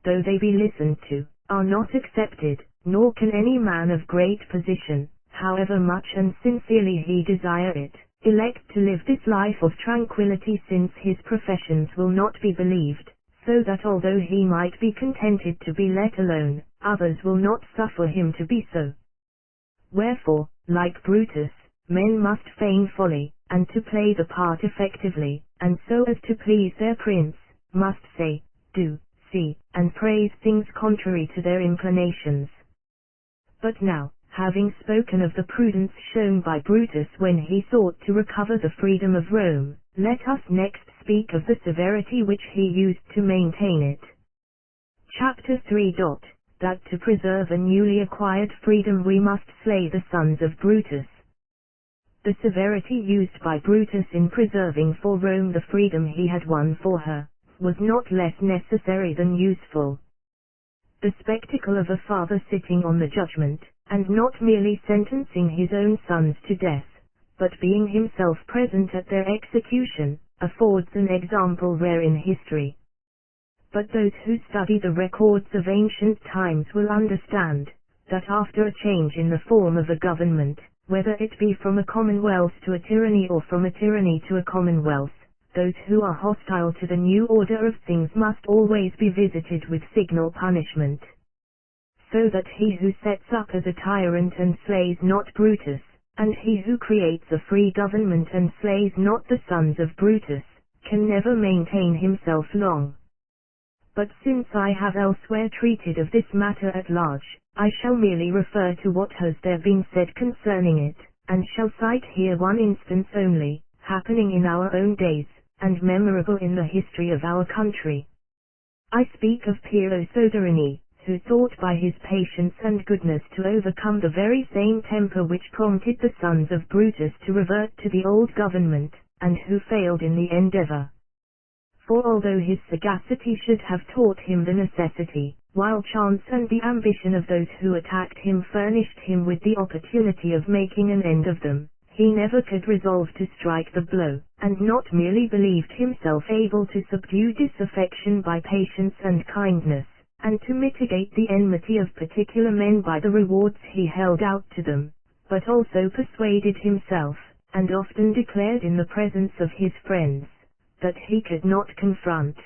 though they be listened to, are not accepted, nor can any man of great position, however much and sincerely he desire it, elect to live this life of tranquility, since his professions will not be believed, so that although he might be contented to be let alone, others will not suffer him to be so. Wherefore, like Brutus, men must feign folly, and to play the part effectively, and so as to please their prince, must say, do, see, and praise things contrary to their inclinations. But now, having spoken of the prudence shown by Brutus when he sought to recover the freedom of Rome, let us next speak of the severity which he used to maintain it. Chapter 3. That to preserve a newly acquired freedom we must slay the sons of Brutus. The severity used by Brutus in preserving for Rome the freedom he had won for her, was not less necessary than useful. The spectacle of a father sitting on the judgment, and not merely sentencing his own sons to death, but being himself present at their execution, affords an example rare in history. But those who study the records of ancient times will understand, that after a change in the form of a government, whether it be from a commonwealth to a tyranny or from a tyranny to a commonwealth, those who are hostile to the new order of things must always be visited with signal punishment. So that he who sets up as a tyrant and slays not Brutus, and he who creates a free government and slays not the sons of Brutus, can never maintain himself long. But since I have elsewhere treated of this matter at large, I shall merely refer to what has there been said concerning it, and shall cite here one instance only, happening in our own days, and memorable in the history of our country. I speak of Piero Soderini, who thought by his patience and goodness to overcome the very same temper which prompted the sons of Brutus to revert to the old government, and who failed in the endeavor. For although his sagacity should have taught him the necessity, while chance and the ambition of those who attacked him furnished him with the opportunity of making an end of them, he never could resolve to strike the blow, and not merely believed himself able to subdue disaffection by patience and kindness, and to mitigate the enmity of particular men by the rewards he held out to them, but also persuaded himself, and often declared in the presence of his friends, that he could not confront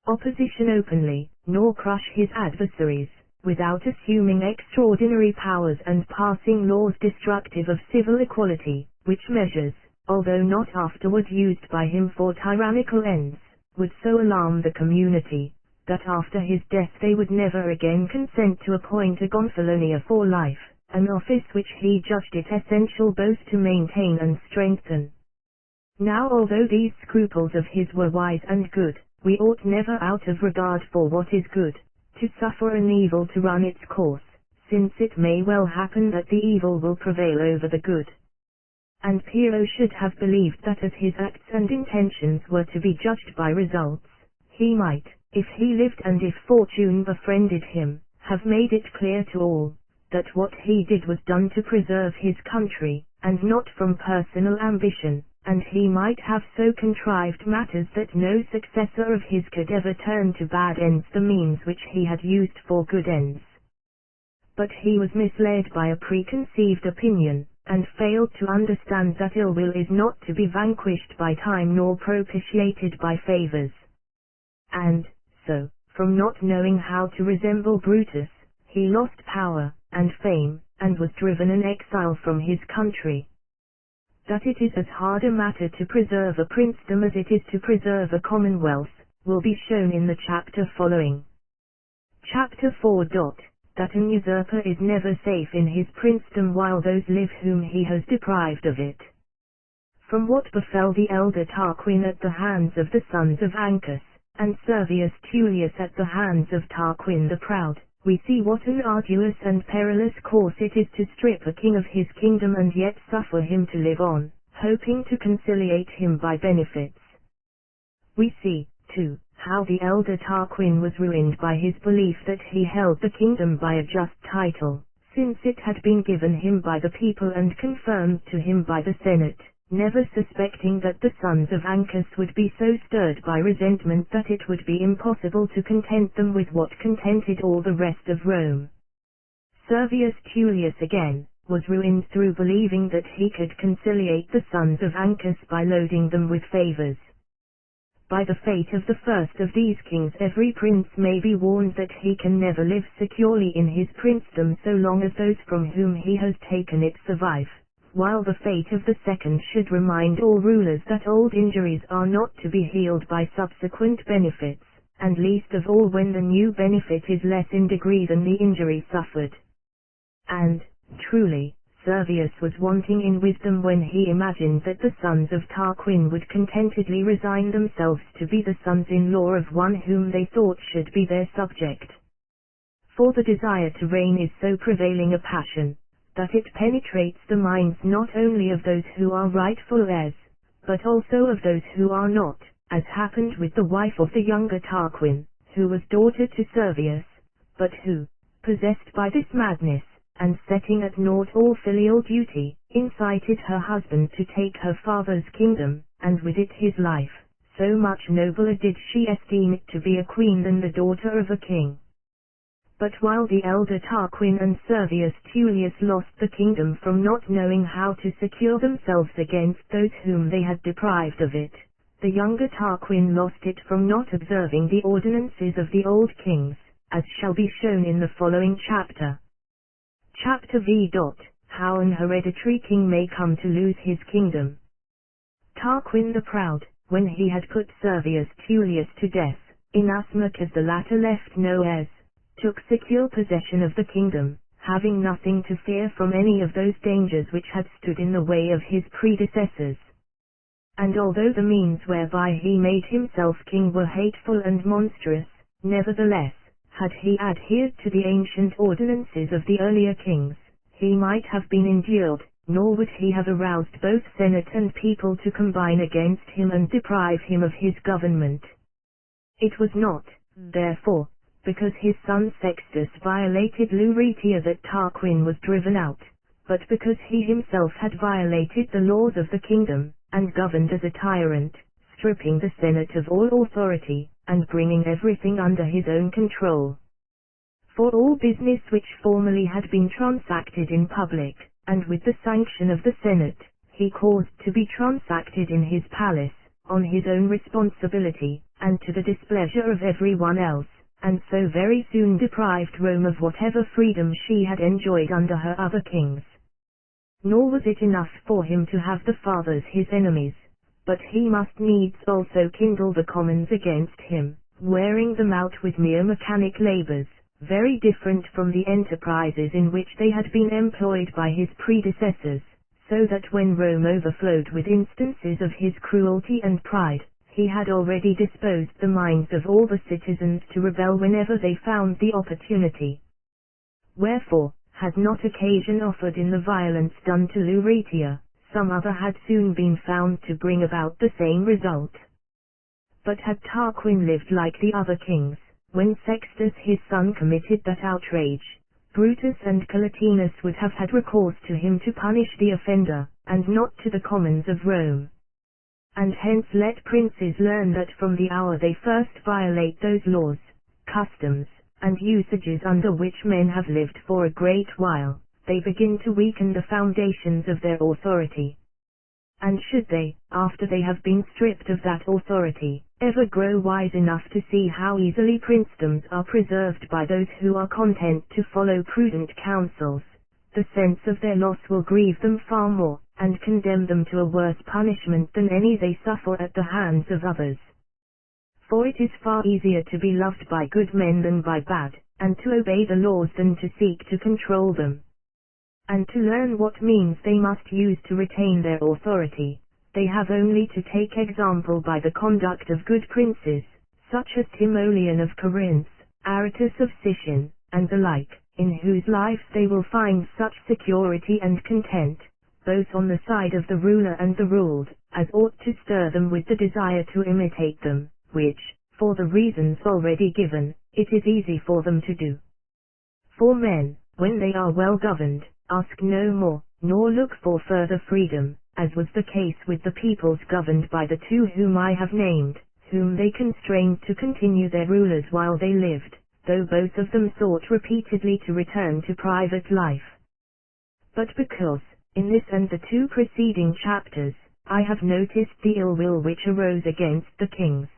opposition openly, nor crush his adversaries, without assuming extraordinary powers and passing laws destructive of civil equality, which measures, although not afterward used by him for tyrannical ends, would so alarm the community, that after his death they would never again consent to appoint a Gonfalonier for life, an office which he judged it essential both to maintain and strengthen. Now although these scruples of his were wise and good, we ought never out of regard for what is good, to suffer an evil to run its course, since it may well happen that the evil will prevail over the good. And Piero should have believed that as his acts and intentions were to be judged by results, he might, if he lived and if fortune befriended him, have made it clear to all, that what he did was done to preserve his country, and not from personal ambition, and he might have so contrived matters that no successor of his could ever turn to bad ends the means which he had used for good ends. But he was misled by a preconceived opinion, and failed to understand that ill will is not to be vanquished by time nor propitiated by favors. And, so, from not knowing how to resemble Brutus, he lost power, and fame, and was driven an exile from his country. That it is as hard a matter to preserve a princedom as it is to preserve a commonwealth, will be shown in the chapter following. Chapter 4. That an usurper is never safe in his princedom while those live whom he has deprived of it. From what befell the elder Tarquin at the hands of the sons of Ancus, and Servius Tullius at the hands of Tarquin the Proud, we see what an arduous and perilous course it is to strip a king of his kingdom and yet suffer him to live on, hoping to conciliate him by benefits. We see, too, how the elder Tarquin was ruined by his belief that he held the kingdom by a just title, since it had been given him by the people and confirmed to him by the Senate, never suspecting that the sons of Ancus would be so stirred by resentment that it would be impossible to content them with what contented all the rest of Rome. Servius Tullius again was ruined through believing that he could conciliate the sons of Ancus by loading them with favors. By the fate of the first of these kings every prince may be warned that he can never live securely in his princedom so long as those from whom he has taken it survive, while the fate of the second should remind all rulers that old injuries are not to be healed by subsequent benefits, and least of all when the new benefit is less in degree than the injury suffered. And, truly, Servius was wanting in wisdom when he imagined that the sons of Tarquin would contentedly resign themselves to be the sons-in-law of one whom they thought should be their subject. For the desire to reign is so prevailing a passion, that it penetrates the minds not only of those who are rightful heirs, but also of those who are not, as happened with the wife of the younger Tarquin, who was daughter to Servius, but who, possessed by this madness, and setting at naught all filial duty, incited her husband to take her father's kingdom, and with it his life. So much nobler did she esteem it to be a queen than the daughter of a king. But while the elder Tarquin and Servius Tullius lost the kingdom from not knowing how to secure themselves against those whom they had deprived of it, the younger Tarquin lost it from not observing the ordinances of the old kings, as shall be shown in the following chapter. Chapter V. How an hereditary king may come to lose his kingdom. Tarquin the Proud, when he had put Servius Tullius to death, inasmuch as the latter left no heirs, took secure possession of the kingdom, having nothing to fear from any of those dangers which had stood in the way of his predecessors. And although the means whereby he made himself king were hateful and monstrous, nevertheless, had he adhered to the ancient ordinances of the earlier kings, he might have been endured, nor would he have aroused both Senate and people to combine against him and deprive him of his government. It was not, therefore, because his son Sextus violated Luretia that Tarquin was driven out, but because he himself had violated the laws of the kingdom, and governed as a tyrant, stripping the Senate of all authority, and bringing everything under his own control. For all business which formerly had been transacted in public, and with the sanction of the Senate, he caused to be transacted in his palace, on his own responsibility, and to the displeasure of every one else, and so very soon deprived Rome of whatever freedom she had enjoyed under her other kings. Nor was it enough for him to have the fathers his enemies, but he must needs also kindle the commons against him, wearing them out with mere mechanic labors, very different from the enterprises in which they had been employed by his predecessors, so that when Rome overflowed with instances of his cruelty and pride, he had already disposed the minds of all the citizens to rebel whenever they found the opportunity. Wherefore, had not occasion offered in the violence done to Luretia, some other had soon been found to bring about the same result. But had Tarquin lived like the other kings, when Sextus his son committed that outrage, Brutus and Collatinus would have had recourse to him to punish the offender, and not to the commons of Rome. And hence let princes learn that from the hour they first violate those laws, customs, and usages under which men have lived for a great while, they begin to weaken the foundations of their authority. And should they, after they have been stripped of that authority, ever grow wise enough to see how easily princedoms are preserved by those who are content to follow prudent counsels, the sense of their loss will grieve them far more, and condemn them to a worse punishment than any they suffer at the hands of others. For it is far easier to be loved by good men than by bad, and to obey the laws than to seek to control them, and to learn what means they must use to retain their authority, they have only to take example by the conduct of good princes, such as Timoleon of Corinth, Aretas of Sicyon, and the like, in whose lives they will find such security and content, both on the side of the ruler and the ruled, as ought to stir them with the desire to imitate them, which, for the reasons already given, it is easy for them to do. For men, when they are well governed, ask no more, nor look for further freedom, as was the case with the peoples governed by the two whom I have named, whom they constrained to continue their rulers while they lived, though both of them sought repeatedly to return to private life. But because, in this and the two preceding chapters, I have noticed the ill will which arose against the kings,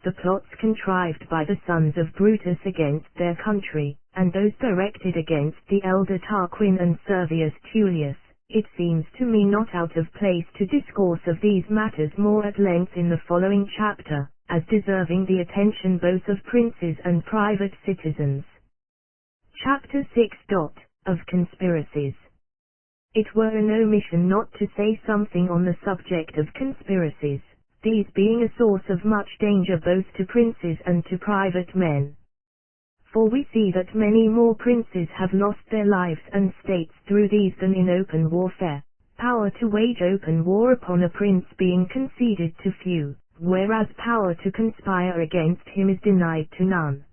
the plots contrived by the sons of Brutus against their country, and those directed against the elder Tarquin and Servius Tullius, it seems to me not out of place to discourse of these matters more at length in the following chapter, as deserving the attention both of princes and private citizens. Chapter 6. Of Conspiracies. It were an omission not to say something on the subject of conspiracies, these being a source of much danger both to princes and to private men. For we see that many more princes have lost their lives and states through these than in open warfare, power to wage open war upon a prince being conceded to few, whereas power to conspire against him is denied to none.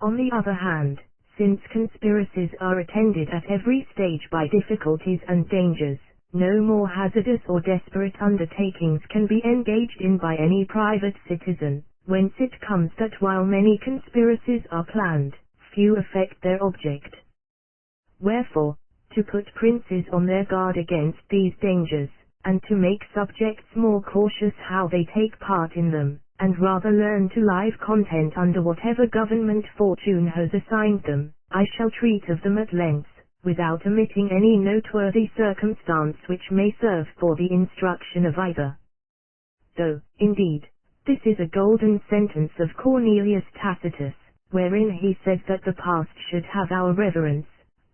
On the other hand, since conspiracies are attended at every stage by difficulties and dangers, no more hazardous or desperate undertakings can be engaged in by any private citizen, whence it comes that while many conspiracies are planned, few effect their object. Wherefore, to put princes on their guard against these dangers, and to make subjects more cautious how they take part in them, and rather learn to live content under whatever government fortune has assigned them, I shall treat of them at length, without omitting any noteworthy circumstance which may serve for the instruction of either. Though, indeed, this is a golden sentence of Cornelius Tacitus, wherein he says that the past should have our reverence,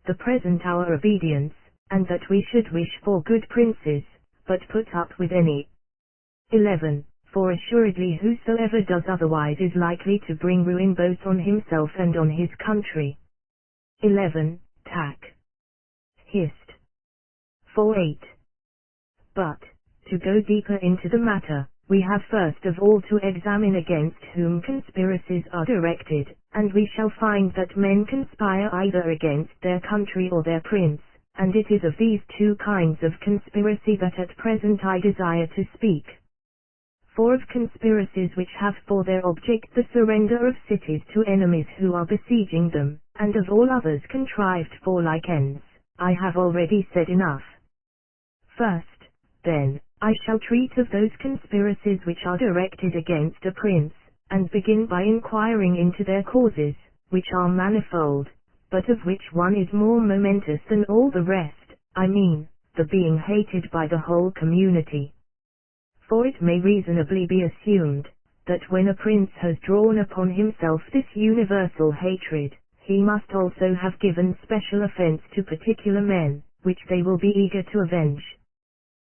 the present our obedience, and that we should wish for good princes, but put up with any. 11. For assuredly whosoever does otherwise is likely to bring ruin both on himself and on his country. 11. Tac. Hist. 4:8. But, to go deeper into the matter, we have first of all to examine against whom conspiracies are directed, and we shall find that men conspire either against their country or their prince, and it is of these two kinds of conspiracy that at present I desire to speak. For of conspiracies which have for their object the surrender of cities to enemies who are besieging them, and of all others contrived for like ends, I have already said enough. First, then, I shall treat of those conspiracies which are directed against a prince, and begin by inquiring into their causes, which are manifold, but of which one is more momentous than all the rest, I mean, the being hated by the whole community. For it may reasonably be assumed, that when a prince has drawn upon himself this universal hatred, he must also have given special offense to particular men, which they will be eager to avenge.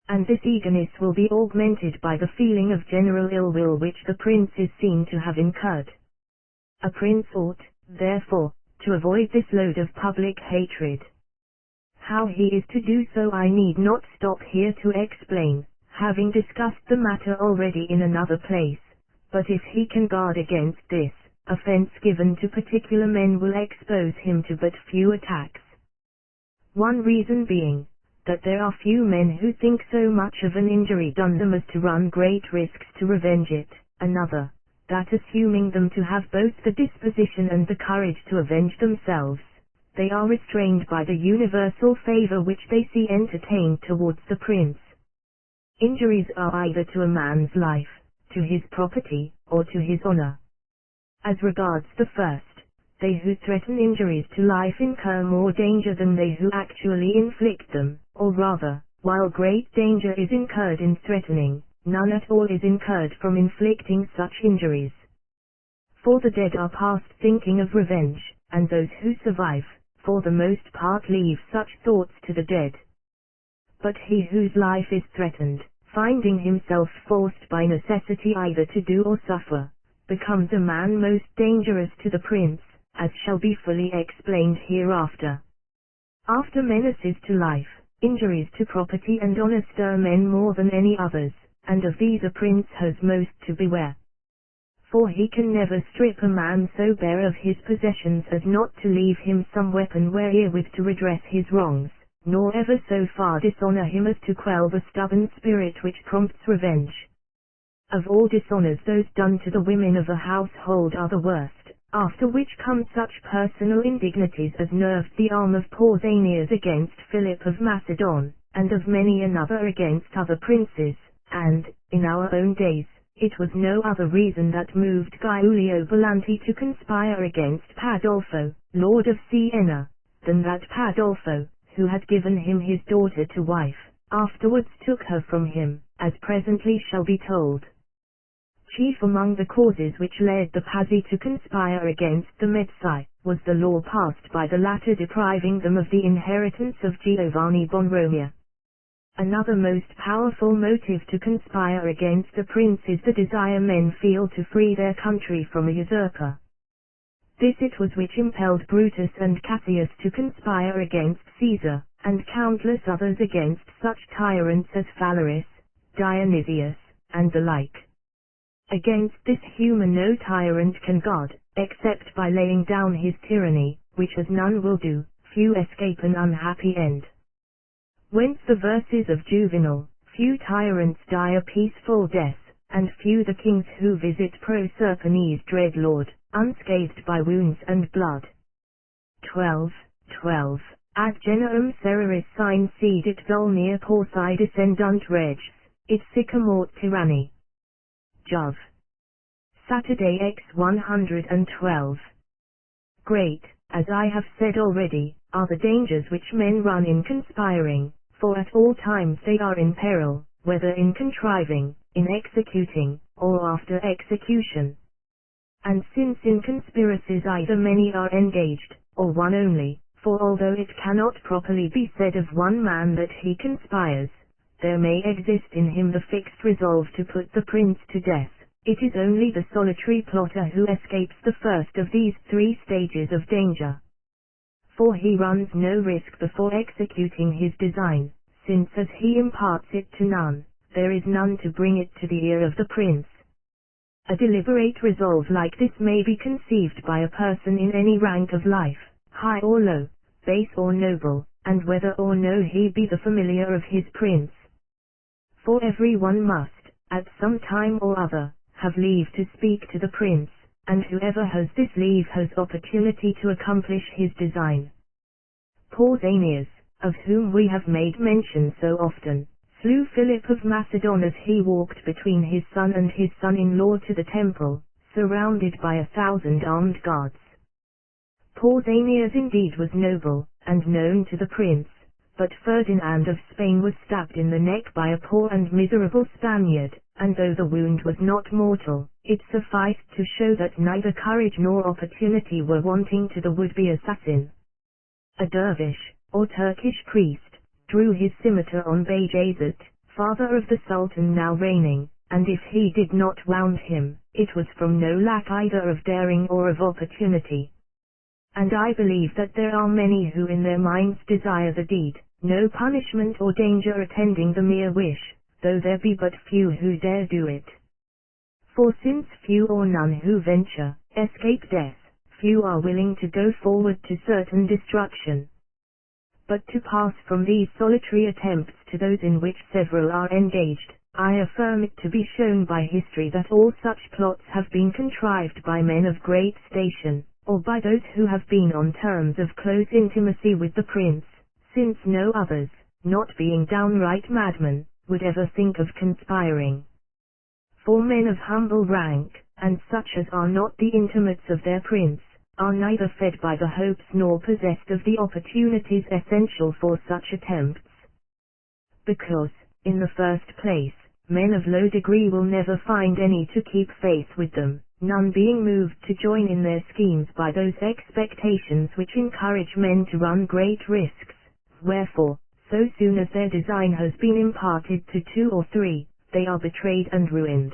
And this eagerness will be augmented by the feeling of general ill will which the prince is seen to have incurred. A prince ought, therefore, to avoid this load of public hatred. How he is to do so I need not stop here to explain, having discussed the matter already in another place, but if he can guard against this, offense given to particular men will expose him to but few attacks. One reason being, that there are few men who think so much of an injury done them as to run great risks to revenge it. Another, that assuming them to have both the disposition and the courage to avenge themselves, they are restrained by the universal favor which they see entertained towards the prince. Injuries are either to a man's life, to his property, or to his honor. As regards the first, they who threaten injuries to life incur more danger than they who actually inflict them, or rather, while great danger is incurred in threatening, none at all is incurred from inflicting such injuries. For the dead are past thinking of revenge, and those who survive, for the most part leave such thoughts to the dead. But he whose life is threatened, finding himself forced by necessity either to do or suffer, becomes a man most dangerous to the prince, as shall be fully explained hereafter. After menaces to life, injuries to property and honor stir men more than any others, and of these a prince has most to beware. For he can never strip a man so bare of his possessions as not to leave him some weapon wherewith to redress his wrongs, nor ever so far dishonor him as to quell the stubborn spirit which prompts revenge. Of all dishonors those done to the women of a household are the worst, after which come such personal indignities as nerved the arm of Pausanias against Philip of Macedon, and of many another against other princes, and, in our own days, it was no other reason that moved Giulio Belanti to conspire against Pandolfo, Lord of Siena, than that Pandolfo, who had given him his daughter to wife, afterwards took her from him, as presently shall be told. Chief among the causes which led the Pazzi to conspire against the Medici, was the law passed by the latter depriving them of the inheritance of Giovanni Bonromea. Another most powerful motive to conspire against a prince is the desire men feel to free their country from a usurper. This it was which impelled Brutus and Cassius to conspire against Caesar, and countless others against such tyrants as Phalaris, Dionysius, and the like. Against this human no tyrant can guard, except by laying down his tyranny, which as none will do, few escape an unhappy end. Whence the verses of Juvenal, few tyrants die a peaceful death, and few the kings who visit Proserpines' dread lord, unscathed by wounds and blood. 12. Ad generum sereris sine sedit vulnea porci descendunt regs, it sica mort tyranni. Jov. Saturday X 112. Great, as I have said already, are the dangers which men run in conspiring, for at all times they are in peril, whether in contriving, in executing, or after execution. And since in conspiracies either many are engaged, or one only, for although it cannot properly be said of one man that he conspires, there may exist in him the fixed resolve to put the prince to death, it is only the solitary plotter who escapes the first of these three stages of danger. For he runs no risk before executing his design, since as he imparts it to none, there is none to bring it to the ear of the prince. A deliberate resolve like this may be conceived by a person in any rank of life, high or low, base or noble, and whether or no he be the familiar of his prince. For every one must, at some time or other, have leave to speak to the prince, and whoever has this leave has opportunity to accomplish his design. Pausanias, of whom we have made mention so often, slew Philip of Macedon as he walked between his son and his son-in-law to the temple, surrounded by 1,000 armed guards. Pausanias indeed was noble, and known to the prince, but Ferdinand of Spain was stabbed in the neck by a poor and miserable Spaniard, and though the wound was not mortal, it sufficed to show that neither courage nor opportunity were wanting to the would-be assassin. A dervish, or Turkish priest, drew his scimitar on Bajazet, father of the Sultan now reigning, and if he did not wound him, it was from no lack either of daring or of opportunity. And I believe that there are many who in their minds desire the deed, no punishment or danger attending the mere wish, though there be but few who dare do it. For since few or none who venture, escape death, few are willing to go forward to certain destruction. But to pass from these solitary attempts to those in which several are engaged, I affirm it to be shown by history that all such plots have been contrived by men of great station, or by those who have been on terms of close intimacy with the prince, since no others, not being downright madmen, would ever think of conspiring. For men of humble rank, and such as are not the intimates of their prince, are neither fed by the hopes nor possessed of the opportunities essential for such attempts. Because, in the first place, men of low degree will never find any to keep faith with them, none being moved to join in their schemes by those expectations which encourage men to run great risks, wherefore, so soon as their design has been imparted to 2 or 3, they are betrayed and ruined.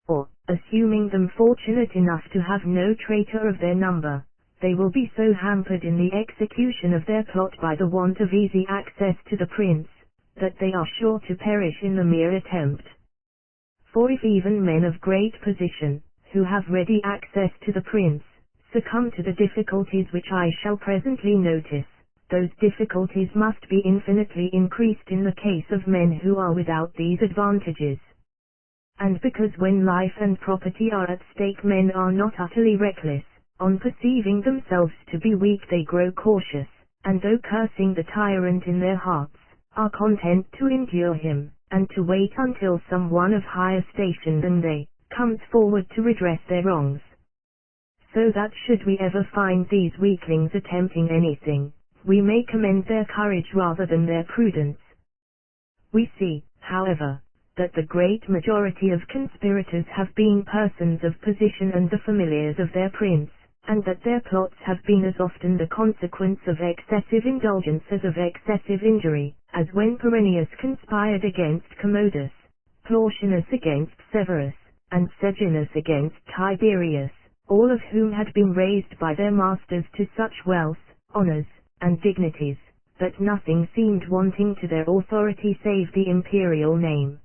Or, assuming them fortunate enough to have no traitor of their number, they will be so hampered in the execution of their plot by the want of easy access to the prince, that they are sure to perish in the mere attempt. For if even men of great position, who have ready access to the prince, succumb to the difficulties which I shall presently notice, those difficulties must be infinitely increased in the case of men who are without these advantages. And because when life and property are at stake men are not utterly reckless, on perceiving themselves to be weak they grow cautious, and though cursing the tyrant in their hearts, are content to endure him, and to wait until some one of higher station than they, comes forward to redress their wrongs. So that should we ever find these weaklings attempting anything, we may commend their courage rather than their prudence. We see, however, that the great majority of conspirators have been persons of position and the familiars of their prince, and that their plots have been as often the consequence of excessive indulgence as of excessive injury, as when Perennius conspired against Commodus, Plautianus against Severus, and Sejanus against Tiberius, all of whom had been raised by their masters to such wealth, honors, and dignities, that nothing seemed wanting to their authority save the imperial name.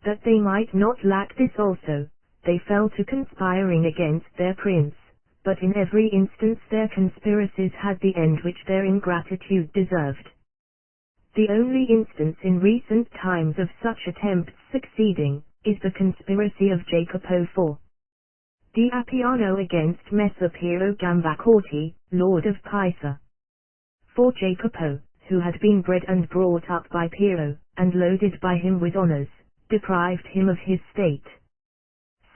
That they might not lack this also, they fell to conspiring against their prince, but in every instance their conspiracies had the end which their ingratitude deserved. The only instance in recent times of such attempts succeeding, is the conspiracy of Jacopo IV di Appiano against Messer Piero Gambacorti, lord of Pisa. For Jacopo, who had been bred and brought up by Piero, and loaded by him with honors, deprived him of his state.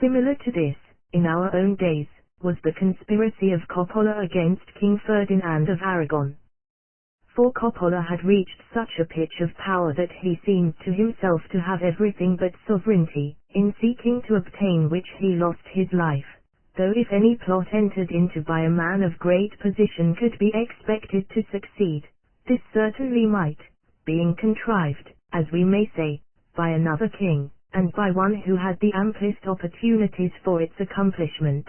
Similar to this, in our own days, was the conspiracy of Coppola against King Ferdinand of Aragon. For Coppola had reached such a pitch of power that he seemed to himself to have everything but sovereignty, in seeking to obtain which he lost his life, though if any plot entered into by a man of great position could be expected to succeed, this certainly might, being contrived, as we may say, by another king, and by one who had the amplest opportunities for its accomplishment.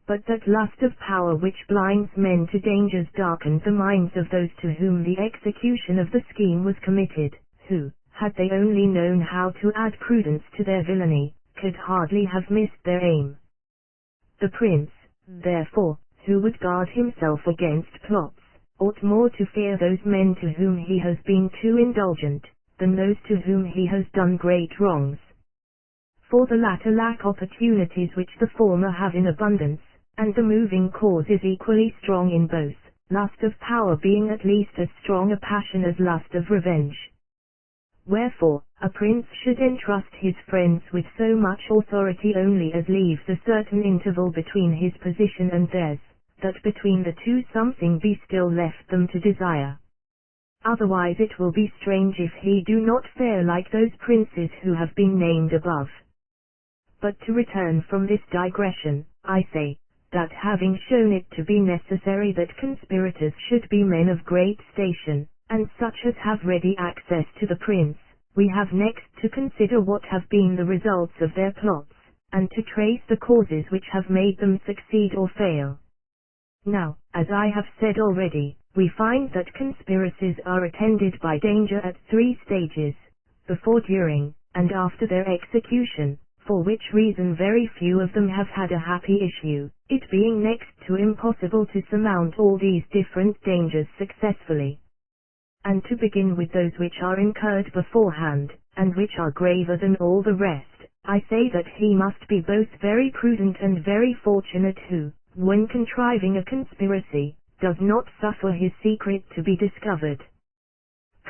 But that lust of power which blinds men to dangers darkened the minds of those to whom the execution of the scheme was committed, who, had they only known how to add prudence to their villainy, could hardly have missed their aim. The prince, therefore, who would guard himself against plots, ought more to fear those men to whom he has been too indulgent, than those to whom he has done great wrongs. For the latter lack opportunities which the former have in abundance, and the moving cause is equally strong in both, lust of power being at least as strong a passion as lust of revenge. Wherefore, a prince should entrust his friends with so much authority only as leaves a certain interval between his position and theirs, that between the two something be still left them to desire. Otherwise it will be strange if he do not fare like those princes who have been named above. But to return from this digression, I say, that having shown it to be necessary that conspirators should be men of great station, and such as have ready access to the prince, we have next to consider what have been the results of their plots, and to trace the causes which have made them succeed or fail. Now, as I have said already, we find that conspiracies are attended by danger at 3 stages, before, during, and after their execution, for which reason very few of them have had a happy issue, it being next to impossible to surmount all these different dangers successfully. And to begin with those which are incurred beforehand, and which are graver than all the rest, I say that he must be both very prudent and very fortunate who, when contriving a conspiracy, does not suffer his secret to be discovered.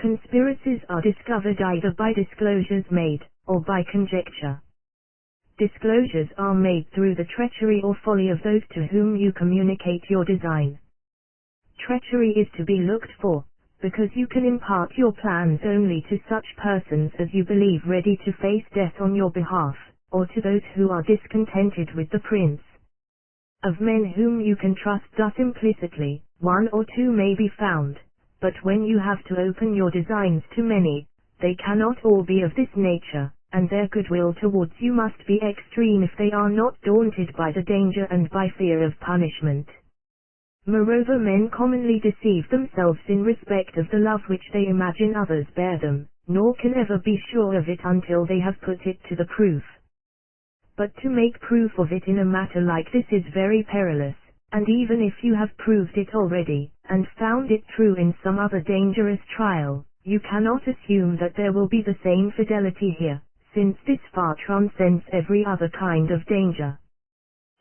Conspiracies are discovered either by disclosures made, or by conjecture. Disclosures are made through the treachery or folly of those to whom you communicate your design. Treachery is to be looked for, because you can impart your plans only to such persons as you believe ready to face death on your behalf, or to those who are discontented with the prince. Of men whom you can trust thus implicitly, 1 or 2 may be found, But when you have to open your designs to many, they cannot all be of this nature, and their goodwill towards you must be extreme if they are not daunted by the danger and by fear of punishment. Moreover, men commonly deceive themselves in respect of the love which they imagine others bear them, nor can ever be sure of it until they have put it to the proof. But to make proof of it in a matter like this is very perilous, and even if you have proved it already, and found it true in some other dangerous trial, you cannot assume that there will be the same fidelity here, since this far transcends every other kind of danger.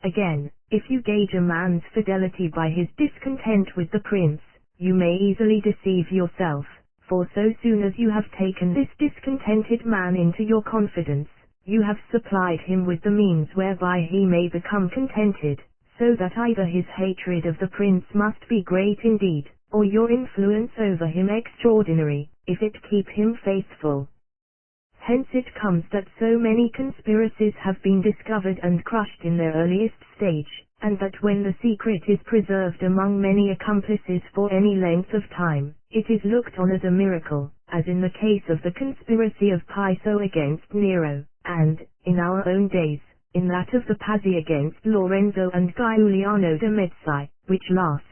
Again, if you gauge a man's fidelity by his discontent with the prince, you may easily deceive yourself, for so soon as you have taken this discontented man into your confidence, you have supplied him with the means whereby he may become contented, so that either his hatred of the prince must be great indeed, or your influence over him extraordinary, if it keep him faithful. Hence it comes that so many conspiracies have been discovered and crushed in their earliest stage, and that when the secret is preserved among many accomplices for any length of time, it is looked on as a miracle, as in the case of the conspiracy of Piso against Nero, and, in our own days, in that of the Pazzi against Lorenzo and Giuliano de' Medici, which last,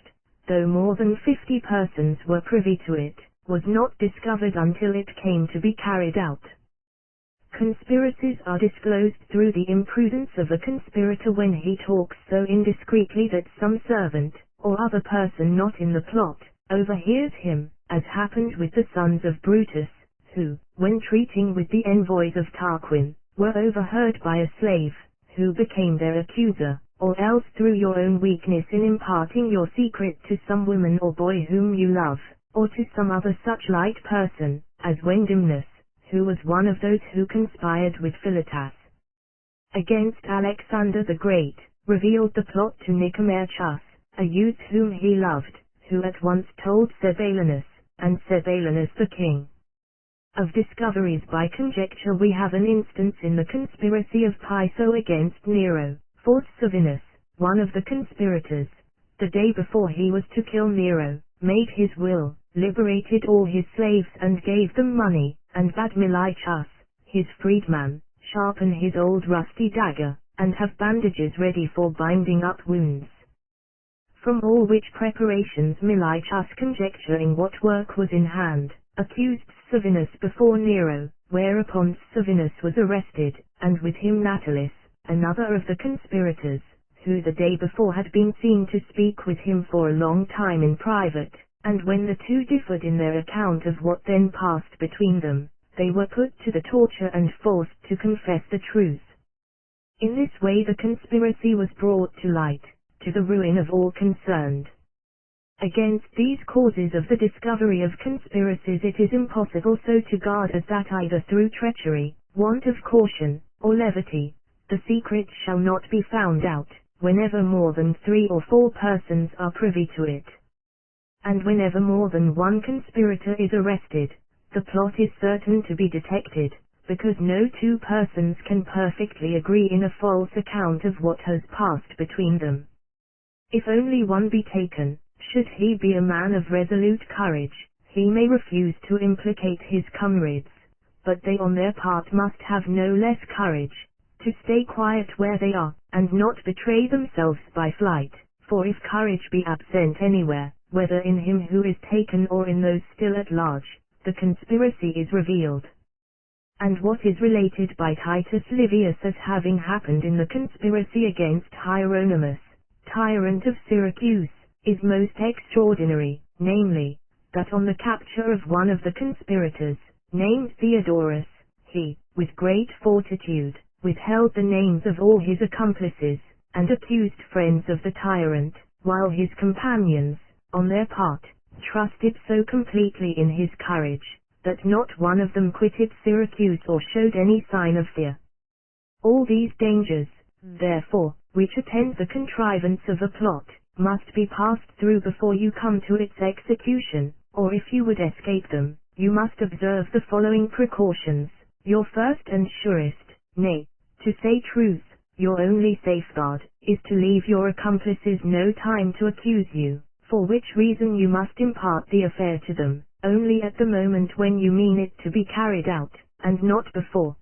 though more than 50 persons were privy to it, was not discovered until it came to be carried out. Conspiracies are disclosed through the imprudence of a conspirator when he talks so indiscreetly that some servant, or other person not in the plot, overhears him, as happened with the sons of Brutus, who, when treating with the envoys of Tarquin, were overheard by a slave, who became their accuser, or else through your own weakness in imparting your secret to some woman or boy whom you love, or to some other such light person, as Vendymnus, who was one of those who conspired with Philotas against Alexander the Great, revealed the plot to Nicomachus, a youth whom he loved, who at once told Sabellinus, and Sabellinus the king. Of discoveries by conjecture we have an instance in the conspiracy of Piso against Nero, for Savinus, one of the conspirators, the day before he was to kill Nero, made his will, liberated all his slaves and gave them money, and bade Milichus, his freedman, sharpen his old rusty dagger, and have bandages ready for binding up wounds. From all which preparations Milichus, conjecturing what work was in hand, accused Savinus before Nero, whereupon Savinus was arrested, and with him Natalis, another of the conspirators, who the day before had been seen to speak with him for a long time in private, and when the two differed in their account of what then passed between them, they were put to the torture and forced to confess the truth. In this way the conspiracy was brought to light, to the ruin of all concerned. Against these causes of the discovery of conspiracies it is impossible so to guard as that either through treachery, want of caution, or levity, the secret shall not be found out, whenever more than 3 or 4 persons are privy to it. And whenever more than one conspirator is arrested, the plot is certain to be detected, because no 2 persons can perfectly agree in a false account of what has passed between them. If only one be taken, should he be a man of resolute courage, he may refuse to implicate his comrades, but they on their part must have no less courage, to stay quiet where they are, and not betray themselves by flight, for if courage be absent anywhere, whether in him who is taken or in those still at large, the conspiracy is revealed. And what is related by Titus Livius as having happened in the conspiracy against Hieronymus, tyrant of Syracuse, is most extraordinary, namely, that on the capture of one of the conspirators, named Theodorus, he, with great fortitude, withheld the names of all his accomplices, and accused friends of the tyrant, while his companions, on their part, trusted so completely in his courage, that not one of them quitted Syracuse or showed any sign of fear. All these dangers, therefore, which attend the contrivance of a plot, must be passed through before you come to its execution, or if you would escape them, you must observe the following precautions. Your first and surest, nay, to say truth, your only safeguard, is to leave your accomplices no time to accuse you, for which reason you must impart the affair to them, only at the moment when you mean it to be carried out, and not before.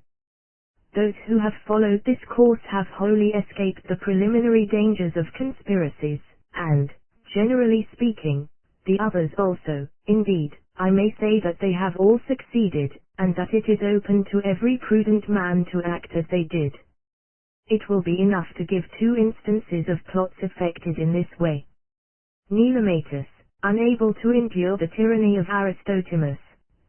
Those who have followed this course have wholly escaped the preliminary dangers of conspiracies, and, generally speaking, the others also. Indeed, I may say that they have all succeeded, and that it is open to every prudent man to act as they did. It will be enough to give 2 instances of plots effected in this way. Nilomatus, unable to endure the tyranny of Aristotimus,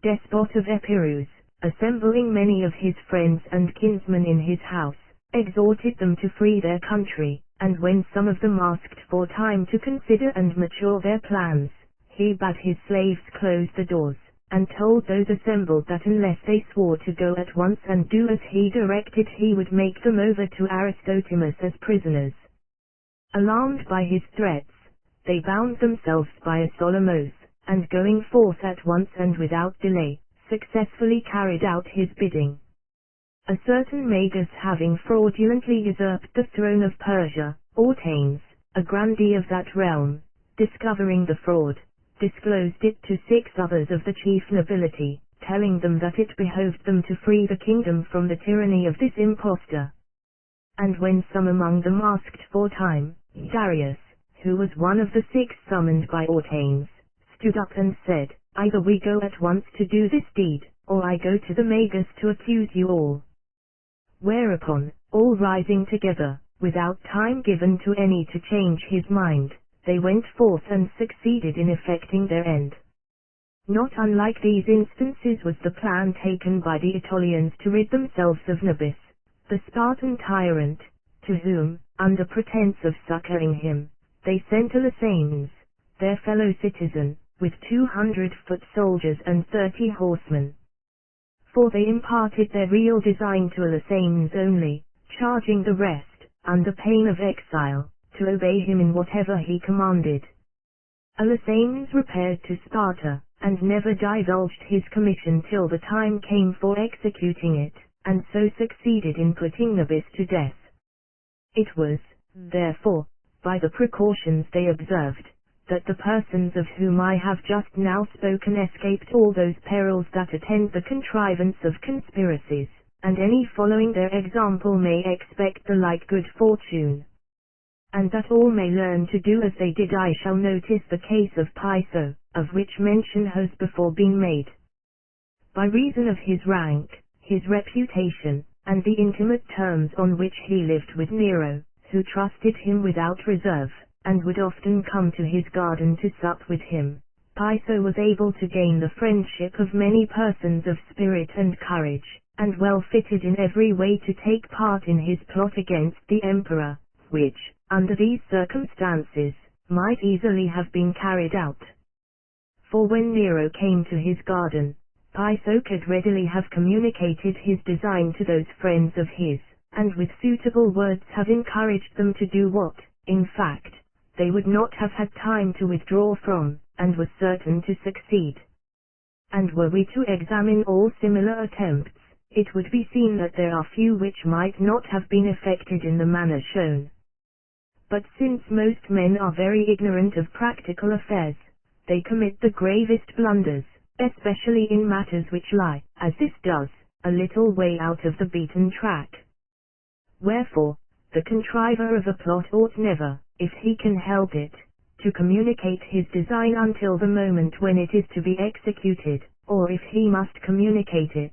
despot of Epirus, assembling many of his friends and kinsmen in his house, exhorted them to free their country, and when some of them asked for time to consider and mature their plans, he bade his slaves close the doors, and told those assembled that unless they swore to go at once and do as he directed, he would make them over to Aristotimus as prisoners. Alarmed by his threats, they bound themselves by a solemn oath, and going forth at once and without delay, successfully carried out his bidding. A certain Magus, having fraudulently usurped the throne of Persia, Ortanes, a grandee of that realm, discovering the fraud, disclosed it to 6 others of the chief nobility, telling them that it behoved them to free the kingdom from the tyranny of this impostor. And when some among them asked for time, Darius, who was one of the 6 summoned by Ortanes, stood up and said, "Either we go at once to do this deed, or I go to the Magus to accuse you all." Whereupon, all rising together, without time given to any to change his mind, they went forth and succeeded in effecting their end. Not unlike these instances was the plan taken by the Aetolians to rid themselves of Nabis, the Spartan tyrant, to whom, under pretense of succoring him, they sent Lysanes, their fellow citizen, with 200 foot soldiers and 30 horsemen. For they imparted their real design to Lysanes only, charging the rest, under pain of exile, to obey him in whatever he commanded. Lysanes repaired to Sparta, and never divulged his commission till the time came for executing it, and so succeeded in putting Nabis to death. It was, therefore, by the precautions they observed, that the persons of whom I have just now spoken escaped all those perils that attend the contrivance of conspiracies, and any following their example may expect the like good fortune. And that all may learn to do as they did, I shall notice the case of Piso, of which mention has before been made. By reason of his rank, his reputation, and the intimate terms on which he lived with Nero, who trusted him without reserve, and would often come to his garden to sup with him, Piso was able to gain the friendship of many persons of spirit and courage, and well fitted in every way to take part in his plot against the emperor, which, under these circumstances, might easily have been carried out. For when Nero came to his garden, Piso could readily have communicated his design to those friends of his, and with suitable words have encouraged them to do what, in fact, they would not have had time to withdraw from, and was certain to succeed. And were we to examine all similar attempts, it would be seen that there are few which might not have been effected in the manner shown. But since most men are very ignorant of practical affairs, they commit the gravest blunders, especially in matters which lie, as this does, a little way out of the beaten track. Wherefore, the contriver of a plot ought never, if he can help it, to communicate his design until the moment when it is to be executed, or if he must communicate it,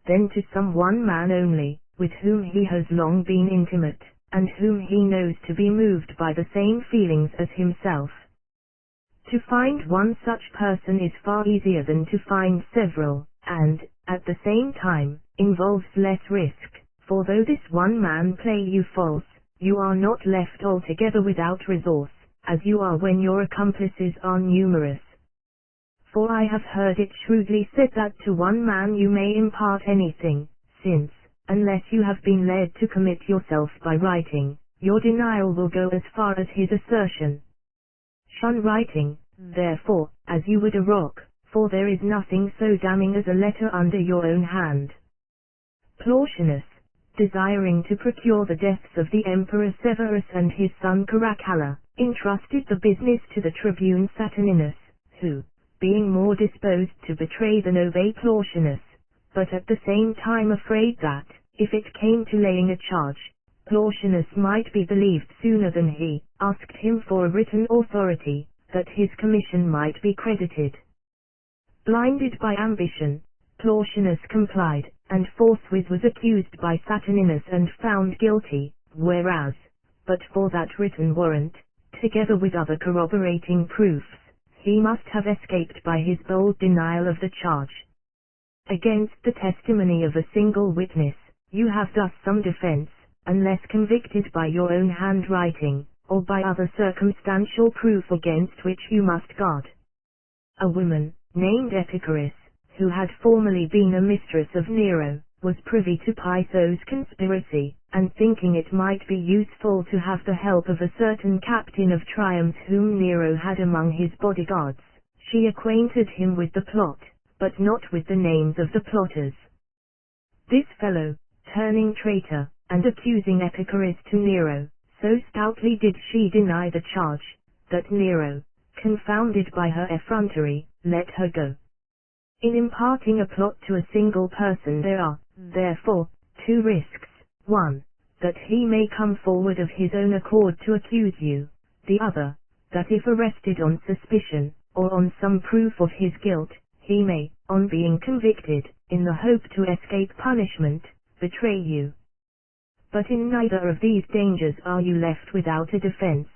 then to some one man only, with whom he has long been intimate, and whom he knows to be moved by the same feelings as himself. To find one such person is far easier than to find several, and, at the same time, involves less risk, for though this one man play you false, you are not left altogether without resource, as you are when your accomplices are numerous. For I have heard it shrewdly said that to one man you may impart anything, since, unless you have been led to commit yourself by writing, your denial will go as far as his assertion. Shun writing, therefore, as you would a rock, for there is nothing so damning as a letter under your own hand. Plautianus, desiring to procure the deaths of the Emperor Severus and his son Caracalla, entrusted the business to the tribune Saturninus, who, being more disposed to betray than obey Plautianus, but at the same time afraid that, if it came to laying a charge, Plautianus might be believed sooner than he, asked him for a written authority, that his commission might be credited. Blinded by ambition, Plautianus complied, and forthwith was accused by Saturninus and found guilty, whereas, but for that written warrant, together with other corroborating proofs, he must have escaped by his bold denial of the charge. Against the testimony of a single witness, you have thus some defense, unless convicted by your own handwriting, or by other circumstantial proof against which you must guard. A woman, named Epicurus, who had formerly been a mistress of Nero, was privy to Piso's conspiracy, and thinking it might be useful to have the help of a certain captain of Triumphs whom Nero had among his bodyguards, she acquainted him with the plot, but not with the names of the plotters. This fellow, turning traitor, and accusing Epicurus to Nero, so stoutly did she deny the charge, that Nero, confounded by her effrontery, let her go. In imparting a plot to a single person there are, therefore, two risks: one, that he may come forward of his own accord to accuse you; the other, that if arrested on suspicion, or on some proof of his guilt, he may, on being convicted, in the hope to escape punishment, betray you. But in neither of these dangers are you left without a defense,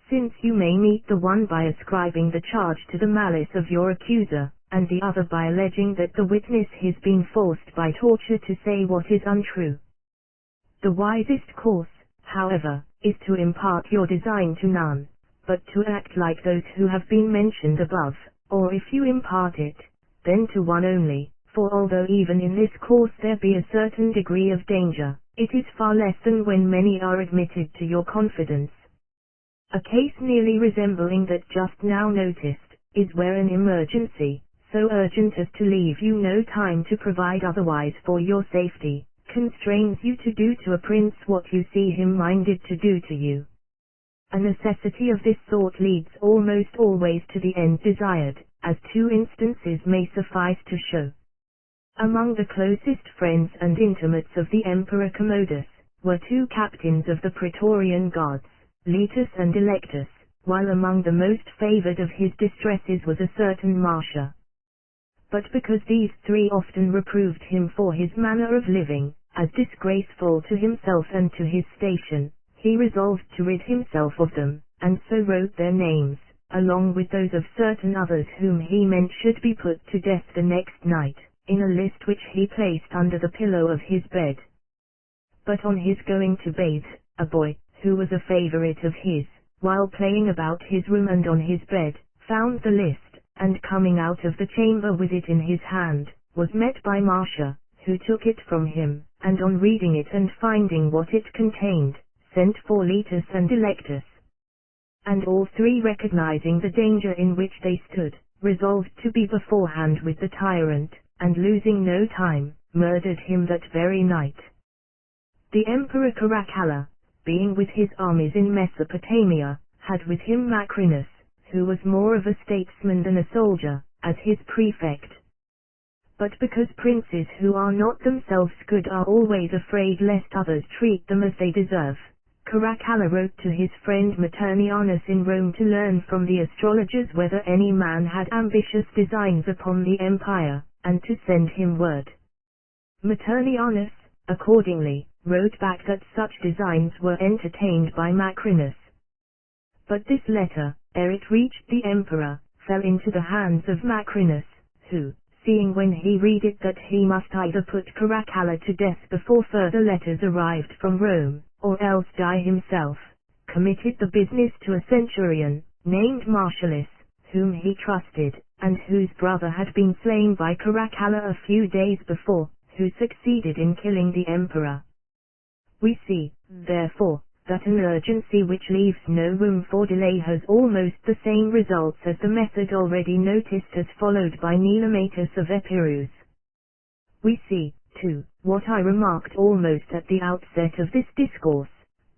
since you may meet the one by ascribing the charge to the malice of your accuser, and the other by alleging that the witness has been forced by torture to say what is untrue. The wisest course, however, is to impart your design to none, but to act like those who have been mentioned above, or if you impart it, then to one only, for although even in this course there be a certain degree of danger, it is far less than when many are admitted to your confidence. A case nearly resembling that just now noticed, is where an emergency, so urgent as to leave you no time to provide otherwise for your safety, constrains you to do to a prince what you see him minded to do to you. A necessity of this sort leads almost always to the end desired, as two instances may suffice to show. Among the closest friends and intimates of the Emperor Commodus, were two captains of the Praetorian Guards, Letus and Electus, while among the most favored of his distresses was a certain Marcia. But because these three often reproved him for his manner of living, as disgraceful to himself and to his station, he resolved to rid himself of them, and so wrote their names, along with those of certain others whom he meant should be put to death the next night, in a list which he placed under the pillow of his bed. But on his going to bathe, a boy, who was a favorite of his, while playing about his room and on his bed, found the list, and coming out of the chamber with it in his hand, was met by Marcia, who took it from him, and on reading it and finding what it contained, sent for Letus and Electus. And all three, recognizing the danger in which they stood, resolved to be beforehand with the tyrant, and losing no time, murdered him that very night. The Emperor Caracalla, being with his armies in Mesopotamia, had with him Macrinus, who was more of a statesman than a soldier, as his prefect. But because princes who are not themselves good are always afraid lest others treat them as they deserve, Caracalla wrote to his friend Maternianus in Rome to learn from the astrologers whether any man had ambitious designs upon the empire, and to send him word. Maternianus, accordingly, wrote back that such designs were entertained by Macrinus. But this letter, ere it reached the emperor, fell into the hands of Macrinus, who, seeing when he read it that he must either put Caracalla to death before further letters arrived from Rome, or else die himself, committed the business to a centurion, named Martialis, whom he trusted, and whose brother had been slain by Caracalla a few days before, who succeeded in killing the emperor. We see, therefore, that an urgency which leaves no room for delay has almost the same results as the method already noticed as followed by Nilomatus of Epirus. We see, too, what I remarked almost at the outset of this discourse,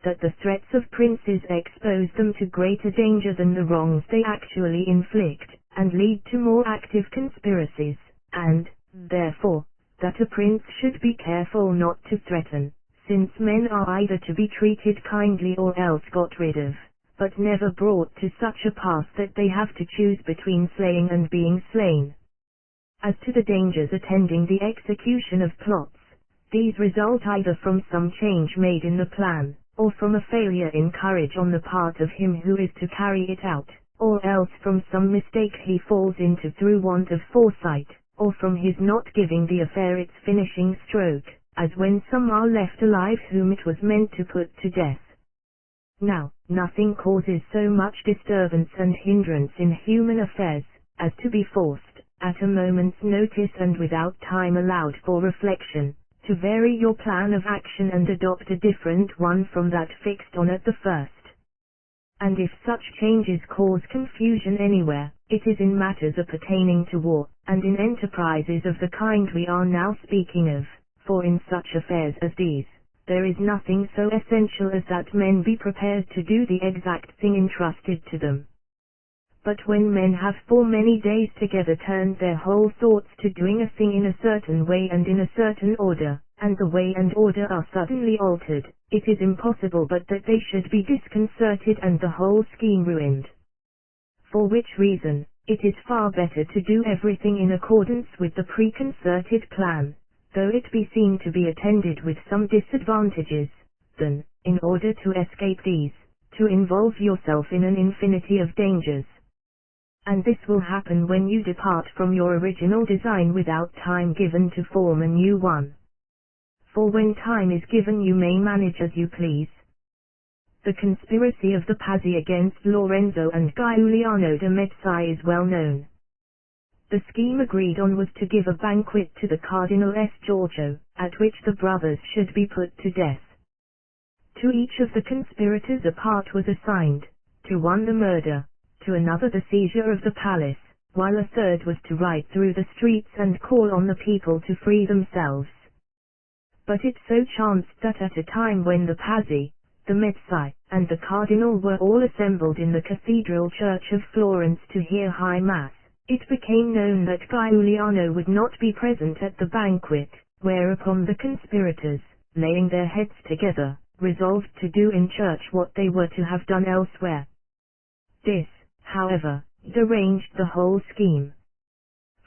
that the threats of princes expose them to greater danger than the wrongs they actually inflict, and lead to more active conspiracies, and, therefore, that a prince should be careful not to threaten, since men are either to be treated kindly or else got rid of, but never brought to such a pass that they have to choose between slaying and being slain. As to the dangers attending the execution of plots, these result either from some change made in the plan, or from a failure in courage on the part of him who is to carry it out, or else from some mistake he falls into through want of foresight, or from his not giving the affair its finishing stroke, as when some are left alive whom it was meant to put to death. Now, nothing causes so much disturbance and hindrance in human affairs, as to be forced, at a moment's notice and without time allowed for reflection, to vary your plan of action and adopt a different one from that fixed on at the first. And if such changes cause confusion anywhere, it is in matters appertaining to war, and in enterprises of the kind we are now speaking of, for in such affairs as these, there is nothing so essential as that men be prepared to do the exact thing entrusted to them. But when men have for many days together turned their whole thoughts to doing a thing in a certain way and in a certain order, and the way and order are suddenly altered, it is impossible but that they should be disconcerted and the whole scheme ruined. For which reason, it is far better to do everything in accordance with the preconcerted plan, though it be seen to be attended with some disadvantages, than, in order to escape these, to involve yourself in an infinity of dangers. And this will happen when you depart from your original design without time given to form a new one. For when time is given you may manage as you please. The conspiracy of the Pazzi against Lorenzo and Giuliano de' Medici is well known. The scheme agreed on was to give a banquet to the Cardinal S. Giorgio, at which the brothers should be put to death. To each of the conspirators a part was assigned, to one the murder, to another the seizure of the palace, while a third was to ride through the streets and call on the people to free themselves. But it so chanced that at a time when the Pazzi, the Medici, and the Cardinal were all assembled in the Cathedral Church of Florence to hear High Mass, it became known that Giuliano would not be present at the banquet, whereupon the conspirators, laying their heads together, resolved to do in church what they were to have done elsewhere. This, however, deranged the whole scheme.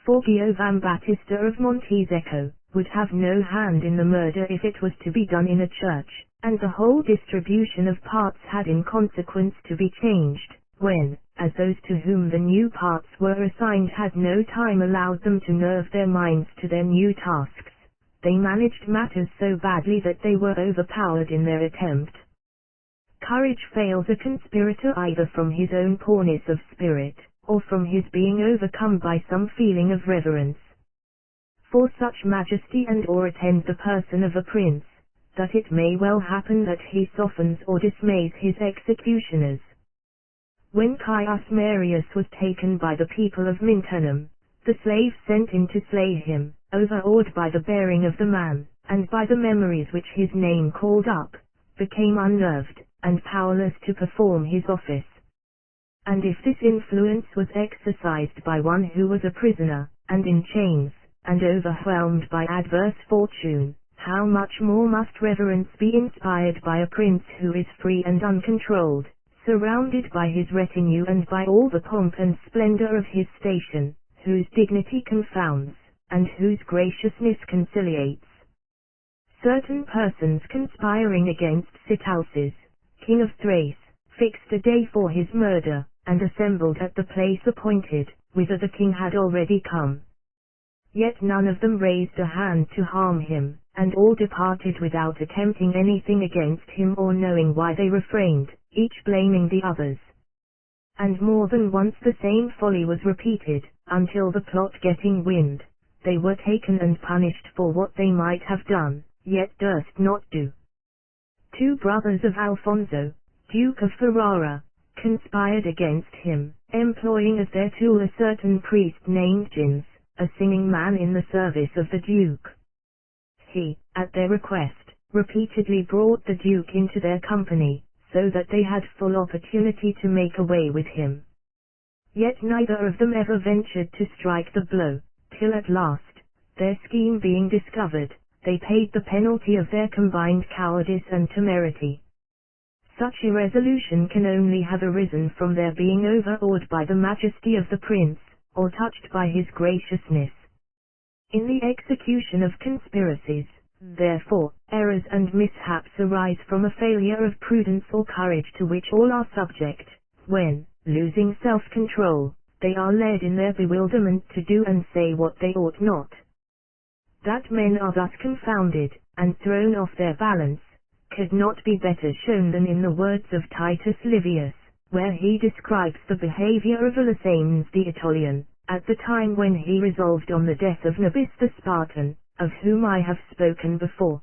For Giovanbattista of Montesecco would have no hand in the murder if it was to be done in a church, and the whole distribution of parts had in consequence to be changed, when, as those to whom the new parts were assigned had no time allowed them to nerve their minds to their new tasks, they managed matters so badly that they were overpowered in their attempt. Courage fails a conspirator either from his own poorness of spirit, or from his being overcome by some feeling of reverence. For such majesty and awe attend the person of a prince, that it may well happen that he softens or dismays his executioners. When Caius Marius was taken by the people of Minturnae, the slaves sent in to slay him, overawed by the bearing of the man, and by the memories which his name called up, became unnerved, and powerless to perform his office. And if this influence was exercised by one who was a prisoner, and in chains, and overwhelmed by adverse fortune, how much more must reverence be inspired by a prince who is free and uncontrolled, surrounded by his retinue and by all the pomp and splendor of his station, whose dignity confounds, and whose graciousness conciliates. Certain persons conspiring against Sitalces, king of Thrace, fixed a day for his murder, and assembled at the place appointed, whither the king had already come. Yet none of them raised a hand to harm him, and all departed without attempting anything against him or knowing why they refrained, each blaming the others. And more than once the same folly was repeated, until the plot getting wind, they were taken and punished for what they might have done, yet durst not do. 2 brothers of Alfonso, Duke of Ferrara, conspired against him, employing as their tool a certain priest named Gins, a singing man in the service of the Duke. He, at their request, repeatedly brought the Duke into their company, so that they had full opportunity to make away with him. Yet neither of them ever ventured to strike the blow, till at last, their scheme being discovered, they paid the penalty of their combined cowardice and temerity. Such irresolution can only have arisen from their being overawed by the majesty of the prince, or touched by his graciousness. In the execution of conspiracies, therefore, errors and mishaps arise from a failure of prudence or courage to which all are subject, when, losing self-control, they are led in their bewilderment to do and say what they ought not. That men are thus confounded, and thrown off their balance, could not be better shown than in the words of Titus Livius, where he describes the behavior of Ulasanes the Aetolian, at the time when he resolved on the death of Nabis the Spartan, of whom I have spoken before.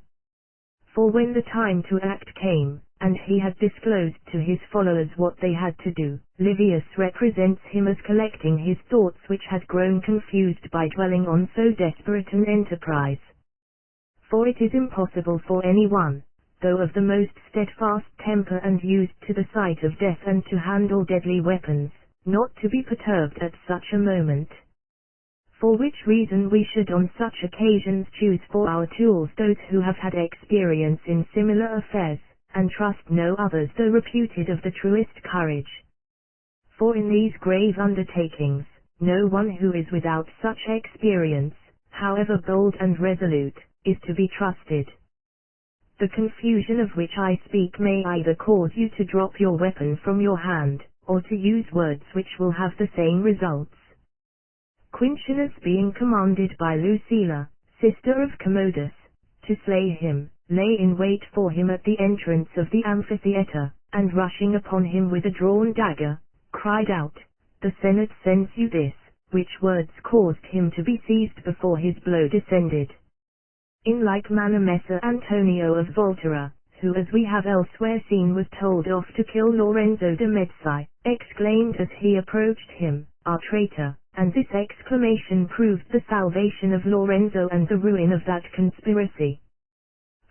For when the time to act came, and he had disclosed to his followers what they had to do, Livius represents him as collecting his thoughts which had grown confused by dwelling on so desperate an enterprise. For it is impossible for anyone, though of the most steadfast temper and used to the sight of death and to handle deadly weapons, not to be perturbed at such a moment. For which reason we should on such occasions choose for our tools those who have had experience in similar affairs, and trust no others though reputed of the truest courage. For in these grave undertakings, no one who is without such experience, however bold and resolute, is to be trusted. The confusion of which I speak may either cause you to drop your weapon from your hand, or to use words which will have the same results. Quintianus being commanded by Lucilla, sister of Commodus, to slay him, lay in wait for him at the entrance of the amphitheatre, and rushing upon him with a drawn dagger, cried out, "The Senate sends you this," which words caused him to be seized before his blow descended. In like manner Messer Antonio of Volterra, who as we have elsewhere seen was told off to kill Lorenzo de' Medici, exclaimed as he approached him, "Our traitor," and this exclamation proved the salvation of Lorenzo and the ruin of that conspiracy.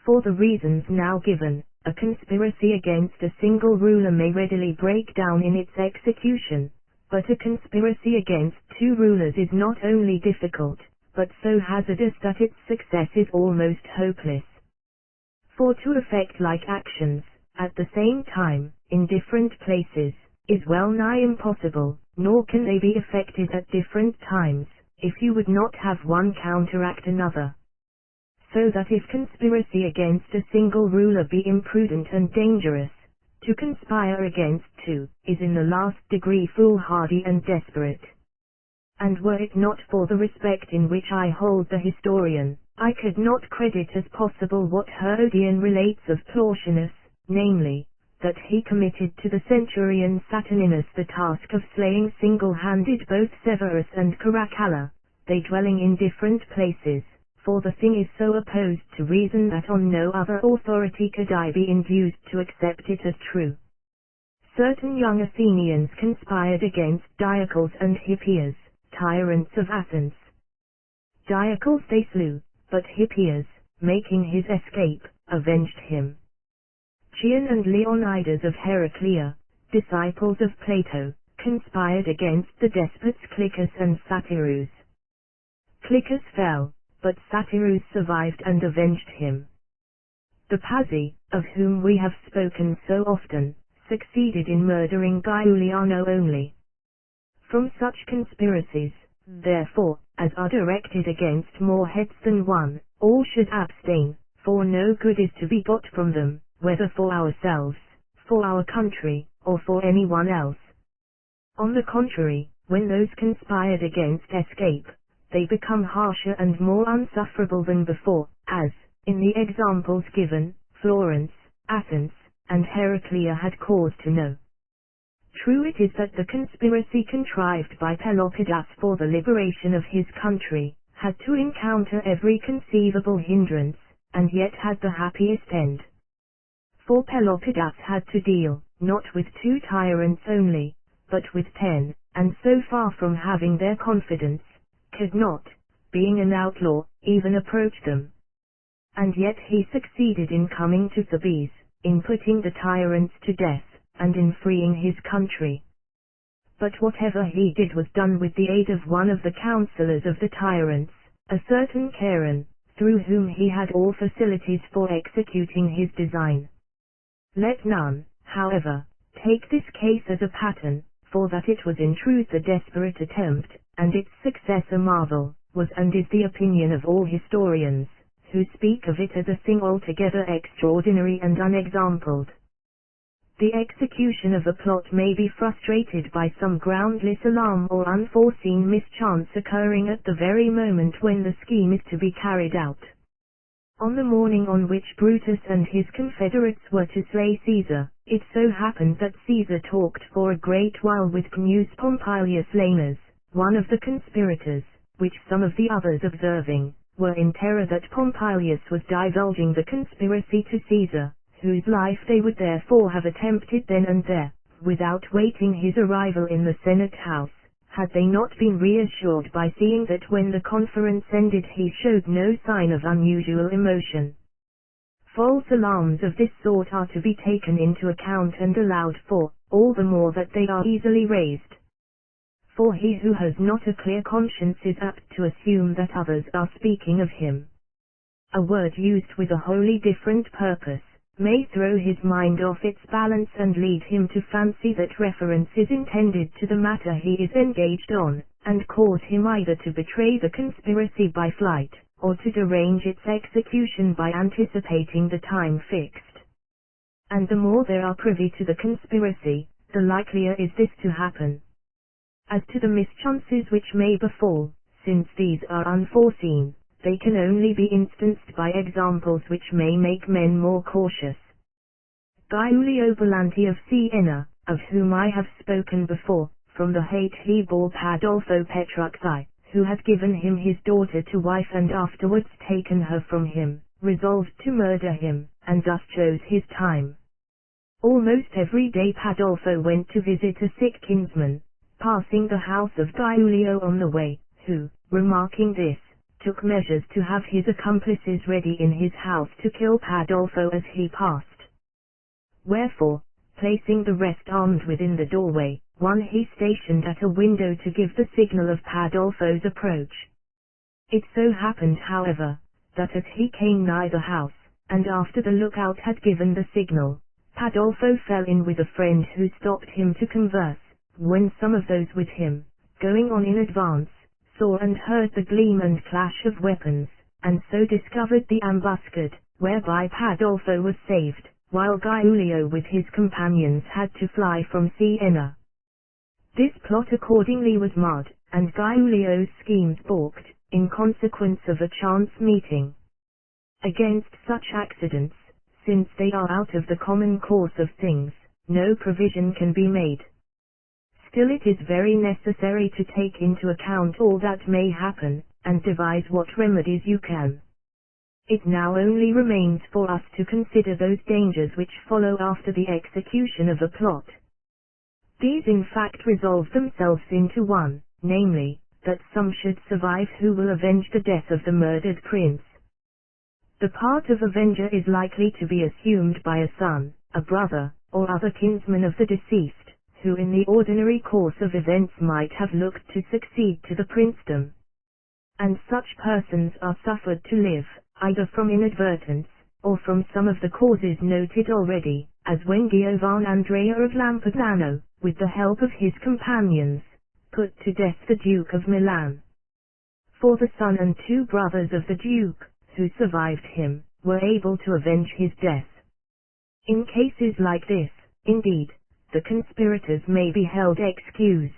For the reasons now given, a conspiracy against a single ruler may readily break down in its execution, but a conspiracy against two rulers is not only difficult, but so hazardous that its success is almost hopeless. For to effect like actions, at the same time, in different places, is well nigh impossible, nor can they be effected at different times, if you would not have one counteract another. So that if conspiracy against a single ruler be imprudent and dangerous, to conspire against two, is in the last degree foolhardy and desperate. And were it not for the respect in which I hold the historian, I could not credit as possible what Herodian relates of Plautianus, namely, that he committed to the centurion Saturninus the task of slaying single-handed both Severus and Caracalla, they dwelling in different places, for the thing is so opposed to reason that on no other authority could I be induced to accept it as true. Certain young Athenians conspired against Diocles and Hippias, tyrants of Athens. Diocles they slew, but Hippias, making his escape, avenged him. Chion and Leonidas of Heraclea, disciples of Plato, conspired against the despots Cliccus and Satyrus. Cliccus fell, but Satyrus survived and avenged him. The Pazzi, of whom we have spoken so often, succeeded in murdering Giuliano only. From such conspiracies, therefore, as are directed against more heads than one, all should abstain, for no good is to be got from them, whether for ourselves, for our country, or for anyone else. On the contrary, when those conspired against escape, they become harsher and more unsufferable than before, as, in the examples given, Florence, Athens, and Heraclea had cause to know. True it is that the conspiracy contrived by Pelopidas for the liberation of his country, had to encounter every conceivable hindrance, and yet had the happiest end. For Pelopidas had to deal, not with 2 tyrants only, but with 10, and so far from having their confidence, could not, being an outlaw, even approach them. and yet he succeeded in coming to Thebes, in putting the tyrants to death, and in freeing his country. But whatever he did was done with the aid of one of the counselors of the tyrants, a certain Charon, through whom he had all facilities for executing his design. Let none, however, take this case as a pattern, for that it was in truth a desperate attempt, and its success a marvel, was and is the opinion of all historians, who speak of it as a thing altogether extraordinary and unexampled. The execution of a plot may be frustrated by some groundless alarm or unforeseen mischance occurring at the very moment when the scheme is to be carried out. On the morning on which Brutus and his confederates were to slay Caesar, it so happened that Caesar talked for a great while with Cneius Pompilius Laenas, one of the conspirators, which some of the others observing, were in terror that Pompilius was divulging the conspiracy to Caesar, whose life they would therefore have attempted then and there, without waiting his arrival in the Senate house, had they not been reassured by seeing that when the conference ended he showed no sign of unusual emotion. False alarms of this sort are to be taken into account and allowed for, all the more that they are easily raised. For he who has not a clear conscience is apt to assume that others are speaking of him. A word used with a wholly different purpose may throw his mind off its balance and lead him to fancy that reference is intended to the matter he is engaged on, and cause him either to betray the conspiracy by flight, or to derange its execution by anticipating the time fixed. And the more they are privy to the conspiracy, the likelier is this to happen. As to the mischances which may befall, since these are unforeseen, they can only be instanced by examples which may make men more cautious. Giulio Belanti of Siena, of whom I have spoken before, from the hate he bore Pandolfo Petrucci, who had given him his daughter to wife and afterwards taken her from him, resolved to murder him, and thus chose his time. Almost every day Pandolfo went to visit a sick kinsman, passing the house of Giulio on the way, who, remarking this, took measures to have his accomplices ready in his house to kill Pandolfo as he passed. Wherefore, placing the rest armed within the doorway, one he stationed at a window to give the signal of Pandolfo's approach. It so happened, however, that as he came nigh the house, and after the lookout had given the signal, Pandolfo fell in with a friend who stopped him to converse, when some of those with him, going on in advance, saw and heard the gleam and clash of weapons, and so discovered the ambuscade, whereby Pandolfo was saved, while Giulio with his companions had to fly from Siena. This plot accordingly was marred, and Giulio's schemes balked, in consequence of a chance meeting. Against such accidents, since they are out of the common course of things, no provision can be made. Still it is very necessary to take into account all that may happen, and devise what remedies you can. It now only remains for us to consider those dangers which follow after the execution of a plot. These in fact resolve themselves into one, namely, that some should survive who will avenge the death of the murdered prince. The part of avenger is likely to be assumed by a son, a brother, or other kinsman of the deceased, who in the ordinary course of events might have looked to succeed to the princedom. And such persons are suffered to live, either from inadvertence, or from some of the causes noted already, as when Giovan Andrea of Lampugnano, with the help of his companions, put to death the Duke of Milan. For the son and two brothers of the Duke, who survived him, were able to avenge his death. In cases like this, indeed, the conspirators may be held excused,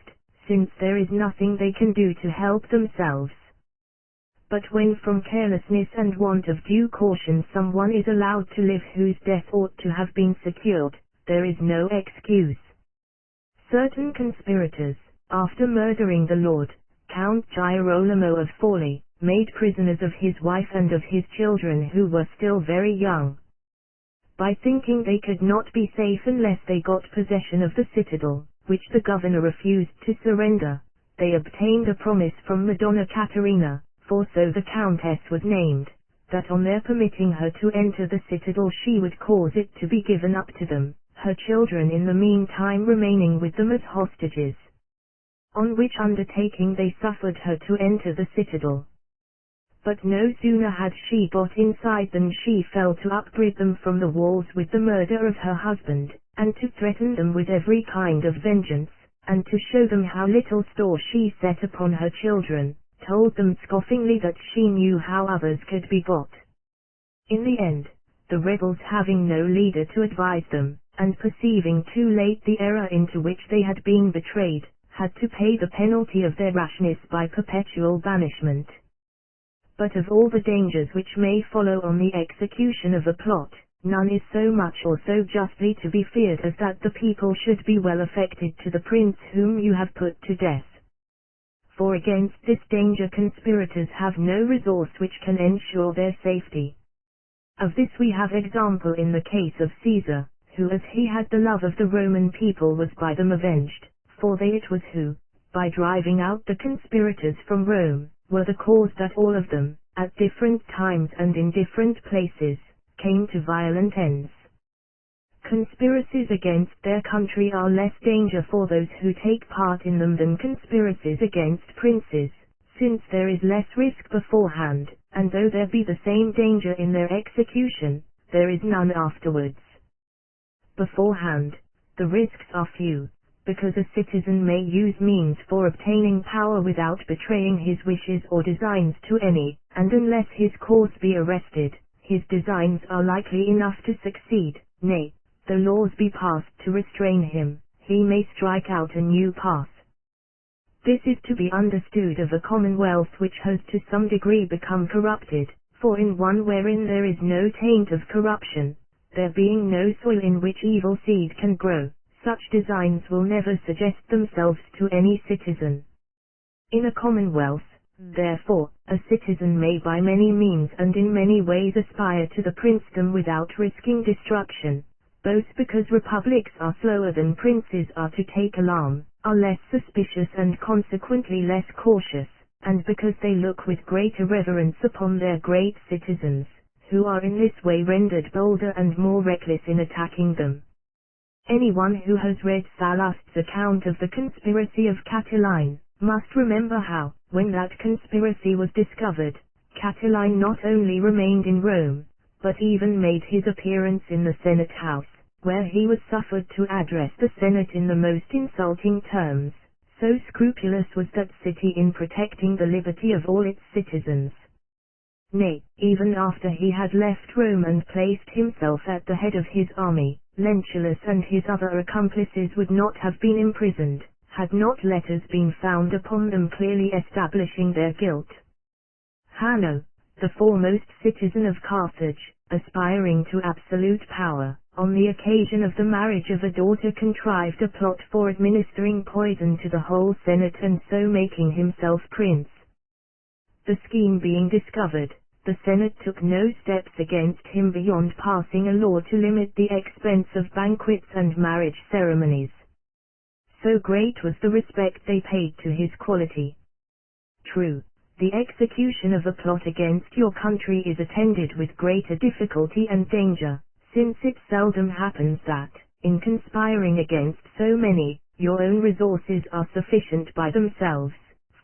since there is nothing they can do to help themselves. But when from carelessness and want of due caution someone is allowed to live whose death ought to have been secured, there is no excuse. Certain conspirators, after murdering the Lord, Count Girolamo of Forli, made prisoners of his wife and of his children who were still very young. By thinking they could not be safe unless they got possession of the citadel, which the governor refused to surrender, they obtained a promise from Madonna Caterina, for so the countess was named, that on their permitting her to enter the citadel she would cause it to be given up to them, her children in the meantime remaining with them as hostages. On which undertaking they suffered her to enter the citadel. But no sooner had she got inside than she fell to upbraid them from the walls with the murder of her husband, and to threaten them with every kind of vengeance, and to show them how little store she set upon her children, told them scoffingly that she knew how others could be got. In the end, the rebels having no leader to advise them, and perceiving too late the error into which they had been betrayed, had to pay the penalty of their rashness by perpetual banishment. But of all the dangers which may follow on the execution of a plot, none is so much or so justly to be feared as that the people should be well affected to the prince whom you have put to death. For against this danger conspirators have no resource which can ensure their safety. Of this we have example in the case of Caesar, who as he had the love of the Roman people was by them avenged, for they it was who, by driving out the conspirators from Rome, were the cause that all of them, at different times and in different places, came to violent ends. Conspiracies against their country are less danger for those who take part in them than conspiracies against princes, since there is less risk beforehand, and though there be the same danger in their execution, there is none afterwards. Beforehand, the risks are few, because a citizen may use means for obtaining power without betraying his wishes or designs to any, and unless his cause be arrested, his designs are likely enough to succeed. Nay, though laws be passed to restrain him, he may strike out a new path. This is to be understood of a commonwealth which has to some degree become corrupted, for in one wherein there is no taint of corruption, there being no soil in which evil seed can grow, such designs will never suggest themselves to any citizen. In a commonwealth, therefore, a citizen may by many means and in many ways aspire to the princedom without risking destruction, both because republics are slower than princes are to take alarm, are less suspicious and consequently less cautious, and because they look with greater reverence upon their great citizens, who are in this way rendered bolder and more reckless in attacking them. Anyone who has read Sallust's account of the conspiracy of Catiline, must remember how, when that conspiracy was discovered, Catiline not only remained in Rome, but even made his appearance in the Senate House, where he was suffered to address the Senate in the most insulting terms, so scrupulous was that city in protecting the liberty of all its citizens. Nay, even after he had left Rome and placed himself at the head of his army, Lentulus and his other accomplices would not have been imprisoned, had not letters been found upon them clearly establishing their guilt. Hanno, the foremost citizen of Carthage, aspiring to absolute power, on the occasion of the marriage of a daughter contrived a plot for administering poison to the whole Senate and so making himself prince. The scheme being discovered, the Senate took no steps against him beyond passing a law to limit the expense of banquets and marriage ceremonies. So great was the respect they paid to his quality. True, the execution of a plot against your country is attended with greater difficulty and danger, since it seldom happens that, in conspiring against so many, your own resources are sufficient by themselves,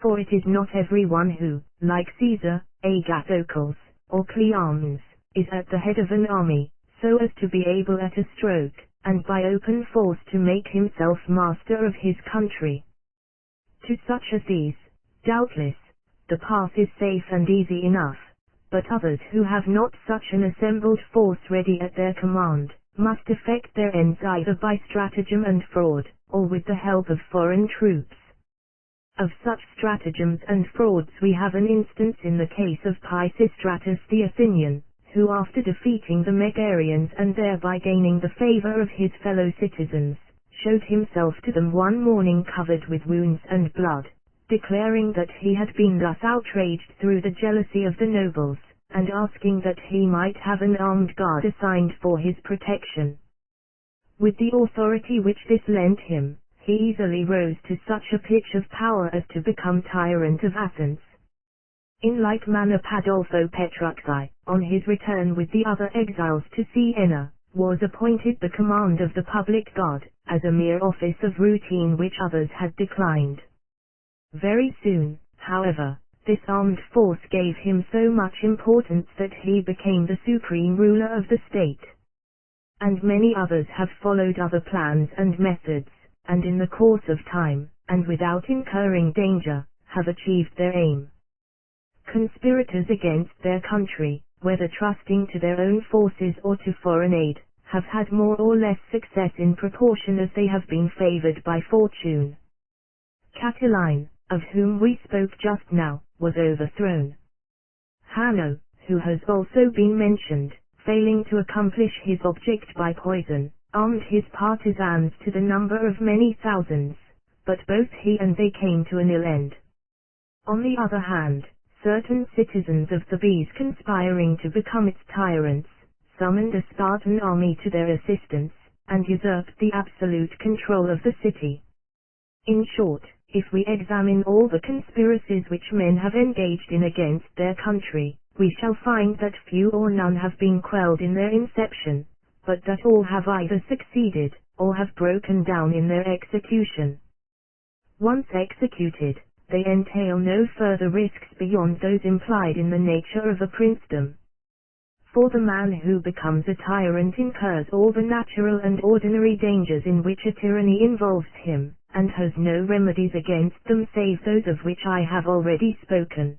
for it is not every one who, like Caesar, Agathocles, or Clearchus, is at the head of an army, so as to be able at a stroke, and by open force to make himself master of his country. To such as these, doubtless, the path is safe and easy enough, but others who have not such an assembled force ready at their command, must effect their ends either by stratagem and fraud, or with the help of foreign troops. Of such stratagems and frauds we have an instance in the case of Pisistratus the Athenian, who after defeating the Megarians and thereby gaining the favor of his fellow citizens, showed himself to them one morning covered with wounds and blood, declaring that he had been thus outraged through the jealousy of the nobles, and asking that he might have an armed guard assigned for his protection. With the authority which this lent him, he easily rose to such a pitch of power as to become tyrant of Athens. In like manner Pandolfo Petrucci, on his return with the other exiles to Siena, was appointed the command of the public guard, as a mere office of routine which others had declined. Very soon, however, this armed force gave him so much importance that he became the supreme ruler of the state. And many others have followed other plans and methods, and in the course of time, and without incurring danger, have achieved their aim. Conspirators against their country, whether trusting to their own forces or to foreign aid, have had more or less success in proportion as they have been favored by fortune. Catiline, of whom we spoke just now, was overthrown. Hanno, who has also been mentioned, failing to accomplish his object by poison, armed his partisans to the number of many thousands, but both he and they came to an ill end. On the other hand, certain citizens of Thebes conspiring to become its tyrants, summoned a Spartan army to their assistance, and usurped the absolute control of the city. In short, if we examine all the conspiracies which men have engaged in against their country, we shall find that few or none have been quelled in their inception, but that all have either succeeded, or have broken down in their execution. Once executed, they entail no further risks beyond those implied in the nature of a princedom. For the man who becomes a tyrant incurs all the natural and ordinary dangers in which a tyranny involves him, and has no remedies against them save those of which I have already spoken.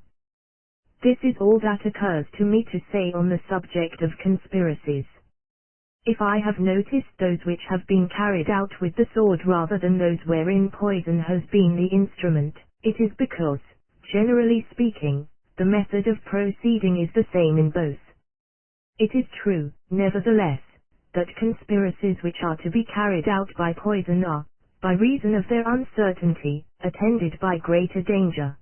This is all that occurs to me to say on the subject of conspiracies. If I have noticed those which have been carried out with the sword rather than those wherein poison has been the instrument, it is because, generally speaking, the method of proceeding is the same in both. It is true, nevertheless, that conspiracies which are to be carried out by poison are, by reason of their uncertainty, attended by greater danger.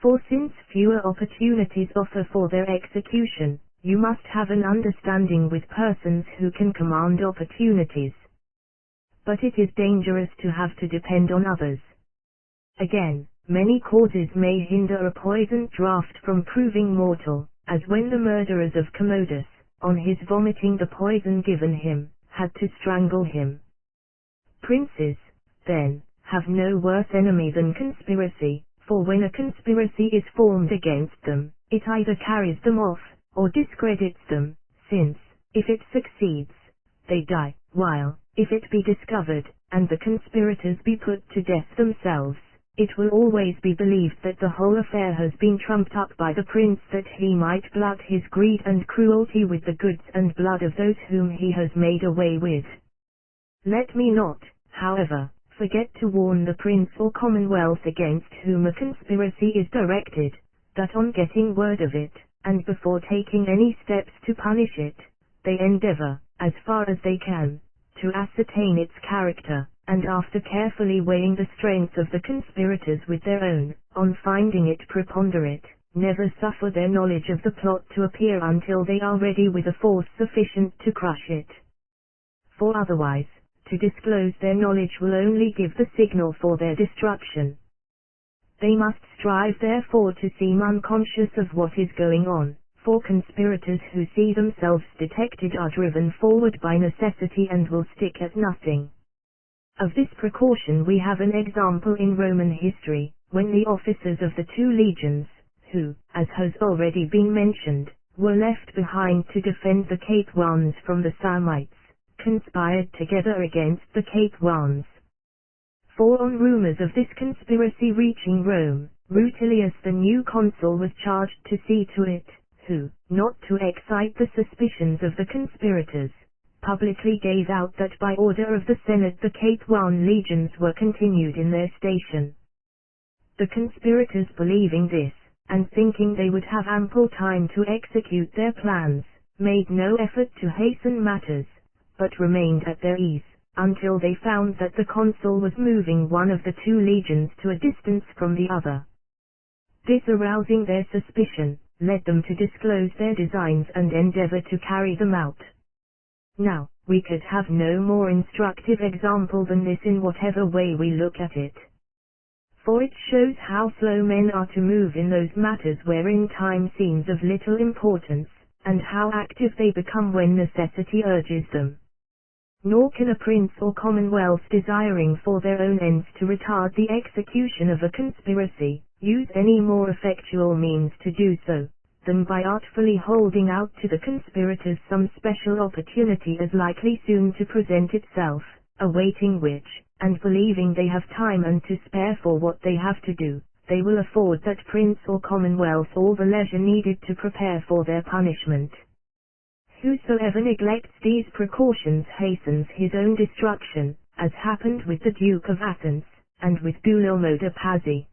For since fewer opportunities offer for their execution, you must have an understanding with persons who can command opportunities. But it is dangerous to have to depend on others. Again, many causes may hinder a poisoned draught from proving mortal, as when the murderers of Commodus, on his vomiting the poison given him, had to strangle him. Princes, then, have no worse enemy than conspiracy, for when a conspiracy is formed against them, it either carries them off, or discredits them, since, if it succeeds, they die, while, if it be discovered, and the conspirators be put to death themselves, it will always be believed that the whole affair has been trumped up by the prince that he might glut his greed and cruelty with the goods and blood of those whom he has made away with. Let me not, however, forget to warn the prince or commonwealth against whom a conspiracy is directed, that on getting word of it, and before taking any steps to punish it, they endeavor, as far as they can, to ascertain its character, and after carefully weighing the strength of the conspirators with their own, on finding it preponderate, never suffer their knowledge of the plot to appear until they are ready with a force sufficient to crush it. For otherwise, to disclose their knowledge will only give the signal for their destruction. They must strive therefore to seem unconscious of what is going on, for conspirators who see themselves detected are driven forward by necessity and will stick at nothing. Of this precaution we have an example in Roman history, when the officers of the 2 legions, who, as has already been mentioned, were left behind to defend the Capuans from the Samnites, conspired together against the Capuans. For on rumors of this conspiracy reaching Rome, Rutilius the new consul was charged to see to it, who, not to excite the suspicions of the conspirators, publicly gave out that by order of the Senate the Capuan legions were continued in their station. The conspirators believing this, and thinking they would have ample time to execute their plans, made no effort to hasten matters, but remained at their ease, until they found that the consul was moving one of the 2 legions to a distance from the other. This arousing their suspicion, led them to disclose their designs and endeavor to carry them out. Now, we could have no more instructive example than this in whatever way we look at it. For it shows how slow men are to move in those matters wherein time seems of little importance, and how active they become when necessity urges them. Nor can a prince or commonwealth desiring for their own ends to retard the execution of a conspiracy, use any more effectual means to do so, than by artfully holding out to the conspirators some special opportunity as likely soon to present itself, awaiting which, and believing they have time and to spare for what they have to do, they will afford that prince or commonwealth all the leisure needed to prepare for their punishment. Whosoever neglects these precautions hastens his own destruction, as happened with the Duke of Athens, and with Guglielmo de Pazzi.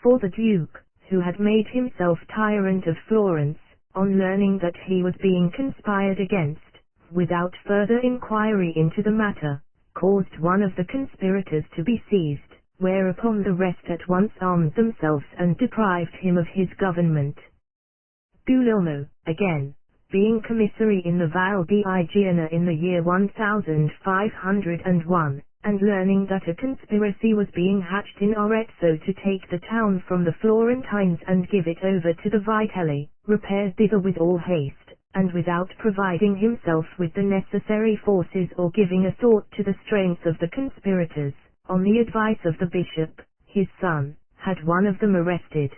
For the Duke, who had made himself tyrant of Florence, on learning that he was being conspired against, without further inquiry into the matter, caused one of the conspirators to be seized, whereupon the rest at once armed themselves and deprived him of his government. Guglielmo, again, being commissary in the Val di Igiana in the year 1501, and learning that a conspiracy was being hatched in Arezzo to take the town from the Florentines and give it over to the Vitelli, repaired thither with all haste, and without providing himself with the necessary forces or giving a thought to the strength of the conspirators, on the advice of the bishop, his son, had one of them arrested.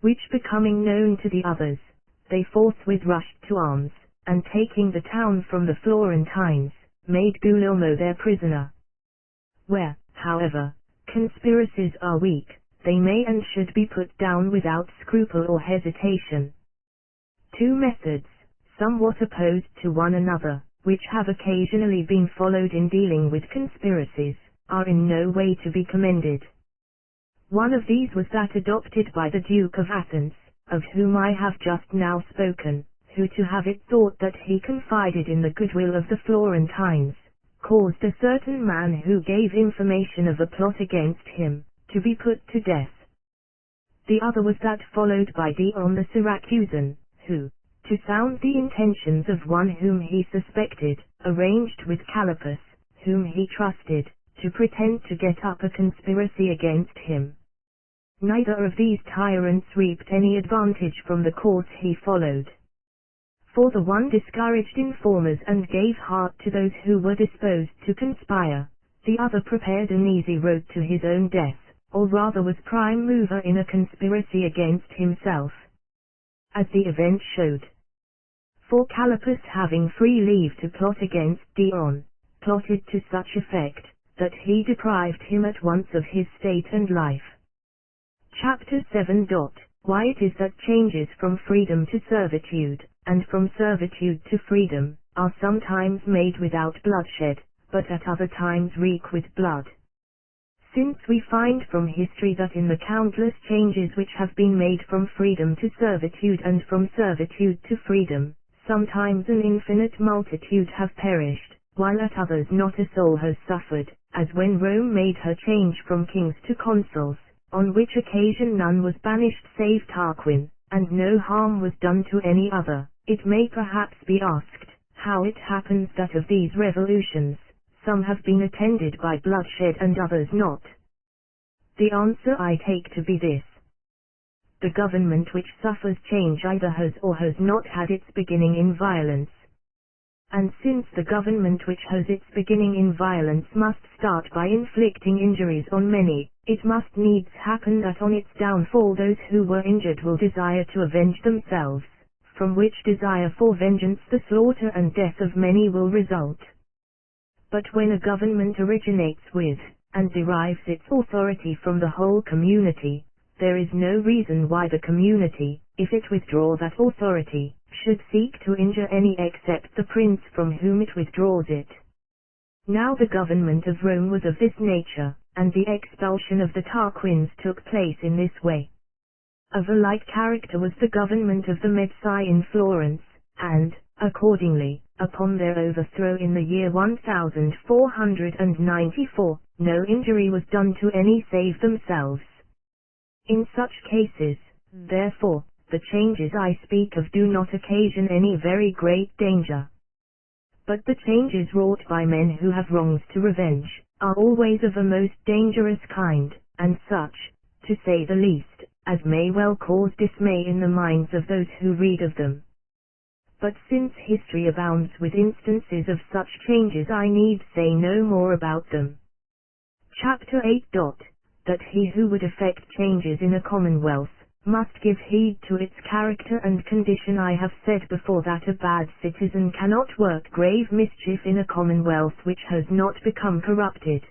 Which becoming known to the others, they forthwith rushed to arms, and taking the town from the Florentines, made Guglielmo their prisoner. Where, however, conspiracies are weak, they may and should be put down without scruple or hesitation. Two methods, somewhat opposed to one another, which have occasionally been followed in dealing with conspiracies, are in no way to be commended. One of these was that adopted by the Duke of Athens, of whom I have just now spoken, who to have it thought that he confided in the goodwill of the Florentines, caused a certain man who gave information of a plot against him, to be put to death. The other was that followed by Dion the Syracusan, who, to sound the intentions of one whom he suspected, arranged with Calipus, whom he trusted, to pretend to get up a conspiracy against him. Neither of these tyrants reaped any advantage from the course he followed. For the one discouraged informers and gave heart to those who were disposed to conspire, the other prepared an easy road to his own death, or rather was prime mover in a conspiracy against himself, as the event showed. For Calipus, having free leave to plot against Dion, plotted to such effect, that he deprived him at once of his state and life. Chapter 7. Why it is that changes from freedom to servitude, and from servitude to freedom, are sometimes made without bloodshed, but at other times reek with blood. Since we find from history that in the countless changes which have been made from freedom to servitude and from servitude to freedom, sometimes an infinite multitude have perished, while at others not a soul has suffered, as when Rome made her change from kings to consuls, on which occasion none was banished save Tarquin, and no harm was done to any other. It may perhaps be asked, how it happens that of these revolutions, some have been attended by bloodshed and others not. The answer I take to be this. The government which suffers change either has or has not had its beginning in violence. And since the government which has its beginning in violence must start by inflicting injuries on many, it must needs happen that on its downfall those who were injured will desire to avenge themselves, from which desire for vengeance the slaughter and death of many will result. But when a government originates with, and derives its authority from the whole community, there is no reason why the community, if it withdraw that authority, should seek to injure any except the prince from whom it withdraws it. Now the government of Rome was of this nature, and the expulsion of the Tarquins took place in this way. Of a like character was the government of the Medici in Florence, and, accordingly, upon their overthrow in the year 1494, no injury was done to any save themselves. In such cases, therefore, the changes I speak of do not occasion any very great danger. But the changes wrought by men who have wrongs to revenge, are always of a most dangerous kind, and such, to say the least, as may well cause dismay in the minds of those who read of them. But since history abounds with instances of such changes, I need say no more about them. Chapter 8. That he who would effect changes in a commonwealth, must give heed to its character and condition. I have said before that a bad citizen cannot work grave mischief in a commonwealth which has not become corrupted.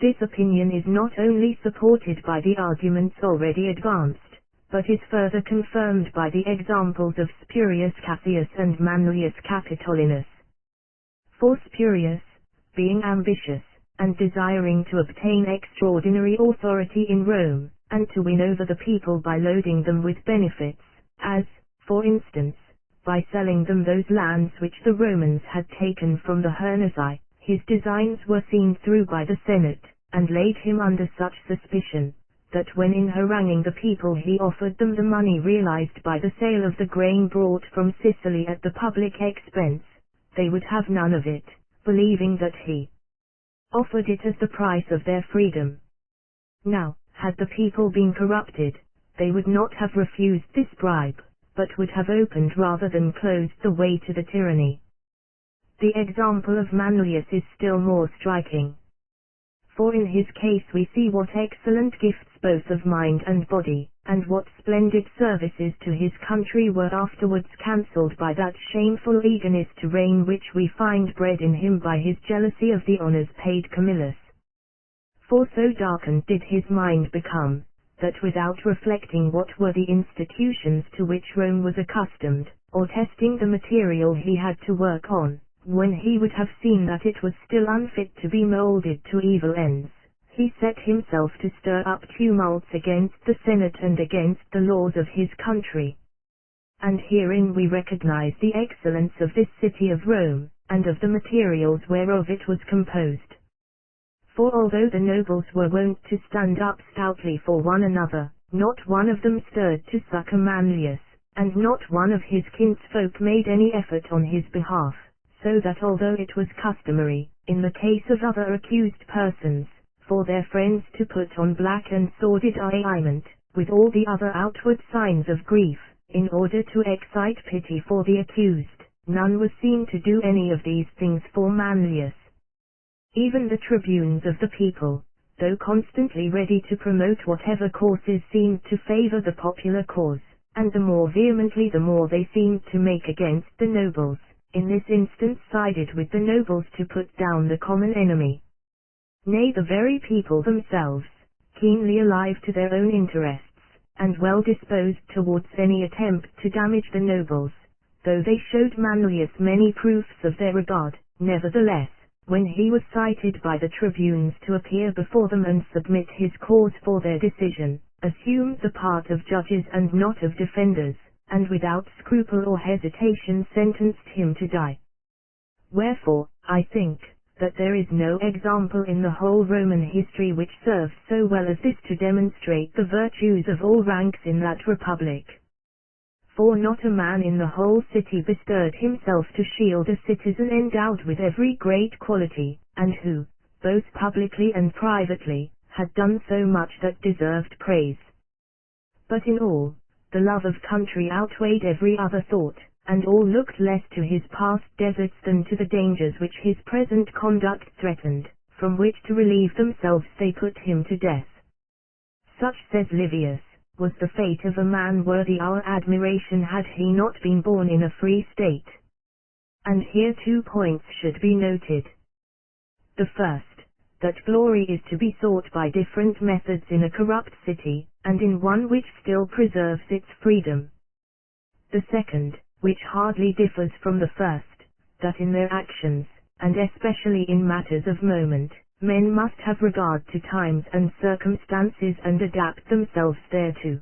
This opinion is not only supported by the arguments already advanced, but is further confirmed by the examples of Spurius Cassius and Manlius Capitolinus. For Spurius, being ambitious, and desiring to obtain extraordinary authority in Rome, and to win over the people by loading them with benefits, as, for instance, by selling them those lands which the Romans had taken from the Hernesii, his designs were seen through by the Senate, and laid him under such suspicion, that when in haranguing the people he offered them the money realized by the sale of the grain brought from Sicily at the public expense, they would have none of it, believing that he offered it as the price of their freedom. Now, had the people been corrupted, they would not have refused this bribe, but would have opened rather than closed the way to the tyranny. The example of Manlius is still more striking. For in his case we see what excellent gifts both of mind and body, and what splendid services to his country were afterwards cancelled by that shameful eagerness to reign which we find bred in him by his jealousy of the honours paid Camillus. For so darkened did his mind become, that without reflecting what were the institutions to which Rome was accustomed, or testing the material he had to work on, when he would have seen that it was still unfit to be moulded to evil ends, he set himself to stir up tumults against the Senate and against the laws of his country. And herein we recognize the excellence of this city of Rome, and of the materials whereof it was composed. For although the nobles were wont to stand up stoutly for one another, not one of them stirred to succor Manlius, and not one of his kinsfolk made any effort on his behalf, so that although it was customary, in the case of other accused persons, for their friends to put on black and sordid raiment, with all the other outward signs of grief, in order to excite pity for the accused, none was seen to do any of these things for Manlius. Even the tribunes of the people, though constantly ready to promote whatever courses seemed to favor the popular cause, and the more vehemently the more they seemed to make against the nobles, in this instance sided with the nobles to put down the common enemy. Nay, the very people themselves, keenly alive to their own interests, and well disposed towards any attempt to damage the nobles, though they showed Manlius many proofs of their regard, nevertheless, when he was cited by the tribunes to appear before them and submit his cause for their decision, assumed the part of judges and not of defenders, and without scruple or hesitation sentenced him to die. Wherefore, I think, that there is no example in the whole Roman history which serves so well as this to demonstrate the virtues of all ranks in that republic. For not a man in the whole city bestirred himself to shield a citizen endowed with every great quality, and who, both publicly and privately, had done so much that deserved praise. But in all, the love of country outweighed every other thought, and all looked less to his past deserts than to the dangers which his present conduct threatened, from which to relieve themselves they put him to death. Such, says Livius, was the fate of a man worthy our admiration had he not been born in a free state. And here 2 points should be noted. The first, that glory is to be sought by different methods in a corrupt city, and in one which still preserves its freedom. The second, which hardly differs from the first, that in their actions, and especially in matters of moment, men must have regard to times and circumstances and adapt themselves thereto.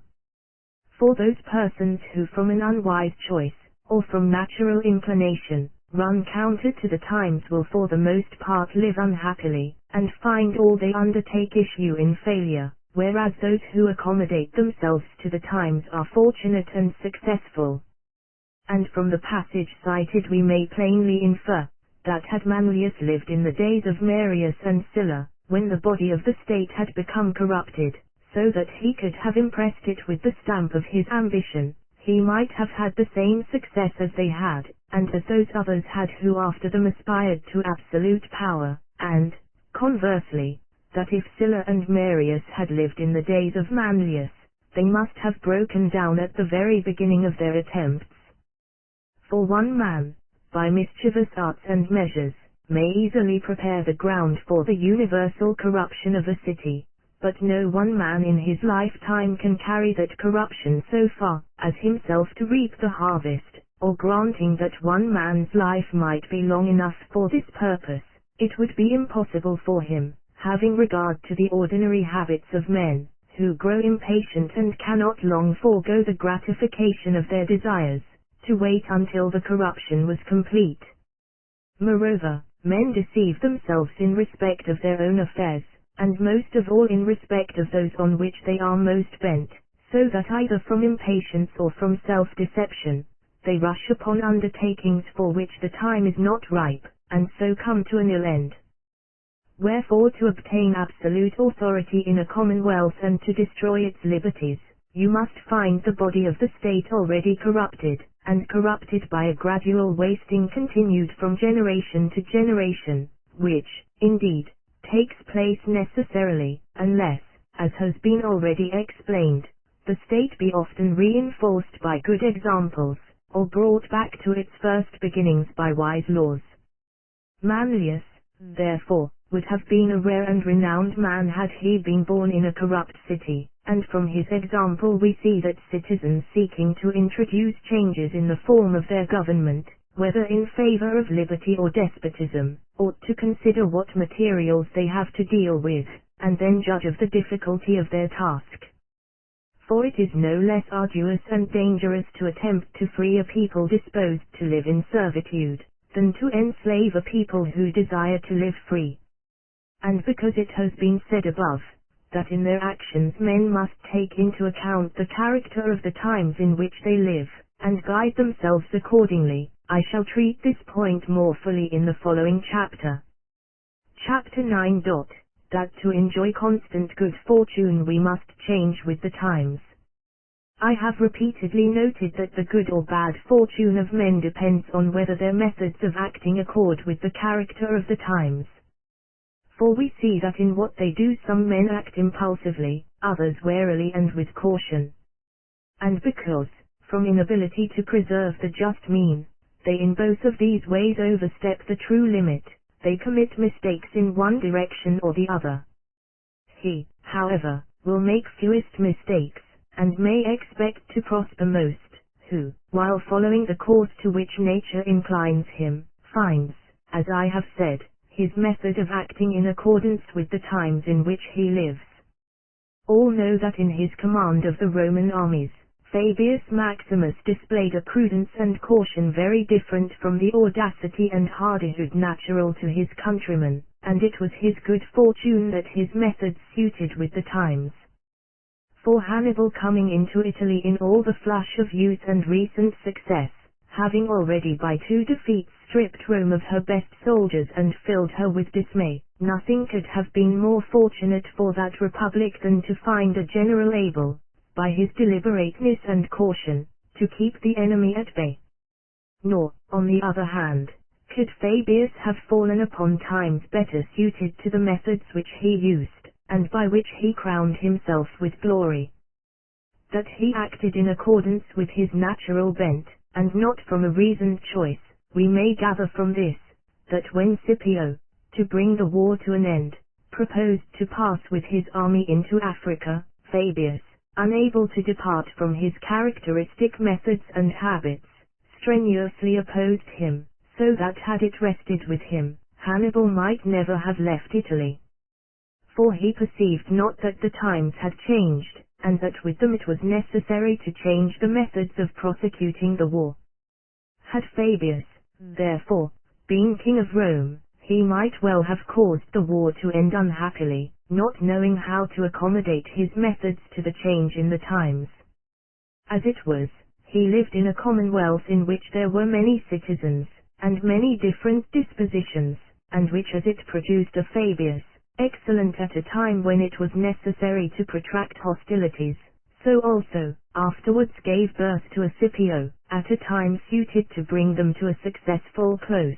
For those persons who from an unwise choice, or from natural inclination, run counter to the times will for the most part live unhappily, and find all they undertake issue in failure, whereas those who accommodate themselves to the times are fortunate and successful. And from the passage cited we may plainly infer, that had Manlius lived in the days of Marius and Sylla, when the body of the state had become corrupted, so that he could have impressed it with the stamp of his ambition, he might have had the same success as they had, and as those others had who after them aspired to absolute power, and, conversely, that if Sylla and Marius had lived in the days of Manlius, they must have broken down at the very beginning of their attempts. For one man, by mischievous arts and measures, may easily prepare the ground for the universal corruption of a city, but no one man in his lifetime can carry that corruption so far as himself to reap the harvest, or granting that one man's life might be long enough for this purpose, it would be impossible for him, having regard to the ordinary habits of men, who grow impatient and cannot long forego the gratification of their desires, to wait until the corruption was complete. Moreover, men deceive themselves in respect of their own affairs, and most of all in respect of those on which they are most bent, so that either from impatience or from self-deception, they rush upon undertakings for which the time is not ripe, and so come to an ill end. Wherefore, to obtain absolute authority in a commonwealth and to destroy its liberties, you must find the body of the state already corrupted, and corrupted by a gradual wasting continued from generation to generation, which, indeed, takes place necessarily, unless, as has been already explained, the state be often reinforced by good examples, or brought back to its first beginnings by wise laws. Manlius, therefore, would have been a rare and renowned man had he been born in a corrupt city, and from his example we see that citizens seeking to introduce changes in the form of their government, whether in favor of liberty or despotism, ought to consider what materials they have to deal with, and then judge of the difficulty of their task. For it is no less arduous and dangerous to attempt to free a people disposed to live in servitude, than to enslave a people who desire to live free. And because it has been said above, that in their actions men must take into account the character of the times in which they live, and guide themselves accordingly, I shall treat this point more fully in the following chapter. Chapter 9. That to enjoy constant good fortune we must change with the times. I have repeatedly noted that the good or bad fortune of men depends on whether their methods of acting accord with the character of the times. For we see that in what they do some men act impulsively, others warily and with caution. And because, from inability to preserve the just mean, they in both of these ways overstep the true limit, they commit mistakes in one direction or the other. He, however, will make fewest mistakes, and may expect to prosper most, who, while following the course to which nature inclines him, finds, as I have said, his method of acting in accordance with the times in which he lives. All know that in his command of the Roman armies, Fabius Maximus displayed a prudence and caution very different from the audacity and hardihood natural to his countrymen, and it was his good fortune that his methods suited with the times. For Hannibal, coming into Italy in all the flush of youth and recent success, having already by 2 defeats stripped Rome of her best soldiers and filled her with dismay, nothing could have been more fortunate for that republic than to find a general able, by his deliberateness and caution, to keep the enemy at bay. Nor, on the other hand, could Fabius have fallen upon times better suited to the methods which he used, and by which he crowned himself with glory. That he acted in accordance with his natural bent, and not from a reasoned choice, we may gather from this, that when Scipio, to bring the war to an end, proposed to pass with his army into Africa, Fabius, unable to depart from his characteristic methods and habits, strenuously opposed him, so that had it rested with him, Hannibal might never have left Italy. For he perceived not that the times had changed, and that with them it was necessary to change the methods of prosecuting the war. Had Fabius, therefore, been king of Rome, he might well have caused the war to end unhappily, not knowing how to accommodate his methods to the change in the times. As it was, he lived in a commonwealth in which there were many citizens, and many different dispositions, and which as it produced a Fabius, excellent at a time when it was necessary to protract hostilities, so also, afterwards gave birth to a Scipio, at a time suited to bring them to a successful close.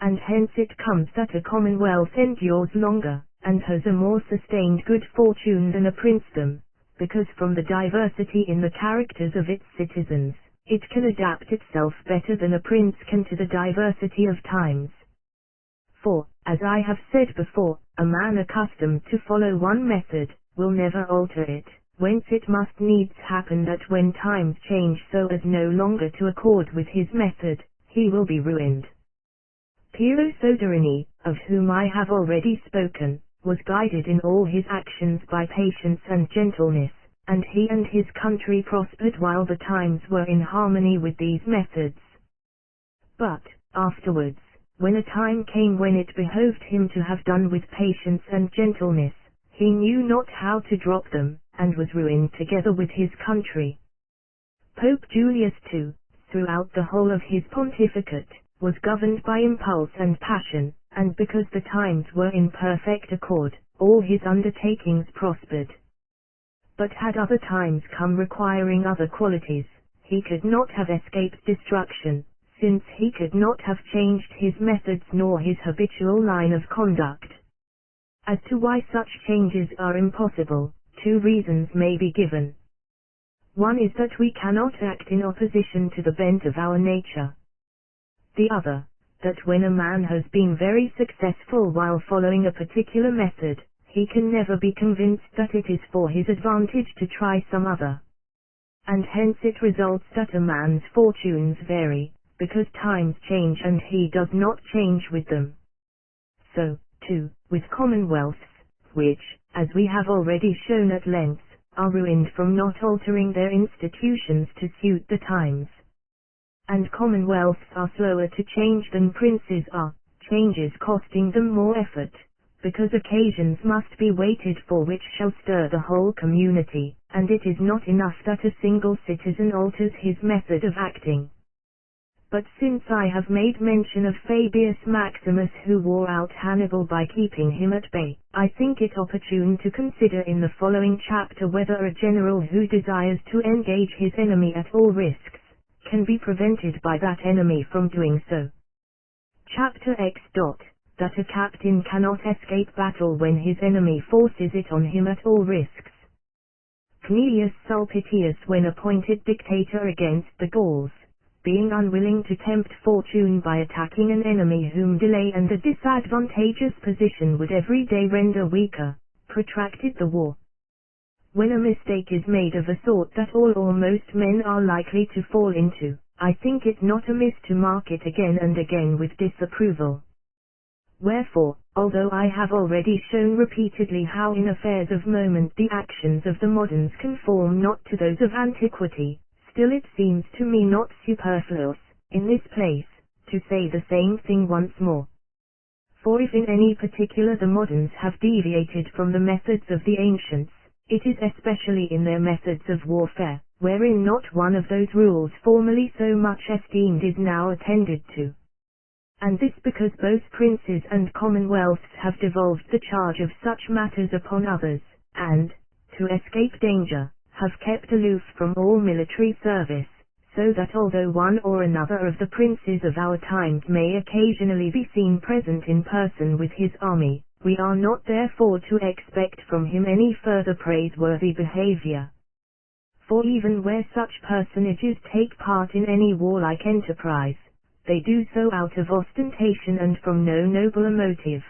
And hence it comes that a commonwealth endures longer, and has a more sustained good fortune than a princedom, because from the diversity in the characters of its citizens, it can adapt itself better than a prince can to the diversity of times. For, as I have said before, a man accustomed to follow one method, will never alter it, whence it must needs happen that when times change so as no longer to accord with his method, he will be ruined. Piero Soderini, of whom I have already spoken, was guided in all his actions by patience and gentleness, and he and his country prospered while the times were in harmony with these methods. But, afterwards, when a time came when it behoved him to have done with patience and gentleness, he knew not how to drop them, and was ruined together with his country. Pope Julius II, throughout the whole of his pontificate, was governed by impulse and passion, and because the times were in perfect accord, all his undertakings prospered. But had other times come requiring other qualities, he could not have escaped destruction, since he could not have changed his methods nor his habitual line of conduct. As to why such changes are impossible, 2 reasons may be given. One is that we cannot act in opposition to the bent of our nature. The other, that when a man has been very successful while following a particular method, he can never be convinced that it is for his advantage to try some other. And hence it results that a man's fortunes vary, because times change and he does not change with them. So, too, with commonwealths, which, as we have already shown at length, are ruined from not altering their institutions to suit the times. And commonwealths are slower to change than princes are, changes costing them more effort, because occasions must be waited for which shall stir the whole community, and it is not enough that a single citizen alters his method of acting. But since I have made mention of Fabius Maximus who wore out Hannibal by keeping him at bay, I think it opportune to consider in the following chapter whether a general who desires to engage his enemy at all risks, can be prevented by that enemy from doing so. Chapter X. That a captain cannot escape battle when his enemy forces it on him at all risks. Cneius Sulpicius, when appointed dictator against the Gauls, being unwilling to tempt fortune by attacking an enemy whom delay and a disadvantageous position would every day render weaker, protracted the war. When a mistake is made of a sort that all or most men are likely to fall into, I think it not amiss to mark it again and again with disapproval. Wherefore, although I have already shown repeatedly how in affairs of moment the actions of the moderns conform not to those of antiquity, still it seems to me not superfluous, in this place, to say the same thing once more. For if in any particular the moderns have deviated from the methods of the ancients, it is especially in their methods of warfare, wherein not one of those rules formerly so much esteemed is now attended to. And this because both princes and commonwealths have devolved the charge of such matters upon others, and, to escape danger, have kept aloof from all military service, so that although one or another of the princes of our times may occasionally be seen present in person with his army, we are not therefore to expect from him any further praiseworthy behavior. For even where such personages take part in any warlike enterprise, they do so out of ostentation and from no nobler motive,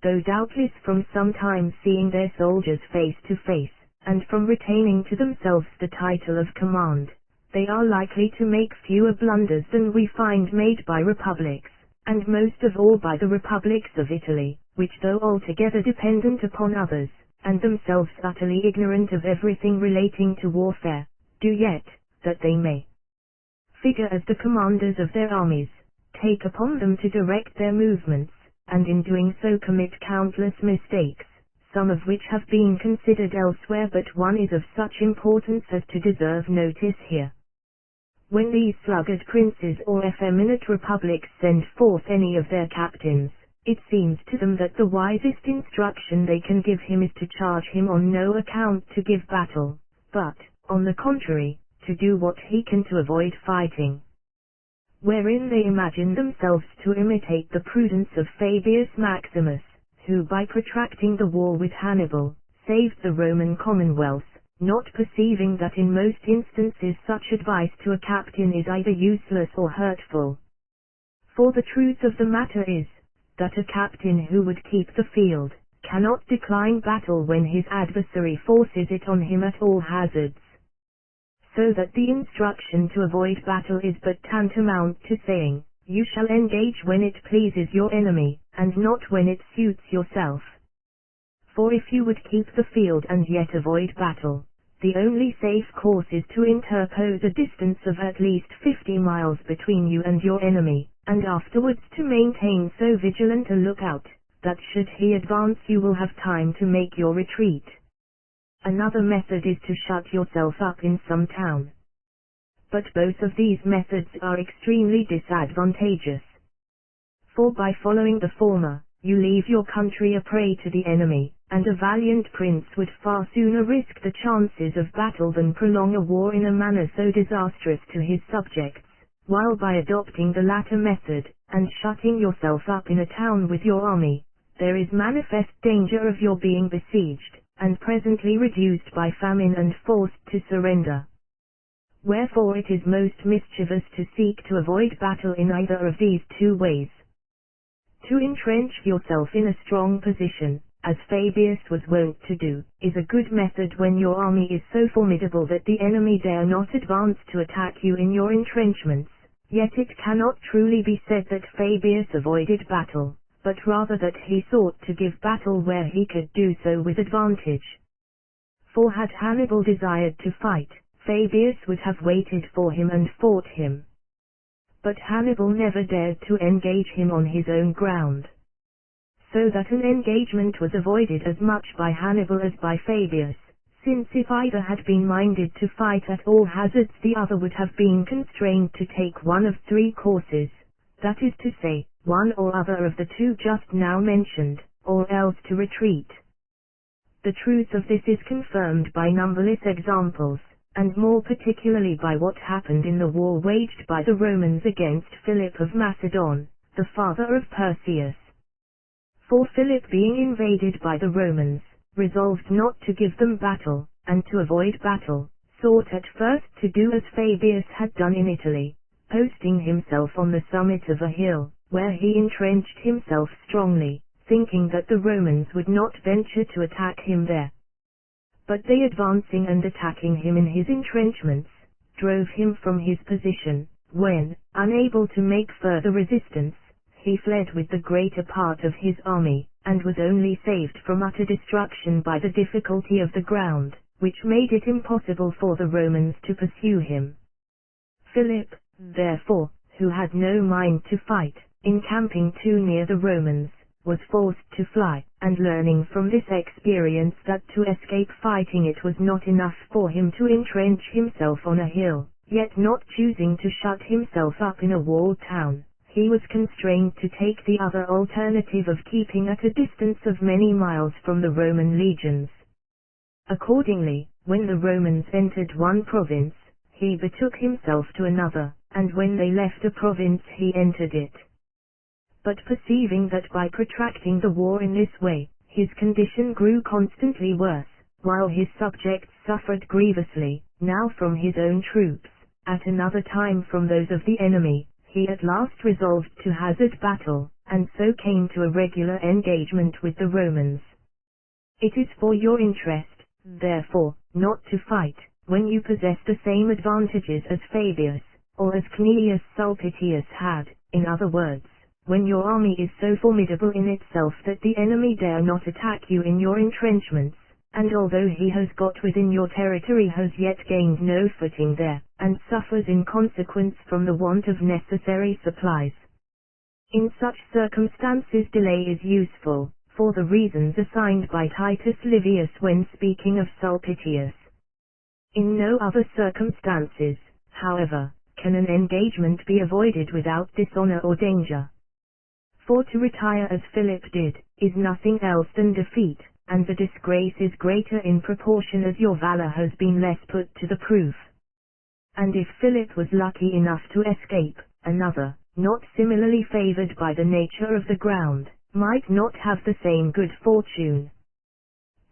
though doubtless from sometimes seeing their soldiers face to face, and from retaining to themselves the title of command, they are likely to make fewer blunders than we find made by republics, and most of all by the republics of Italy, which though altogether dependent upon others, and themselves utterly ignorant of everything relating to warfare, do yet, that they may figure as the commanders of their armies, take upon them to direct their movements, and in doing so commit countless mistakes, some of which have been considered elsewhere, but one is of such importance as to deserve notice here. When these sluggard princes or effeminate republics send forth any of their captains, It seems to them that the wisest instruction they can give him is to charge him on no account to give battle, but, on the contrary, to do what he can to avoid fighting. Wherein they imagine themselves to imitate the prudence of Fabius Maximus, who by protracting the war with Hannibal, saved the Roman commonwealth, not perceiving that in most instances such advice to a captain is either useless or hurtful. For the truth of the matter is, that a captain who would keep the field, cannot decline battle when his adversary forces it on him at all hazards. So that the instruction to avoid battle is but tantamount to saying, you shall engage when it pleases your enemy, and not when it suits yourself. For if you would keep the field and yet avoid battle, the only safe course is to interpose a distance of at least 50 miles between you and your enemy, and afterwards to maintain so vigilant a lookout, that should he advance you will have time to make your retreat. Another method is to shut yourself up in some town. But both of these methods are extremely disadvantageous. For by following the former, you leave your country a prey to the enemy, and a valiant prince would far sooner risk the chances of battle than prolong a war in a manner so disastrous to his subjects, while by adopting the latter method, and shutting yourself up in a town with your army, there is manifest danger of your being besieged, and presently reduced by famine and forced to surrender. Wherefore it is most mischievous to seek to avoid battle in either of these two ways. To entrench yourself in a strong position, as Fabius was wont to do, is a good method when your army is so formidable that the enemy dare not advance to attack you in your entrenchments, yet it cannot truly be said that Fabius avoided battle, but rather that he sought to give battle where he could do so with advantage. For had Hannibal desired to fight, Fabius would have waited for him and fought him. But Hannibal never dared to engage him on his own ground. So that an engagement was avoided as much by Hannibal as by Fabius, since if either had been minded to fight at all hazards the other would have been constrained to take one of three courses, that is to say, one or other of the two just now mentioned, or else to retreat. The truth of this is confirmed by numberless examples, and more particularly by what happened in the war waged by the Romans against Philip of Macedon, the father of Perseus. For Philip being invaded by the Romans, resolved not to give them battle, and to avoid battle, sought at first to do as Fabius had done in Italy, posting himself on the summit of a hill, where he entrenched himself strongly, thinking that the Romans would not venture to attack him there. But they advancing and attacking him in his entrenchments, drove him from his position, when, unable to make further resistance, he fled with the greater part of his army, and was only saved from utter destruction by the difficulty of the ground, which made it impossible for the Romans to pursue him. Philip, therefore, who had no mind to fight, encamping too near the Romans, was forced to fly, and learning from this experience that to escape fighting it was not enough for him to entrench himself on a hill, yet not choosing to shut himself up in a walled town, he was constrained to take the other alternative of keeping at a distance of many miles from the Roman legions. Accordingly, when the Romans entered one province, he betook himself to another, and when they left a province he entered it. But perceiving that by protracting the war in this way, his condition grew constantly worse, while his subjects suffered grievously, now from his own troops, at another time from those of the enemy, he at last resolved to hazard battle, and so came to a regular engagement with the Romans. It is for your interest, therefore, not to fight, when you possess the same advantages as Fabius, or as Cneius Sulpicius had, in other words, when your army is so formidable in itself that the enemy dare not attack you in your entrenchments, and although he has got within your territory has yet gained no footing there, and suffers in consequence from the want of necessary supplies. In such circumstances delay is useful, for the reasons assigned by Titus Livius when speaking of Sulpicius. In no other circumstances, however, can an engagement be avoided without dishonor or danger. For to retire as Philip did, is nothing else than defeat, and the disgrace is greater in proportion as your valor has been less put to the proof. And if Philip was lucky enough to escape, another, not similarly favored by the nature of the ground, might not have the same good fortune.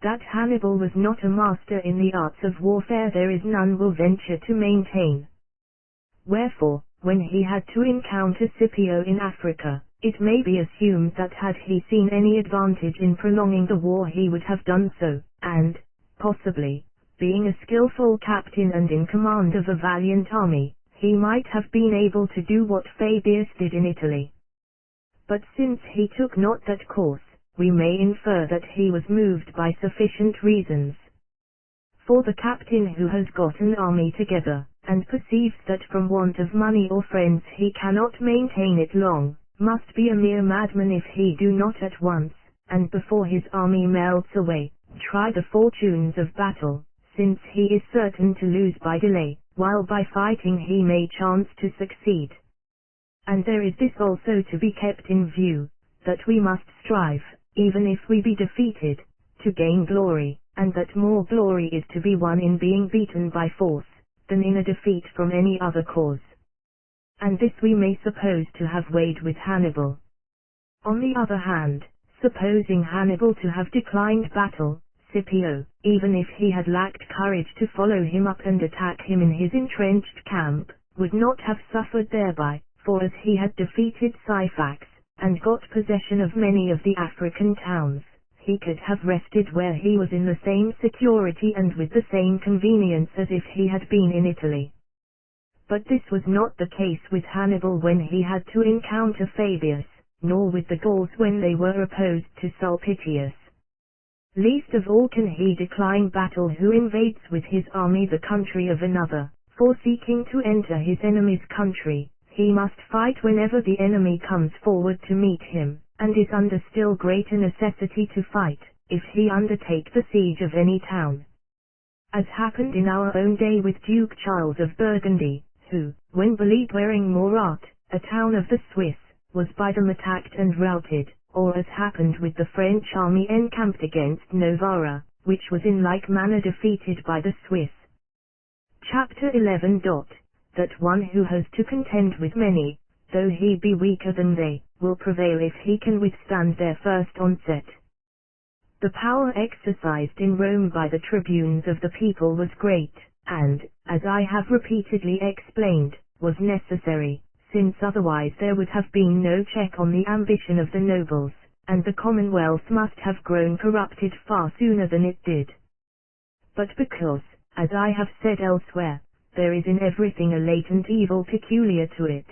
That Hannibal was not a master in the arts of warfare there is none will venture to maintain. Wherefore, when he had to encounter Scipio in Africa, it may be assumed that had he seen any advantage in prolonging the war he would have done so, and, possibly, being a skillful captain and in command of a valiant army, he might have been able to do what Fabius did in Italy. But since he took not that course, we may infer that he was moved by sufficient reasons. For the captain who has got an army together, and perceives that from want of money or friends he cannot maintain it long, must be a mere madman if he do not at once, and before his army melts away, try the fortunes of battle, since he is certain to lose by delay, while by fighting he may chance to succeed. And there is this also to be kept in view, that we must strive, even if we be defeated, to gain glory, and that more glory is to be won in being beaten by force, than in a defeat from any other cause. And this we may suppose to have weighed with Hannibal. On the other hand, supposing Hannibal to have declined battle, Scipio, even if he had lacked courage to follow him up and attack him in his entrenched camp, would not have suffered thereby, for as he had defeated Syphax, and got possession of many of the African towns, he could have rested where he was in the same security and with the same convenience as if he had been in Italy. But this was not the case with Hannibal when he had to encounter Fabius, nor with the Gauls when they were opposed to Sulpicius. Least of all can he decline battle who invades with his army the country of another, for seeking to enter his enemy's country, he must fight whenever the enemy comes forward to meet him, and is under still greater necessity to fight, if he undertake the siege of any town. As happened in our own day with Duke Charles of Burgundy, who, when beleaguering Morat, a town of the Swiss, was by them attacked and routed, or as happened with the French army encamped against Novara, which was in like manner defeated by the Swiss. Chapter 11. That one who has to contend with many, though he be weaker than they, will prevail if he can withstand their first onset. The power exercised in Rome by the tribunes of the people was great, and, as I have repeatedly explained, was necessary, since otherwise there would have been no check on the ambition of the nobles, and the commonwealth must have grown corrupted far sooner than it did. But because, as I have said elsewhere, there is in everything a latent evil peculiar to it,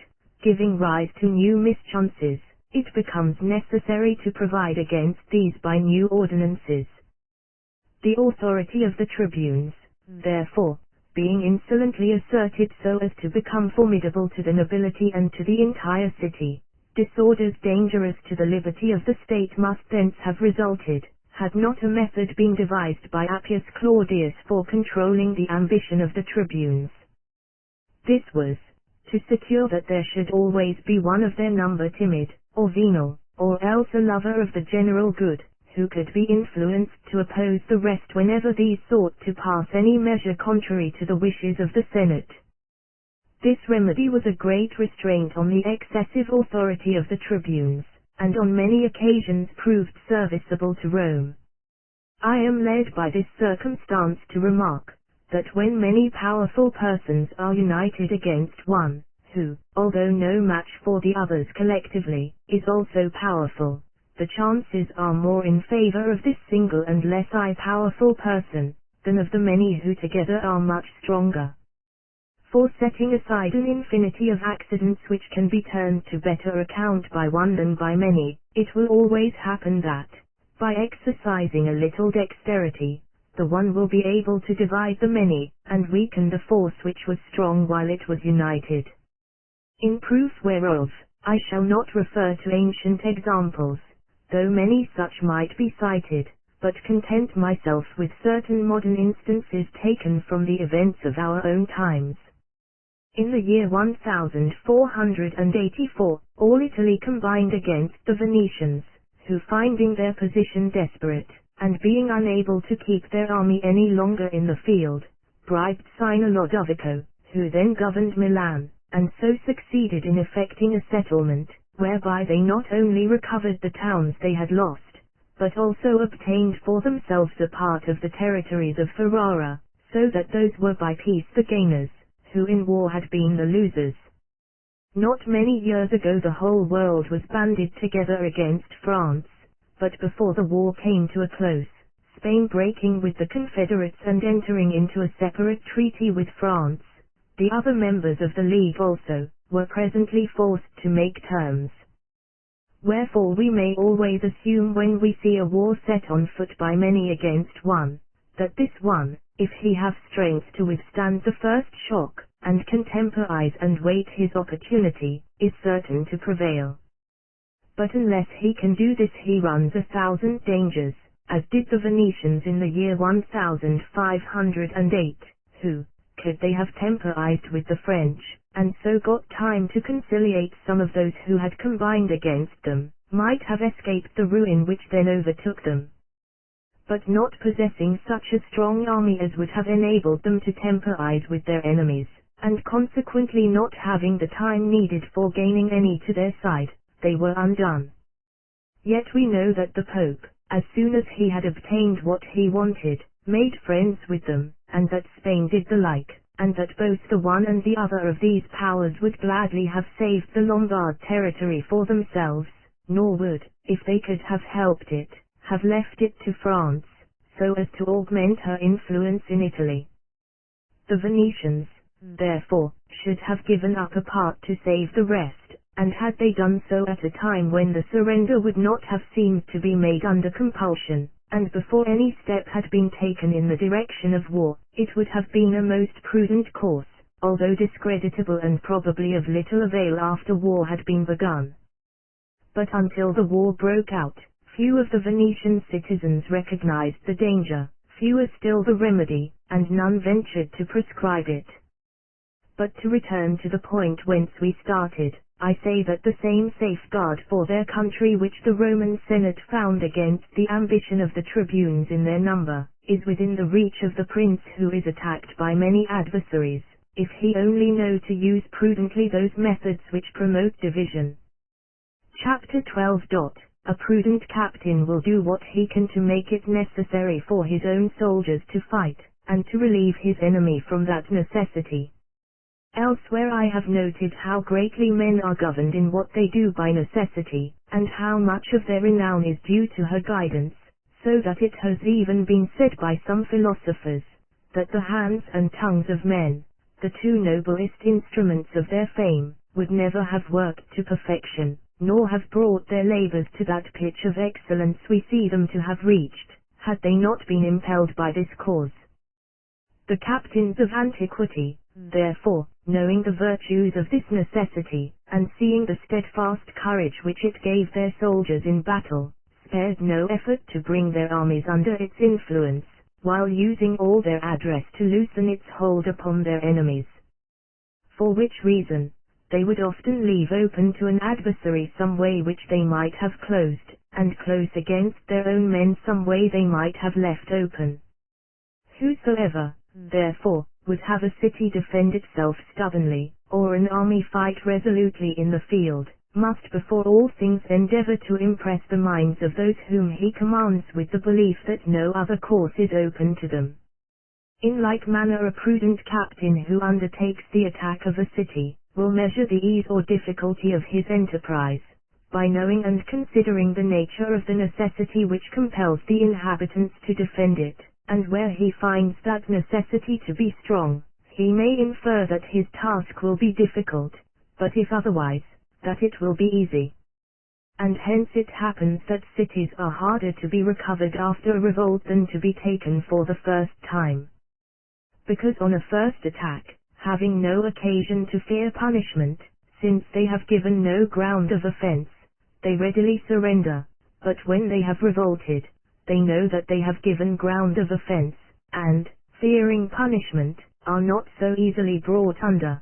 giving rise to new mischances, it becomes necessary to provide against these by new ordinances. The authority of the tribunes, therefore, being insolently asserted so as to become formidable to the nobility and to the entire city, disorders dangerous to the liberty of the state must thence have resulted, had not a method been devised by Appius Claudius for controlling the ambition of the tribunes. This was, to secure that there should always be one of their number timid, or venal, or else a lover of the general good, who could be influenced to oppose the rest whenever these sought to pass any measure contrary to the wishes of the Senate. This remedy was a great restraint on the excessive authority of the tribunes, and on many occasions proved serviceable to Rome. I am led by this circumstance to remark, that when many powerful persons are united against one, who, although no match for the others collectively, is also powerful, the chances are more in favor of this single and less powerful person, than of the many who together are much stronger. For setting aside an infinity of accidents which can be turned to better account by one than by many, it will always happen that, by exercising a little dexterity, the one will be able to divide the many, and weaken the force which was strong while it was united. In proof whereof, I shall not refer to ancient examples, though many such might be cited, but content myself with certain modern instances taken from the events of our own times. In the year 1484, all Italy combined against the Venetians, who finding their position desperate, and being unable to keep their army any longer in the field, bribed Signer Lodovico, who then governed Milan, and so succeeded in effecting a settlement, whereby they not only recovered the towns they had lost, but also obtained for themselves a part of the territories of Ferrara, so that those were by peace the gainers, who in war had been the losers. Not many years ago the whole world was banded together against France, but before the war came to a close, Spain breaking with the Confederates and entering into a separate treaty with France, the other members of the League also, were presently forced to make terms. Wherefore we may always assume when we see a war set on foot by many against one, that this one, if he have strength to withstand the first shock, and can temporize and wait his opportunity, is certain to prevail. But unless he can do this he runs 1,000 dangers, as did the Venetians in the year 1508, who, could they have temporized with the French, and so got time to conciliate some of those who had combined against them, might have escaped the ruin which then overtook them. But not possessing such a strong army as would have enabled them to temporize with their enemies, and consequently not having the time needed for gaining any to their side, they were undone. Yet we know that the Pope, as soon as he had obtained what he wanted, made friends with them, and that Spain did the like, and that both the one and the other of these powers would gladly have saved the Lombard territory for themselves, nor would, if they could have helped it, have left it to France, so as to augment her influence in Italy. The Venetians, therefore, should have given up a part to save the rest, and had they done so at a time when the surrender would not have seemed to be made under compulsion, and before any step had been taken in the direction of war, it would have been a most prudent course, although discreditable and probably of little avail after war had been begun. But until the war broke out, few of the Venetian citizens recognized the danger, fewer still the remedy, and none ventured to prescribe it. But to return to the point whence we started, I say that the same safeguard for their country which the Roman Senate found against the ambition of the tribunes in their number, is within the reach of the prince who is attacked by many adversaries, if he only know to use prudently those methods which promote division. Chapter 12. A prudent captain will do what he can to make it necessary for his own soldiers to fight, and to relieve his enemy from that necessity. Elsewhere I have noted how greatly men are governed in what they do by necessity, and how much of their renown is due to her guidance, so that it has even been said by some philosophers, that the hands and tongues of men, the two noblest instruments of their fame, would never have worked to perfection, nor have brought their labors to that pitch of excellence we see them to have reached, had they not been impelled by this cause. The captains of antiquity, therefore, knowing the virtues of this necessity, and seeing the steadfast courage which it gave their soldiers in battle, spared no effort to bring their armies under its influence, while using all their address to loosen its hold upon their enemies. For which reason, they would often leave open to an adversary some way which they might have closed, and close against their own men some way they might have left open. Whosoever, therefore, would have a city defend itself stubbornly, or an army fight resolutely in the field, must before all things endeavor to impress the minds of those whom he commands with the belief that no other course is open to them. In like manner a prudent captain who undertakes the attack of a city, will measure the ease or difficulty of his enterprise, by knowing and considering the nature of the necessity which compels the inhabitants to defend it, and where he finds that necessity to be strong, he may infer that his task will be difficult, but if otherwise, that it will be easy. And hence it happens that cities are harder to be recovered after a revolt than to be taken for the first time. Because on a first attack, having no occasion to fear punishment, since they have given no ground of offense, they readily surrender, but when they have revolted, they know that they have given ground of offense, and, fearing punishment, are not so easily brought under.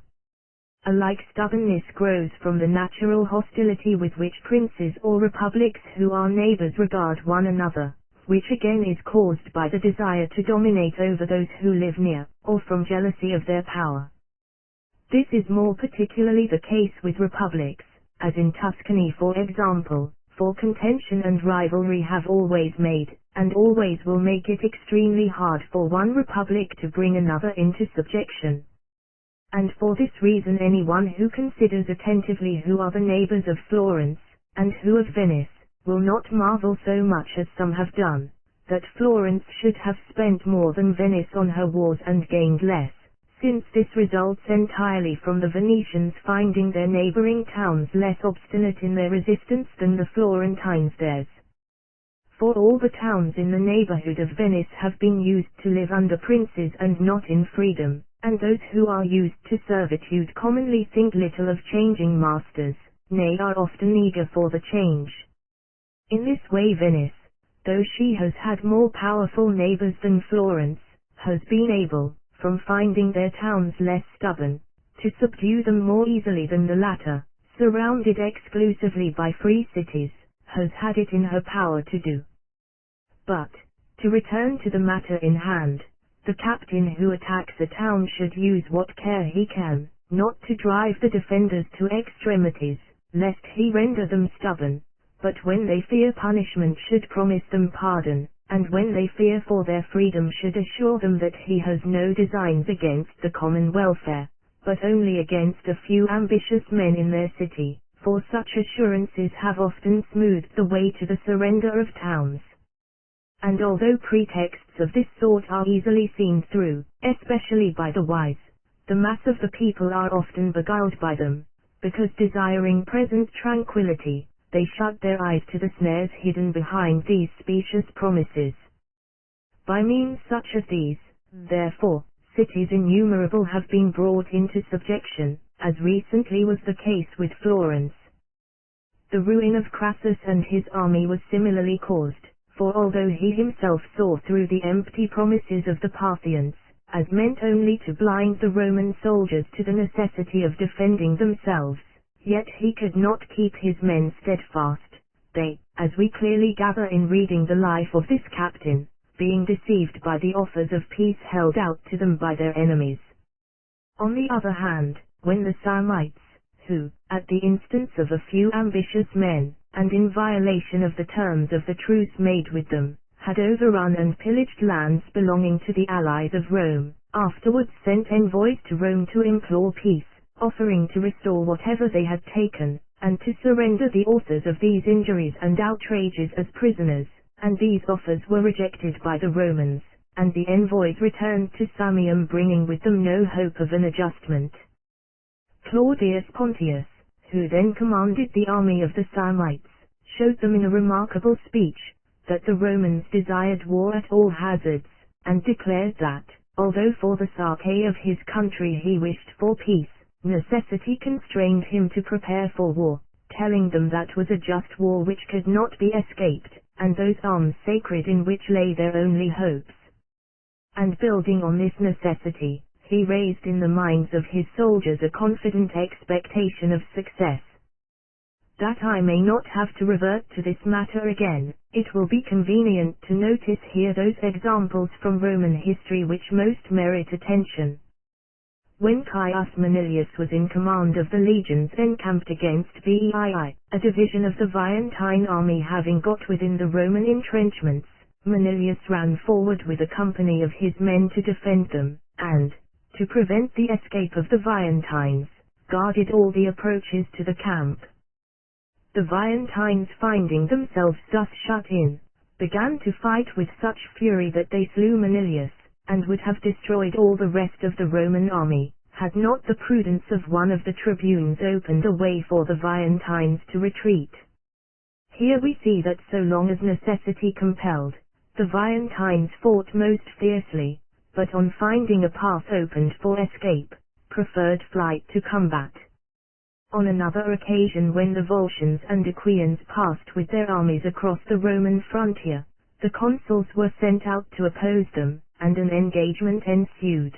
A like stubbornness grows from the natural hostility with which princes or republics who are neighbors regard one another, which again is caused by the desire to dominate over those who live near, or from jealousy of their power. This is more particularly the case with republics, as in Tuscany for example, for contention and rivalry have always made, and always will make it extremely hard for one republic to bring another into subjection. And for this reason anyone who considers attentively who are the neighbors of Florence, and who of Venice, will not marvel so much as some have done, that Florence should have spent more than Venice on her wars and gained less, since this results entirely from the Venetians finding their neighboring towns less obstinate in their resistance than the Florentines theirs. For all the towns in the neighborhood of Venice have been used to live under princes and not in freedom, and those who are used to servitude commonly think little of changing masters, nay are often eager for the change. In this way Venice, though she has had more powerful neighbors than Florence, has been able, from finding their towns less stubborn, to subdue them more easily than the latter, surrounded exclusively by free cities, has had it in her power to do. But, to return to the matter in hand, the captain who attacks a town should use what care he can, not to drive the defenders to extremities, lest he render them stubborn, but when they fear punishment should promise them pardon, and when they fear for their freedom should assure them that he has no designs against the common welfare, but only against a few ambitious men in their city, for such assurances have often smoothed the way to the surrender of towns. And although pretexts of this sort are easily seen through, especially by the wise, the mass of the people are often beguiled by them, because desiring present tranquility, they shut their eyes to the snares hidden behind these specious promises. By means such as these, therefore, cities innumerable have been brought into subjection, as recently was the case with Florence. The ruin of Crassus and his army was similarly caused, for although he himself saw through the empty promises of the Parthians, as meant only to blind the Roman soldiers to the necessity of defending themselves, yet he could not keep his men steadfast, they, as we clearly gather in reading the life of this captain, being deceived by the offers of peace held out to them by their enemies. On the other hand, when the Samnites, who, at the instance of a few ambitious men, and in violation of the terms of the truce made with them, had overrun and pillaged lands belonging to the allies of Rome, afterwards sent envoys to Rome to implore peace, offering to restore whatever they had taken, and to surrender the authors of these injuries and outrages as prisoners, and these offers were rejected by the Romans, and the envoys returned to Samium bringing with them no hope of an adjustment. Claudius Pontius, who then commanded the army of the Samnites, showed them in a remarkable speech, that the Romans desired war at all hazards, and declared that, although for the sake of his country he wished for peace, necessity constrained him to prepare for war, telling them that was a just war which could not be escaped, and those arms sacred in which lay their only hopes. And building on this necessity, he raised in the minds of his soldiers a confident expectation of success. That I may not have to revert to this matter again, it will be convenient to notice here those examples from Roman history which most merit attention. When Caius Manilius was in command of the legions encamped against Veii, a division of the Veientine army having got within the Roman entrenchments, Manilius ran forward with a company of his men to defend them, and, to prevent the escape of the Veientines, guarded all the approaches to the camp. The Veientines, finding themselves thus shut in, began to fight with such fury that they slew Manilius, and would have destroyed all the rest of the Roman army, had not the prudence of one of the tribunes opened a way for the Veientines to retreat. Here we see that so long as necessity compelled, the Veientines fought most fiercely, but on finding a path opened for escape, preferred flight to combat. On another occasion when the Volscians and Aequians passed with their armies across the Roman frontier, the consuls were sent out to oppose them, and an engagement ensued.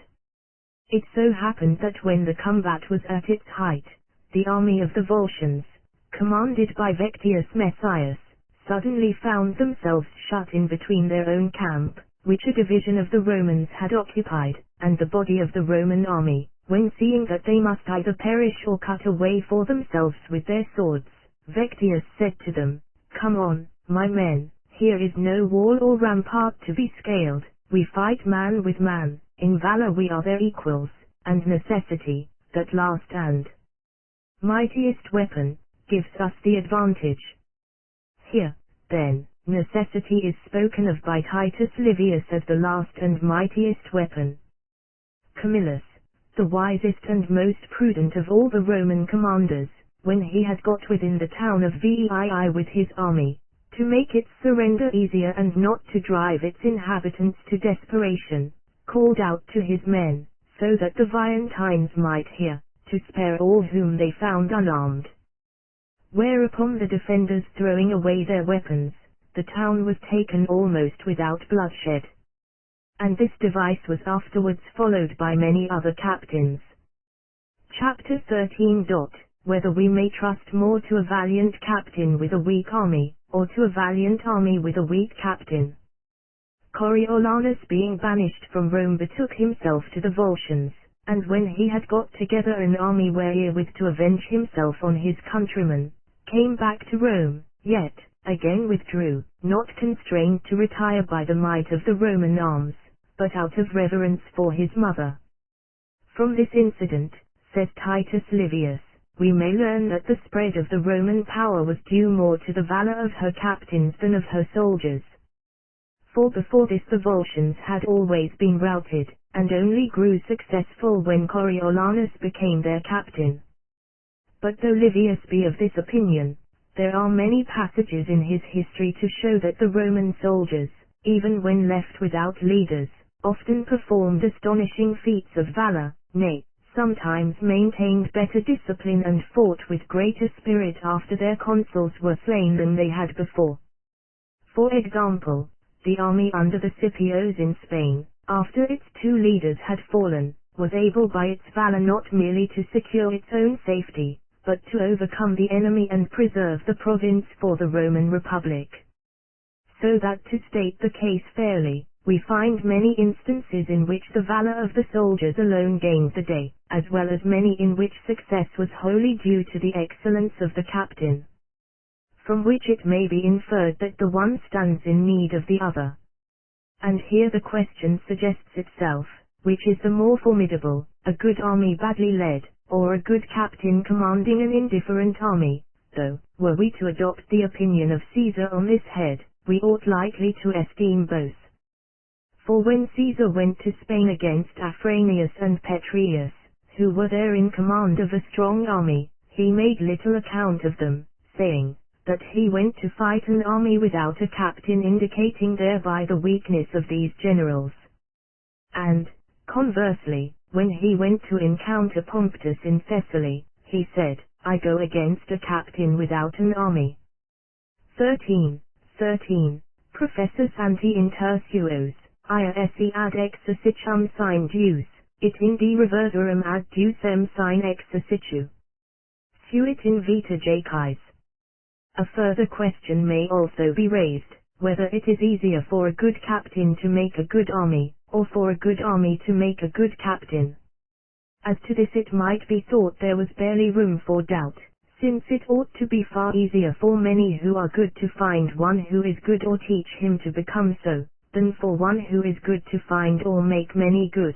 It so happened that when the combat was at its height, the army of the Volscians, commanded by Vectius Messias, suddenly found themselves shut in between their own camp, which a division of the Romans had occupied, and the body of the Roman army, when seeing that they must either perish or cut a way for themselves with their swords. Vectius said to them, "Come on, my men, here is no wall or rampart to be scaled, we fight man with man, in valor we are their equals, and necessity, that last and mightiest weapon, gives us the advantage." Here, then, necessity is spoken of by Titus Livius as the last and mightiest weapon. Camillus, the wisest and most prudent of all the Roman commanders, when he had got within the town of Veii with his army, to make its surrender easier and not to drive its inhabitants to desperation, called out to his men, so that the Veientines might hear, to spare all whom they found unarmed. Whereupon the defenders throwing away their weapons, the town was taken almost without bloodshed. And this device was afterwards followed by many other captains. Chapter 13. Whether we may trust more to a valiant captain with a weak army, or to a valiant army with a weak captain. Coriolanus being banished from Rome betook himself to the Volscians, and when he had got together an army wherewith to avenge himself on his countrymen, came back to Rome, yet, again withdrew, not constrained to retire by the might of the Roman arms, but out of reverence for his mother. From this incident, says Titus Livius, we may learn that the spread of the Roman power was due more to the valor of her captains than of her soldiers. For before this the Volscians had always been routed, and only grew successful when Coriolanus became their captain. But though Livius be of this opinion, there are many passages in his history to show that the Roman soldiers, even when left without leaders, often performed astonishing feats of valor, nay, sometimes maintained better discipline and fought with greater spirit after their consuls were slain than they had before. For example, the army under the Scipios in Spain, after its two leaders had fallen, was able by its valor not merely to secure its own safety, but to overcome the enemy and preserve the province for the Roman Republic. So that to state the case fairly, we find many instances in which the valor of the soldiers alone gained the day, as well as many in which success was wholly due to the excellence of the captain. From which it may be inferred that the one stands in need of the other. And here the question suggests itself, which is the more formidable, a good army badly led, or a good captain commanding an indifferent army? Though, were we to adopt the opinion of Caesar on this head, we ought likely to esteem both. For when Caesar went to Spain against Afranius and Petreius, who were there in command of a strong army, he made little account of them, saying, that he went to fight an army without a captain, indicating thereby the weakness of these generals. And, conversely, when he went to encounter Pomptus in Thessaly, he said, I go against a captain without an army. 13. Professor Santi intersuos, ea esse ad exercitium sine Deus, it indi reverderum ad Deusem sine exercitu. Fuit in vita jacis. A further question may also be raised, whether it is easier for a good captain to make a good army, or for a good army to make a good captain. As to this it might be thought there was barely room for doubt, since it ought to be far easier for many who are good to find one who is good or teach him to become so, than for one who is good to find or make many good.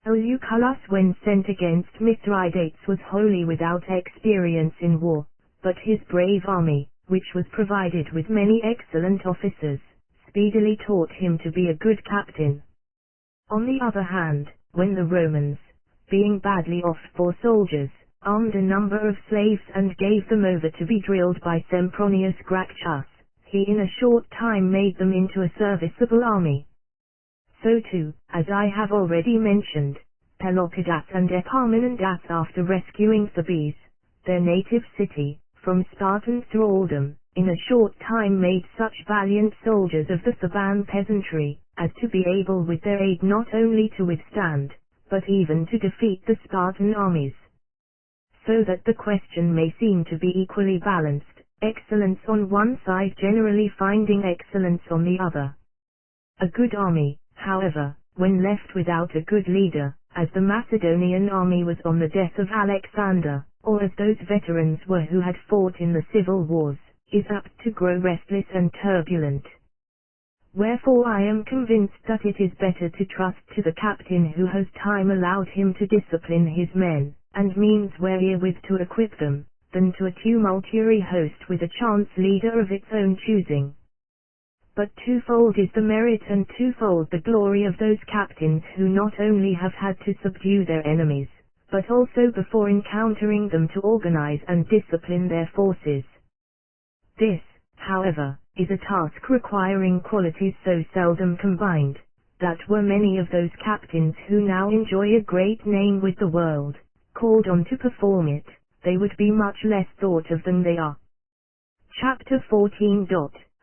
Lucullus when sent against Mithridates was wholly without experience in war, but his brave army, which was provided with many excellent officers, speedily taught him to be a good captain. On the other hand, when the Romans, being badly off for soldiers, armed a number of slaves and gave them over to be drilled by Sempronius Gracchus, he in a short time made them into a serviceable army. So too, as I have already mentioned, Pelopidas and Epaminondas after rescuing Thebes, their native city, from Spartan thraldom, in a short time made such valiant soldiers of the Theban peasantry, as to be able with their aid not only to withstand, but even to defeat the Spartan armies. So that the question may seem to be equally balanced, excellence on one side generally finding excellence on the other. A good army, however, when left without a good leader, as the Macedonian army was on the death of Alexander, or as those veterans were who had fought in the civil wars, is apt to grow restless and turbulent. Wherefore I am convinced that it is better to trust to the captain who has time allowed him to discipline his men, and means wherewith to equip them, than to a tumultuary host with a chance leader of its own choosing. But twofold is the merit and twofold the glory of those captains who not only have had to subdue their enemies, but also before encountering them to organize and discipline their forces. This, however, is a task requiring qualities so seldom combined, that were many of those captains who now enjoy a great name with the world, called on to perform it, they would be much less thought of than they are. Chapter 14.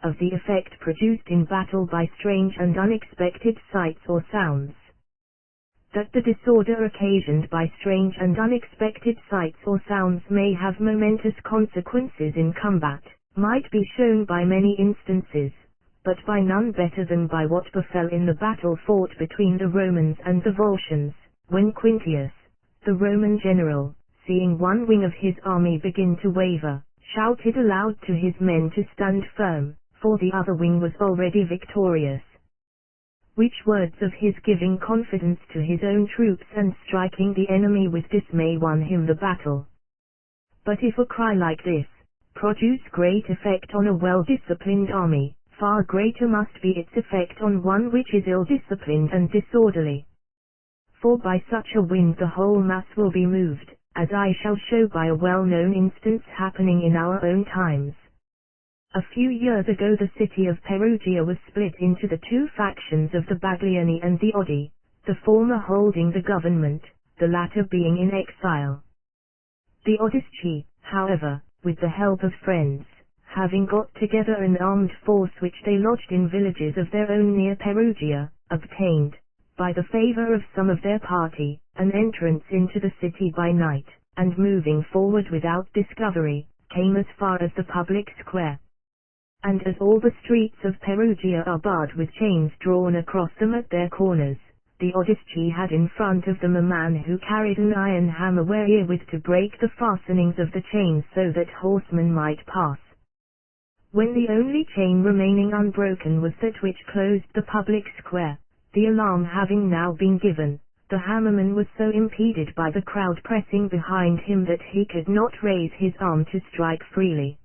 Of the effect produced in battle by strange and unexpected sights or sounds. That the disorder occasioned by strange and unexpected sights or sounds may have momentous consequences in combat, might be shown by many instances, but by none better than by what befell in the battle fought between the Romans and the Volscians, when Quintius, the Roman general, seeing one wing of his army begin to waver, shouted aloud to his men to stand firm, for the other wing was already victorious. Which words of his giving confidence to his own troops and striking the enemy with dismay won him the battle. But if a cry like this produce great effect on a well-disciplined army, far greater must be its effect on one which is ill-disciplined and disorderly. For by such a wind the whole mass will be moved, as I shall show by a well-known instance happening in our own times. A few years ago the city of Perugia was split into the two factions of the Bagliani and the Odi, the former holding the government, the latter being in exile. The Odisci, however, with the help of friends, having got together an armed force which they lodged in villages of their own near Perugia, obtained, by the favor of some of their party, an entrance into the city by night, and moving forward without discovery, came as far as the public square. And as all the streets of Perugia are barred with chains drawn across them at their corners, the Odisci had in front of them a man who carried an iron hammer wherewith to break the fastenings of the chains so that horsemen might pass. When the only chain remaining unbroken was that which closed the public square, the alarm having now been given, the hammerman was so impeded by the crowd pressing behind him that he could not raise his arm to strike freely.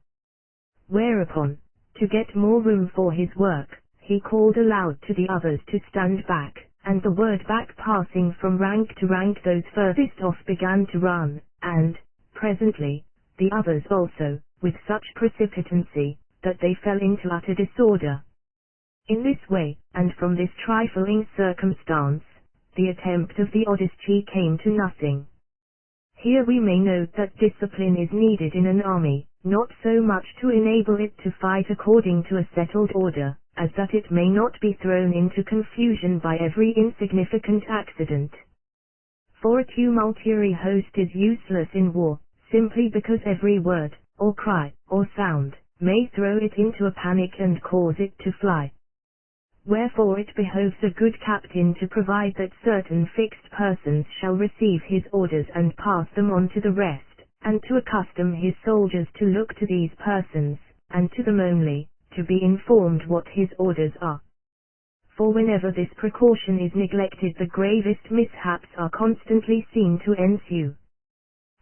Whereupon, to get more room for his work, he called aloud to the others to stand back, and the word back passing from rank to rank those furthest off began to run, and, presently, the others also, with such precipitancy, that they fell into utter disorder. In this way, and from this trifling circumstance, the attempt of the Odisci came to nothing. Here we may note that discipline is needed in an army, not so much to enable it to fight according to a settled order, as that it may not be thrown into confusion by every insignificant accident. For a tumultuary host is useless in war, simply because every word, or cry, or sound, may throw it into a panic and cause it to fly. Wherefore it behoves a good captain to provide that certain fixed persons shall receive his orders and pass them on to the rest, and to accustom his soldiers to look to these persons, and to them only, to be informed what his orders are. For whenever this precaution is neglected the gravest mishaps are constantly seen to ensue.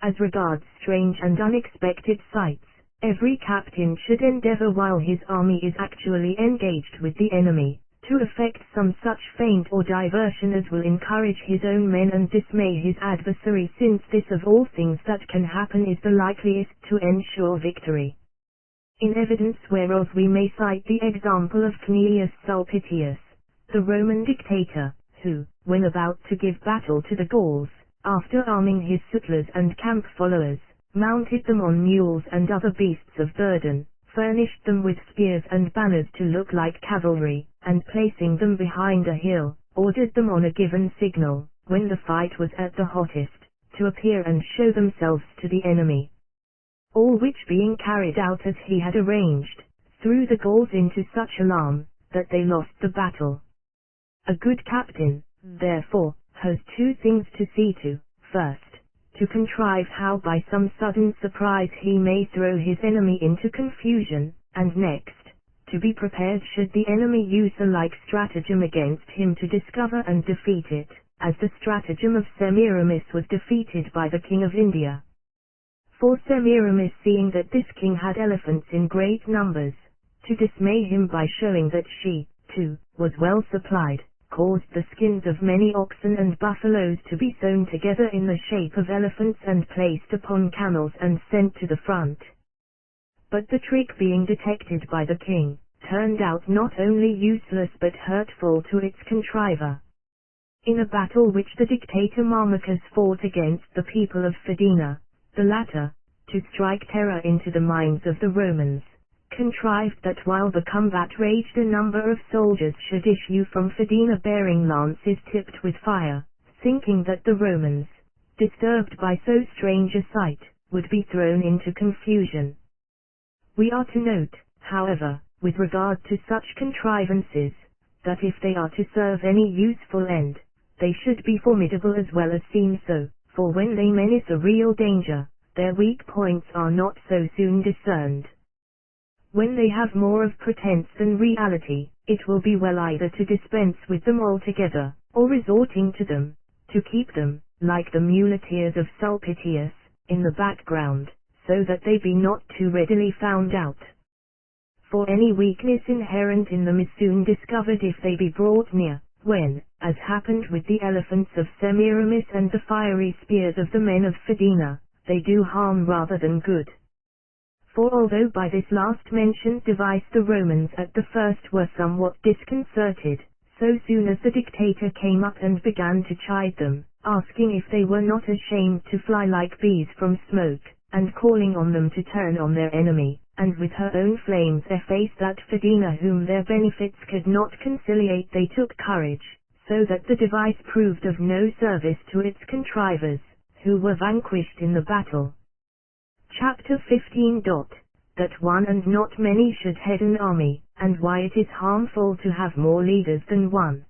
As regards strange and unexpected sights, every captain should endeavor while his army is actually engaged with the enemy, to effect some such feint or diversion as will encourage his own men and dismay his adversary, since this of all things that can happen is the likeliest to ensure victory. In evidence whereof we may cite the example of Cneius Sulpicius, the Roman dictator, who, when about to give battle to the Gauls, after arming his sutlers and camp followers, mounted them on mules and other beasts of burden, furnished them with spears and banners to look like cavalry, and placing them behind a hill, ordered them on a given signal, when the fight was at the hottest, to appear and show themselves to the enemy. All which being carried out as he had arranged, threw the Gauls into such alarm, that they lost the battle. A good captain, therefore, has two things to see to: first, to contrive how by some sudden surprise he may throw his enemy into confusion, and next, to be prepared should the enemy use a like stratagem against him to discover and defeat it, as the stratagem of Semiramis was defeated by the king of India. For Semiramis, seeing that this king had elephants in great numbers, to dismay him by showing that she, too, was well supplied, caused the skins of many oxen and buffaloes to be sewn together in the shape of elephants and placed upon camels and sent to the front. But the trick being detected by the king, turned out not only useless but hurtful to its contriver. In a battle which the dictator Marmicus fought against the people of Fidena, the latter, to strike terror into the minds of the Romans, contrived that while the combat raged a number of soldiers should issue from Fidena bearing lances tipped with fire, thinking that the Romans, disturbed by so strange a sight, would be thrown into confusion. We are to note, however, with regard to such contrivances, that if they are to serve any useful end, they should be formidable as well as seem so, for when they menace a real danger, their weak points are not so soon discerned. When they have more of pretense than reality, it will be well either to dispense with them altogether, or resorting to them, to keep them, like the muleteers of Sulpicius, in the background, so that they be not too readily found out. For any weakness inherent in them is soon discovered if they be brought near, when, as happened with the elephants of Semiramis and the fiery spears of the men of Fidena, they do harm rather than good. For although by this last mentioned device the Romans at the first were somewhat disconcerted, so soon as the dictator came up and began to chide them, asking if they were not ashamed to fly like bees from smoke, and calling on them to turn on their enemy, and with her own flames efface that Fidena whom their benefits could not conciliate, they took courage, so that the device proved of no service to its contrivers, who were vanquished in the battle. Chapter 15. That one and not many should head an army, and why it is harmful to have more leaders than one.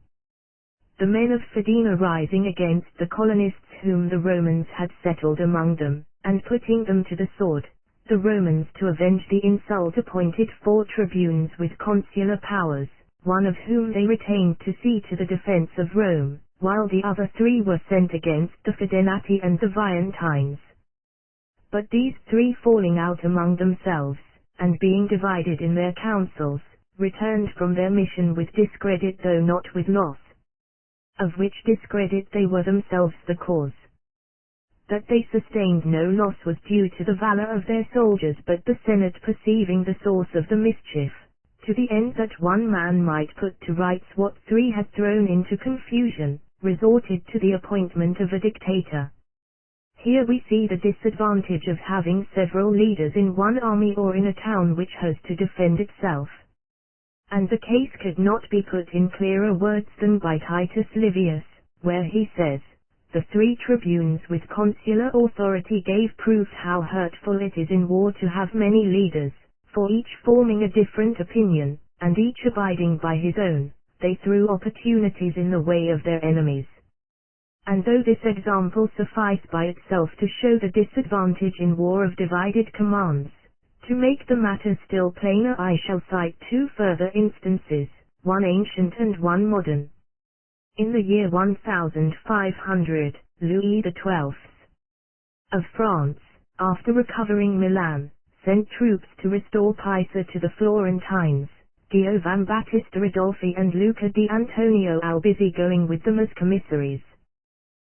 The men of Fidena rising against the colonists whom the Romans had settled among them, and putting them to the sword, the Romans to avenge the insult appointed 4 tribunes with consular powers, one of whom they retained to see to the defense of Rome, while the other 3 were sent against the Fidenati and the Veientines. But these 3 falling out among themselves, and being divided in their counsels, returned from their mission with discredit though not with loss. Of which discredit they were themselves the cause. That they sustained no loss was due to the valor of their soldiers, but the Senate perceiving the source of the mischief, to the end that one man might put to rights what 3 had thrown into confusion, resorted to the appointment of a dictator. Here we see the disadvantage of having several leaders in one army or in a town which has to defend itself. And the case could not be put in clearer words than by Titus Livius, where he says, "The 3 tribunes with consular authority gave proof how hurtful it is in war to have many leaders, for each forming a different opinion, and each abiding by his own, they threw opportunities in the way of their enemies." And though this example suffice by itself to show the disadvantage in war of divided commands, to make the matter still plainer I shall cite 2 further instances, one ancient and one modern. In the year 1500, Louis XII of France, after recovering Milan, sent troops to restore Pisa to the Florentines, Giovan Battista Ridolfi and Luca di Antonio Albizzi going with them as commissaries.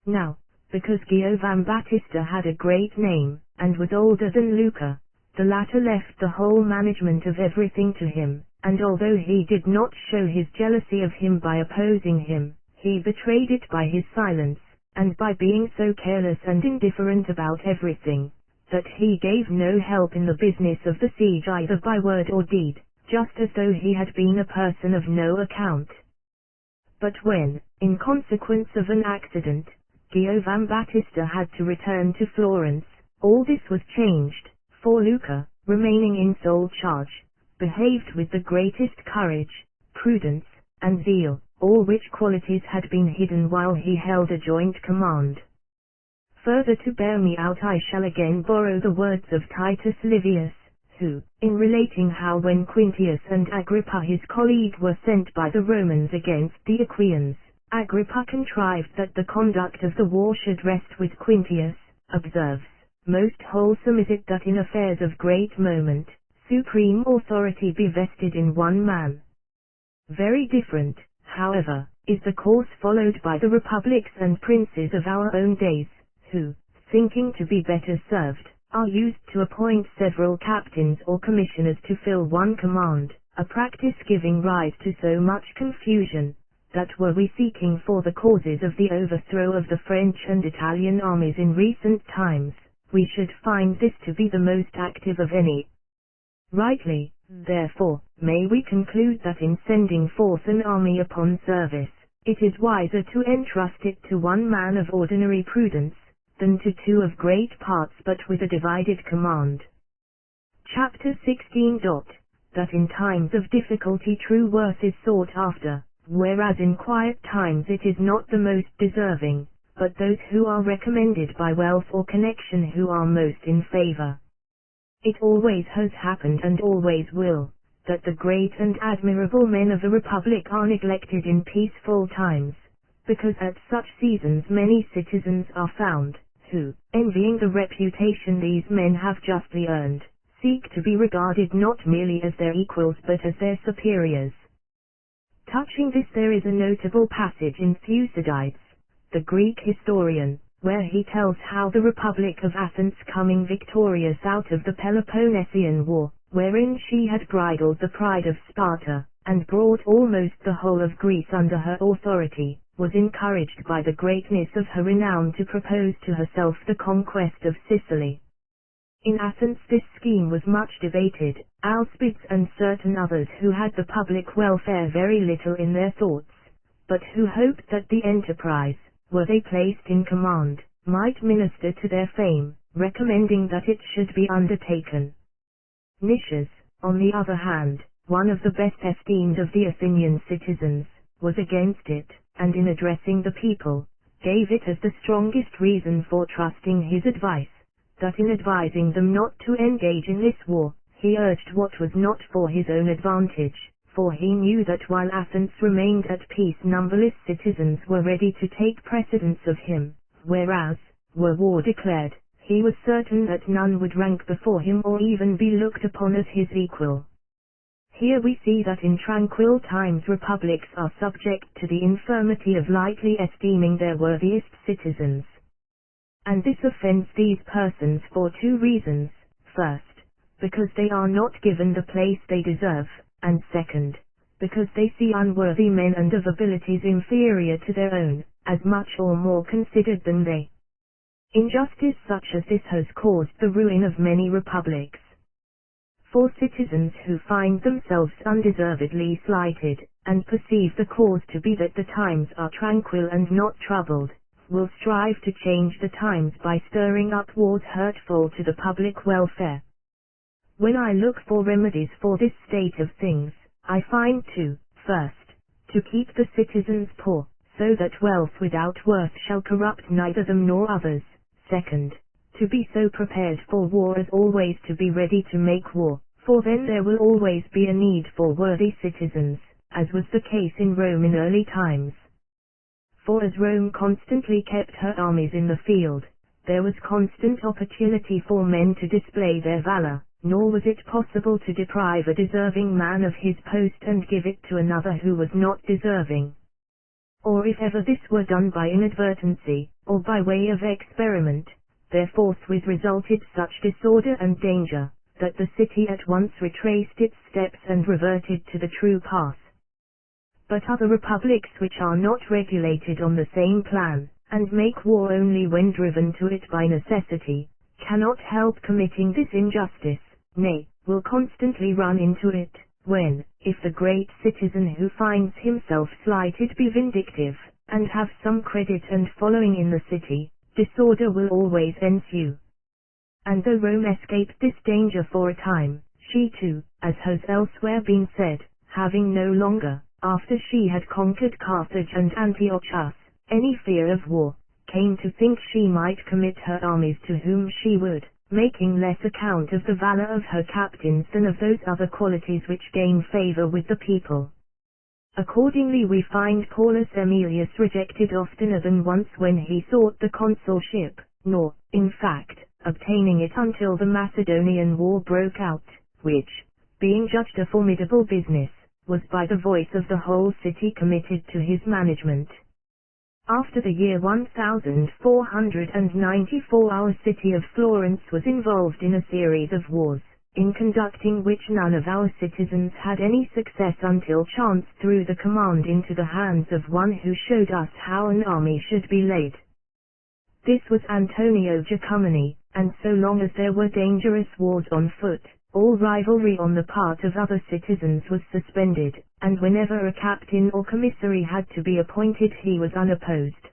Now, because Giovan Battista had a great name, and was older than Luca, the latter left the whole management of everything to him, and although he did not show his jealousy of him by opposing him, he betrayed it by his silence, and by being so careless and indifferent about everything, that he gave no help in the business of the siege either by word or deed, just as though he had been a person of no account. But when, in consequence of an accident, Giovanbattista had to return to Florence, all this was changed, for Luca, remaining in sole charge, behaved with the greatest courage, prudence, and zeal, all which qualities had been hidden while he held a joint command. Further to bear me out I shall again borrow the words of Titus Livius, who, in relating how when Quintius and Agrippa his colleague were sent by the Romans against the Achaeans, Agrippa contrived that the conduct of the war should rest with Quintius, observes, "Most wholesome is it that in affairs of great moment, supreme authority be vested in one man." Very different, however, is the course followed by the republics and princes of our own days, who, thinking to be better served, are used to appoint several captains or commissioners to fill one command, a practice giving rise to so much confusion, that were we seeking for the causes of the overthrow of the French and Italian armies in recent times, we should find this to be the most active of any. Rightly, therefore, may we conclude that in sending forth an army upon service, it is wiser to entrust it to one man of ordinary prudence, than to two of great parts but with a divided command. Chapter 16. That in times of difficulty true worth is sought after, whereas in quiet times it is not the most deserving, but those who are recommended by wealth or connection who are most in favor. It always has happened and always will, that the great and admirable men of a republic are neglected in peaceful times, because at such seasons many citizens are found, who, envying the reputation these men have justly earned, seek to be regarded not merely as their equals but as their superiors. Touching this there is a notable passage in Thucydides, the Greek historian, where he tells how the Republic of Athens coming victorious out of the Peloponnesian War, wherein she had bridled the pride of Sparta, and brought almost the whole of Greece under her authority, was encouraged by the greatness of her renown to propose to herself the conquest of Sicily. In Athens this scheme was much debated, Alcibiades and certain others who had the public welfare very little in their thoughts, but who hoped that the enterprise, were they placed in command, might minister to their fame, recommending that it should be undertaken. Nicias, on the other hand, one of the best esteemed of the Athenian citizens, was against it, and in addressing the people, gave it as the strongest reason for trusting his advice, that in advising them not to engage in this war, he urged what was not for his own advantage, for he knew that while Athens remained at peace numberless citizens were ready to take precedence of him, whereas, were war declared, he was certain that none would rank before him or even be looked upon as his equal. Here we see that in tranquil times republics are subject to the infirmity of lightly esteeming their worthiest citizens. And this offends these persons for two reasons: first, because they are not given the place they deserve, and second, because they see unworthy men and of abilities inferior to their own, as much or more considered than they. Injustice such as this has caused the ruin of many republics. For citizens who find themselves undeservedly slighted, and perceive the cause to be that the times are tranquil and not troubled, will strive to change the times by stirring up wars hurtful to the public welfare. When I look for remedies for this state of things, I find first, to keep the citizens poor, so that wealth without worth shall corrupt neither them nor others; second, to be so prepared for war as always to be ready to make war, for then there will always be a need for worthy citizens, as was the case in Rome in early times. For as Rome constantly kept her armies in the field, there was constant opportunity for men to display their valor, nor was it possible to deprive a deserving man of his post and give it to another who was not deserving. Or if ever this were done by inadvertency, or by way of experiment, there forthwith resulted such disorder and danger, that the city at once retraced its steps and reverted to the true path. But other republics which are not regulated on the same plan, and make war only when driven to it by necessity, cannot help committing this injustice, nay, will constantly run into it, when, if the great citizen who finds himself slighted be vindictive, and have some credit and following in the city, disorder will always ensue. And though Rome escaped this danger for a time, she too, as has elsewhere been said, having no longer, after she had conquered Carthage and Antiochus, any fear of war, came to think she might commit her armies to whom she would, making less account of the valor of her captains than of those other qualities which gain favor with the people. Accordingly we find Paulus Aemilius rejected oftener than once when he sought the consulship, nor, in fact, obtaining it until the Macedonian War broke out, which, being judged a formidable business, was by the voice of the whole city committed to his management. After the year 1494 our city of Florence was involved in a series of wars, in conducting which none of our citizens had any success until chance threw the command into the hands of one who showed us how an army should be led. This was Antonio Giacometti, and so long as there were dangerous wars on foot, all rivalry on the part of other citizens was suspended, and whenever a captain or commissary had to be appointed he was unopposed.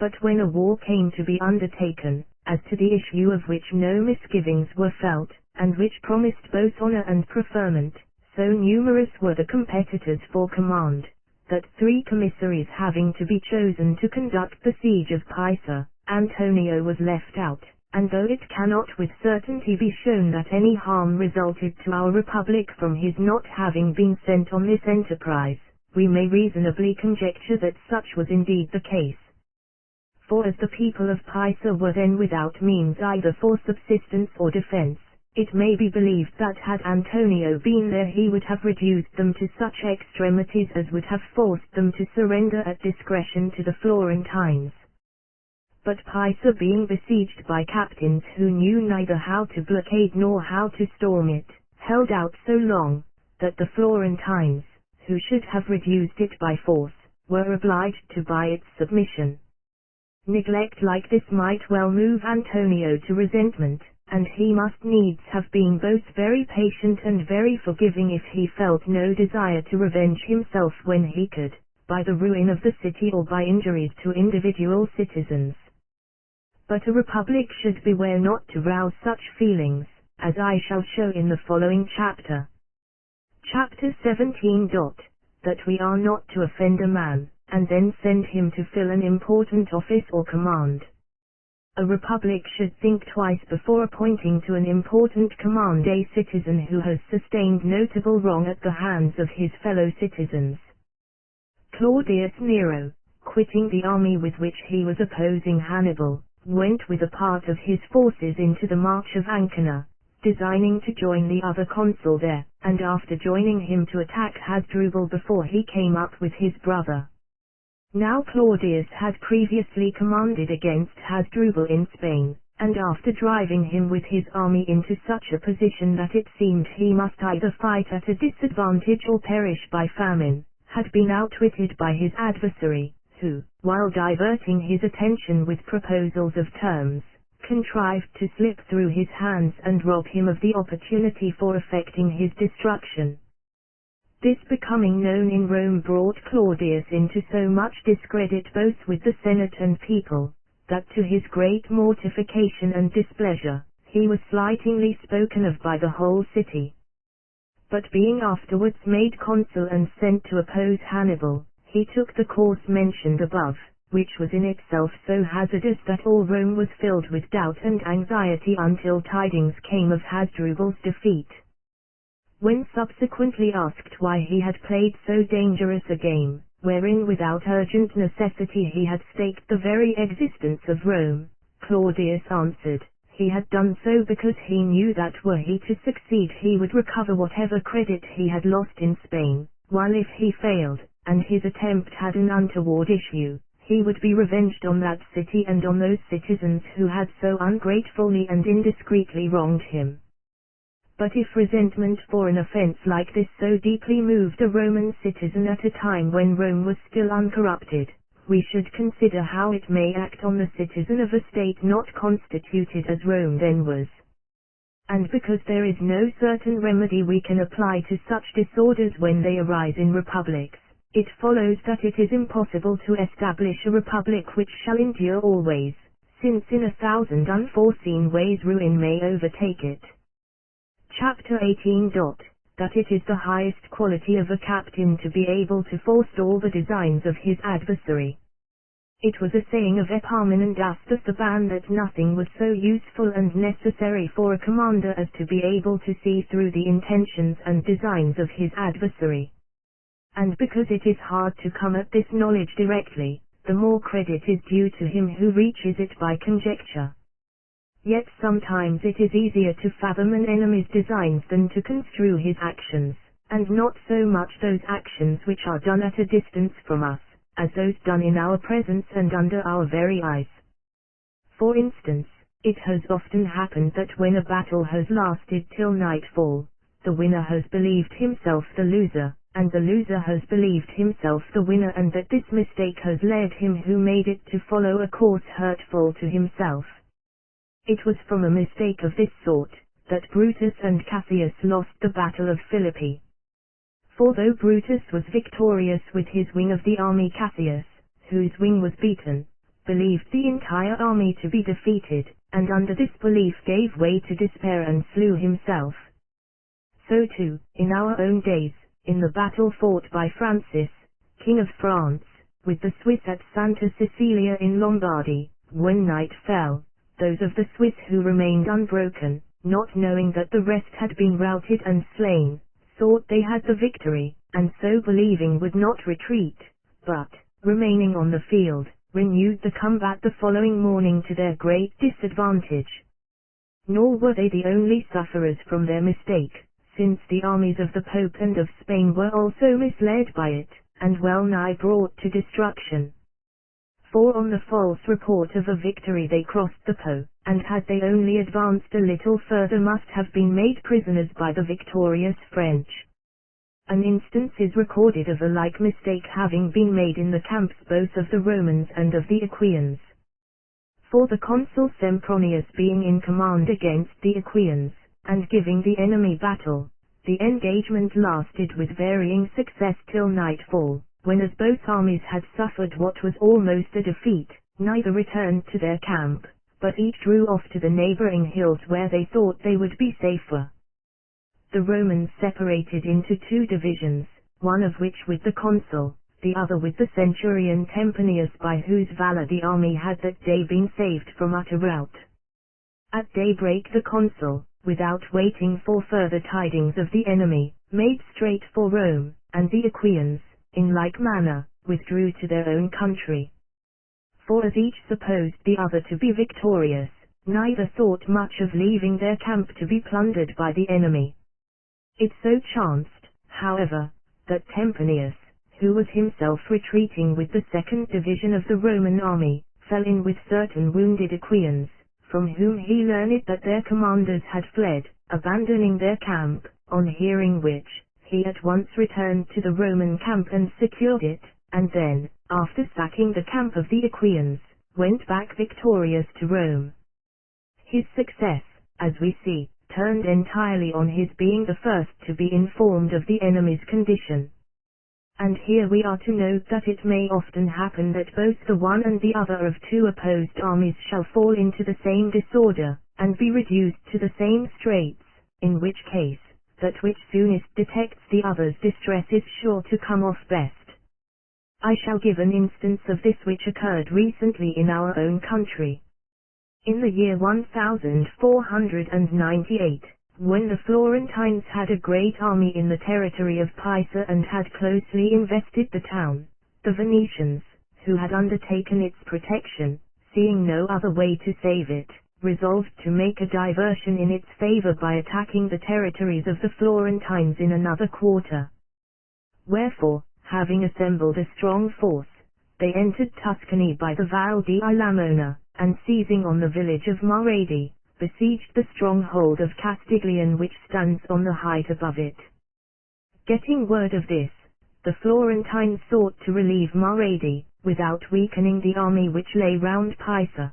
But when a war came to be undertaken, as to the issue of which no misgivings were felt, and which promised both honor and preferment, so numerous were the competitors for command, that 3 commissaries having to be chosen to conduct the siege of Pisa, Antonio was left out. And though it cannot with certainty be shown that any harm resulted to our republic from his not having been sent on this enterprise, we may reasonably conjecture that such was indeed the case. For as the people of Pisa were then without means either for subsistence or defense, it may be believed that had Antonio been there he would have reduced them to such extremities as would have forced them to surrender at discretion to the Florentines. But Pisa being besieged by captains who knew neither how to blockade nor how to storm it, held out so long, that the Florentines, who should have reduced it by force, were obliged to buy its submission. Neglect like this might well move Antonio to resentment, and he must needs have been both very patient and very forgiving if he felt no desire to revenge himself when he could, by the ruin of the city or by injuries to individual citizens. But a republic should beware not to rouse such feelings, as I shall show in the following chapter. Chapter 17. That we are not to offend a man, and then send him to fill an important office or command. A republic should think twice before appointing to an important command a citizen who has sustained notable wrong at the hands of his fellow citizens. Claudius Nero, quitting the army with which he was opposing Hannibal, went with a part of his forces into the March of Ancona, designing to join the other consul there, and after joining him to attack Hasdrubal before he came up with his brother. Now Claudius had previously commanded against Hasdrubal in Spain, and after driving him with his army into such a position that it seemed he must either fight at a disadvantage or perish by famine, had been outwitted by his adversary, who, while diverting his attention with proposals of terms, contrived to slip through his hands and rob him of the opportunity for effecting his destruction. This becoming known in Rome brought Claudius into so much discredit both with the Senate and people, that to his great mortification and displeasure, he was slightingly spoken of by the whole city. But being afterwards made consul and sent to oppose Hannibal, he took the course mentioned above, which was in itself so hazardous that all Rome was filled with doubt and anxiety until tidings came of Hasdrubal's defeat. When subsequently asked why he had played so dangerous a game, wherein without urgent necessity he had staked the very existence of Rome, Claudius answered, he had done so because he knew that were he to succeed he would recover whatever credit he had lost in Spain, while if he failed, and his attempt had an untoward issue, he would be revenged on that city and on those citizens who had so ungratefully and indiscreetly wronged him. But if resentment for an offense like this so deeply moved a Roman citizen at a time when Rome was still uncorrupted, we should consider how it may act on the citizen of a state not constituted as Rome then was. And because there is no certain remedy we can apply to such disorders when they arise in republics, it follows that it is impossible to establish a republic which shall endure always, since in 1,000 unforeseen ways ruin may overtake it. Chapter 18. That it is the highest quality of a captain to be able to forestall the designs of his adversary. It was a saying of Epaminondas the Theban that nothing was so useful and necessary for a commander as to be able to see through the intentions and designs of his adversary. And because it is hard to come at this knowledge directly, the more credit is due to him who reaches it by conjecture. Yet sometimes it is easier to fathom an enemy's designs than to construe his actions, and not so much those actions which are done at a distance from us, as those done in our presence and under our very eyes. For instance, it has often happened that when a battle has lasted till nightfall, the winner has believed himself the loser, and the loser has believed himself the winner, and that this mistake has led him who made it to follow a course hurtful to himself. It was from a mistake of this sort that Brutus and Cassius lost the battle of Philippi. For though Brutus was victorious with his wing of the army, Cassius, whose wing was beaten, believed the entire army to be defeated, and under this belief gave way to despair and slew himself. So too, in our own days, in the battle fought by Francis, King of France, with the Swiss at Santa Cecilia in Lombardy, when night fell, those of the Swiss who remained unbroken, not knowing that the rest had been routed and slain, thought they had the victory, and so believing would not retreat, but, remaining on the field, renewed the combat the following morning to their great disadvantage. Nor were they the only sufferers from their mistake, since the armies of the Pope and of Spain were also misled by it, and well nigh brought to destruction. For on the false report of a victory they crossed the Po, and had they only advanced a little further must have been made prisoners by the victorious French. An instance is recorded of a like mistake having been made in the camps both of the Romans and of the Aequians. For the consul Sempronius being in command against the Aequians, and giving the enemy battle, the engagement lasted with varying success till nightfall, when as both armies had suffered what was almost a defeat, neither returned to their camp, but each drew off to the neighboring hills where they thought they would be safer. The Romans separated into two divisions, one of which with the consul, the other with the centurion Temponius, by whose valor the army had that day been saved from utter rout. At daybreak the consul, without waiting for further tidings of the enemy, made straight for Rome, and the Aequians, in like manner, withdrew to their own country. For as each supposed the other to be victorious, neither thought much of leaving their camp to be plundered by the enemy. It so chanced, however, that Temponius, who was himself retreating with the second division of the Roman army, fell in with certain wounded Aequians, from whom he learned that their commanders had fled, abandoning their camp, on hearing which, he at once returned to the Roman camp and secured it, and then, after sacking the camp of the Aequians, went back victorious to Rome. His success, as we see, turned entirely on his being the first to be informed of the enemy's condition. And here we are to note that it may often happen that both the one and the other of two opposed armies shall fall into the same disorder, and be reduced to the same straits, in which case, that which soonest detects the other's distress is sure to come off best. I shall give an instance of this which occurred recently in our own country. In the year 1498, when the Florentines had a great army in the territory of Pisa and had closely invested the town, the Venetians, who had undertaken its protection, seeing no other way to save it, resolved to make a diversion in its favor by attacking the territories of the Florentines in another quarter. Wherefore, having assembled a strong force, they entered Tuscany by the Val di Lamona, and seizing on the village of Marradi, besieged the stronghold of Castiglione which stands on the height above it. Getting word of this, the Florentines sought to relieve Marradi, without weakening the army which lay round Pisa.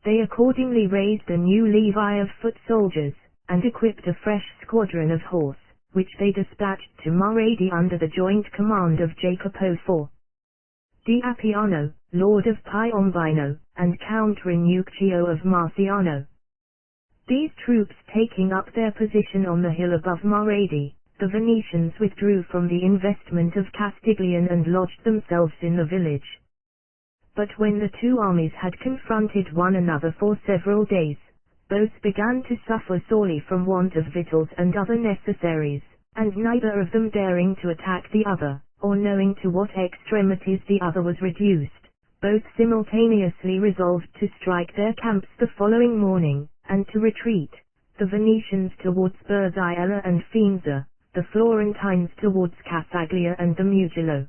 They accordingly raised a new levy of foot soldiers, and equipped a fresh squadron of horse, which they dispatched to Maradi under the joint command of Jacopo IV di Appiano, Lord of Piombino, and Count Ranuccio of Marciano. These troops taking up their position on the hill above Maradi, the Venetians withdrew from the investment of Castiglione and lodged themselves in the village. But when the two armies had confronted one another for several days, both began to suffer sorely from want of victuals and other necessaries, and neither of them daring to attack the other, or knowing to what extremities the other was reduced, both simultaneously resolved to strike their camps the following morning, and to retreat, the Venetians towards Berziella and Faenza, the Florentines towards Casaglia and the Mugello.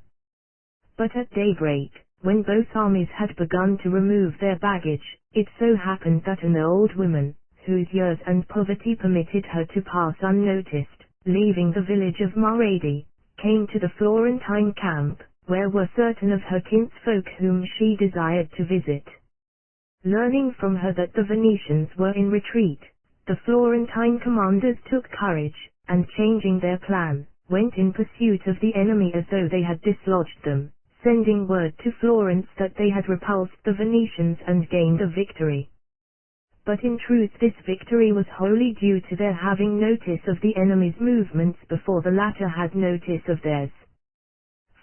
But at daybreak, when both armies had begun to remove their baggage, it so happened that an old woman, whose years and poverty permitted her to pass unnoticed, leaving the village of Maradi, came to the Florentine camp, where were certain of her kinsfolk whom she desired to visit. Learning from her that the Venetians were in retreat, the Florentine commanders took courage, and changing their plan, went in pursuit of the enemy as though they had dislodged them, sending word to Florence that they had repulsed the Venetians and gained a victory. But in truth this victory was wholly due to their having notice of the enemy's movements before the latter had notice of theirs.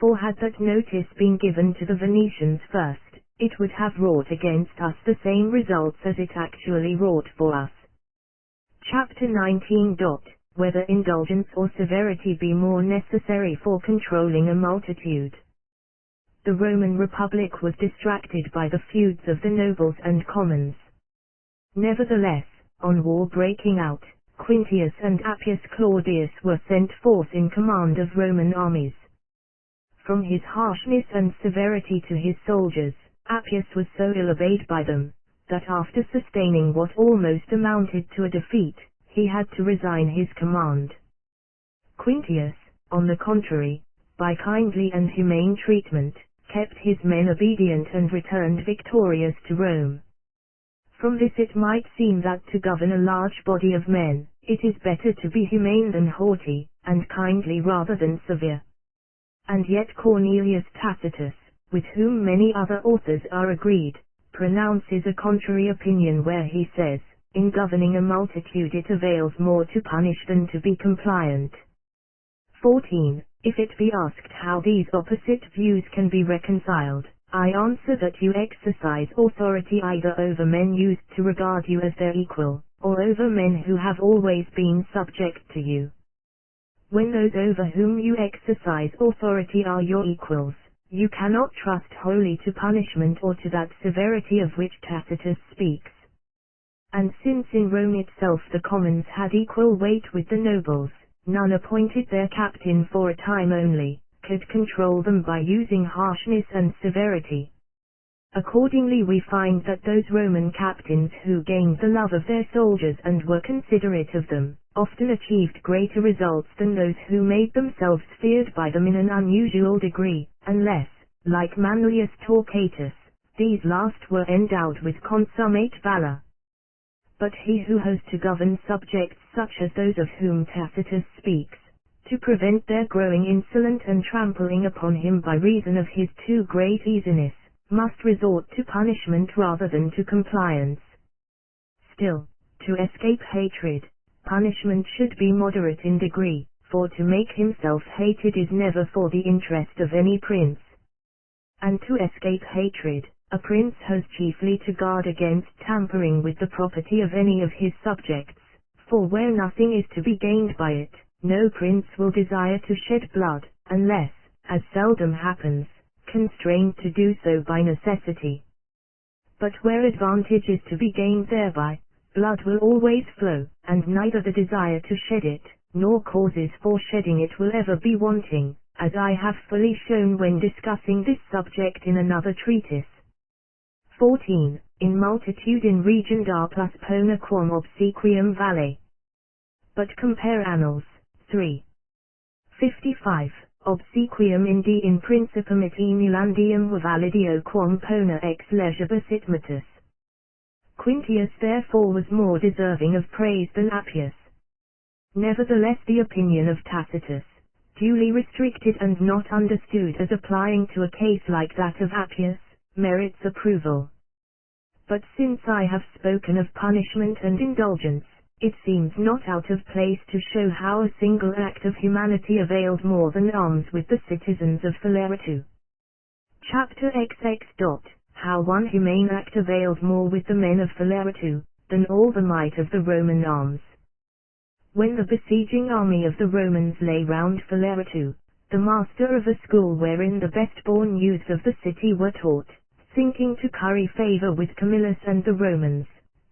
For had that notice been given to the Venetians first, it would have wrought against us the same results as it actually wrought for us. Chapter 19. Whether indulgence or severity be more necessary for controlling a multitude. The Roman Republic was distracted by the feuds of the nobles and commons. Nevertheless, on war breaking out, Quintius and Appius Claudius were sent forth in command of Roman armies. From his harshness and severity to his soldiers, Appius was so ill obeyed by them, that after sustaining what almost amounted to a defeat, he had to resign his command. Quintius, on the contrary, by kindly and humane treatment, kept his men obedient and returned victorious to Rome. From this it might seem that to govern a large body of men, it is better to be humane than haughty, and kindly rather than severe. And yet Cornelius Tacitus, with whom many other authors are agreed, pronounces a contrary opinion where he says, in governing a multitude it avails more to punish than to be compliant. 14. If it be asked how these opposite views can be reconciled, I answer that you exercise authority either over men used to regard you as their equal, or over men who have always been subject to you. When those over whom you exercise authority are your equals, you cannot trust wholly to punishment or to that severity of which Tacitus speaks. And since in Rome itself the commons had equal weight with the nobles, none appointed their captain for a time only, could control them by using harshness and severity. Accordingly we find that those Roman captains who gained the love of their soldiers and were considerate of them, often achieved greater results than those who made themselves feared by them in an unusual degree, unless, like Manlius Torquatus, these last were endowed with consummate valor. But he who has to govern subjects such as those of whom Tacitus speaks, to prevent their growing insolent and trampling upon him by reason of his too great easiness, must resort to punishment rather than to compliance. Still, to escape hatred, punishment should be moderate in degree, for to make himself hated is never for the interest of any prince. And to escape hatred, a prince has chiefly to guard against tampering with the property of any of his subjects, for where nothing is to be gained by it, no prince will desire to shed blood, unless, as seldom happens, constrained to do so by necessity. But where advantage is to be gained thereby, blood will always flow, and neither the desire to shed it, nor causes for shedding it will ever be wanting, as I have fully shown when discussing this subject in another treatise. 14. In multitude in regendar plus pona quam obsequium valet. But compare Annals, 3. 55. Obsequium indi in principum et emulandium validio quam pona ex legibus itmatus. Quintius therefore was more deserving of praise than Appius, Nevertheless the opinion of Tacitus, duly restricted and not understood as applying to a case like that of Appius, merits approval. But since I have spoken of punishment and indulgence, it seems not out of place to show how a single act of humanity availed more than alms with the citizens of Phileritu. Chapter XX. How one humane act availed more with the men of Phileritu, than all the might of the Roman arms. When the besieging army of the Romans lay round Phileritu, the master of a school wherein the best-born youths of the city were taught, thinking to curry favor with Camillus and the Romans,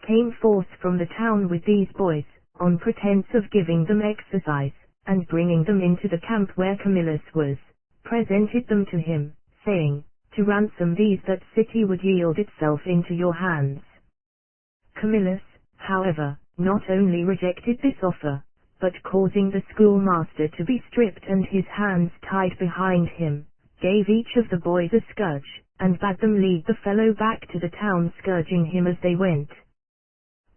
came forth from the town with these boys, on pretense of giving them exercise, and bringing them into the camp where Camillus was, presented them to him, saying, to ransom these that city would yield itself into your hands. Camillus, however, not only rejected this offer, but causing the schoolmaster to be stripped and his hands tied behind him, gave each of the boys a scourge, and bade them lead the fellow back to the town scourging him as they went.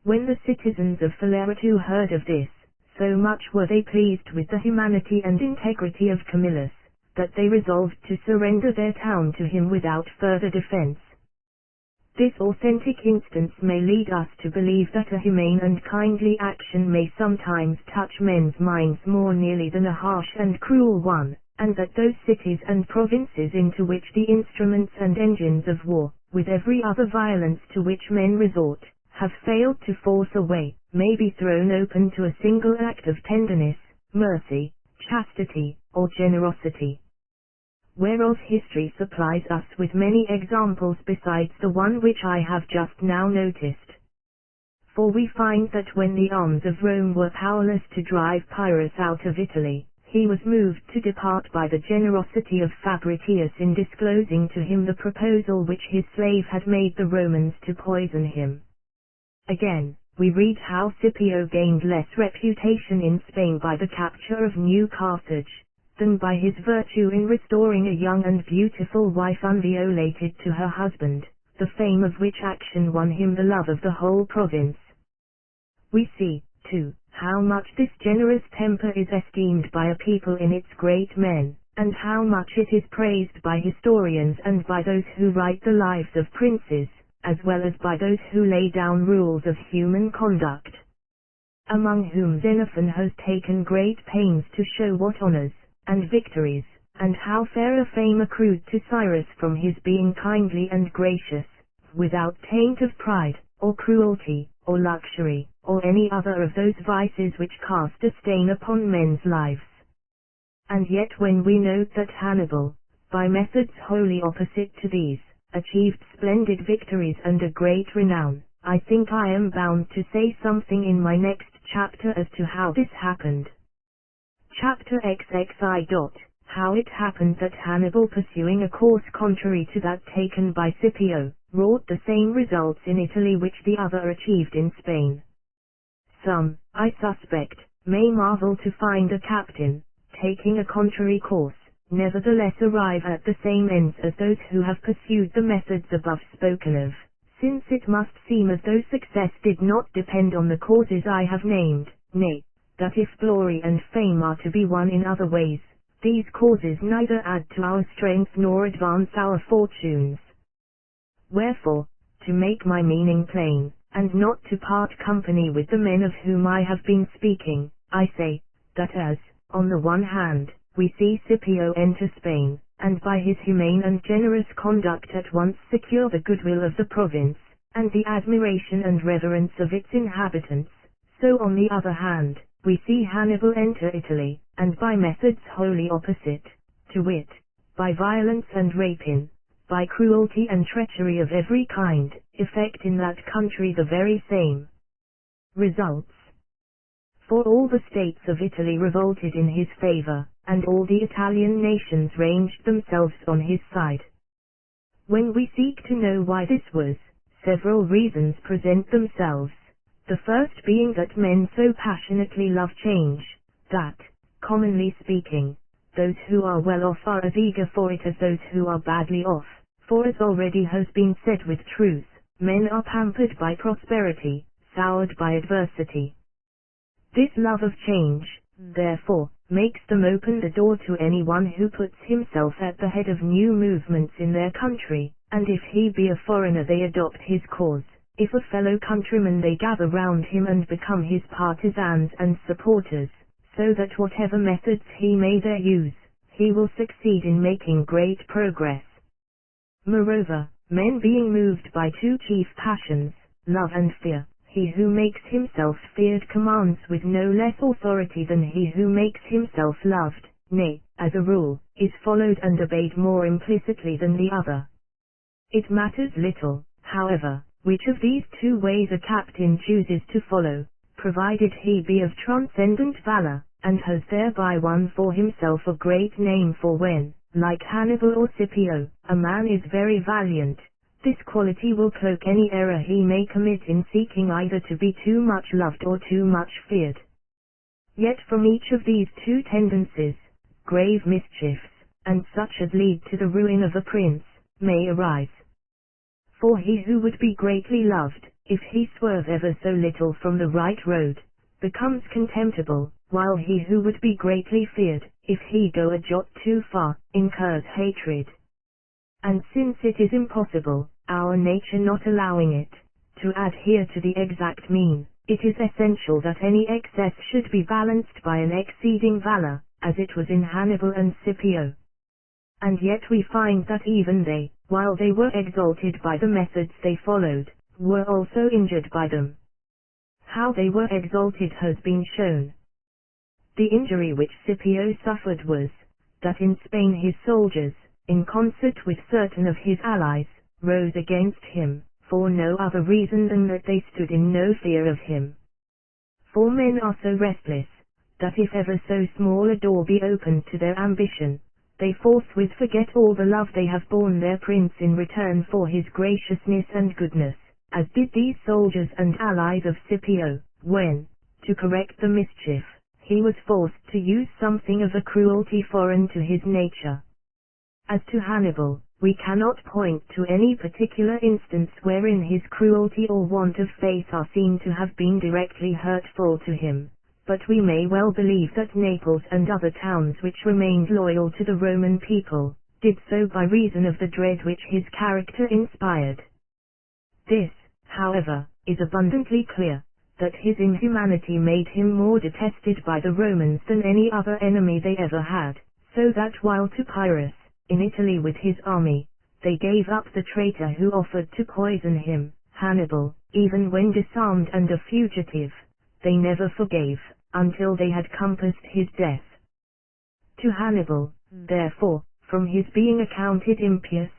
When the citizens of Phileritu heard of this, so much were they pleased with the humanity and integrity of Camillus, that they resolved to surrender their town to him without further defense. This authentic instance may lead us to believe that a humane and kindly action may sometimes touch men's minds more nearly than a harsh and cruel one, and that those cities and provinces into which the instruments and engines of war, with every other violence to which men resort, have failed to force a way, may be thrown open to a single act of tenderness, mercy, chastity, or generosity. Whereof history supplies us with many examples besides the one which I have just now noticed. For we find that when the arms of Rome were powerless to drive Pyrrhus out of Italy, he was moved to depart by the generosity of Fabricius in disclosing to him the proposal which his slave had made the Romans to poison him. Again, we read how Scipio gained less reputation in Spain by the capture of New Carthage, than by his virtue in restoring a young and beautiful wife unviolated to her husband, the fame of which action won him the love of the whole province. We see, too, how much this generous temper is esteemed by a people in its great men, and how much it is praised by historians and by those who write the lives of princes, as well as by those who lay down rules of human conduct. Among whom Xenophon has taken great pains to show what honors, and victories, and how fair a fame accrued to Cyrus from his being kindly and gracious, without taint of pride, or cruelty, or luxury, or any other of those vices which cast a stain upon men's lives. And yet when we note that Hannibal, by methods wholly opposite to these, achieved splendid victories and a great renown, I think I am bound to say something in my next chapter as to how this happened. Chapter XXI. How it happened that Hannibal, pursuing a course contrary to that taken by Scipio, wrought the same results in Italy which the other achieved in Spain. Some, I suspect, may marvel to find a captain, taking a contrary course, nevertheless arrive at the same ends as those who have pursued the methods above spoken of, since it must seem as though success did not depend on the causes I have named, nay, that if glory and fame are to be won in other ways, these causes neither add to our strength nor advance our fortunes. Wherefore, to make my meaning plain, and not to part company with the men of whom I have been speaking, I say, that as, on the one hand, we see Scipio enter Spain, and by his humane and generous conduct at once secure the goodwill of the province, and the admiration and reverence of its inhabitants, so on the other hand, we see Hannibal enter Italy, and by methods wholly opposite, to wit, by violence and rapine, by cruelty and treachery of every kind, effect in that country the very same results. For all the states of Italy revolted in his favor, and all the Italian nations ranged themselves on his side. When we seek to know why this was, several reasons present themselves. The first being that men so passionately love change, that, commonly speaking, those who are well off are as eager for it as those who are badly off, for as already has been said with truth, men are pampered by prosperity, soured by adversity. This love of change, therefore, makes them open the door to anyone who puts himself at the head of new movements in their country, and if he be a foreigner they adopt his cause. If a fellow countryman they gather round him and become his partisans and supporters, so that whatever methods he may there use, he will succeed in making great progress. Moreover, men being moved by two chief passions, love and fear, he who makes himself feared commands with no less authority than he who makes himself loved, nay, as a rule, is followed and obeyed more implicitly than the other. It matters little, however, which of these two ways a captain chooses to follow, provided he be of transcendent valor, and has thereby won for himself a great name. For when, like Hannibal or Scipio, a man is very valiant, this quality will cloak any error he may commit in seeking either to be too much loved or too much feared. Yet from each of these two tendencies, grave mischiefs, and such as lead to the ruin of a prince, may arise. For he who would be greatly loved, if he swerve ever so little from the right road, becomes contemptible, while he who would be greatly feared, if he go a jot too far, incurs hatred. And since it is impossible, our nature not allowing it, to adhere to the exact mean, it is essential that any excess should be balanced by an exceeding valor, as it was in Hannibal and Scipio. And yet we find that even they, while they were exalted by the methods they followed, were also injured by them. How they were exalted has been shown. The injury which Scipio suffered was, that in Spain his soldiers, in concert with certain of his allies, rose against him, for no other reason than that they stood in no fear of him. For men are so restless, that if ever so small a door be opened to their ambition, they forthwith forget all the love they have borne their prince in return for his graciousness and goodness, as did these soldiers and allies of Scipio, when, to correct the mischief, he was forced to use something of a cruelty foreign to his nature. As to Hannibal, we cannot point to any particular instance wherein his cruelty or want of faith are seen to have been directly hurtful to him, but we may well believe that Naples and other towns which remained loyal to the Roman people, did so by reason of the dread which his character inspired. This, however, is abundantly clear, that his inhumanity made him more detested by the Romans than any other enemy they ever had, so that while to Pyrrhus, in Italy with his army, they gave up the traitor who offered to poison him, Hannibal, even when disarmed and a fugitive, they never forgave, until they had compassed his death. To Hannibal, therefore, from his being accounted impious,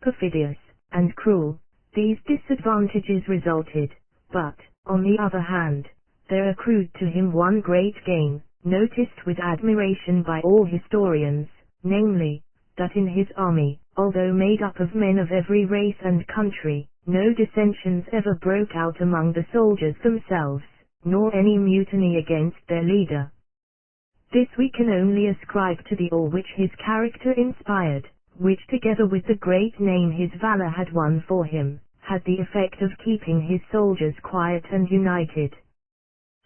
perfidious, and cruel, these disadvantages resulted, but, on the other hand, there accrued to him one great gain, noticed with admiration by all historians, namely, that in his army, although made up of men of every race and country, no dissensions ever broke out among the soldiers themselves, nor any mutiny against their leader. This we can only ascribe to the awe which his character inspired, which together with the great name his valor had won for him, had the effect of keeping his soldiers quiet and united.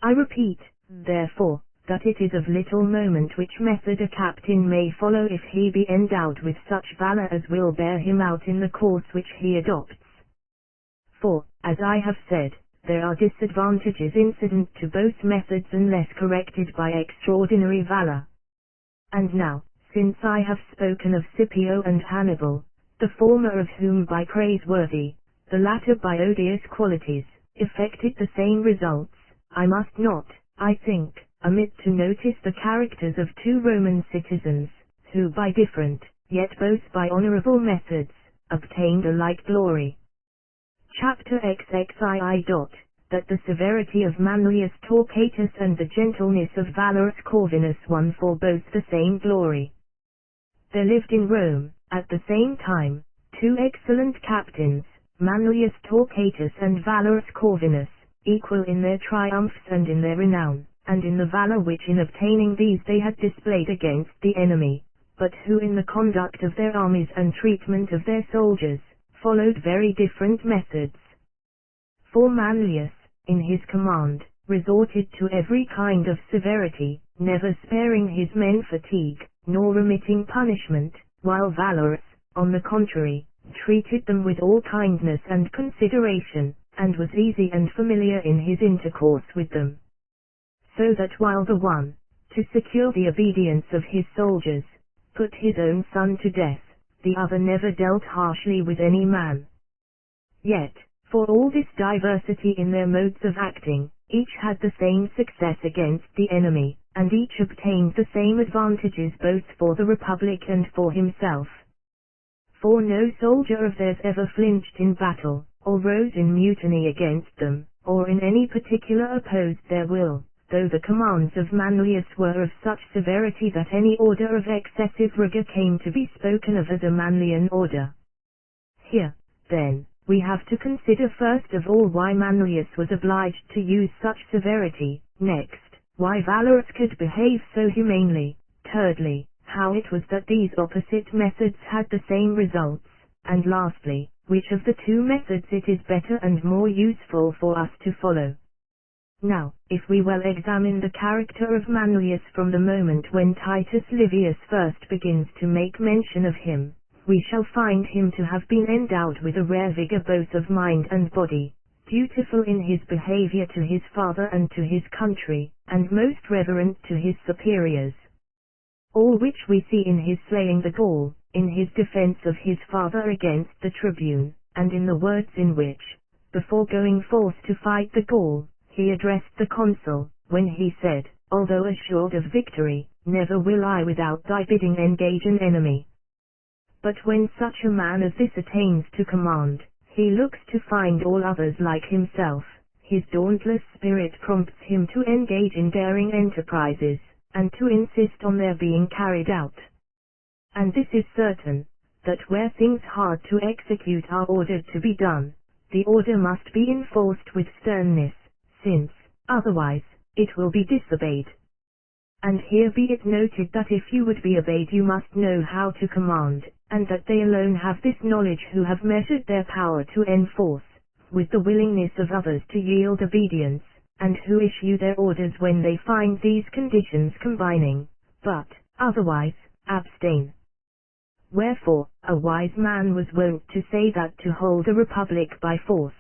I repeat, therefore, that it is of little moment which method a captain may follow if he be endowed with such valor as will bear him out in the course which he adopts. For, as I have said, there are disadvantages incident to both methods unless corrected by extraordinary valor. And now, since I have spoken of Scipio and Hannibal, the former of whom by praiseworthy, the latter by odious qualities, effected the same results, I must not, I think, omit to notice the characters of two Roman citizens, who by different, yet both by honorable methods, obtained a like glory. Chapter XXII. That the severity of Manlius Torquatus and the gentleness of valorous Corvinus won for both the same glory. There lived in Rome, at the same time, two excellent captains, Manlius Torquatus and valorous Corvinus, equal in their triumphs and in their renown, and in the valor which in obtaining these they had displayed against the enemy, but who in the conduct of their armies and treatment of their soldiers, followed very different methods. For Manlius, in his command, resorted to every kind of severity, never sparing his men fatigue, nor remitting punishment, while Valorous, on the contrary, treated them with all kindness and consideration, and was easy and familiar in his intercourse with them. So that while the one, to secure the obedience of his soldiers, put his own son to death, the other never dealt harshly with any man. Yet, for all this diversity in their modes of acting, each had the same success against the enemy, and each obtained the same advantages both for the Republic and for himself. For no soldier of theirs ever flinched in battle, or rose in mutiny against them, or in any particular opposed their will, though the commands of Manlius were of such severity that any order of excessive rigor came to be spoken of as a Manlian order. Here, then, we have to consider first of all why Manlius was obliged to use such severity, next, why Valorous could behave so humanely, thirdly, how it was that these opposite methods had the same results, and lastly, which of the two methods it is better and more useful for us to follow. Now, if we well examine the character of Manlius from the moment when Titus Livius First begins to make mention of him, we shall find him to have been endowed with a rare vigor both of mind and body, dutiful in his behavior to his father and to his country, and most reverent to his superiors. All which we see in his slaying the Gaul, in his defense of his father against the tribune, and in the words in which, before going forth to fight the Gaul, he addressed the consul, when he said, "Although assured of victory, never will I without thy bidding engage an enemy." But when such a man as this attains to command, he looks to find all others like himself, his dauntless spirit prompts him to engage in daring enterprises, and to insist on their being carried out. And this is certain, that where things hard to execute are ordered to be done, the order must be enforced with sternness, since, otherwise, it will be disobeyed. And here be it noted that if you would be obeyed you must know how to command, and that they alone have this knowledge who have measured their power to enforce, with the willingness of others to yield obedience, and who issue their orders when they find these conditions combining, but, otherwise, abstain. Wherefore, a wise man was wont to say that to hold a republic by force,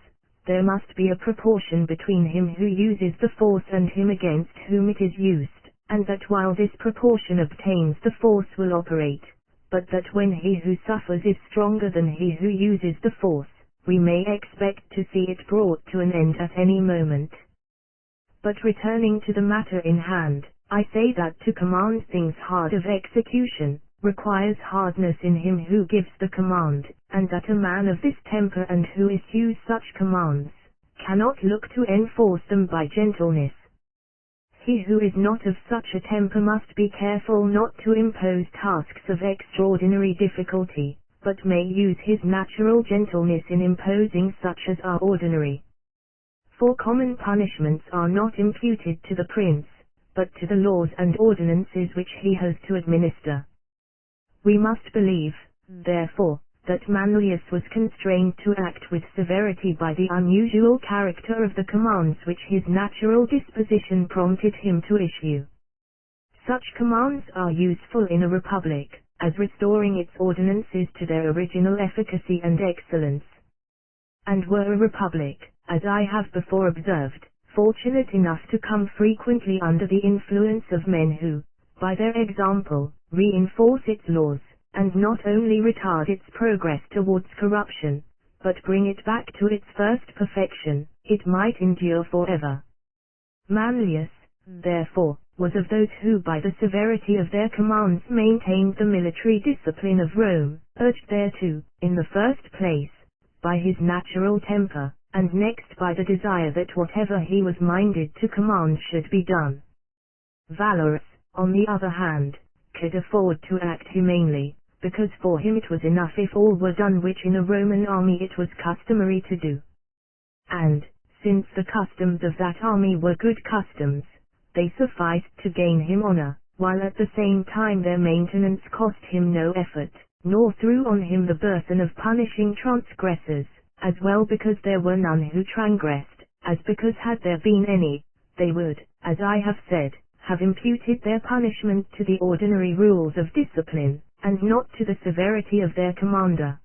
there must be a proportion between him who uses the force and him against whom it is used, and that while this proportion obtains the force will operate, but that when he who suffers is stronger than he who uses the force, we may expect to see it brought to an end at any moment. But returning to the matter in hand, I say that to command things hard of execution, requires hardness in him who gives the command, and that a man of this temper and who issues such commands, cannot look to enforce them by gentleness. He who is not of such a temper must be careful not to impose tasks of extraordinary difficulty, but may use his natural gentleness in imposing such as are ordinary. For common punishments are not imputed to the prince, but to the laws and ordinances which he has to administer. We must believe, therefore, that Manlius was constrained to act with severity by the unusual character of the commands which his natural disposition prompted him to issue. Such commands are useful in a republic, as restoring its ordinances to their original efficacy and excellence. And were a republic, as I have before observed, fortunate enough to come frequently under the influence of men who, by their example, reinforce its laws, and not only retard its progress towards corruption, but bring it back to its first perfection, it might endure forever. Manlius, therefore, was of those who by the severity of their commands maintained the military discipline of Rome, urged thereto, in the first place, by his natural temper, and next by the desire that whatever he was minded to command should be done. Valorous, on the other hand, could afford to act humanely, because for him it was enough if all were done which in a Roman army it was customary to do. And, since the customs of that army were good customs, they sufficed to gain him honor, while at the same time their maintenance cost him no effort, nor threw on him the burthen of punishing transgressors, as well because there were none who transgressed, as because had there been any, they would, as I have said, have imputed their punishment to the ordinary rules of discipline, and not to the severity of their commander.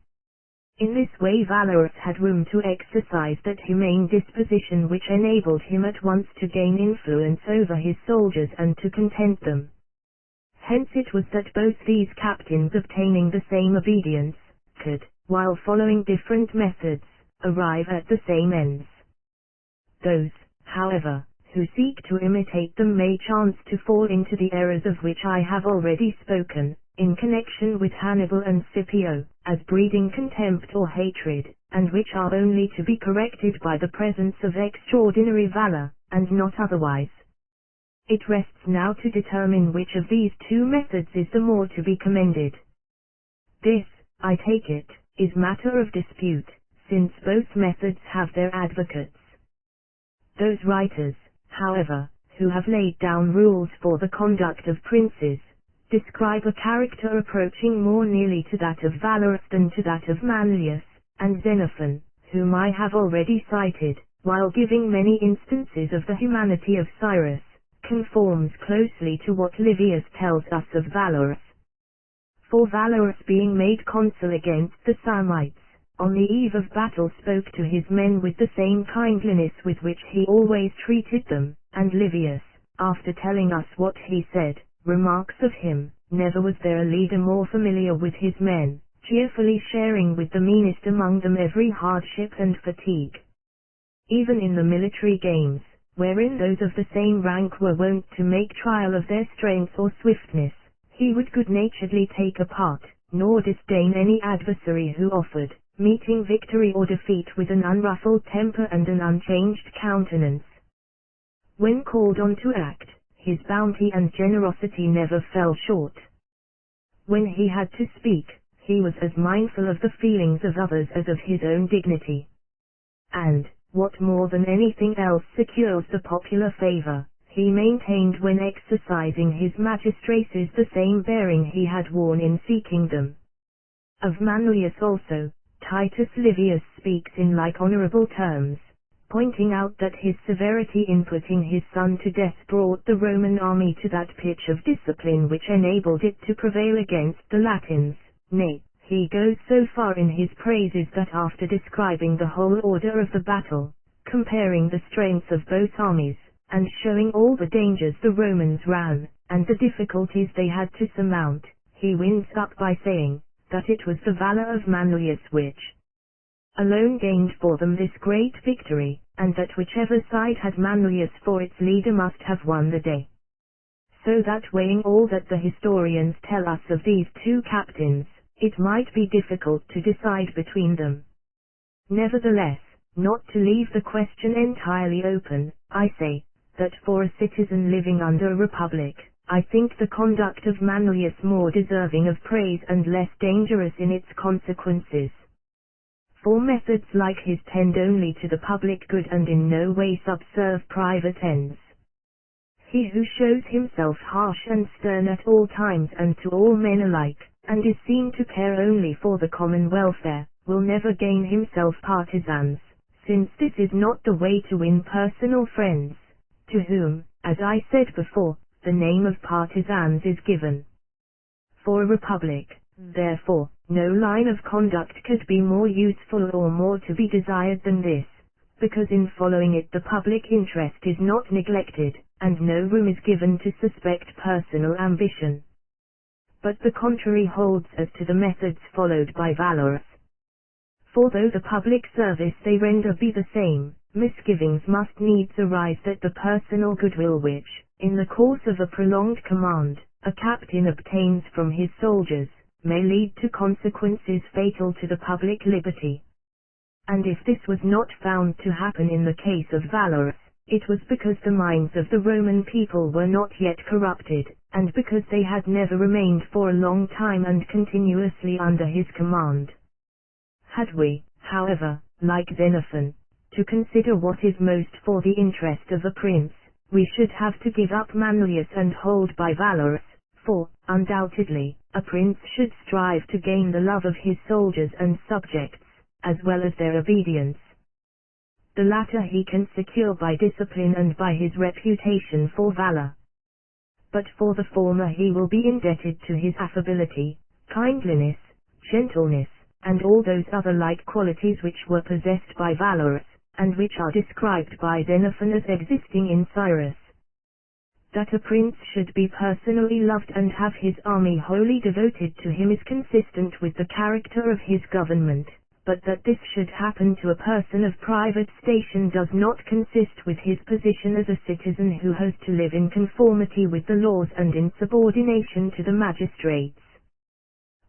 In this way Valorous had room to exercise that humane disposition which enabled him at once to gain influence over his soldiers and to content them. Hence it was that both these captains, obtaining the same obedience, could, while following different methods, arrive at the same ends. Those, however, who seek to imitate them may chance to fall into the errors of which I have already spoken, in connection with Hannibal and Scipio, as breeding contempt or hatred, and which are only to be corrected by the presence of extraordinary valor, and not otherwise. It rests now to determine which of these two methods is the more to be commended. This, I take it, is matter of dispute, since both methods have their advocates. Those writers, however, who have laid down rules for the conduct of princes, describe a character approaching more nearly to that of Valorous than to that of Manlius, and Xenophon, whom I have already cited, while giving many instances of the humanity of Cyrus, conforms closely to what Livius tells us of Valorous. For Valorous, being made consul against the Samnites, on the eve of battle spoke to his men with the same kindliness with which he always treated them, and Livius, after telling us what he said, remarks of him, never was there a leader more familiar with his men, cheerfully sharing with the meanest among them every hardship and fatigue. Even in the military games, wherein those of the same rank were wont to make trial of their strength or swiftness, he would good-naturedly take a part, nor disdain any adversary who offered, meeting victory or defeat with an unruffled temper and an unchanged countenance. When called on to act, his bounty and generosity never fell short. When he had to speak, he was as mindful of the feelings of others as of his own dignity. And, what more than anything else secures the popular favor, he maintained when exercising his magistracies the same bearing he had worn in seeking them. Of Manlius also, Titus Livius speaks in like honorable terms, pointing out that his severity in putting his son to death brought the Roman army to that pitch of discipline which enabled it to prevail against the Latins. Nay, he goes so far in his praises that after describing the whole order of the battle, comparing the strength of both armies, and showing all the dangers the Romans ran, and the difficulties they had to surmount, he winds up by saying, that it was the valor of Manlius which alone gained for them this great victory, and that whichever side had Manlius for its leader must have won the day. So that weighing all that the historians tell us of these two captains, it might be difficult to decide between them. Nevertheless, not to leave the question entirely open, I say, that for a citizen living under a republic, I think the conduct of Manlius more deserving of praise and less dangerous in its consequences. For methods like his tend only to the public good and in no way subserve private ends. He who shows himself harsh and stern at all times and to all men alike, and is seen to care only for the common welfare, will never gain himself partisans, since this is not the way to win personal friends, to whom, as I said before, the name of partisans is given. For a republic, therefore, no line of conduct could be more useful or more to be desired than this, because in following it the public interest is not neglected, and no room is given to suspect personal ambition. But the contrary holds as to the methods followed by Valorous. For though the public service they render be the same, misgivings must needs arise that the personal goodwill which, in the course of a prolonged command, a captain obtains from his soldiers, may lead to consequences fatal to the public liberty. And if this was not found to happen in the case of Valorous, it was because the minds of the Roman people were not yet corrupted, and because they had never remained for a long time and continuously under his command. Had we, however, like Xenophon, to consider what is most for the interest of a prince, we should have to give up Manlius and hold by Valorous, for, undoubtedly, a prince should strive to gain the love of his soldiers and subjects, as well as their obedience. The latter he can secure by discipline and by his reputation for valor. But for the former he will be indebted to his affability, kindliness, gentleness, and all those other like qualities which were possessed by Valorous, and which are described by Xenophon as existing in Cyrus. That a prince should be personally loved and have his army wholly devoted to him is consistent with the character of his government, but that this should happen to a person of private station does not consist with his position as a citizen who has to live in conformity with the laws and in subordination to the magistrates.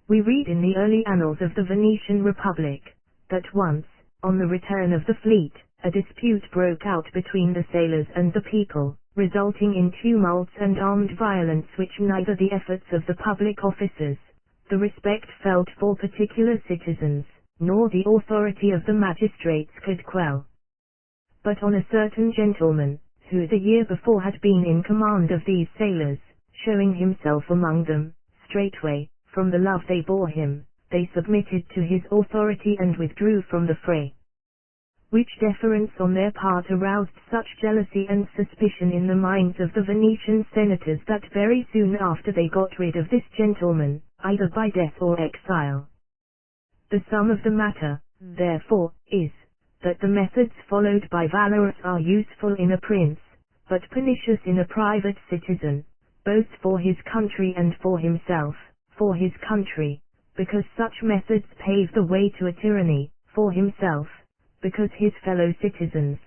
We read in the early annals of the Venetian Republic, that once, on the return of the fleet, a dispute broke out between the sailors and the people, resulting in tumults and armed violence which neither the efforts of the public officers, the respect felt for particular citizens, nor the authority of the magistrates could quell. But on a certain gentleman, who the year before had been in command of these sailors, showing himself among them, straightway, from the love they bore him, they submitted to his authority and withdrew from the fray. Which deference on their part aroused such jealousy and suspicion in the minds of the Venetian senators that very soon after they got rid of this gentleman, either by death or exile. The sum of the matter, therefore, is, that the methods followed by Valorous are useful in a prince, but pernicious in a private citizen, both for his country and for himself. For his country, because such methods pave the way to a tyranny; for himself, because his fellow citizens,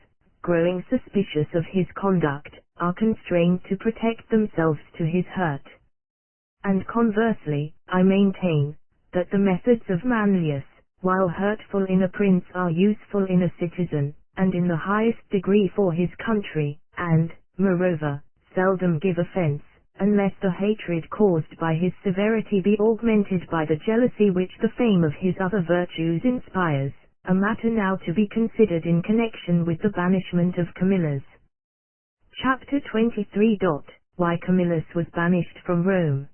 growing suspicious of his conduct, are constrained to protect themselves to his hurt. And conversely, I maintain, that the methods of Manlius, while hurtful in a prince, are useful in a citizen, and in the highest degree for his country, and, moreover, seldom give offense, unless the hatred caused by his severity be augmented by the jealousy which the fame of his other virtues inspires, a matter now to be considered in connection with the banishment of Camillus. Chapter 23. Why Camillus was banished from Rome.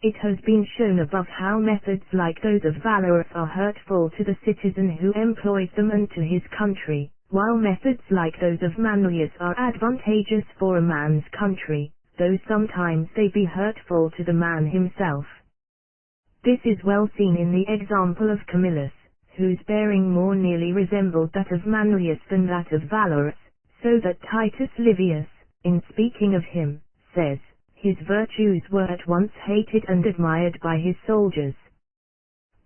It has been shown above how methods like those of Valorous are hurtful to the citizen who employs them and to his country, while methods like those of Manlius are advantageous for a man's country, though sometimes they be hurtful to the man himself. This is well seen in the example of Camillus, whose bearing more nearly resembled that of Manlius than that of Valorous, so that Titus Livius, in speaking of him, says, his virtues were at once hated and admired by his soldiers.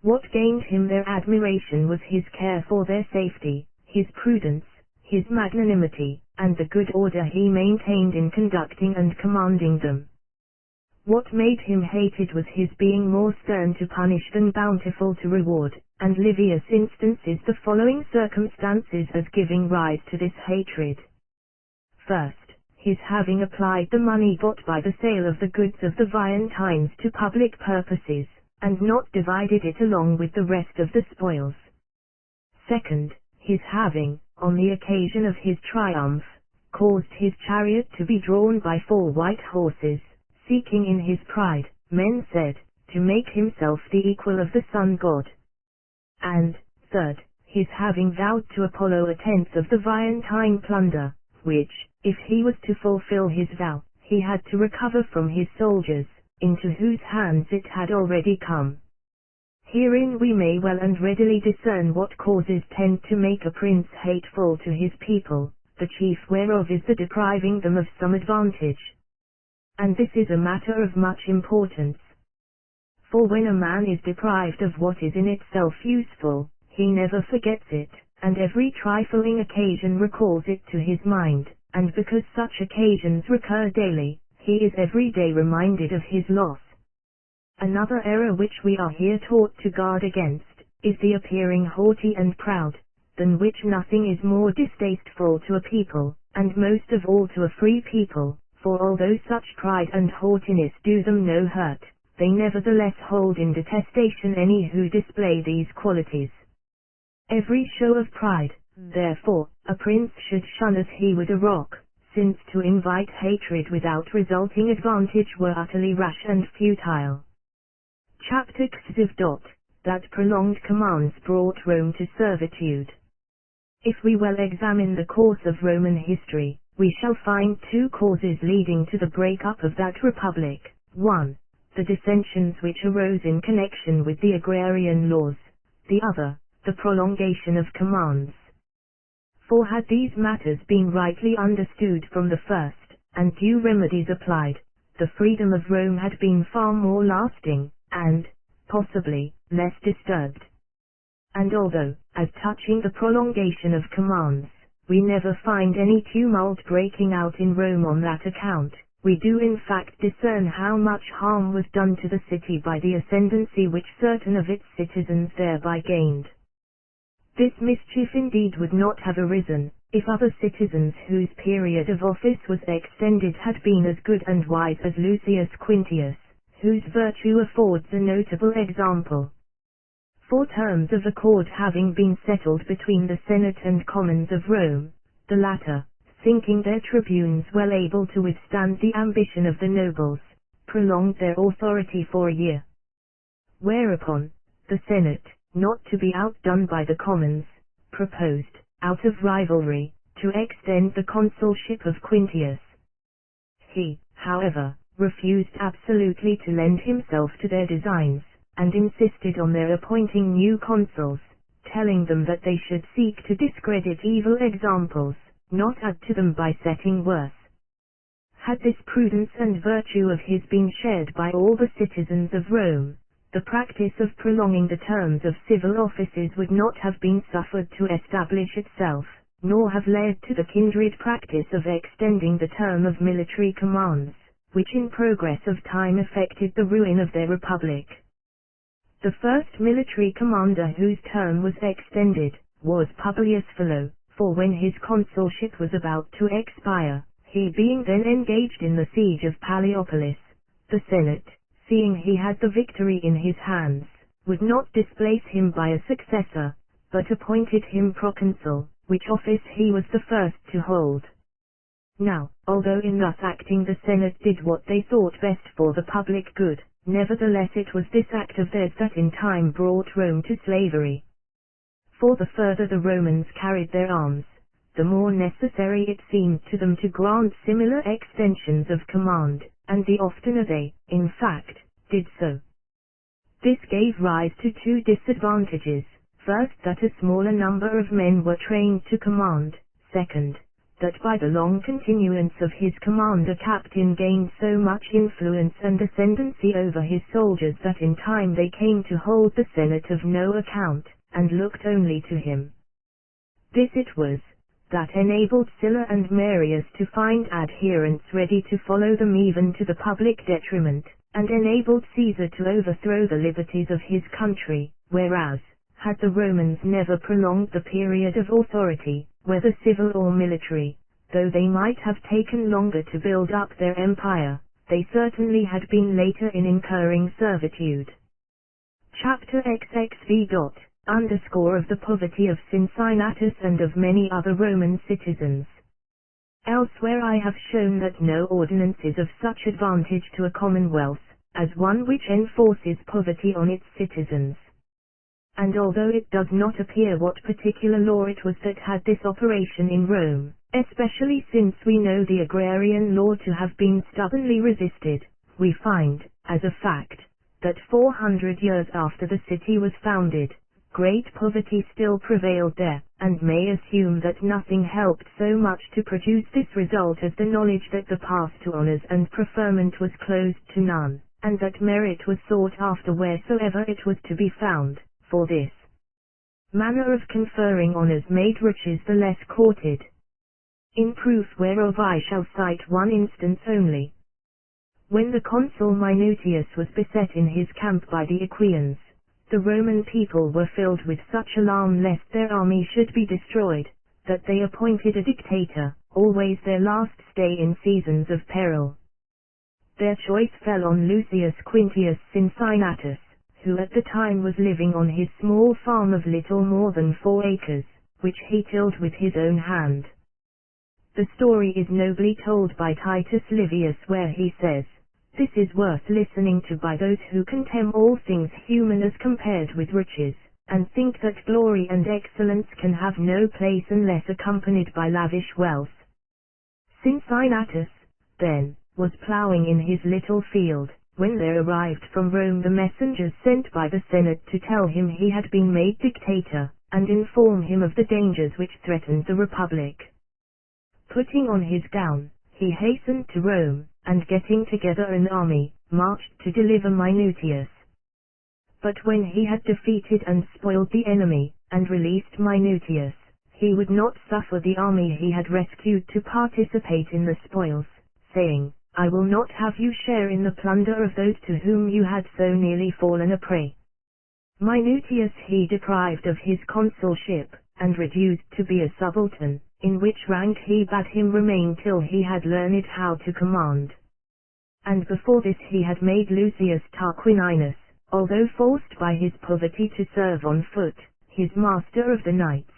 What gained him their admiration was his care for their safety, his prudence, his magnanimity, and the good order he maintained in conducting and commanding them. What made him hated was his being more stern to punish than bountiful to reward, and Livius instances the following circumstances as giving rise to this hatred. First, his having applied the money got by the sale of the goods of the Veientines to public purposes, and not divided it along with the rest of the spoils. Second, his having, on the occasion of his triumph, caused his chariot to be drawn by 4 white horses, seeking in his pride, men said, to make himself the equal of the sun god. And, third, his having vowed to Apollo a tenth of the Veientine plunder, which, if he was to fulfill his vow, he had to recover from his soldiers, into whose hands it had already come. Herein we may well and readily discern what causes tend to make a prince hateful to his people, the chief whereof is the depriving them of some advantage. And this is a matter of much importance. For when a man is deprived of what is in itself useful, he never forgets it, and every trifling occasion recalls it to his mind, and because such occasions recur daily, he is every day reminded of his loss. Another error which we are here taught to guard against, is the appearing haughty and proud, than which nothing is more distasteful to a people, and most of all to a free people, for although such pride and haughtiness do them no hurt, they nevertheless hold in detestation any who display these qualities. Every show of pride, therefore, a prince should shun as he would a rock, since to invite hatred without resulting advantage were utterly rash and futile. Chapter 5. That prolonged commands brought Rome to servitude. If we well examine the course of Roman history, we shall find two causes leading to the break-up of that republic. 1. The dissensions which arose in connection with the agrarian laws. The other, the prolongation of commands. For had these matters been rightly understood from the first, and due remedies applied, the freedom of Rome had been far more lasting, and, possibly, less disturbed. And although, as touching the prolongation of commands, we never find any tumult breaking out in Rome on that account, we do in fact discern how much harm was done to the city by the ascendancy which certain of its citizens thereby gained. This mischief indeed would not have arisen, if other citizens whose period of office was extended had been as good and wise as Lucius Quintius, whose virtue affords a notable example. For terms of accord having been settled between the Senate and Commons of Rome, the latter, thinking their tribunes well able to withstand the ambition of the nobles, prolonged their authority for a year. Whereupon, the Senate, not to be outdone by the Commons, proposed, out of rivalry, to extend the consulship of Quintius. He, however, refused absolutely to lend himself to their designs, and insisted on their appointing new consuls, telling them that they should seek to discredit evil examples, not add to them by setting worse. Had this prudence and virtue of his been shared by all the citizens of Rome, the practice of prolonging the terms of civil offices would not have been suffered to establish itself, nor have led to the kindred practice of extending the term of military commands, which in progress of time effected the ruin of their republic. The first military commander whose term was extended, was Publius Philo, for when his consulship was about to expire, he being then engaged in the siege of Palæopolis, the Senate, seeing he had the victory in his hands, would not displace him by a successor, but appointed him proconsul, which office he was the first to hold. Now, although in thus acting the Senate did what they thought best for the public good, nevertheless it was this act of theirs that in time brought Rome to slavery. For the further the Romans carried their arms, the more necessary it seemed to them to grant similar extensions of command, and the oftener they, in fact, did so. This gave rise to two disadvantages: first, that a smaller number of men were trained to command; second, that by the long continuance of his command a captain gained so much influence and ascendancy over his soldiers that in time they came to hold the Senate of no account, and looked only to him. This it was that enabled Sylla and Marius to find adherents ready to follow them even to the public detriment, and enabled Caesar to overthrow the liberties of his country, whereas, had the Romans never prolonged the period of authority, whether civil or military, though they might have taken longer to build up their empire, they certainly had been later in incurring servitude. Chapter XXV. Underscore of the poverty of Cincinnatus and of many other Roman citizens. Elsewhere I have shown that no ordinance is of such advantage to a commonwealth, as one which enforces poverty on its citizens. And although it does not appear what particular law it was that had this operation in Rome, especially since we know the agrarian law to have been stubbornly resisted, we find, as a fact, that 400 years after the city was founded, great poverty still prevailed there, and may assume that nothing helped so much to produce this result as the knowledge that the path to honors and preferment was closed to none, and that merit was sought after wheresoever it was to be found, for this manner of conferring honors made riches the less courted. In proof whereof I shall cite one instance only. When the consul Minutius was beset in his camp by the Equians, the Roman people were filled with such alarm lest their army should be destroyed, that they appointed a dictator, always their last stay in seasons of peril. Their choice fell on Lucius Quintius Cincinnatus, who at the time was living on his small farm of little more than 4 acres, which he tilled with his own hand. The story is nobly told by Titus Livius, where he says, "This is worth listening to by those who contemn all things human as compared with riches, and think that glory and excellence can have no place unless accompanied by lavish wealth. Cincinnatus, then, was ploughing in his little field, when there arrived from Rome the messengers sent by the Senate to tell him he had been made dictator, and inform him of the dangers which threatened the Republic. Putting on his gown, he hastened to Rome, and getting together an army, marched to deliver Minutius. But when he had defeated and spoiled the enemy, and released Minutius, he would not suffer the army he had rescued to participate in the spoils, saying, "I will not have you share in the plunder of those to whom you had so nearly fallen a prey." Minutius he deprived of his consulship, and reduced to be a subaltern, in which rank he bade him remain till he had learned how to command. And before this he had made Lucius Tarquinianus, although forced by his poverty to serve on foot, his master of the knights.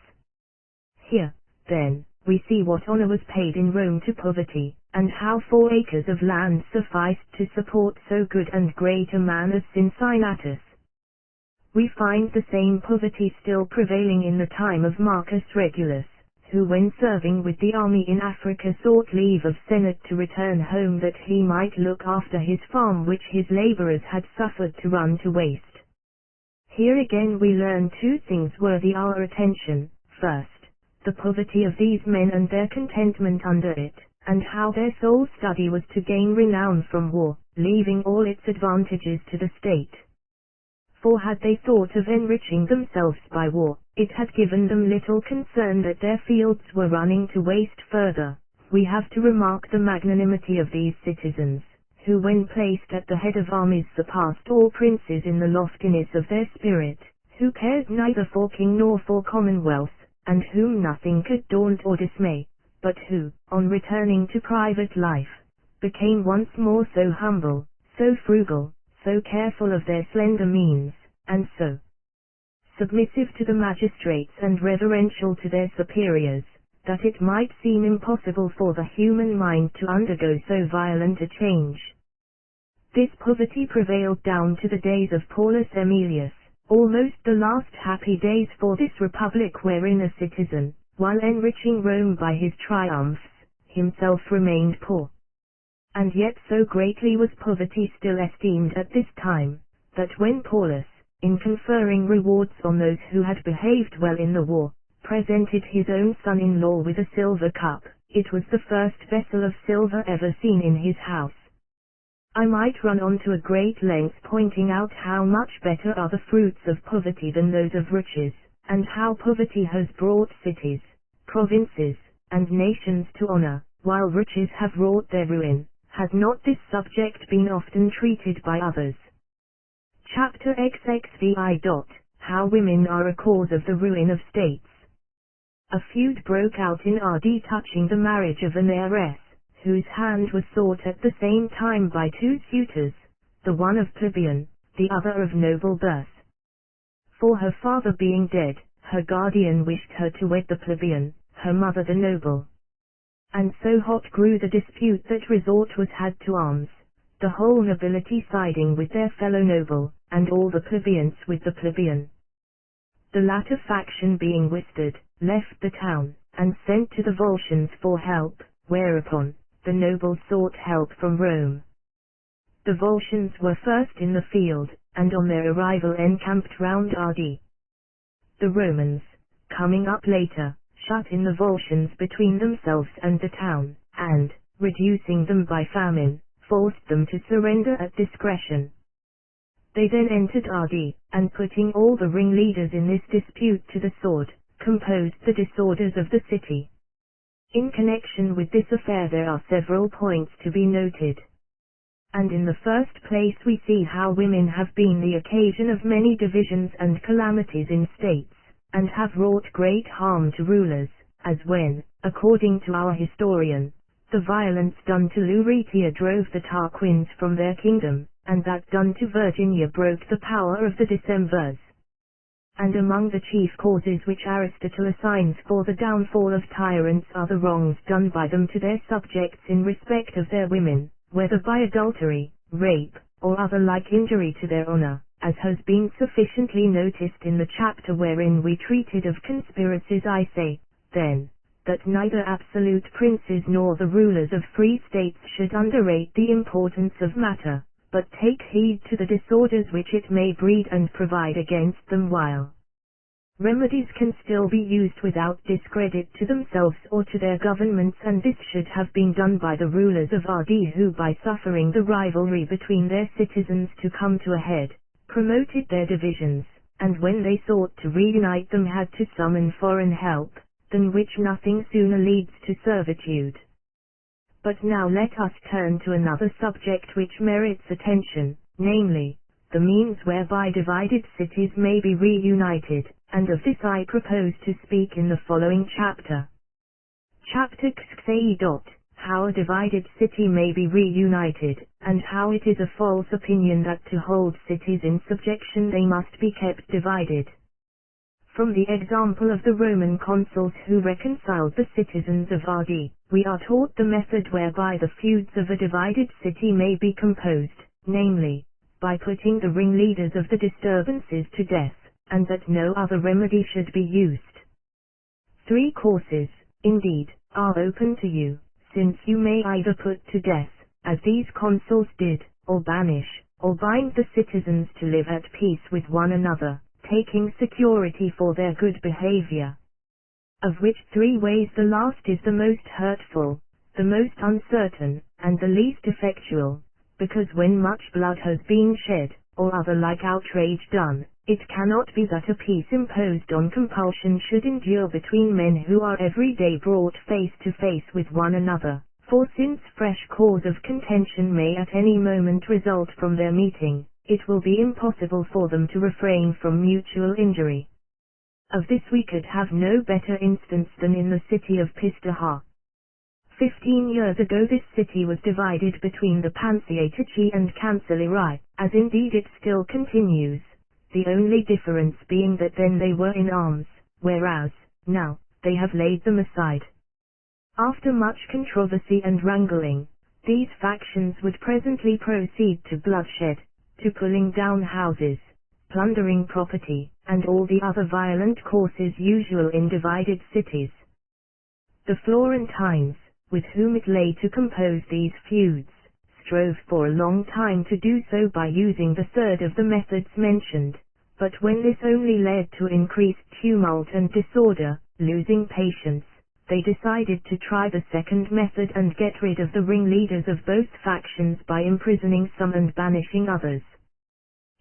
Here, then, we see what honor was paid in Rome to poverty, and how 4 acres of land sufficed to support so good and great a man as Cincinnatus. We find the same poverty still prevailing in the time of Marcus Regulus, who when serving with the army in Africa sought leave of Senate to return home that he might look after his farm which his laborers had suffered to run to waste. Here again we learn 2 things worthy our attention. First, the poverty of these men and their contentment under it, and how their sole study was to gain renown from war, leaving all its advantages to the state. For had they thought of enriching themselves by war, it had given them little concern that their fields were running to waste further. We have to remark the magnanimity of these citizens, who when placed at the head of armies surpassed all princes in the loftiness of their spirit, who cared neither for king nor for commonwealth, and whom nothing could daunt or dismay, but who, on returning to private life, became once more so humble, so frugal, so careful of their slender means, and so submissive to the magistrates and reverential to their superiors, that it might seem impossible for the human mind to undergo so violent a change. This poverty prevailed down to the days of Paulus Aemilius, almost the last happy days for this republic wherein a citizen, while enriching Rome by his triumphs, himself remained poor. And yet so greatly was poverty still esteemed at this time, that when Paulus, in conferring rewards on those who had behaved well in the war, presented his own son-in-law with a silver cup, it was the first vessel of silver ever seen in his house. I might run on to a great length pointing out how much better are the fruits of poverty than those of riches, and how poverty has brought cities, provinces, and nations to honor, while riches have wrought their ruin. Has not this subject been often treated by others? Chapter XXVI. How women are a cause of the ruin of states. A feud broke out in RD touching the marriage of an heiress, whose hand was sought at the same time by 2 suitors, the one of plebeian, the other of noble birth. For her father being dead, her guardian wished her to wed the plebeian, her mother the noble. And so hot grew the dispute that resort was had to arms, the whole nobility siding with their fellow noble, and all the plebeians with the plebeian. The latter faction being whispered, left the town, and sent to the Volscians for help, whereupon the nobles sought help from Rome. The Volscians were first in the field, and on their arrival encamped round RD. The Romans, coming up later, shut in the Volscians between themselves and the town, and, reducing them by famine, forced them to surrender at discretion. They then entered RD, and putting all the ringleaders in this dispute to the sword, composed the disorders of the city. In connection with this affair there are several points to be noted. And in the first place we see how women have been the occasion of many divisions and calamities in states, and have wrought great harm to rulers, as when, according to our historian, the violence done to Luretia drove the Tarquins from their kingdom, and that done to Virginia broke the power of the Decemvirs. And among the chief causes which Aristotle assigns for the downfall of tyrants are the wrongs done by them to their subjects in respect of their women, whether by adultery, rape, or other like injury to their honor, as has been sufficiently noticed in the chapter wherein we treated of conspiracies. I say, then, that neither absolute princes nor the rulers of free states should underrate the importance of matter, but take heed to the disorders which it may breed and provide against them, while remedies can still be used without discredit to themselves or to their governments, and this should have been done by the rulers of RD, who, by suffering the rivalry between their citizens to come to a head, promoted their divisions, and when they sought to reunite them had to summon foreign help, than which nothing sooner leads to servitude. But now let us turn to another subject which merits attention, namely, the means whereby divided cities may be reunited, and of this I propose to speak in the following chapter. Chapter XXVIII. How a divided city may be reunited, and how it is a false opinion that to hold cities in subjection they must be kept divided. From the example of the Roman consuls who reconciled the citizens of RD, we are taught the method whereby the feuds of a divided city may be composed, namely, by putting the ringleaders of the disturbances to death, and that no other remedy should be used. 3 courses, indeed, are open to you, since you may either put to death, as these consuls did, or banish, or bind the citizens to live at peace with one another, taking security for their good behavior. Of which 3 ways the last is the most hurtful, the most uncertain, and the least effectual, because when much blood has been shed, or other like outrage done, it cannot be that a peace imposed on compulsion should endure between men who are every day brought face to face with one another, for since fresh cause of contention may at any moment result from their meeting, it will be impossible for them to refrain from mutual injury. Of this we could have no better instance than in the city of Pistaha. 15 years ago this city was divided between the Pansiatici and Cancellieri, as indeed it still continues, the only difference being that then they were in arms, whereas, now, they have laid them aside. After much controversy and wrangling, these factions would presently proceed to bloodshed, to pulling down houses, plundering property, and all the other violent courses usual in divided cities. The Florentines, with whom it lay to compose these feuds, strove for a long time to do so by using the third of the methods mentioned, but when this only led to increased tumult and disorder, losing patience, they decided to try the second method and get rid of the ringleaders of both factions by imprisoning some and banishing others.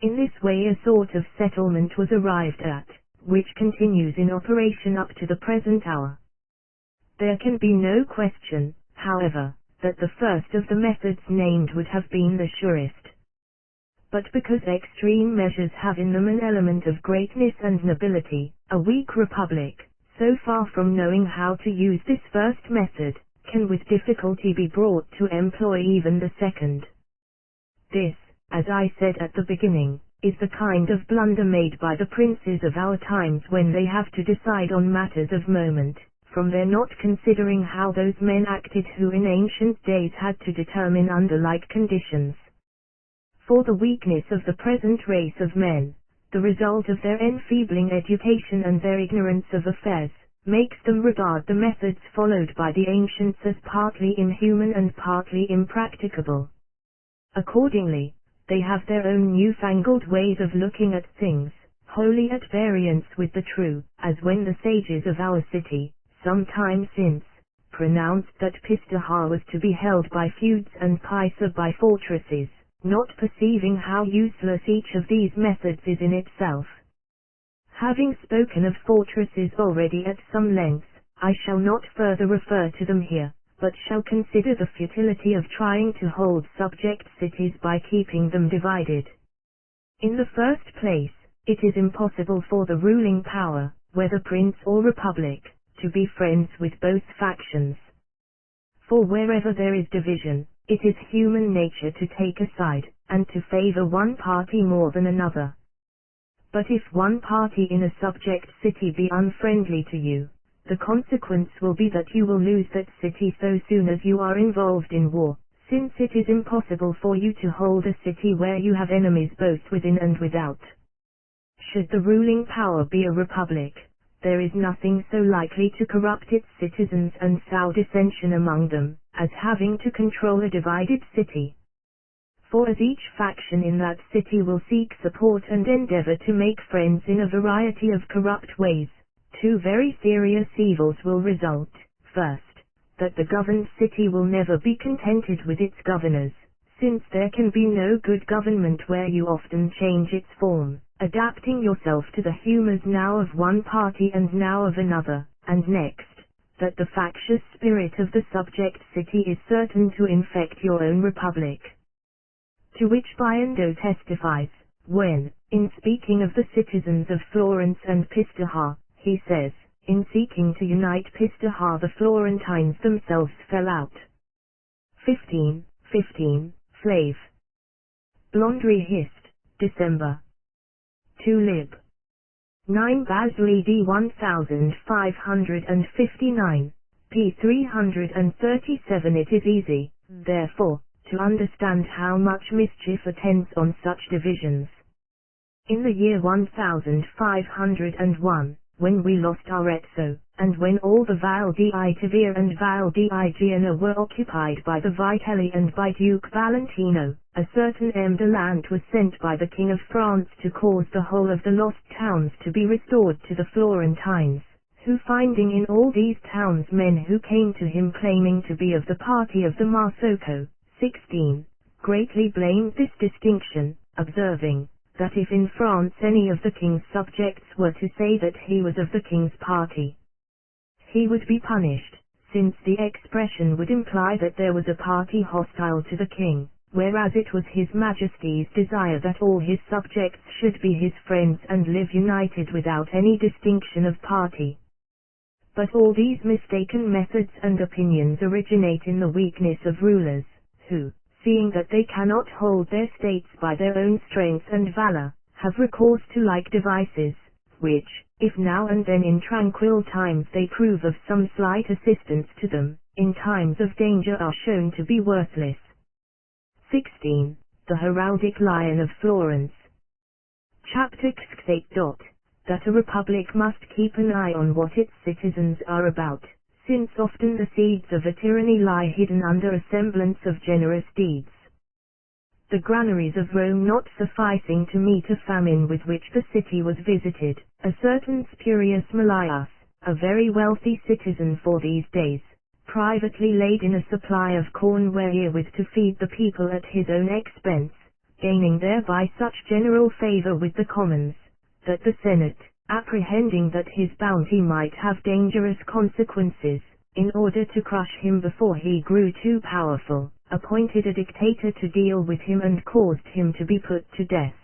In this way a sort of settlement was arrived at, which continues in operation up to the present hour. There can be no question, however, that the first of the methods named would have been the surest. But because extreme measures have in them an element of greatness and nobility, a weak republic, so far from knowing how to use this first method, can with difficulty be brought to employ even the second. This, as I said at the beginning, is the kind of blunder made by the princes of our times when they have to decide on matters of moment, from their not considering how those men acted who in ancient days had to determine under like conditions. For the weakness of the present race of men, the result of their enfeebling education and their ignorance of affairs, makes them regard the methods followed by the ancients as partly inhuman and partly impracticable. Accordingly, they have their own newfangled ways of looking at things, wholly at variance with the true, as when the sages of our city, some time since, pronounced that Pistaha was to be held by feuds and Pisa by fortresses, not perceiving how useless each of these methods is in itself. Having spoken of fortresses already at some length, I shall not further refer to them here, but shall consider the futility of trying to hold subject cities by keeping them divided. In the first place, it is impossible for the ruling power, whether prince or republic, to be friends with both factions. For wherever there is division, it is human nature to take a side, and to favor one party more than another. But if one party in a subject city be unfriendly to you, the consequence will be that you will lose that city so soon as you are involved in war, since it is impossible for you to hold a city where you have enemies both within and without. Should the ruling power be a republic, there is nothing so likely to corrupt its citizens and sow dissension among them, as having to control a divided city. For as each faction in that city will seek support and endeavor to make friends in a variety of corrupt ways, two very serious evils will result. First, that the governed city will never be contented with its governors, since there can be no good government where you often change its form, adapting yourself to the humors now of one party and now of another, and next, that the factious spirit of the subject city is certain to infect your own republic. To which Bindo testifies, when, in speaking of the citizens of Florence and Pistoia, he says, in seeking to unite Pistoia the Florentines themselves fell out. 15, Flav. Blondry Hist, December. 2 Lib. 9 Basili D 1559, p. 337. It is easy, therefore, to understand how much mischief attends on such divisions. In the year 1501, when we lost Arezzo, and when all the Val di Tavia and Val di Giana were occupied by the Vitelli and by Duke Valentino, a certain M. de Land was sent by the King of France to cause the whole of the lost towns to be restored to the Florentines, who finding in all these towns men who came to him claiming to be of the party of the Marsocco, 16, greatly blamed this distinction, observing, that if in France any of the king's subjects were to say that he was of the king's party, he would be punished, since the expression would imply that there was a party hostile to the king, whereas it was his majesty's desire that all his subjects should be his friends and live united without any distinction of party. But all these mistaken methods and opinions originate in the weakness of rulers, who, seeing that they cannot hold their states by their own strength and valor, have recourse to like devices, which, if now and then in tranquil times they prove of some slight assistance to them, in times of danger are shown to be worthless. 16. The Heraldic Lion of Florence. Chapter 8. That a republic must keep an eye on what its citizens are about, since often the seeds of a tyranny lie hidden under a semblance of generous deeds. The granaries of Rome not sufficing to meet a famine with which the city was visited, a certain Spurius Mallius, a very wealthy citizen for these days, privately laid in a supply of corn wherewith to feed the people at his own expense, gaining thereby such general favor with the commons, that the Senate, apprehending that his bounty might have dangerous consequences, in order to crush him before he grew too powerful, appointed a dictator to deal with him and caused him to be put to death.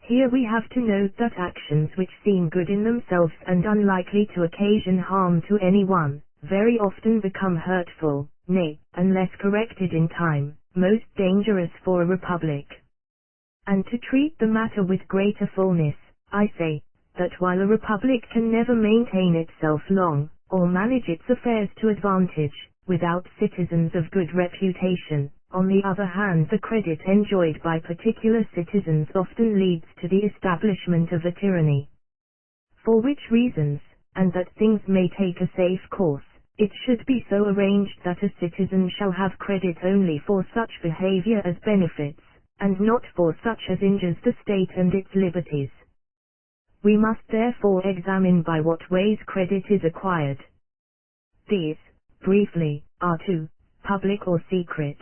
Here we have to note that actions which seem good in themselves and unlikely to occasion harm to anyone, very often become hurtful, nay, unless corrected in time, most dangerous for a republic. And to treat the matter with greater fullness, I say, that while a republic can never maintain itself long, or manage its affairs to advantage, without citizens of good reputation, on the other hand the credit enjoyed by particular citizens often leads to the establishment of a tyranny. For which reasons, and that things may take a safe course, it should be so arranged that a citizen shall have credit only for such behavior as benefits, and not for such as injures the state and its liberties. We must therefore examine by what ways credit is acquired. These, briefly, are 2, public or secret.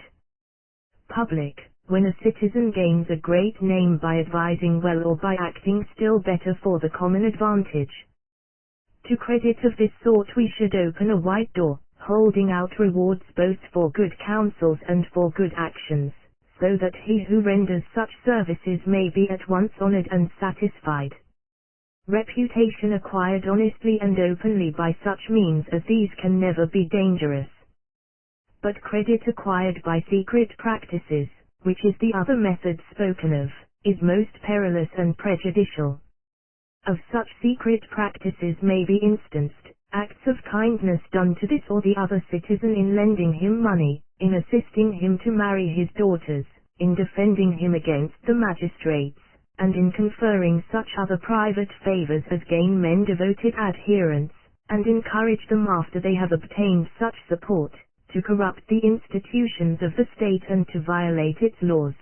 Public, when a citizen gains a great name by advising well or by acting still better for the common advantage. To credit of this sort we should open a wide door, holding out rewards both for good counsels and for good actions, so that he who renders such services may be at once honored and satisfied. Reputation acquired honestly and openly by such means as these can never be dangerous. But credit acquired by secret practices, which is the other method spoken of, is most perilous and prejudicial. Of such secret practices may be instanced, acts of kindness done to this or the other citizen in lending him money, in assisting him to marry his daughters, in defending him against the magistrates, and in conferring such other private favors as gain men devoted adherents, and encourage them after they have obtained such support, to corrupt the institutions of the state and to violate its laws.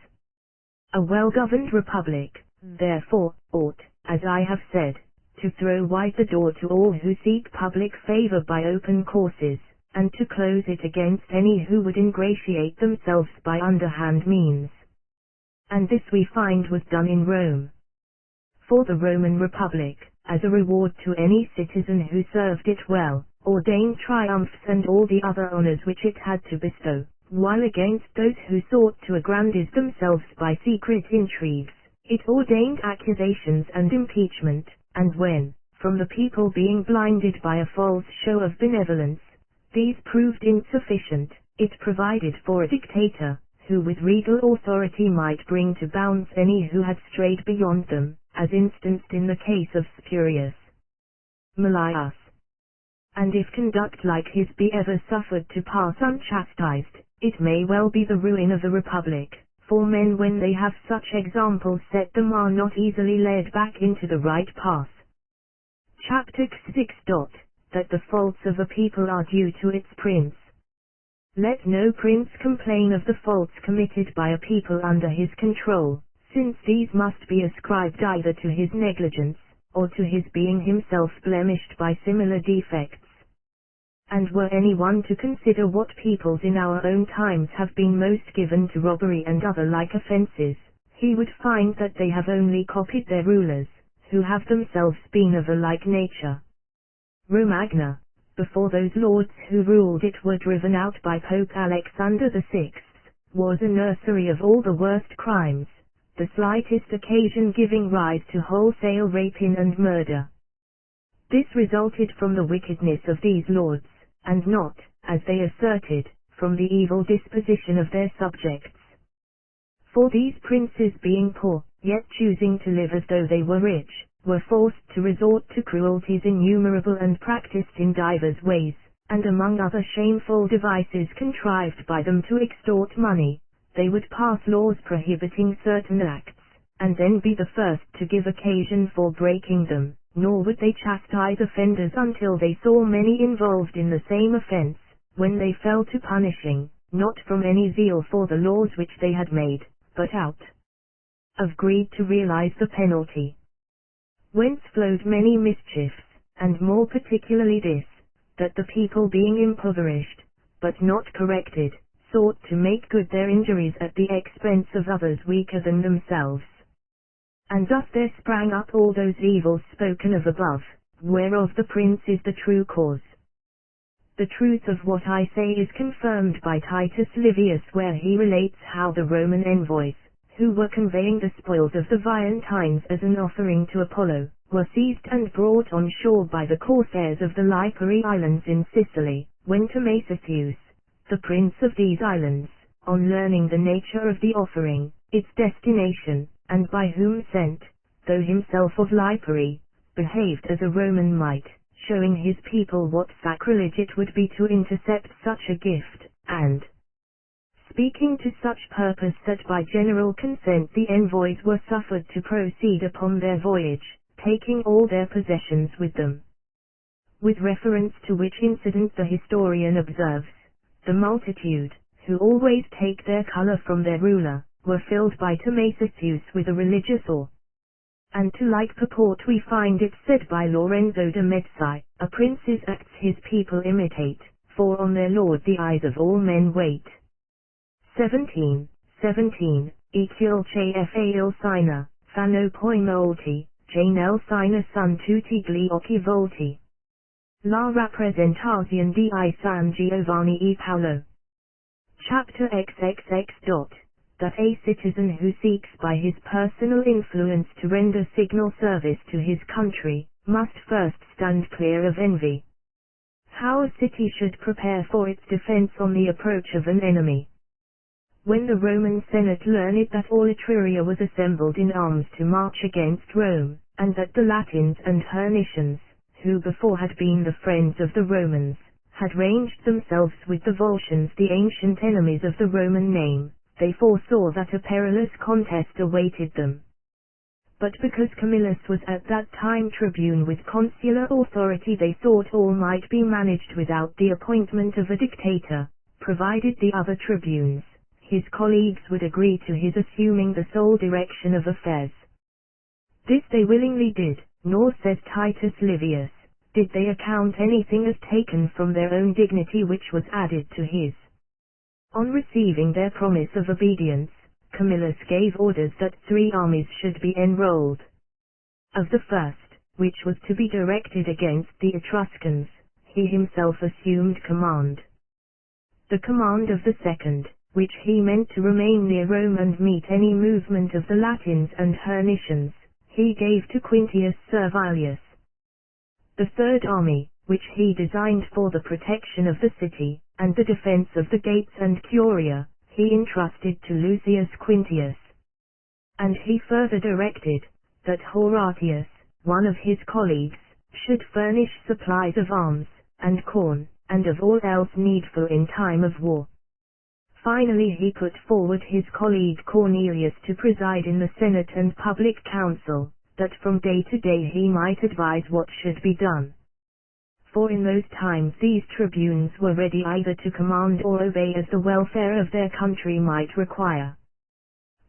A well-governed republic, therefore, ought, as I have said, to throw wide the door to all who seek public favor by open courses, and to close it against any who would ingratiate themselves by underhand means. And this we find was done in Rome. For the Roman Republic, as a reward to any citizen who served it well, ordained triumphs and all the other honors which it had to bestow, while against those who sought to aggrandize themselves by secret intrigues, it ordained accusations and impeachment, and when, from the people being blinded by a false show of benevolence, these proved insufficient, it provided for a dictator, who with regal authority might bring to bounds any who had strayed beyond them, as instanced in the case of Spurius Mallius. And if conduct like his be ever suffered to pass unchastised, it may well be the ruin of the republic, for men when they have such examples set them are not easily led back into the right path. Chapter 6. That the faults of a people are due to its prince. Let no prince complain of the faults committed by a people under his control, since these must be ascribed either to his negligence, or to his being himself blemished by similar defects. And were any one to consider what peoples in our own times have been most given to robbery and other like offenses, he would find that they have only copied their rulers, who have themselves been of a like nature. Romagna, before those lords who ruled it were driven out by Pope Alexander VI, was a nursery of all the worst crimes, the slightest occasion giving rise to wholesale rapine and murder. This resulted from the wickedness of these lords, and not, as they asserted, from the evil disposition of their subjects. For these princes being poor, yet choosing to live as though they were rich, were forced to resort to cruelties innumerable and practiced in divers ways, and among other shameful devices contrived by them to extort money, they would pass laws prohibiting certain acts, and then be the first to give occasion for breaking them, nor would they chastise offenders until they saw many involved in the same offense, when they fell to punishing, not from any zeal for the laws which they had made, but out of greed to realize the penalty. Whence flowed many mischiefs, and more particularly this, that the people being impoverished, but not corrected, sought to make good their injuries at the expense of others weaker than themselves. And thus there sprang up all those evils spoken of above, whereof the prince is the true cause. The truth of what I say is confirmed by Titus Livius, where he relates how the Roman envoys, who were conveying the spoils of the Veientines as an offering to Apollo, were seized and brought on shore by the corsairs of the Lipari Islands in Sicily, when Timasius, the prince of these islands, on learning the nature of the offering, its destination, and by whom sent, though himself of Lipari, behaved as a Roman might, showing his people what sacrilege it would be to intercept such a gift, and speaking to such purpose that by general consent the envoys were suffered to proceed upon their voyage, taking all their possessions with them. With reference to which incident the historian observes, the multitude, who always take their color from their ruler, were filled by Timasius with a religious awe. And to like purport we find it said by Lorenzo de Medici, a prince's acts his people imitate, for on their lord the eyes of all men wait. 17. Equal che il sina, fanno poi molti, che nel sina son tutti gli occhi volti. La rappresentazione di San Giovanni e Paolo. Chapter XXX. That a citizen who seeks by his personal influence to render signal service to his country, must first stand clear of envy. How a city should prepare for its defense on the approach of an enemy. When the Roman Senate learned that all Etruria was assembled in arms to march against Rome, and that the Latins and Hernicians, who before had been the friends of the Romans, had ranged themselves with the Volscians, the ancient enemies of the Roman name, they foresaw that a perilous contest awaited them. But because Camillus was at that time tribune with consular authority, they thought all might be managed without the appointment of a dictator, provided the other tribunes, his colleagues, would agree to his assuming the sole direction of affairs. This they willingly did, nor, says Titus Livius, did they account anything as taken from their own dignity which was added to his. On receiving their promise of obedience, Camillus gave orders that 3 armies should be enrolled. Of the first, which was to be directed against the Etruscans, he himself assumed command. The command of the second, which he meant to remain near Rome and meet any movement of the Latins and Hernicians, he gave to Quintius Servilius. The third army, which he designed for the protection of the city, and the defense of the gates and curia, he entrusted to Lucius Quintius. And he further directed, that Horatius, one of his colleagues, should furnish supplies of arms, and corn, and of all else needful in time of war. Finally he put forward his colleague Cornelius to preside in the Senate and public council, that from day to day he might advise what should be done. For in those times these tribunes were ready either to command or obey as the welfare of their country might require.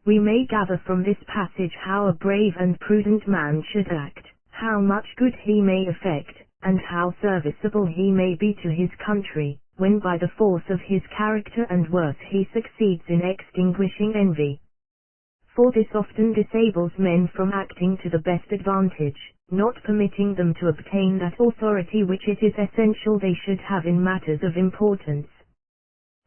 We may gather from this passage how a brave and prudent man should act, how much good he may effect, and how serviceable he may be to his country, when by the force of his character and worth he succeeds in extinguishing envy. For this often disables men from acting to the best advantage, not permitting them to obtain that authority which it is essential they should have in matters of importance.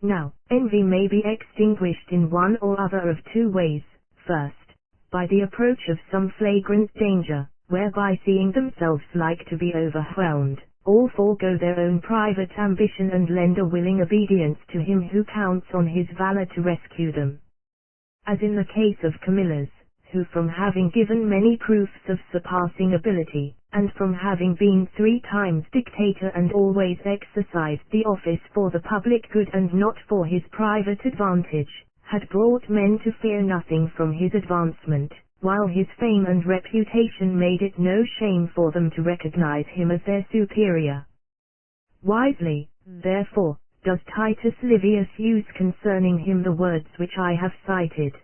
Now, envy may be extinguished in one or other of 2 ways. First, by the approach of some flagrant danger, whereby seeing themselves like to be overwhelmed, all forego their own private ambition and lend a willing obedience to him who counts on his valor to rescue them. As in the case of Camillus, who from having given many proofs of surpassing ability, and from having been 3 times dictator and always exercised the office for the public good and not for his private advantage, had brought men to fear nothing from his advancement, while his fame and reputation made it no shame for them to recognize him as their superior. Wisely, therefore, does Titus Livius use concerning him the words which I have cited.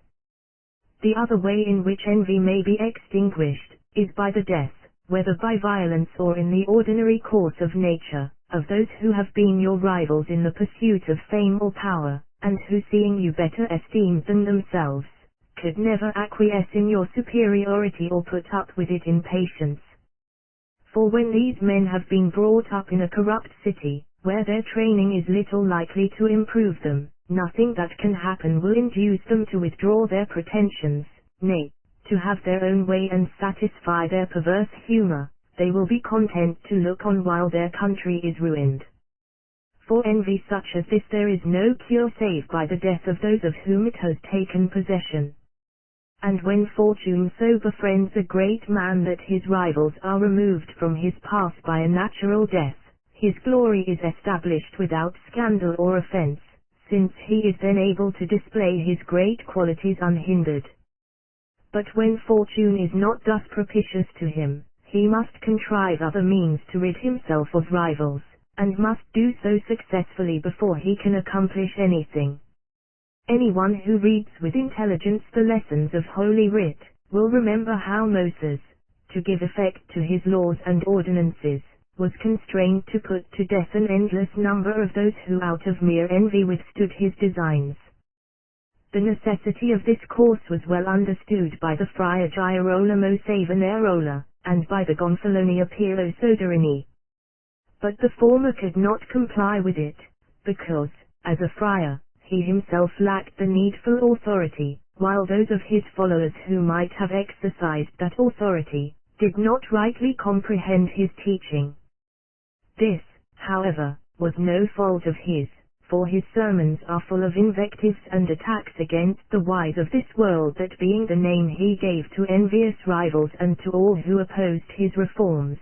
The other way in which envy may be extinguished, is by the death, whether by violence or in the ordinary course of nature, of those who have been your rivals in the pursuit of fame or power, and who seeing you better esteemed than themselves, could never acquiesce in your superiority or put up with it in patience. For when these men have been brought up in a corrupt city, where their training is little likely to improve them, nothing that can happen will induce them to withdraw their pretensions, nay, to have their own way and satisfy their perverse humor. They will be content to look on while their country is ruined. For envy such as this there is no cure save by the death of those of whom it has taken possession. And when fortune so befriends a great man that his rivals are removed from his path by a natural death, his glory is established without scandal or offense, since he is then able to display his great qualities unhindered. But when fortune is not thus propitious to him, he must contrive other means to rid himself of rivals, and must do so successfully before he can accomplish anything. Anyone who reads with intelligence the lessons of Holy Writ, will remember how Moses, to give effect to his laws and ordinances, was constrained to put to death an endless number of those who out of mere envy withstood his designs. The necessity of this course was well understood by the friar Girolamo Savonarola, and by the Gonfalonier Piero Soderini. But the former could not comply with it, because, as a friar, he himself lacked the needful authority, while those of his followers who might have exercised that authority, did not rightly comprehend his teaching. This, however, was no fault of his, for his sermons are full of invectives and attacks against the wise of this world, that being the name he gave to envious rivals and to all who opposed his reforms.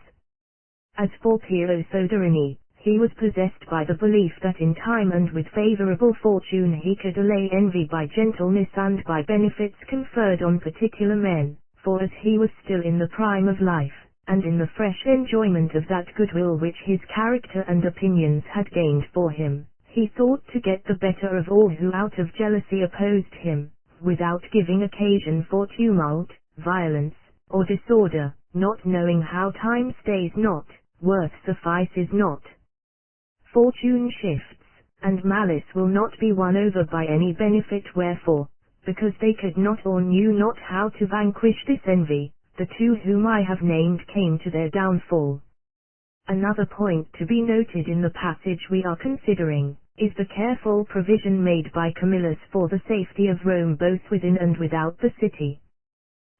As for Piero Soderini, He was possessed by the belief that in time and with favorable fortune he could allay envy by gentleness and by benefits conferred on particular men, for as he was still in the prime of life, and in the fresh enjoyment of that goodwill which his character and opinions had gained for him, he thought to get the better of all who out of jealousy opposed him, without giving occasion for tumult, violence, or disorder, not knowing how time stays not, worth suffices not. Fortune shifts, and malice will not be won over by any benefit. Wherefore, because they could not or knew not how to vanquish this envy, the two whom I have named came to their downfall. Another point to be noted in the passage we are considering, is the careful provision made by Camillus for the safety of Rome both within and without the city.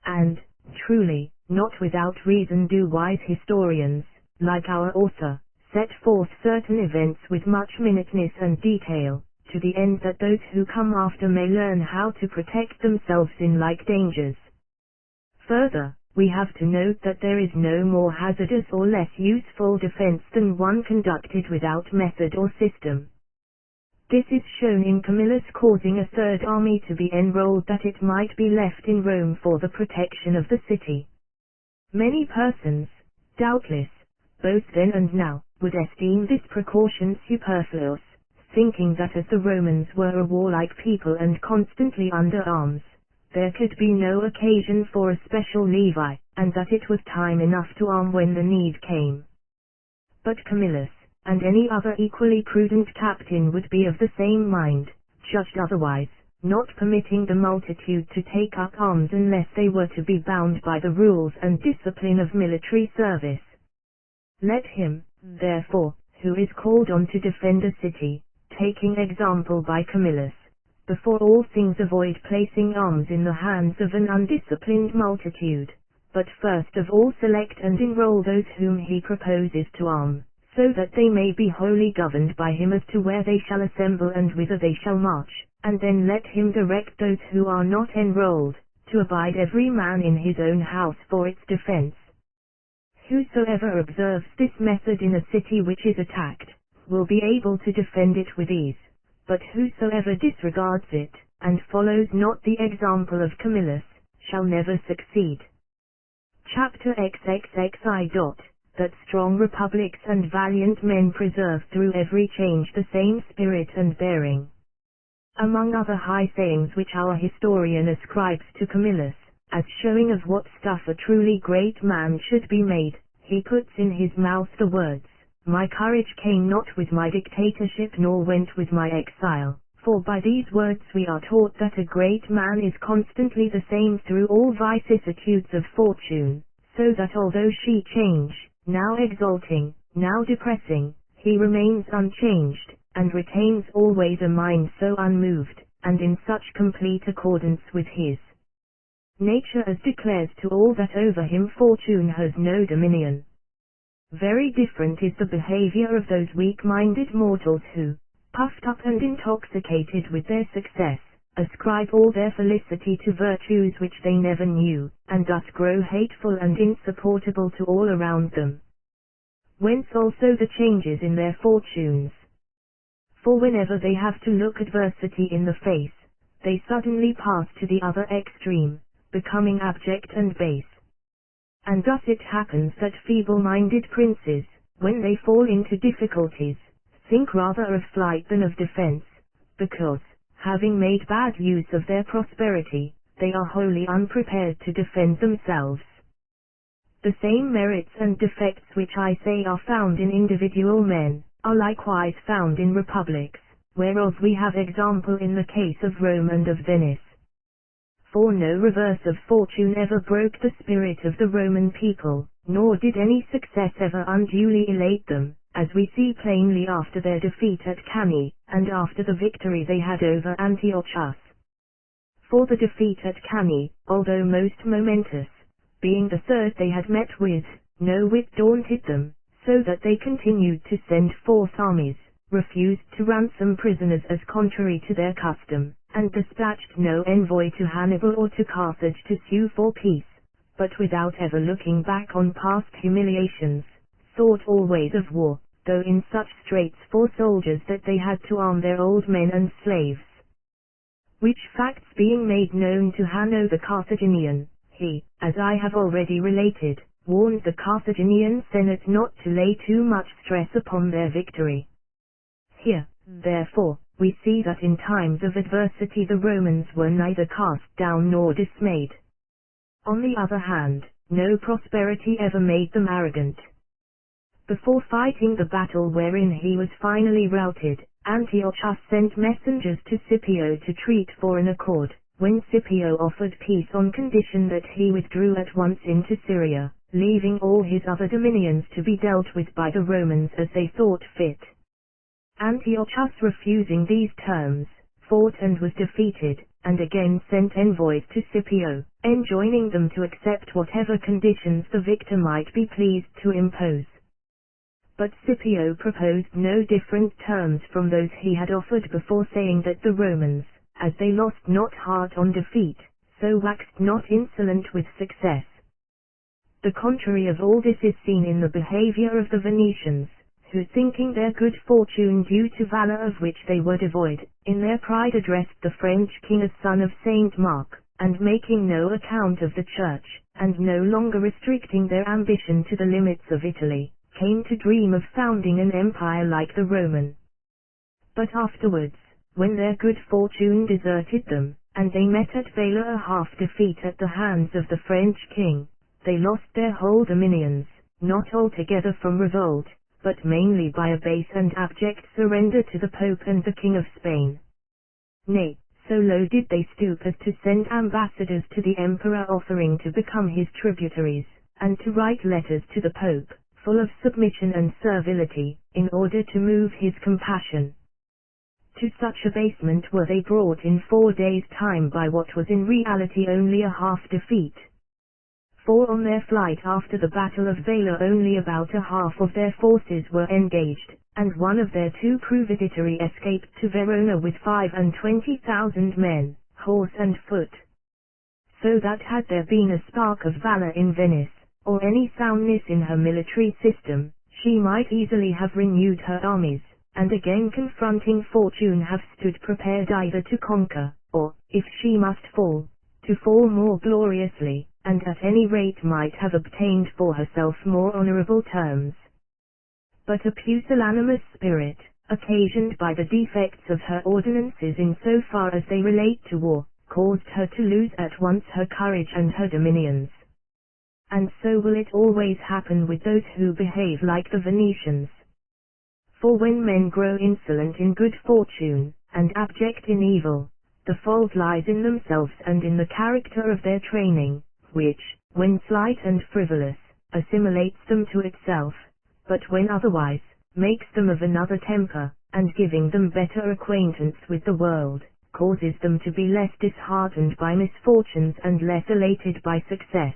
And, truly, not without reason do wise historians, like our author, set forth certain events with much minuteness and detail, to the end that those who come after may learn how to protect themselves in like dangers. Further, we have to note that there is no more hazardous or less useful defense than one conducted without method or system. This is shown in Camillus causing a third army to be enrolled that it might be left in Rome for the protection of the city. Many persons, doubtless, both then and now, would esteem this precaution superfluous, thinking that as the Romans were a warlike people and constantly under arms, there could be no occasion for a special levy, and that it was time enough to arm when the need came. But Camillus, and any other equally prudent captain would be of the same mind, judged otherwise, not permitting the multitude to take up arms unless they were to be bound by the rules and discipline of military service. Let him, therefore, who is called on to defend a city, taking example by Camillus, before all things avoid placing arms in the hands of an undisciplined multitude, but first of all select and enroll those whom he proposes to arm, so that they may be wholly governed by him as to where they shall assemble and whither they shall march, and then let him direct those who are not enrolled, to abide every man in his own house for its defense. Whosoever observes this method in a city which is attacked, will be able to defend it with ease, but whosoever disregards it, and follows not the example of Camillus, shall never succeed. Chapter XXXI. That strong republics and valiant men preserve through every change the same spirit and bearing. Among other high sayings which our historian ascribes to Camillus, as showing of what stuff a truly great man should be made, he puts in his mouth the words, "My courage came not with my dictatorship nor went with my exile," for by these words we are taught that a great man is constantly the same through all vicissitudes of fortune, so that although she change, now exalting, now depressing, he remains unchanged, and retains always a mind so unmoved, and in such complete accordance with his nature as declares to all that over him fortune has no dominion. Very different is the behavior of those weak-minded mortals who, puffed up and intoxicated with their success, ascribe all their felicity to virtues which they never knew, and thus grow hateful and insupportable to all around them. Whence also the changes in their fortunes. For whenever they have to look adversity in the face, they suddenly pass to the other extreme, becoming abject and base. And thus it happens that feeble-minded princes, when they fall into difficulties, think rather of flight than of defense, because, having made bad use of their prosperity, they are wholly unprepared to defend themselves. The same merits and defects which I say are found in individual men, are likewise found in republics, whereof we have example in the case of Rome and of Venice. For no reverse of fortune ever broke the spirit of the Roman people, nor did any success ever unduly elate them, as we see plainly after their defeat at Cannae, and after the victory they had over Antiochus. For the defeat at Cannae, although most momentous, being the third they had met with, no whit daunted them, so that they continued to send forth armies, refused to ransom prisoners as contrary to their custom, and dispatched no envoy to Hannibal or to Carthage to sue for peace, but without ever looking back on past humiliations, thought always of war, though in such straits for soldiers that they had to arm their old men and slaves. Which facts being made known to Hanno the Carthaginian, he, as I have already related, warned the Carthaginian Senate not to lay too much stress upon their victory. Here, therefore, we see that in times of adversity the Romans were neither cast down nor dismayed. On the other hand, no prosperity ever made them arrogant. Before fighting the battle wherein he was finally routed, Antiochus sent messengers to Scipio to treat for an accord, when Scipio offered peace on condition that he withdrew at once into Syria, leaving all his other dominions to be dealt with by the Romans as they thought fit. Antiochus, refusing these terms, fought and was defeated, and again sent envoys to Scipio, enjoining them to accept whatever conditions the victor might be pleased to impose. But Scipio proposed no different terms from those he had offered before, saying that the Romans, as they lost not heart on defeat, so waxed not insolent with success. The contrary of all this is seen in the behavior of the Venetians, who, thinking their good fortune due to valor of which they were devoid, in their pride addressed the French king as son of Saint Mark, and making no account of the church, and no longer restricting their ambition to the limits of Italy, came to dream of founding an empire like the Roman. But afterwards, when their good fortune deserted them, and they met at Vaila a half defeat at the hands of the French king, they lost their whole dominions, not altogether from revolt, but mainly by a base and abject surrender to the Pope and the King of Spain. Nay, so low did they stoop as to send ambassadors to the Emperor offering to become his tributaries, and to write letters to the Pope, full of submission and servility, in order to move his compassion. To such abasement were they brought in 4 days' time by what was in reality only a half defeat. For on their flight after the Battle of Vaila only about a half of their forces were engaged, and one of their 2 Proveditorii escaped to Verona with 25,000 men, horse and foot. So that had there been a spark of valor in Venice, or any soundness in her military system, she might easily have renewed her armies, and again confronting fortune have stood prepared either to conquer, or, if she must fall, to fall more gloriously, and at any rate might have obtained for herself more honorable terms. But a pusillanimous spirit, occasioned by the defects of her ordinances in so far as they relate to war, caused her to lose at once her courage and her dominions. And so will it always happen with those who behave like the Venetians. For when men grow insolent in good fortune, and abject in evil, the fault lies in themselves and in the character of their training, which, when slight and frivolous, assimilates them to itself, but when otherwise, makes them of another temper, and giving them better acquaintance with the world, causes them to be less disheartened by misfortunes and less elated by success.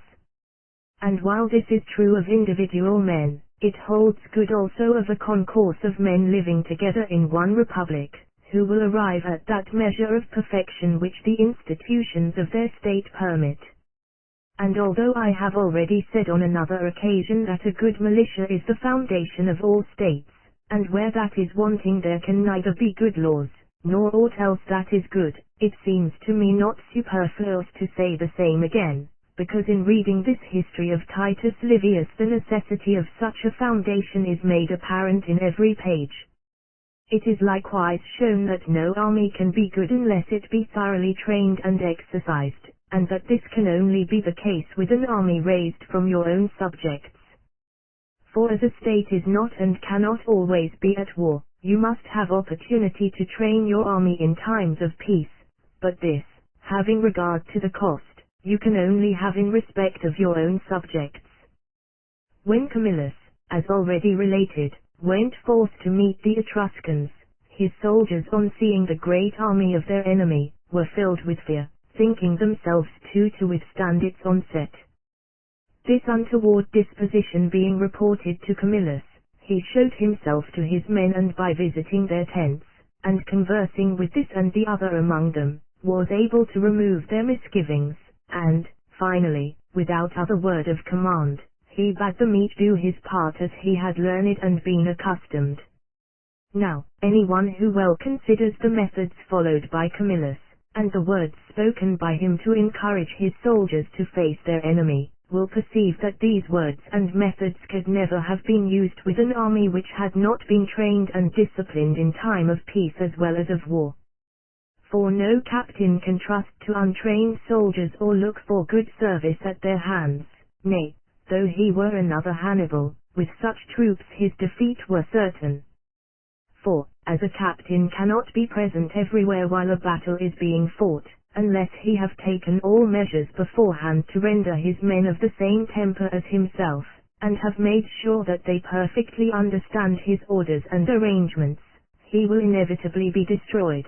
And while this is true of individual men, it holds good also of a concourse of men living together in one republic, who will arrive at that measure of perfection which the institutions of their state permit. And although I have already said on another occasion that a good militia is the foundation of all states, and where that is wanting there can neither be good laws, nor aught else that is good, it seems to me not superfluous to say the same again, because in reading this history of Titus Livius the necessity of such a foundation is made apparent in every page. It is likewise shown that no army can be good unless it be thoroughly trained and exercised, and that this can only be the case with an army raised from your own subjects. For as a state is not and cannot always be at war, you must have opportunity to train your army in times of peace, but this, having regard to the cost, you can only have in respect of your own subjects. When Camillus, as already related, went forth to meet the Etruscans, his soldiers on seeing the great army of their enemy, were filled with fear, thinking themselves to withstand its onset. This untoward disposition being reported to Camillus, he showed himself to his men and by visiting their tents, and conversing with this and the other among them, was able to remove their misgivings, and, finally, without other word of command, he bade them each do his part as he had learned and been accustomed. Now, anyone who well considers the methods followed by Camillus, and the words spoken by him to encourage his soldiers to face their enemy, will perceive that these words and methods could never have been used with an army which had not been trained and disciplined in time of peace as well as of war. For no captain can trust to untrained soldiers or look for good service at their hands, nay, though he were another Hannibal, with such troops his defeat were certain. For, as a captain cannot be present everywhere while a battle is being fought, unless he have taken all measures beforehand to render his men of the same temper as himself, and have made sure that they perfectly understand his orders and arrangements, he will inevitably be destroyed.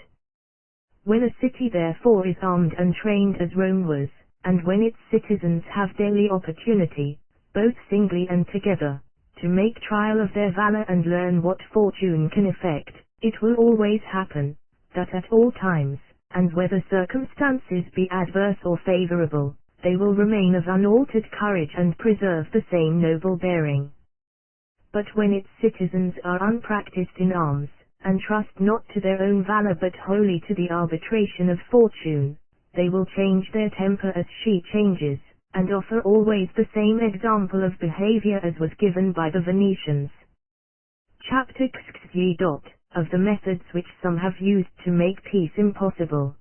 When a city therefore is armed and trained as Rome was, and when its citizens have daily opportunity, both singly and together, to make trial of their valor and learn what fortune can effect, it will always happen, that at all times, and whether circumstances be adverse or favorable, they will remain of unaltered courage and preserve the same noble bearing. But when its citizens are unpracticed in arms, and trust not to their own valor but wholly to the arbitration of fortune, they will change their temper as she changes, and offer always the same example of behavior as was given by the Venetians. Chapter XXX. Of the methods which some have used to make peace impossible.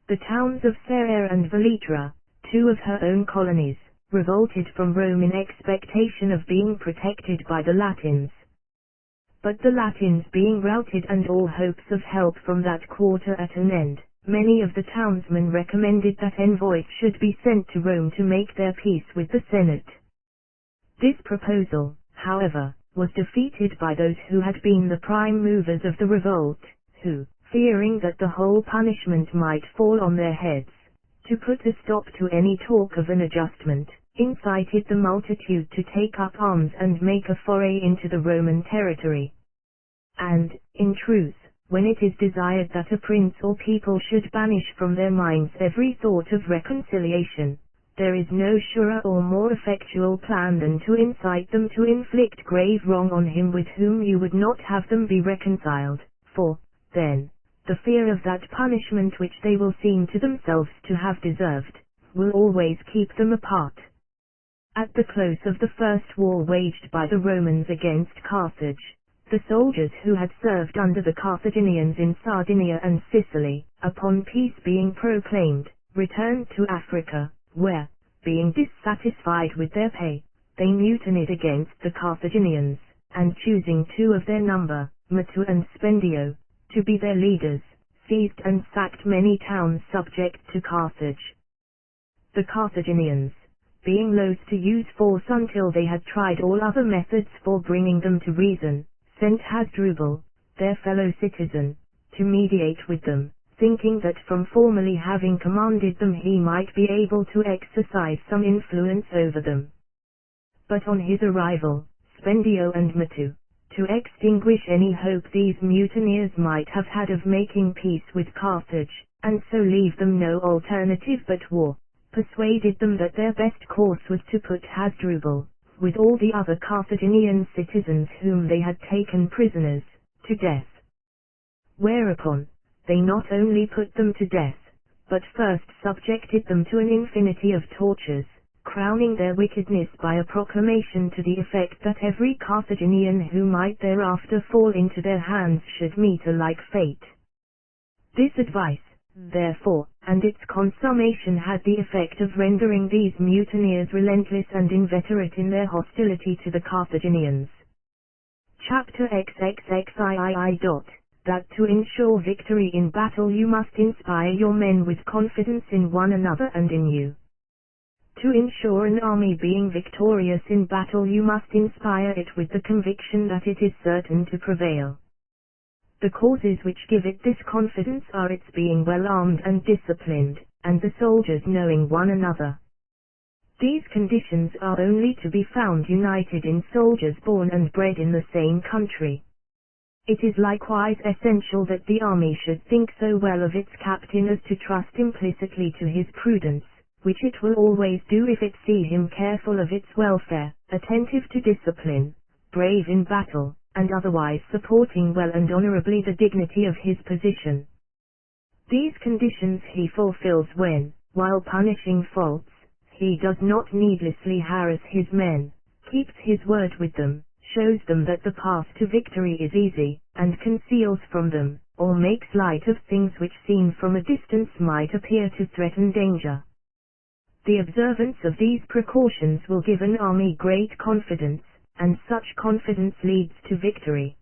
The towns of Ferrara and Velitra, two of her own colonies, revolted from Rome in expectation of being protected by the Latins. But the Latins being routed and all hopes of help from that quarter at an end, many of the townsmen recommended that envoys should be sent to Rome to make their peace with the Senate. This proposal, however, was defeated by those who had been the prime movers of the revolt, who, fearing that the whole punishment might fall on their heads, to put a stop to any talk of an adjustment, incited the multitude to take up arms and make a foray into the Roman territory. And, in truth, when it is desired that a prince or people should banish from their minds every thought of reconciliation, there is no surer or more effectual plan than to incite them to inflict grave wrong on him with whom you would not have them be reconciled, for, then, the fear of that punishment which they will seem to themselves to have deserved, will always keep them apart. At the close of the first war waged by the Romans against Carthage, the soldiers who had served under the Carthaginians in Sardinia and Sicily, upon peace being proclaimed, returned to Africa, where, being dissatisfied with their pay, they mutinied against the Carthaginians, and choosing two of their number, Matu and Spendio, to be their leaders, seized and sacked many towns subject to Carthage. The Carthaginians, being loath to use force until they had tried all other methods for bringing them to reason, sent Hasdrubal, their fellow citizen, to mediate with them, thinking that from formerly having commanded them he might be able to exercise some influence over them. But on his arrival, Spendio and Matu, to extinguish any hope these mutineers might have had of making peace with Carthage, and so leave them no alternative but war, persuaded them that their best course was to put Hasdrubal, with all the other Carthaginian citizens whom they had taken prisoners, to death. Whereupon, they not only put them to death, but first subjected them to an infinity of tortures, crowning their wickedness by a proclamation to the effect that every Carthaginian who might thereafter fall into their hands should meet a like fate. This advice, therefore, and its consummation had the effect of rendering these mutineers relentless and inveterate in their hostility to the Carthaginians. Chapter XXXIII. That to ensure victory in battle you must inspire your men with confidence in one another and in you. To ensure an army being victorious in battle you must inspire it with the conviction that it is certain to prevail. The causes which give it this confidence are its being well armed and disciplined, and the soldiers knowing one another. These conditions are only to be found united in soldiers born and bred in the same country. It is likewise essential that the army should think so well of its captain as to trust implicitly to his prudence, which it will always do if it see him careful of its welfare, attentive to discipline, brave in battle, and otherwise supporting well and honorably the dignity of his position. These conditions he fulfills when, while punishing faults, he does not needlessly harass his men, keeps his word with them, shows them that the path to victory is easy, and conceals from them, or makes light of things which seen from a distance might appear to threaten danger. The observance of these precautions will give an army great confidence, and such confidence leads to victory.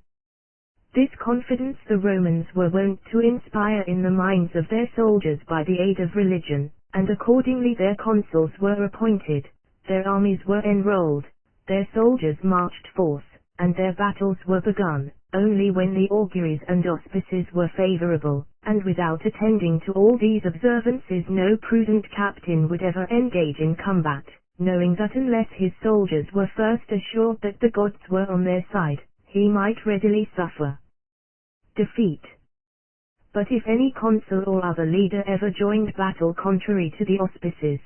This confidence the Romans were wont to inspire in the minds of their soldiers by the aid of religion, and accordingly their consuls were appointed, their armies were enrolled, their soldiers marched forth, and their battles were begun, only when the auguries and auspices were favorable, and without attending to all these observances no prudent captain would ever engage in combat, knowing that unless his soldiers were first assured that the gods were on their side, he might readily suffer defeat. But if any consul or other leader ever joined battle contrary to the auspices,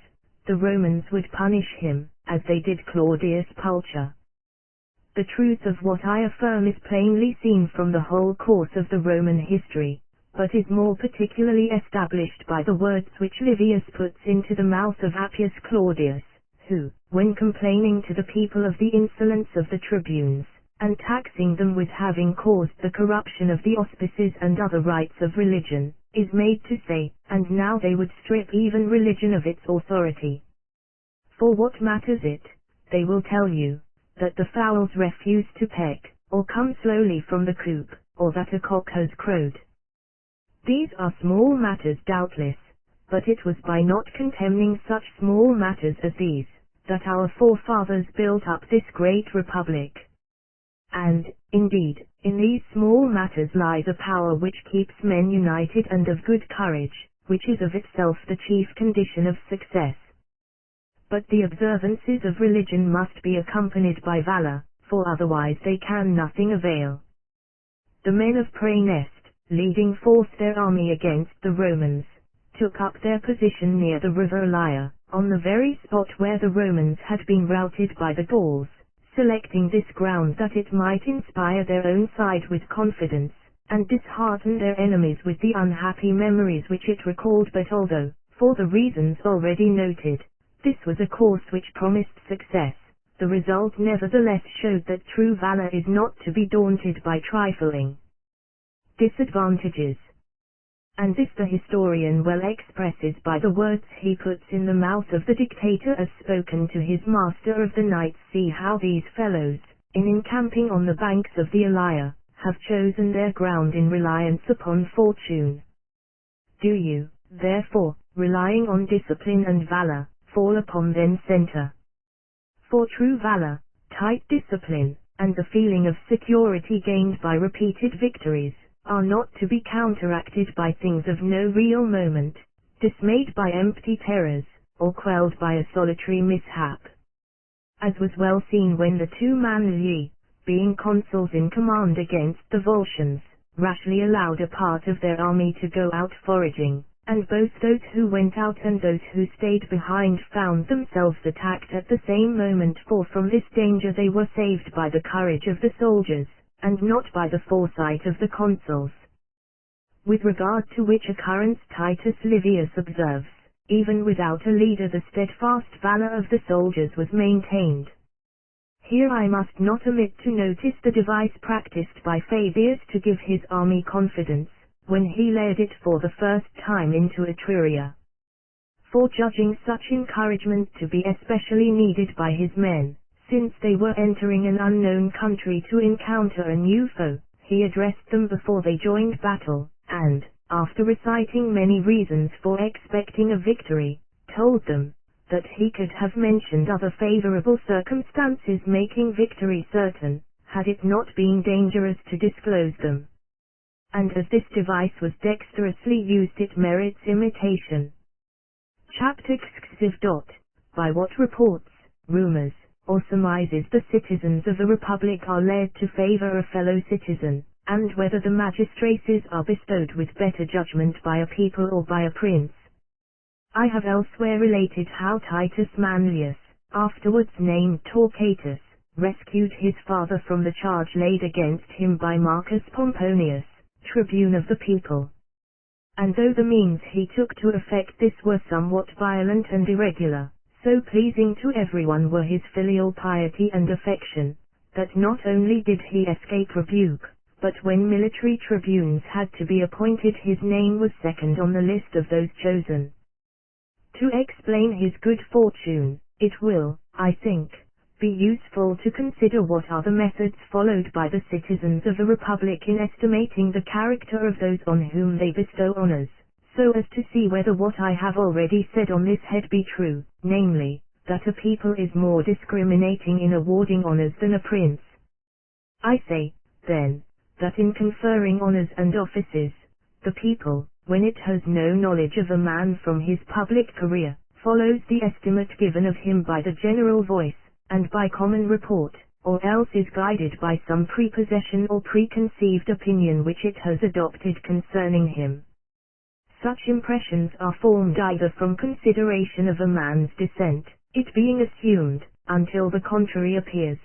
the Romans would punish him, as they did Claudius Pulcher. The truth of what I affirm is plainly seen from the whole course of the Roman history, but is more particularly established by the words which Livius puts into the mouth of Appius Claudius, who, when complaining to the people of the insolence of the tribunes, and taxing them with having caused the corruption of the auspices and other rites of religion, is made to say, and now they would strip even religion of its authority. For what matters it, they will tell you, that the fowls refuse to peck, or come slowly from the coop, or that a cock has crowed. These are small matters doubtless, but it was by not contemning such small matters as these, that our forefathers built up this great republic. And, indeed, in these small matters lies a power which keeps men united and of good courage, which is of itself the chief condition of success. But the observances of religion must be accompanied by valor, for otherwise they can nothing avail. The men of Praenest, leading forth their army against the Romans, took up their position near the river Lyre, on the very spot where the Romans had been routed by the Gauls, selecting this ground that it might inspire their own side with confidence, and dishearten their enemies with the unhappy memories which it recalled. But although, for the reasons already noted, this was a course which promised success, the result nevertheless showed that true valor is not to be daunted by trifling disadvantages. And this the historian well expresses by the words he puts in the mouth of the dictator as spoken to his master of the knights. See how these fellows, in encamping on the banks of the Lyre, have chosen their ground in reliance upon fortune. Do you, therefore, relying on discipline and valor, fall upon them center. For true valor, tight discipline, and the feeling of security gained by repeated victories, are not to be counteracted by things of no real moment, dismayed by empty terrors, or quelled by a solitary mishap. As was well seen when the two Manlii, being consuls in command against the Volscians, rashly allowed a part of their army to go out foraging, and both those who went out and those who stayed behind found themselves attacked at the same moment. For from this danger they were saved by the courage of the soldiers, and not by the foresight of the consuls. With regard to which occurrence Titus Livius observes, even without a leader the steadfast valor of the soldiers was maintained. Here I must not omit to notice the device practiced by Fabius to give his army confidence, when he led it for the first time into Etruria. For judging such encouragement to be especially needed by his men, since they were entering an unknown country to encounter a new foe, he addressed them before they joined battle, and, after reciting many reasons for expecting a victory, told them that he could have mentioned other favorable circumstances making victory certain, had it not been dangerous to disclose them. And as this device was dexterously used, it merits imitation. Chapter XXV. By what reports, rumors, or surmises the citizens of a republic are led to favor a fellow citizen, and whether the magistracies are bestowed with better judgment by a people or by a prince. I have elsewhere related how Titus Manlius, afterwards named Torquatus, rescued his father from the charge laid against him by Marcus Pomponius, tribune of the people. And though the means he took to effect this were somewhat violent and irregular, so pleasing to everyone were his filial piety and affection, that not only did he escape rebuke, but when military tribunes had to be appointed his name was second on the list of those chosen. To explain his good fortune, it will, I think, be useful to consider what are the methods followed by the citizens of a republic in estimating the character of those on whom they bestow honors, so as to see whether what I have already said on this head be true, namely, that a people is more discriminating in awarding honors than a prince. I say, then, that in conferring honors and offices, the people, when it has no knowledge of a man from his public career, follows the estimate given of him by the general voice, and by common report, or else is guided by some prepossession or preconceived opinion which it has adopted concerning him. Such impressions are formed either from consideration of a man's descent, it being assumed, until the contrary appears,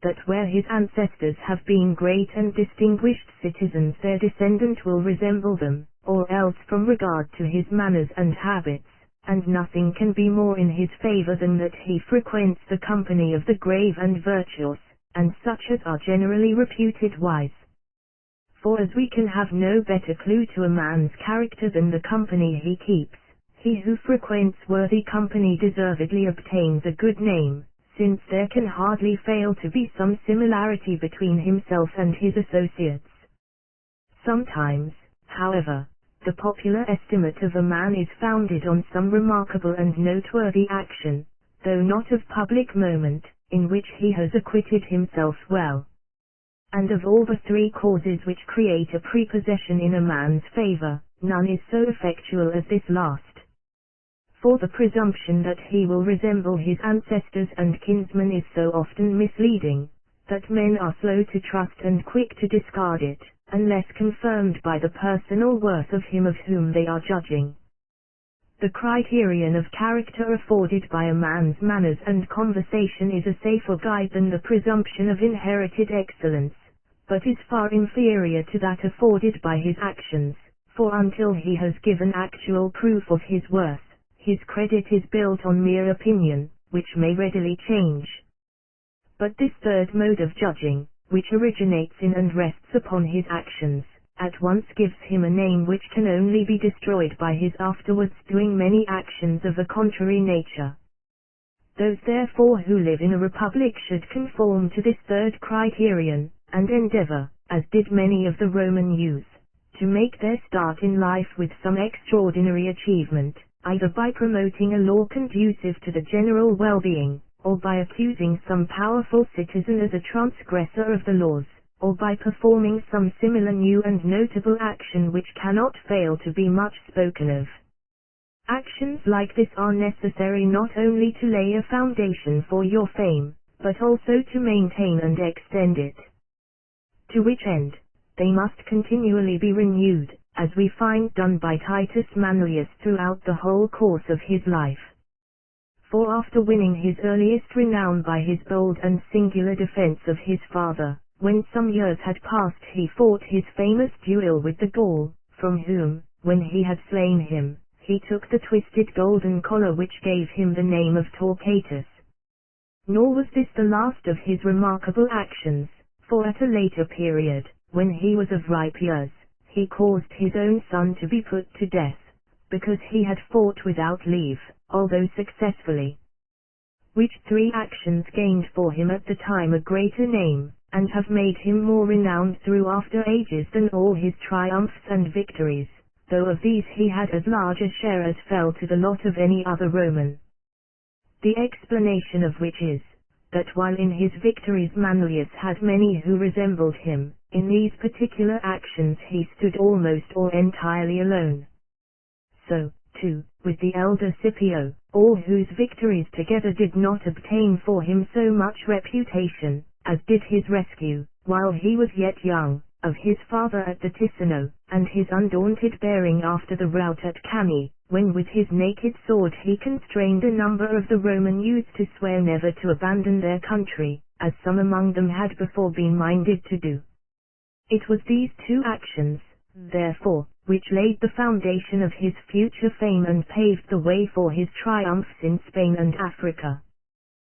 that where his ancestors have been great and distinguished citizens their descendant will resemble them, or else from regard to his manners and habits, and nothing can be more in his favor than that he frequents the company of the grave and virtuous, and such as are generally reputed wise. For as we can have no better clue to a man's character than the company he keeps, he who frequents worthy company deservedly obtains a good name, since there can hardly fail to be some similarity between himself and his associates. Sometimes, however, the popular estimate of a man is founded on some remarkable and noteworthy action, though not of public moment, in which he has acquitted himself well. And of all the three causes which create a prepossession in a man's favor, none is so effectual as this last. For the presumption that he will resemble his ancestors and kinsmen is so often misleading, that men are slow to trust and quick to discard it, unless confirmed by the personal worth of him of whom they are judging. The criterion of character afforded by a man's manners and conversation is a safer guide than the presumption of inherited excellence, but is far inferior to that afforded by his actions, for until he has given actual proof of his worth, his credit is built on mere opinion, which may readily change. But this third mode of judging, which originates in and rests upon his actions, at once gives him a name which can only be destroyed by his afterwards doing many actions of a contrary nature. Those therefore who live in a republic should conform to this third criterion, and endeavor, as did many of the Roman youth, to make their start in life with some extraordinary achievement, either by promoting a law conducive to the general well-being, or by accusing some powerful citizen as a transgressor of the laws, or by performing some similar new and notable action which cannot fail to be much spoken of. Actions like this are necessary not only to lay a foundation for your fame, but also to maintain and extend it. To which end, they must continually be renewed, as we find done by Titus Manlius throughout the whole course of his life. For after winning his earliest renown by his bold and singular defense of his father, when some years had passed he fought his famous duel with the Gaul, from whom, when he had slain him, he took the twisted golden collar which gave him the name of Torquatus. Nor was this the last of his remarkable actions, for at a later period, when he was of ripe years, he caused his own son to be put to death, because he had fought without leave, although successfully. Which three actions gained for him at the time a greater name, and have made him more renowned through after ages than all his triumphs and victories, though of these he had as large a share as fell to the lot of any other Roman. The explanation of which is, that while in his victories Manlius had many who resembled him, in these particular actions he stood almost or entirely alone. So, too, with the elder Scipio, all whose victories together did not obtain for him so much reputation, as did his rescue, while he was yet young, of his father at the Ticino, and his undaunted bearing after the rout at Cannae, when with his naked sword he constrained a number of the Roman youths to swear never to abandon their country, as some among them had before been minded to do. It was these two actions, therefore, which laid the foundation of his future fame and paved the way for his triumphs in Spain and Africa.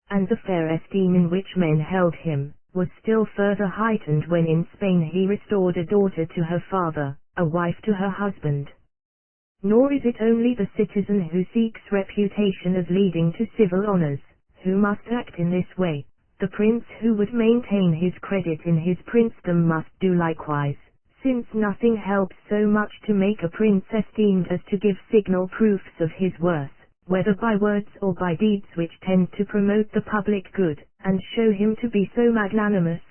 And the fair esteem in which men held him was still further heightened when in Spain he restored a daughter to her father, a wife to her husband. Nor is it only the citizen who seeks reputation as leading to civil honors, who must act in this way. The prince who would maintain his credit in his princedom must do likewise, since nothing helps so much to make a prince esteemed as to give signal proofs of his worth, whether by words or by deeds which tend to promote the public good, and show him to be so magnanimous,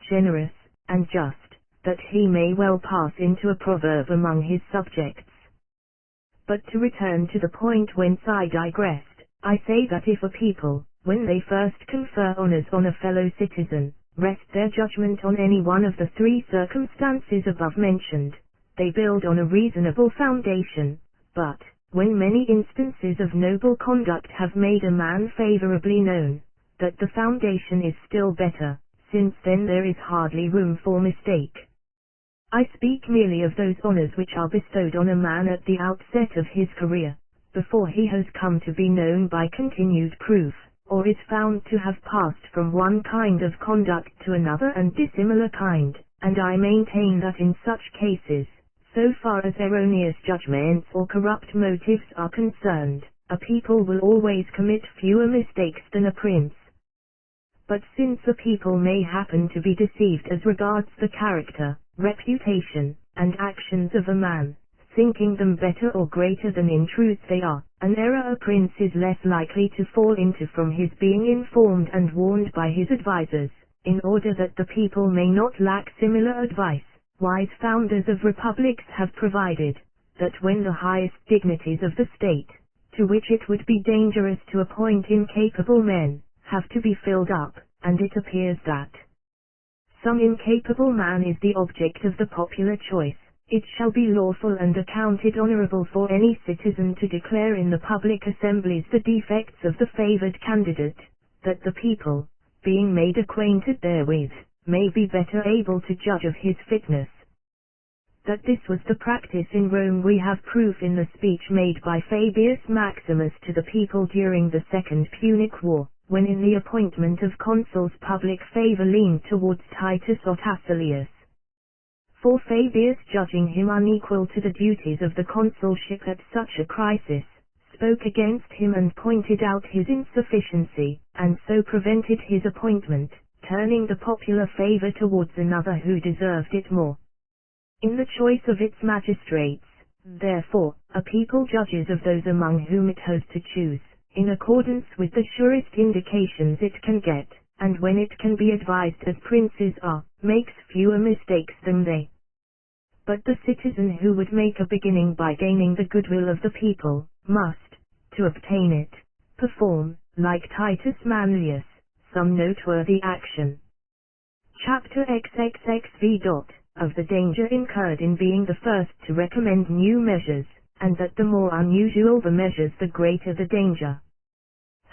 generous, and just, that he may well pass into a proverb among his subjects. But to return to the point whence I digressed, I say that if a people, when they first confer honors on a fellow citizen, rest their judgment on any one of the three circumstances above mentioned, they build on a reasonable foundation, but, when many instances of noble conduct have made a man favorably known, that the foundation is still better, since then there is hardly room for mistake. I speak merely of those honors which are bestowed on a man at the outset of his career, before he has come to be known by continued proof, or is found to have passed from one kind of conduct to another and dissimilar kind, and I maintain that in such cases, so far as erroneous judgments or corrupt motives are concerned, a people will always commit fewer mistakes than a prince. But since a people may happen to be deceived as regards the character, reputation, and actions of a man, thinking them better or greater than in truth they are, an error a prince is less likely to fall into from his being informed and warned by his advisers, in order that the people may not lack similar advice. Wise founders of republics have provided, that when the highest dignities of the state, to which it would be dangerous to appoint incapable men, have to be filled up, and it appears that some incapable man is the object of the popular choice, it shall be lawful and accounted honorable for any citizen to declare in the public assemblies the defects of the favored candidate, that the people, being made acquainted therewith, may be better able to judge of his fitness. That this was the practice in Rome we have proof in the speech made by Fabius Maximus to the people during the Second Punic War, when in the appointment of consuls public favor leaned towards Titus Livius. For Fabius, judging him unequal to the duties of the consulship at such a crisis, spoke against him and pointed out his insufficiency, and so prevented his appointment, turning the popular favor towards another who deserved it more. In the choice of its magistrates, therefore, a people judges of those among whom it has to choose, in accordance with the surest indications it can get, and when it can be advised as princes are, makes fewer mistakes than they. But the citizen who would make a beginning by gaining the goodwill of the people, must, to obtain it, perform, like Titus Manlius, some noteworthy action. Chapter XXXV. Of the danger incurred in being the first to recommend new measures, and that the more unusual the measures the greater the danger.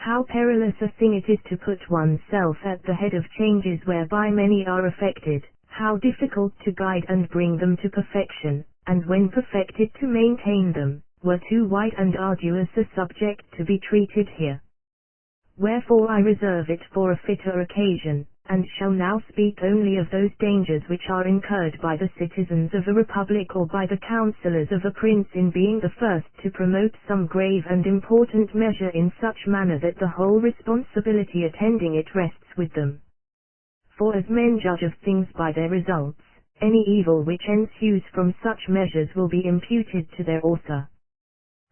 How perilous a thing it is to put oneself at the head of changes whereby many are affected, how difficult to guide and bring them to perfection, and when perfected to maintain them, were too wide and arduous a subject to be treated here. Wherefore I reserve it for a fitter occasion, and shall now speak only of those dangers which are incurred by the citizens of a republic or by the councillors of a prince in being the first to promote some grave and important measure in such manner that the whole responsibility attending it rests with them. For as men judge of things by their results, any evil which ensues from such measures will be imputed to their author.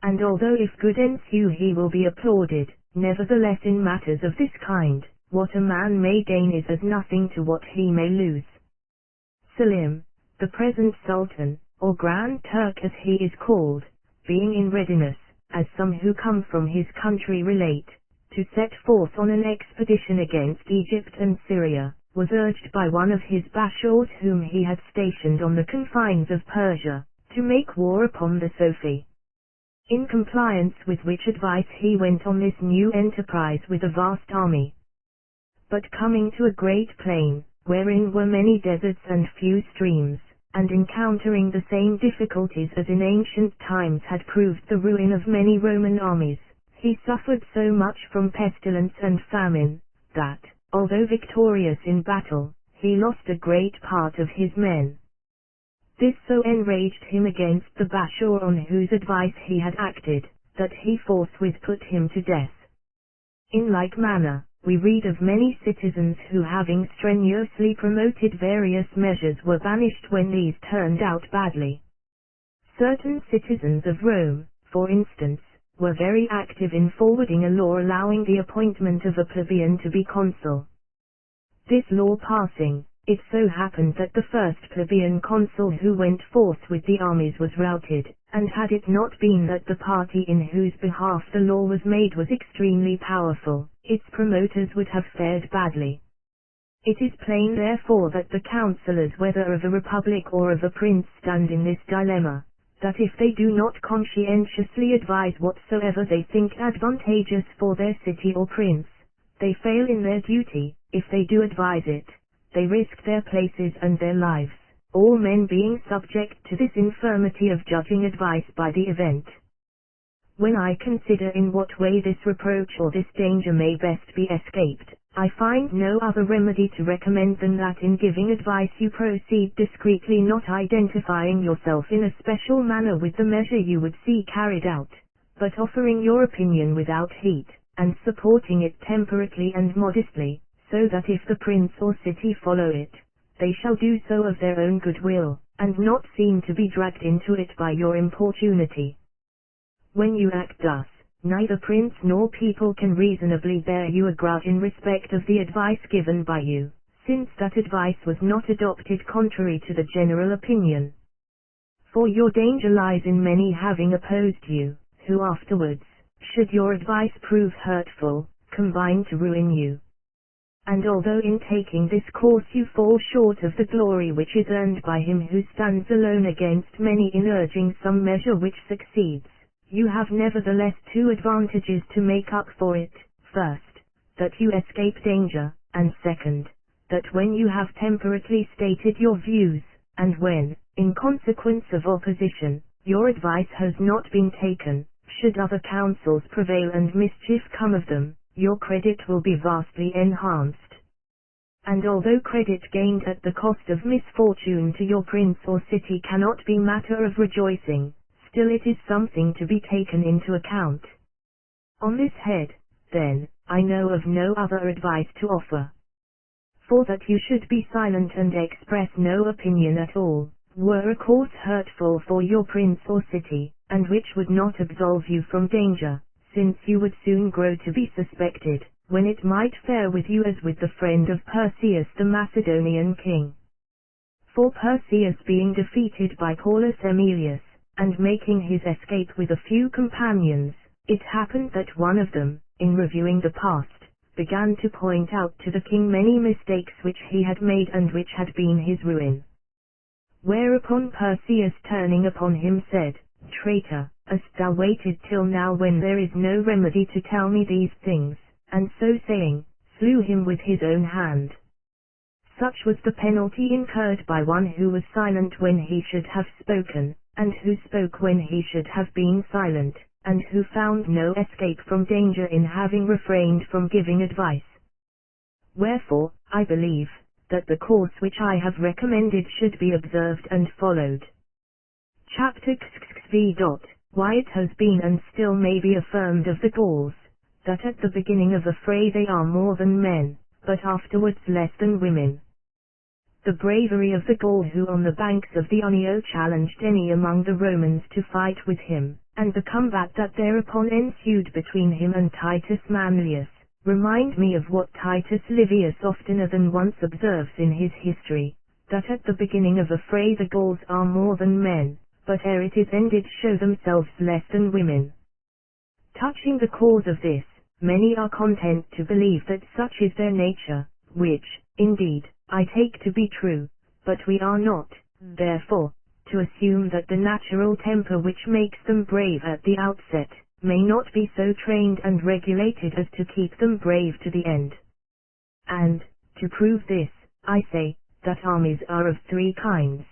And although if good ensue he will be applauded, nevertheless in matters of this kind, what a man may gain is as nothing to what he may lose. Selim, the present Sultan, or Grand Turk as he is called, being in readiness, as some who come from his country relate, to set forth on an expedition against Egypt and Syria, was urged by one of his bashors whom he had stationed on the confines of Persia, to make war upon the Sophi. In compliance with which advice he went on this new enterprise with a vast army. But coming to a great plain, wherein were many deserts and few streams, and encountering the same difficulties as in ancient times had proved the ruin of many Roman armies, he suffered so much from pestilence and famine, that, although victorious in battle, he lost a great part of his men. This so enraged him against the bashor on whose advice he had acted, that he forthwith put him to death. In like manner, we read of many citizens who, having strenuously promoted various measures, were banished when these turned out badly. Certain citizens of Rome, for instance, were very active in forwarding a law allowing the appointment of a plebeian to be consul. This law passing, it so happened that the first plebeian consul who went forth with the armies was routed, and had it not been that the party in whose behalf the law was made was extremely powerful, its promoters would have fared badly. It is plain therefore that the councillors, whether of a republic or of a prince, stand in this dilemma, that if they do not conscientiously advise whatsoever they think advantageous for their city or prince, they fail in their duty; if they do advise it, they risk their places and their lives, all men being subject to this infirmity of judging advice by the event. When I consider in what way this reproach or this danger may best be escaped, I find no other remedy to recommend than that in giving advice you proceed discreetly, not identifying yourself in a special manner with the measure you would see carried out, but offering your opinion without heat, and supporting it temperately and modestly, so that if the prince or city follow it, they shall do so of their own good will, and not seem to be dragged into it by your importunity. When you act thus, neither prince nor people can reasonably bear you a grudge in respect of the advice given by you, since that advice was not adopted contrary to the general opinion. For your danger lies in many having opposed you, who afterwards, should your advice prove hurtful, combine to ruin you. And although in taking this course you fall short of the glory which is earned by him who stands alone against many in urging some measure which succeeds, you have nevertheless two advantages to make up for it: first, that you escape danger, and second, that when you have temperately stated your views, and when, in consequence of opposition, your advice has not been taken, should other counsels prevail and mischief come of them, your credit will be vastly enhanced. And although credit gained at the cost of misfortune to your prince or city cannot be matter of rejoicing, still it is something to be taken into account. On this head, then, I know of no other advice to offer. For that you should be silent and express no opinion at all, were a course hurtful for your prince or city, and which would not absolve you from danger, since you would soon grow to be suspected, when it might fare with you as with the friend of Perseus the Macedonian king. For Perseus, being defeated by Paulus Emilius, and making his escape with a few companions, it happened that one of them, in reviewing the past, began to point out to the king many mistakes which he had made and which had been his ruin. Whereupon Perseus, turning upon him, said, "Traitor, hast thou waited till now when there is no remedy to tell me these things?" And so saying, slew him with his own hand. Such was the penalty incurred by one who was silent when he should have spoken, and who spoke when he should have been silent, and who found no escape from danger in having refrained from giving advice. Wherefore, I believe, that the course which I have recommended should be observed and followed. Chapter XXV. Why it has been and still may be affirmed of the Gauls, that at the beginning of a fray they are more than men, but afterwards less than women. The bravery of the Gaul who on the banks of the Anio challenged any among the Romans to fight with him, and the combat that thereupon ensued between him and Titus Manlius, remind me of what Titus Livius oftener than once observes in his history, that at the beginning of a fray the Gauls are more than men, but ere it is ended show themselves less than women. Touching the cause of this, many are content to believe that such is their nature, which, indeed, I take to be true, but we are not, therefore, to assume that the natural temper which makes them brave at the outset, may not be so trained and regulated as to keep them brave to the end. And, to prove this, I say, that armies are of three kinds.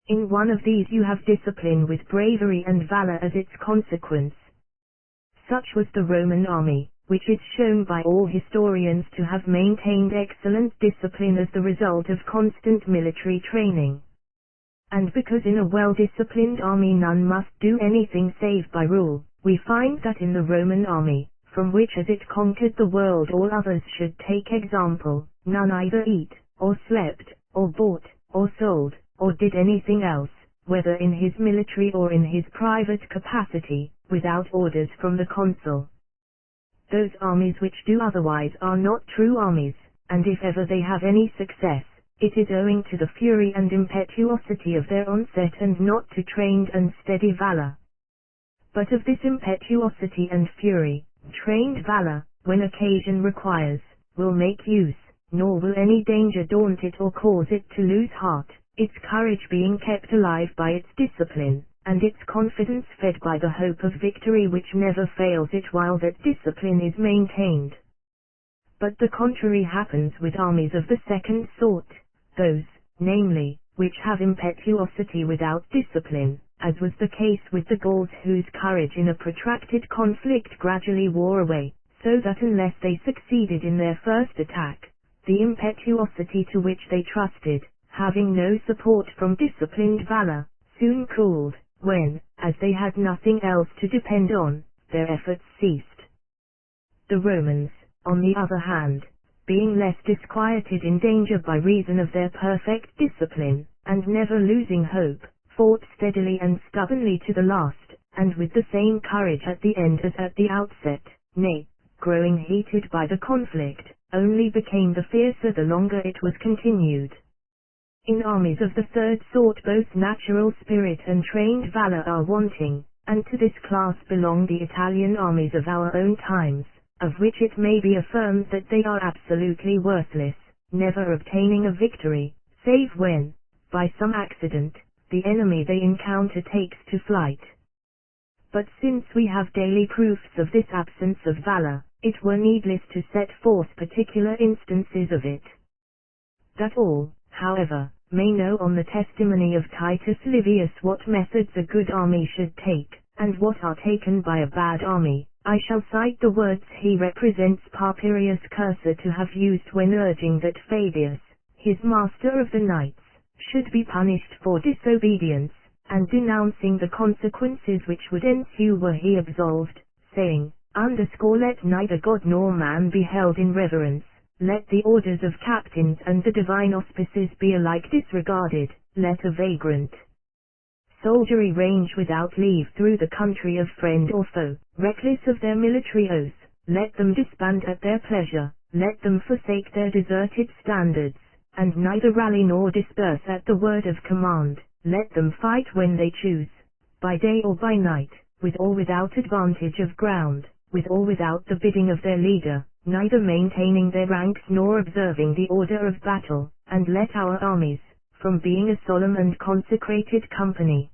In one of these you have discipline with bravery and valor as its consequence. Such was the Roman army, which is shown by all historians to have maintained excellent discipline as the result of constant military training. And because in a well-disciplined army none must do anything save by rule, we find that in the Roman army, from which as it conquered the world all others should take example, none either eat, or slept, or bought, or sold, or did anything else, whether in his military or in his private capacity, without orders from the consul. Those armies which do otherwise are not true armies, and if ever they have any success, it is owing to the fury and impetuosity of their onset and not to trained and steady valor. But of this impetuosity and fury, trained valor, when occasion requires, will make use, nor will any danger daunt it or cause it to lose heart, its courage being kept alive by its discipline, and its confidence fed by the hope of victory which never fails it while that discipline is maintained. But the contrary happens with armies of the second sort, those, namely, which have impetuosity without discipline, as was the case with the Gauls whose courage in a protracted conflict gradually wore away, so that unless they succeeded in their first attack, the impetuosity to which they trusted, having no support from disciplined valor, soon cooled, when, as they had nothing else to depend on, their efforts ceased. The Romans, on the other hand, being less disquieted in danger by reason of their perfect discipline, and never losing hope, fought steadily and stubbornly to the last, and with the same courage at the end as at the outset, nay, growing heated by the conflict, only became the fiercer the longer it was continued. In armies of the third sort both natural spirit and trained valor are wanting, and to this class belong the Italian armies of our own times, of which it may be affirmed that they are absolutely worthless, never obtaining a victory, save when, by some accident, the enemy they encounter takes to flight. But since we have daily proofs of this absence of valor, it were needless to set forth particular instances of it. That all, however, may know on the testimony of Titus Livius what methods a good army should take, and what are taken by a bad army, I shall cite the words he represents Papirius Cursor to have used when urging that Fabius, his master of the knights, should be punished for disobedience, and denouncing the consequences which would ensue were he absolved, saying, let neither God nor man be held in reverence, let the orders of captains and the divine auspices be alike disregarded, let a vagrant soldiery range without leave through the country of friend or foe, reckless of their military oath, let them disband at their pleasure, let them forsake their deserted standards, and neither rally nor disperse at the word of command, let them fight when they choose, by day or by night, with or without advantage of ground, with or without the bidding of their leader, neither maintaining their ranks nor observing the order of battle, and let our armies, from being a solemn and consecrated company,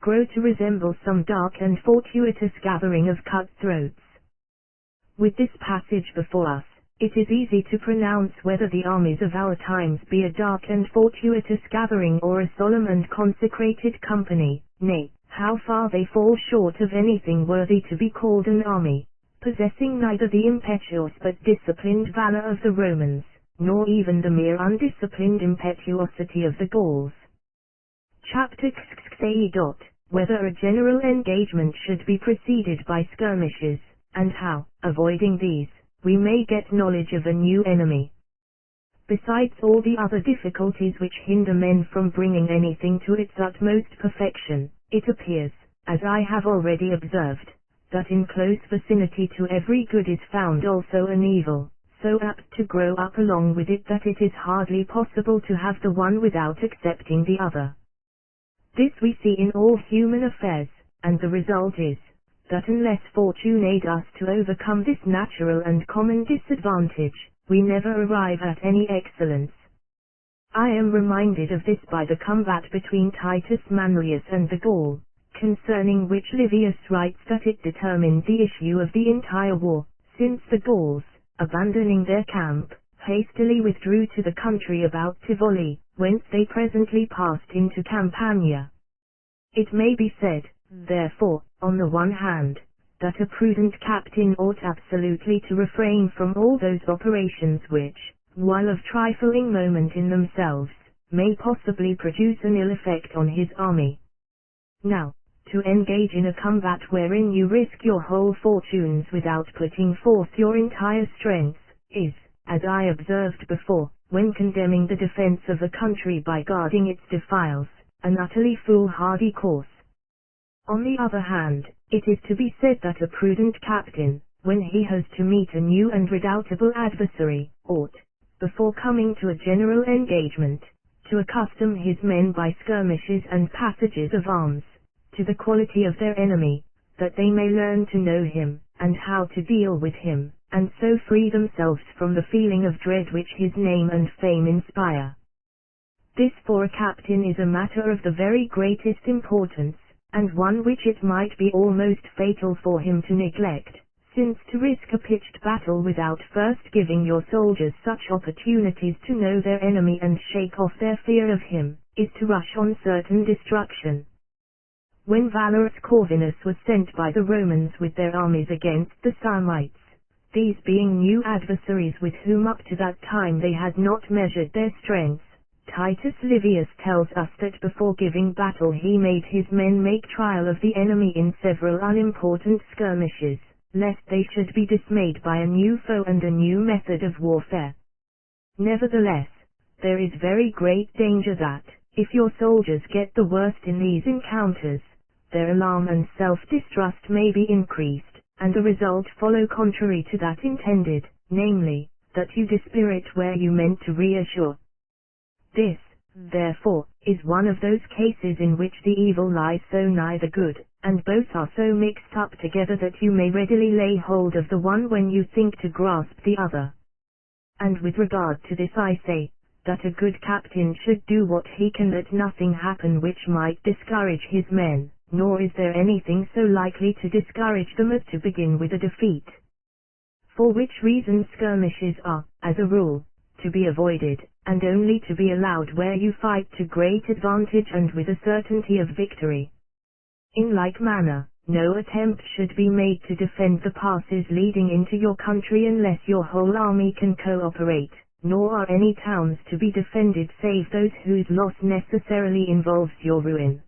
grow to resemble some dark and fortuitous gathering of cutthroats. With this passage before us, it is easy to pronounce whether the armies of our times be a dark and fortuitous gathering or a solemn and consecrated company, nay, how far they fall short of anything worthy to be called an army, possessing neither the impetuous but disciplined valor of the Romans, nor even the mere undisciplined impetuosity of the Gauls. Chapter XXA. Whether a general engagement should be preceded by skirmishes, and how, avoiding these, we may get knowledge of a new enemy. Besides all the other difficulties which hinder men from bringing anything to its utmost perfection, it appears, as I have already observed, that in close vicinity to every good is found also an evil, so apt to grow up along with it that it is hardly possible to have the one without accepting the other. This we see in all human affairs, and the result is, that unless fortune aid us to overcome this natural and common disadvantage, we never arrive at any excellence. I am reminded of this by the combat between Titus Manlius and the Gaul, concerning which Livius writes that it determined the issue of the entire war, since the Gauls, abandoning their camp, hastily withdrew to the country about Tivoli, whence they presently passed into Campania. It may be said, therefore, on the one hand, that a prudent captain ought absolutely to refrain from all those operations which, while of trifling moment in themselves, may possibly produce an ill effect on his army. Now, to engage in a combat wherein you risk your whole fortunes without putting forth your entire strength, is, as I observed before, when condemning the defense of a country by guarding its defiles, an utterly foolhardy course. On the other hand, it is to be said that a prudent captain, when he has to meet a new and redoubtable adversary, ought, before coming to a general engagement, to accustom his men by skirmishes and passages of arms, to the quality of their enemy, that they may learn to know him, and how to deal with him, and so free themselves from the feeling of dread which his name and fame inspire. This for a captain is a matter of the very greatest importance, and one which it might be almost fatal for him to neglect, since to risk a pitched battle without first giving your soldiers such opportunities to know their enemy and shake off their fear of him, is to rush on certain destruction. When valorous Corvinus was sent by the Romans with their armies against the Samnites, these being new adversaries with whom up to that time they had not measured their strength, Titus Livius tells us that before giving battle he made his men make trial of the enemy in several unimportant skirmishes, lest they should be dismayed by a new foe and a new method of warfare. Nevertheless, there is very great danger that, if your soldiers get the worst in these encounters, their alarm and self-distrust may be increased, and a result follow contrary to that intended, namely, that you dispirit where you meant to reassure. This, therefore, is one of those cases in which the evil lies so nigh the good, and both are so mixed up together that you may readily lay hold of the one when you think to grasp the other. And with regard to this I say, that a good captain should do what he can that nothing happen which might discourage his men, nor is there anything so likely to discourage them as to begin with a defeat. For which reason skirmishes are, as a rule, to be avoided, and only to be allowed where you fight to great advantage and with a certainty of victory. In like manner, no attempt should be made to defend the passes leading into your country unless your whole army can cooperate, nor are any towns to be defended save those whose loss necessarily involves your ruin.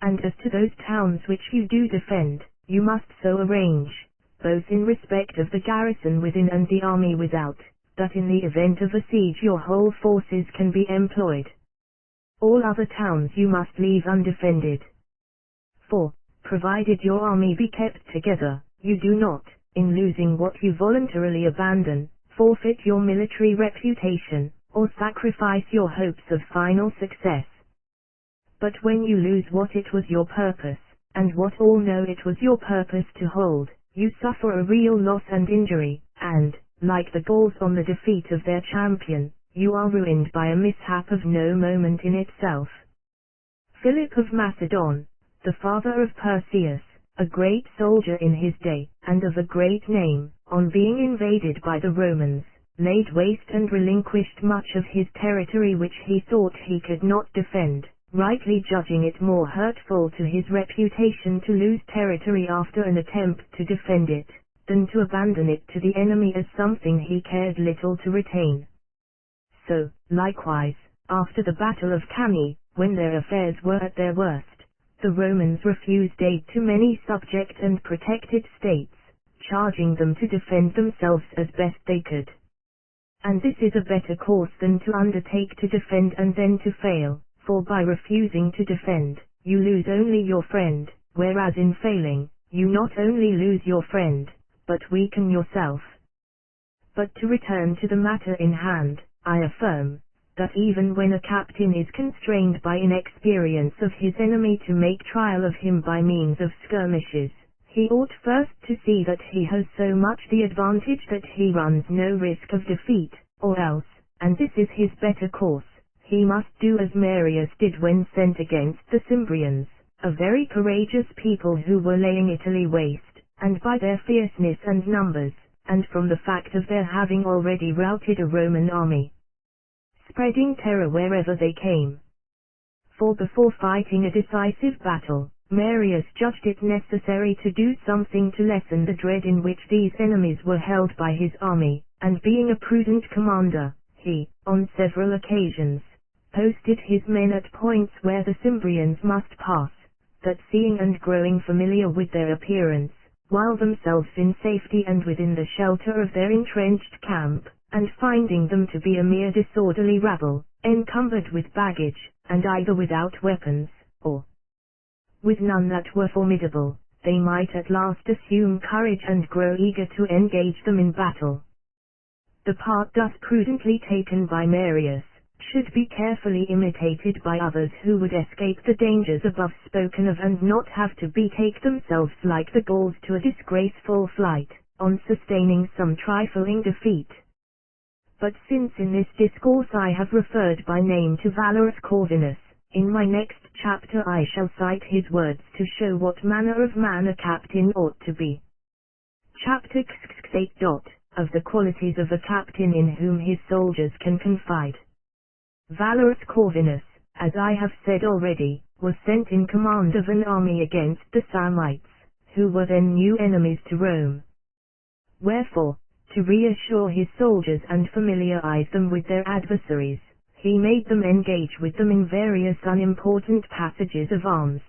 And as to those towns which you do defend, you must so arrange, both in respect of the garrison within and the army without, that in the event of a siege your whole forces can be employed. All other towns you must leave undefended. For, provided your army be kept together, you do not, in losing what you voluntarily abandon, forfeit your military reputation, or sacrifice your hopes of final success. But when you lose what it was your purpose, and what all know it was your purpose to hold, you suffer a real loss and injury, and, like the Gauls on the defeat of their champion, you are ruined by a mishap of no moment in itself. Philip of Macedon, the father of Perseus, a great soldier in his day, and of a great name, on being invaded by the Romans, laid waste and relinquished much of his territory which he thought he could not defend, rightly judging it more hurtful to his reputation to lose territory after an attempt to defend it, than to abandon it to the enemy as something he cared little to retain. So, likewise, after the Battle of Cannae, when their affairs were at their worst, the Romans refused aid to many subject and protected states, charging them to defend themselves as best they could. And this is a better course than to undertake to defend and then to fail, for by refusing to defend, you lose only your friend, whereas in failing, you not only lose your friend, but weaken yourself. But to return to the matter in hand, I affirm, that even when a captain is constrained by inexperience of his enemy to make trial of him by means of skirmishes, He ought first to see that he has so much the advantage that he runs no risk of defeat, or else, and this is his better course, he must do as Marius did when sent against the Cimbrians, a very courageous people who were laying Italy waste, and by their fierceness and numbers, and from the fact of their having already routed a Roman army, spreading terror wherever they came. For before fighting a decisive battle, Marius judged it necessary to do something to lessen the dread in which these enemies were held by his army, and being a prudent commander, he, on several occasions, posted his men at points where the Cimbrians must pass, that seeing and growing familiar with their appearance, while themselves in safety and within the shelter of their entrenched camp, and finding them to be a mere disorderly rabble, encumbered with baggage, and either without weapons, or with none that were formidable, they might at last assume courage and grow eager to engage them in battle. The part thus prudently taken by Marius, should be carefully imitated by others who would escape the dangers above spoken of and not have to betake themselves like the Gauls to a disgraceful flight, on sustaining some trifling defeat. But since in this discourse I have referred by name to valorous Corvinus, in my next chapter I shall cite his words to show what manner of man a captain ought to be. Chapter 8. Of the qualities of a captain in whom his soldiers can confide. Valorous Corvinus, as I have said already, was sent in command of an army against the Samnites, who were then new enemies to Rome. Wherefore, to reassure his soldiers and familiarize them with their adversaries, he made them engage with them in various unimportant passages of arms.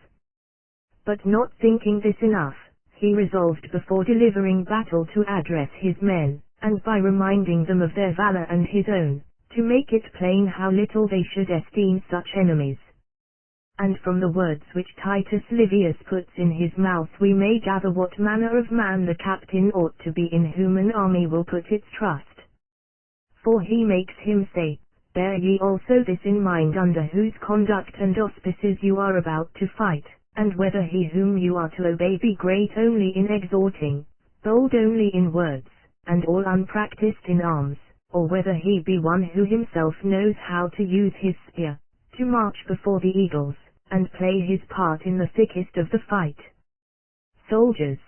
But not thinking this enough, he resolved before delivering battle to address his men, and by reminding them of their valor and his own, to make it plain how little they should esteem such enemies. And from the words which Titus Livius puts in his mouth we may gather what manner of man the captain ought to be in whom an army will put its trust. For he makes him say, "Bear ye also this in mind under whose conduct and auspices you are about to fight, and whether he whom you are to obey be great only in exhorting, bold only in words, and all unpractised in arms, or whether he be one who himself knows how to use his spear, to march before the eagles, and play his part in the thickest of the fight." Soldiers,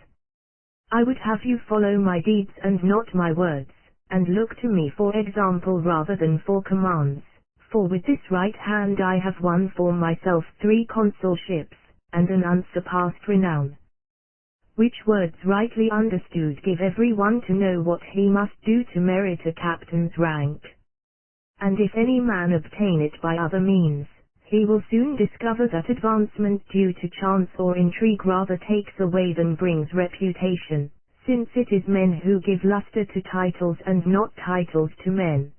I would have you follow my deeds and not my words, and look to me for example rather than for commands, for with this right hand I have won for myself 3 consulships, and an unsurpassed renown. Which words rightly understood give every one to know what he must do to merit a captain's rank. And if any man obtain it by other means, he will soon discover that advancement due to chance or intrigue rather takes away than brings reputation, since it is men who give lustre to titles and not titles to men.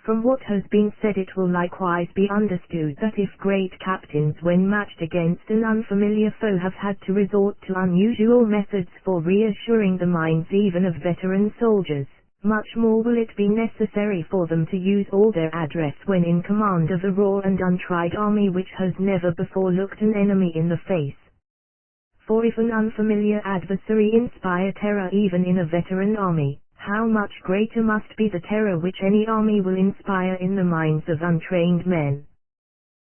From what has been said it will likewise be understood that if great captains when matched against an unfamiliar foe have had to resort to unusual methods for reassuring the minds even of veteran soldiers, much more will it be necessary for them to use all their address when in command of a raw and untried army which has never before looked an enemy in the face. For if an unfamiliar adversary inspire terror even in a veteran army, how much greater must be the terror which any army will inspire in the minds of untrained men.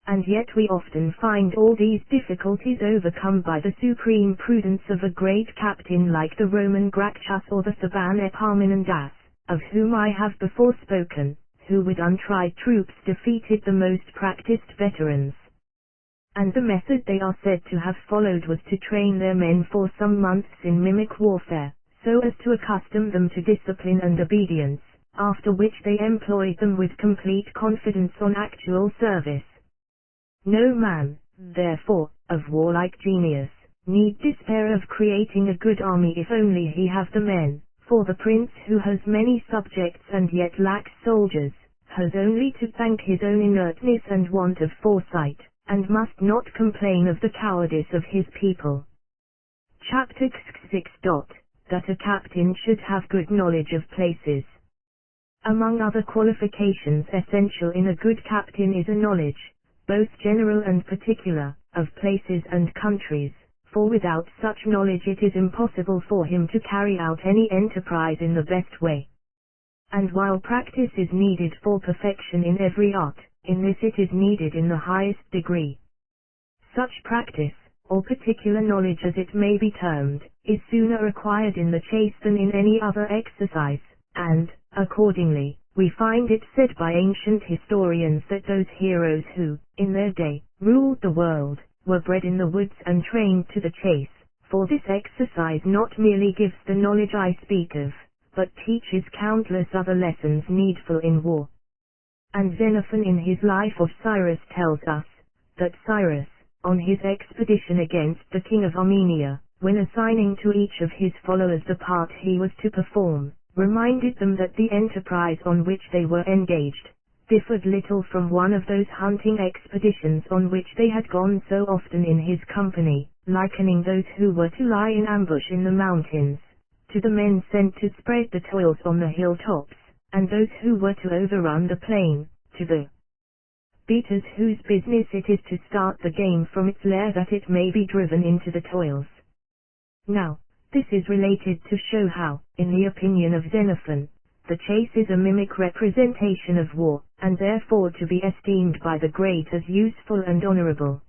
And yet we often find all these difficulties overcome by the supreme prudence of a great captain like the Roman Gracchus or the Theban Epaminondas, of whom I have before spoken, who with untried troops defeated the most practiced veterans. And the method they are said to have followed was to train their men for some months in mimic warfare, so as to accustom them to discipline and obedience, after which they employed them with complete confidence on actual service. No man, therefore, of warlike genius, need despair of creating a good army if only he have the men, for the prince who has many subjects and yet lacks soldiers, has only to thank his own inertness and want of foresight, and must not complain of the cowardice of his people. Chapter 6. That a captain should have good knowledge of places. Among other qualifications essential in a good captain is a knowledge, both general and particular, of places and countries, for without such knowledge it is impossible for him to carry out any enterprise in the best way. And while practice is needed for perfection in every art, in this it is needed in the highest degree. Such practice, or particular knowledge as it may be termed, is sooner acquired in the chase than in any other exercise, and, accordingly, we find it said by ancient historians that those heroes who, in their day, ruled the world, were bred in the woods and trained to the chase, for this exercise not merely gives the knowledge I speak of, but teaches countless other lessons needful in war. And Xenophon in his Life of Cyrus tells us, that Cyrus, on his expedition against the king of Armenia, when assigning to each of his followers the part he was to perform, reminded them that the enterprise on which they were engaged differed little from one of those hunting expeditions on which they had gone so often in his company, likening those who were to lie in ambush in the mountains to the men sent to spread the toils on the hilltops, and those who were to overrun the plain, to the beaters whose business it is to start the game from its lair that it may be driven into the toils. Now, this is related to show how, in the opinion of Xenophon, the chase is a mimic representation of war, and therefore to be esteemed by the great as useful and honorable.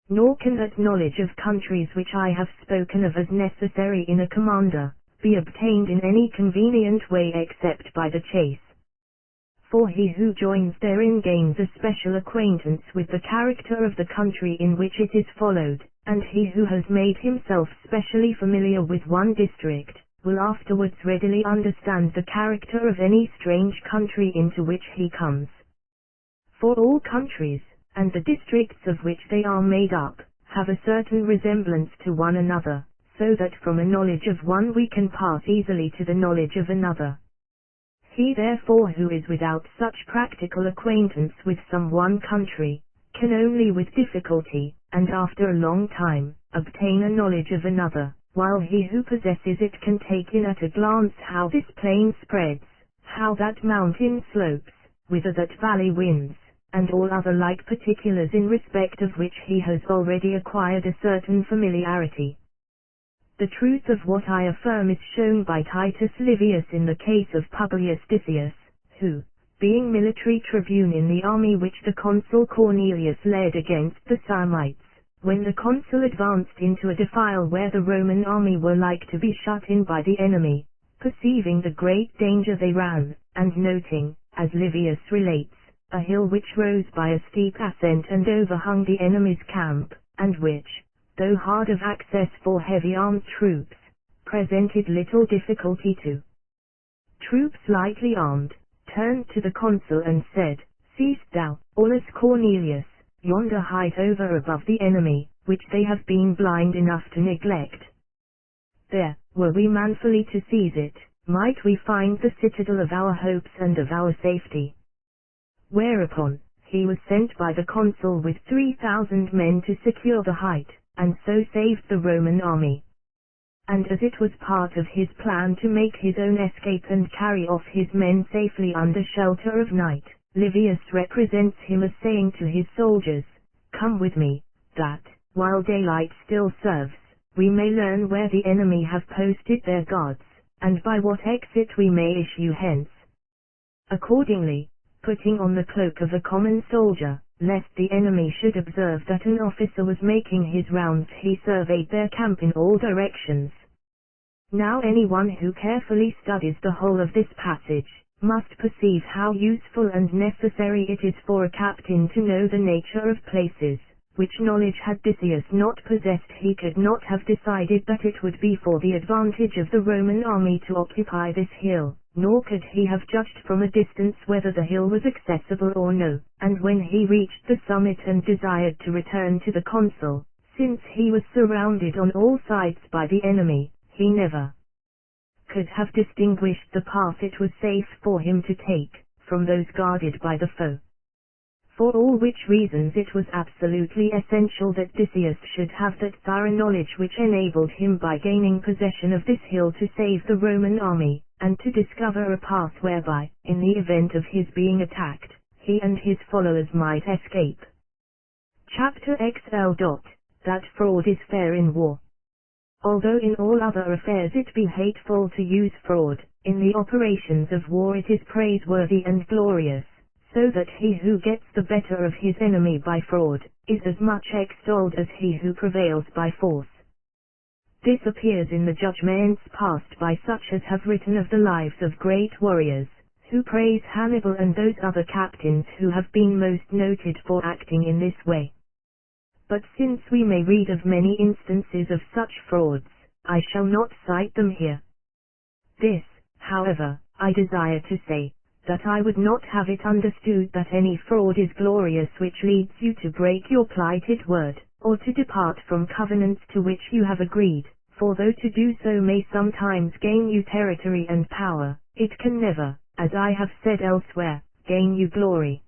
Nor can that knowledge of countries which I have spoken of as necessary in a commander, be obtained in any convenient way except by the chase. For he who joins therein gains a special acquaintance with the character of the country in which it is followed, and he who has made himself specially familiar with one district, will afterwards readily understand the character of any strange country into which he comes. For all countries, and the districts of which they are made up, have a certain resemblance to one another, so that from a knowledge of one we can pass easily to the knowledge of another. He therefore who is without such practical acquaintance with some one country, can only with difficulty, and after a long time, obtain a knowledge of another, while he who possesses it can take in at a glance how this plain spreads, how that mountain slopes, whither that valley winds, and all other like particulars in respect of which he has already acquired a certain familiarity. The truth of what I affirm is shown by Titus Livius in the case of Publius Decius, who, being military tribune in the army which the consul Cornelius led against the Samnites, when the consul advanced into a defile where the Roman army were like to be shut in by the enemy, perceiving the great danger they ran, and noting, as Livius relates, a hill which rose by a steep ascent and overhung the enemy's camp, and which, though hard of access for heavy armed troops, presented little difficulty to troops lightly armed, turned to the consul and said, "Seest thou, Aulus Cornelius, yonder height over above the enemy, which they have been blind enough to neglect? There, were we manfully to seize it, might we find the citadel of our hopes and of our safety." Whereupon, he was sent by the consul with 3,000 men to secure the height, and so saved the Roman army. And as it was part of his plan to make his own escape and carry off his men safely under shelter of night, Livius represents him as saying to his soldiers, "Come with me, that, while daylight still serves, we may learn where the enemy have posted their guards, and by what exit we may issue hence." Accordingly, putting on the cloak of a common soldier, lest the enemy should observe that an officer was making his rounds, he surveyed their camp in all directions. Now anyone who carefully studies the whole of this passage, must perceive how useful and necessary it is for a captain to know the nature of places, which knowledge had Decius not possessed he could not have decided that it would be for the advantage of the Roman army to occupy this hill, nor could he have judged from a distance whether the hill was accessible or no, and when he reached the summit and desired to return to the consul, since he was surrounded on all sides by the enemy, he never could have distinguished the path it was safe for him to take, from those guarded by the foe. For all which reasons it was absolutely essential that Decius should have that thorough knowledge which enabled him by gaining possession of this hill to save the Roman army, and to discover a path whereby, in the event of his being attacked, he and his followers might escape. Chapter XL. that fraud is fair in war. Although in all other affairs it be hateful to use fraud, in the operations of war it is praiseworthy and glorious, so that he who gets the better of his enemy by fraud, is as much extolled as he who prevails by force. This appears in the judgments passed by such as have written of the lives of great warriors, who praise Hannibal and those other captains who have been most noted for acting in this way. But since we may read of many instances of such frauds, I shall not cite them here. This, however, I desire to say, that I would not have it understood that any fraud is glorious which leads you to break your plighted word, or to depart from covenants to which you have agreed, for though to do so may sometimes gain you territory and power, it can never, as I have said elsewhere, gain you glory.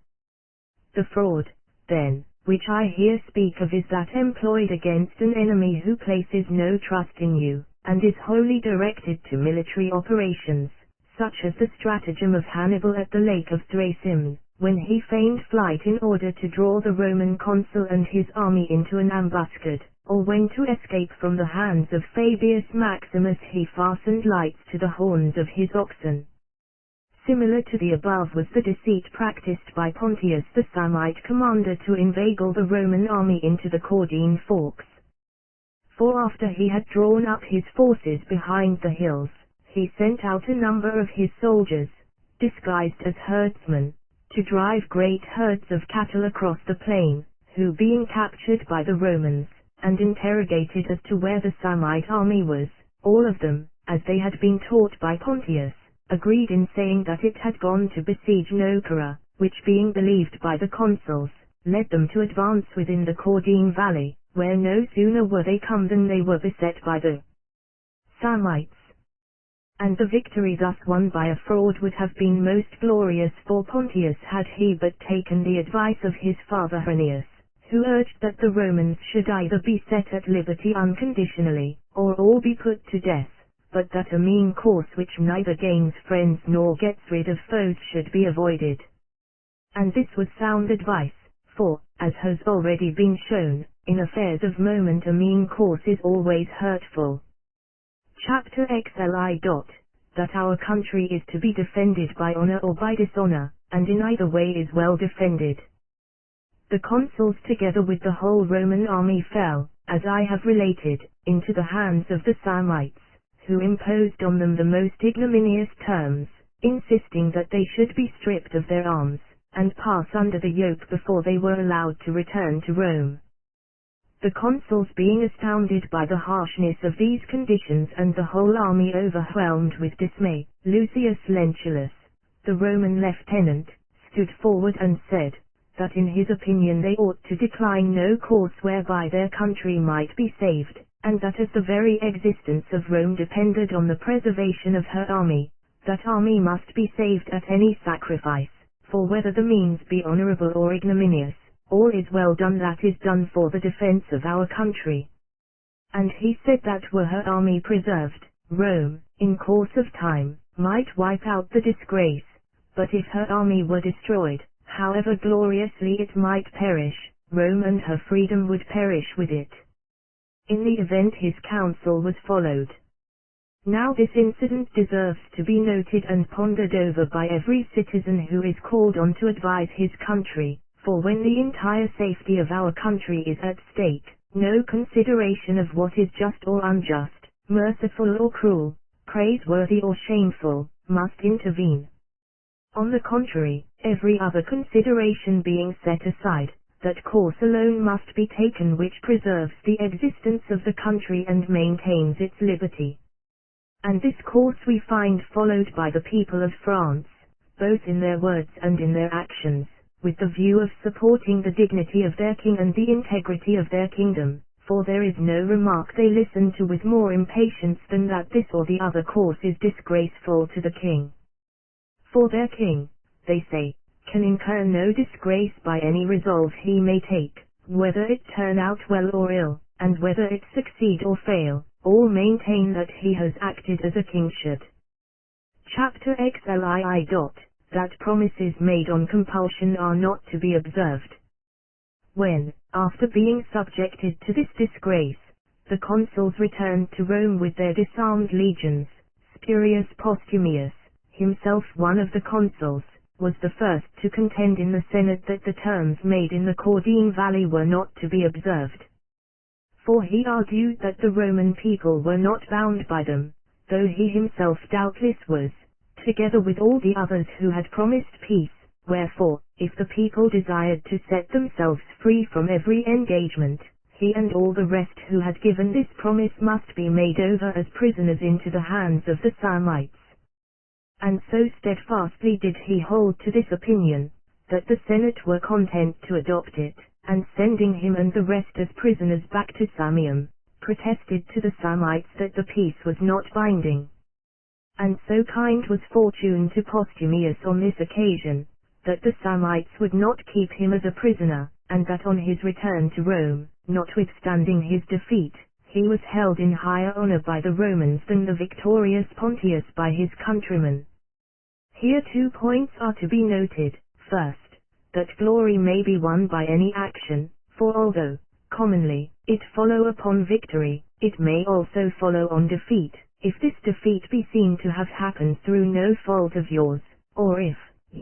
The fraud, then, which I here speak of is that employed against an enemy who places no trust in you, and is wholly directed to military operations, such as the stratagem of Hannibal at the lake of Thrasimene, when he feigned flight in order to draw the Roman consul and his army into an ambuscade, or when to escape from the hands of Fabius Maximus he fastened lights to the horns of his oxen. Similar to the above was the deceit practiced by Pontius the Samnite commander to inveigle the Roman army into the Caudine Forks. For after he had drawn up his forces behind the hills, he sent out a number of his soldiers, disguised as herdsmen, to drive great herds of cattle across the plain, who being captured by the Romans, and interrogated as to where the Samnite army was, all of them, as they had been taught by Pontius, agreed in saying that it had gone to besiege Nocara, which being believed by the consuls, led them to advance within the Caudine valley, where no sooner were they come than they were beset by the Samnites. And the victory thus won by a fraud would have been most glorious for Pontius had he but taken the advice of his father Hernius, who urged that the Romans should either be set at liberty unconditionally, or all be put to death, but that a mean course which neither gains friends nor gets rid of foes should be avoided. And this was sound advice, for, as has already been shown, in affairs of moment a mean course is always hurtful. Chapter XLI. That our country is to be defended by honor or by dishonor, and in either way is well defended. The consuls together with the whole Roman army fell, as I have related, into the hands of the Samnites, who imposed on them the most ignominious terms, insisting that they should be stripped of their arms, and pass under the yoke before they were allowed to return to Rome. The consuls being astounded by the harshness of these conditions and the whole army overwhelmed with dismay, Lucius Lentulus, the Roman lieutenant, stood forward and said, that in his opinion they ought to decline no course whereby their country might be saved, and that as the very existence of Rome depended on the preservation of her army, that army must be saved at any sacrifice, for whether the means be honorable or ignominious, all is well done that is done for the defense of our country. And he said that were her army preserved, Rome, in course of time, might wipe out the disgrace, but if her army were destroyed, however gloriously it might perish, Rome and her freedom would perish with it. In the event his counsel was followed. Now this incident deserves to be noted and pondered over by every citizen who is called on to advise his country, for when the entire safety of our country is at stake, no consideration of what is just or unjust, merciful or cruel, praiseworthy or shameful, must intervene. On the contrary, every other consideration being set aside, that course alone must be taken which preserves the existence of the country and maintains its liberty. And this course we find followed by the people of France, both in their words and in their actions, with the view of supporting the dignity of their king and the integrity of their kingdom, for there is no remark they listen to with more impatience than that this or the other course is disgraceful to the king. For their king, they say, can incur no disgrace by any resolve he may take, whether it turn out well or ill, and whether it succeed or fail, all maintain that he has acted as a king should. Chapter XLII. That promises made on compulsion are not to be observed. When, After being subjected to this disgrace, the consuls returned to Rome with their disarmed legions. Spurius Postumius, himself one of the consuls, was the first to contend in the Senate that the terms made in the Caudine Valley were not to be observed. For he argued that the Roman people were not bound by them, though he himself doubtless was, together with all the others who had promised peace. Wherefore, if the people desired to set themselves free from every engagement, he and all the rest who had given this promise must be made over as prisoners into the hands of the Samnites. And so steadfastly did he hold to this opinion, that the Senate were content to adopt it, and sending him and the rest as prisoners back to Samium, protested to the Samnites that the peace was not binding. And so kind was fortune to Postumius on this occasion, that the Samnites would not keep him as a prisoner, and that on his return to Rome, notwithstanding his defeat, he was held in higher honor by the Romans than the victorious Pontius by his countrymen. Here 2 points are to be noted. First, that glory may be won by any action, for although, commonly, it follow upon victory, it may also follow on defeat, if this defeat be seen to have happened through no fault of yours, or if,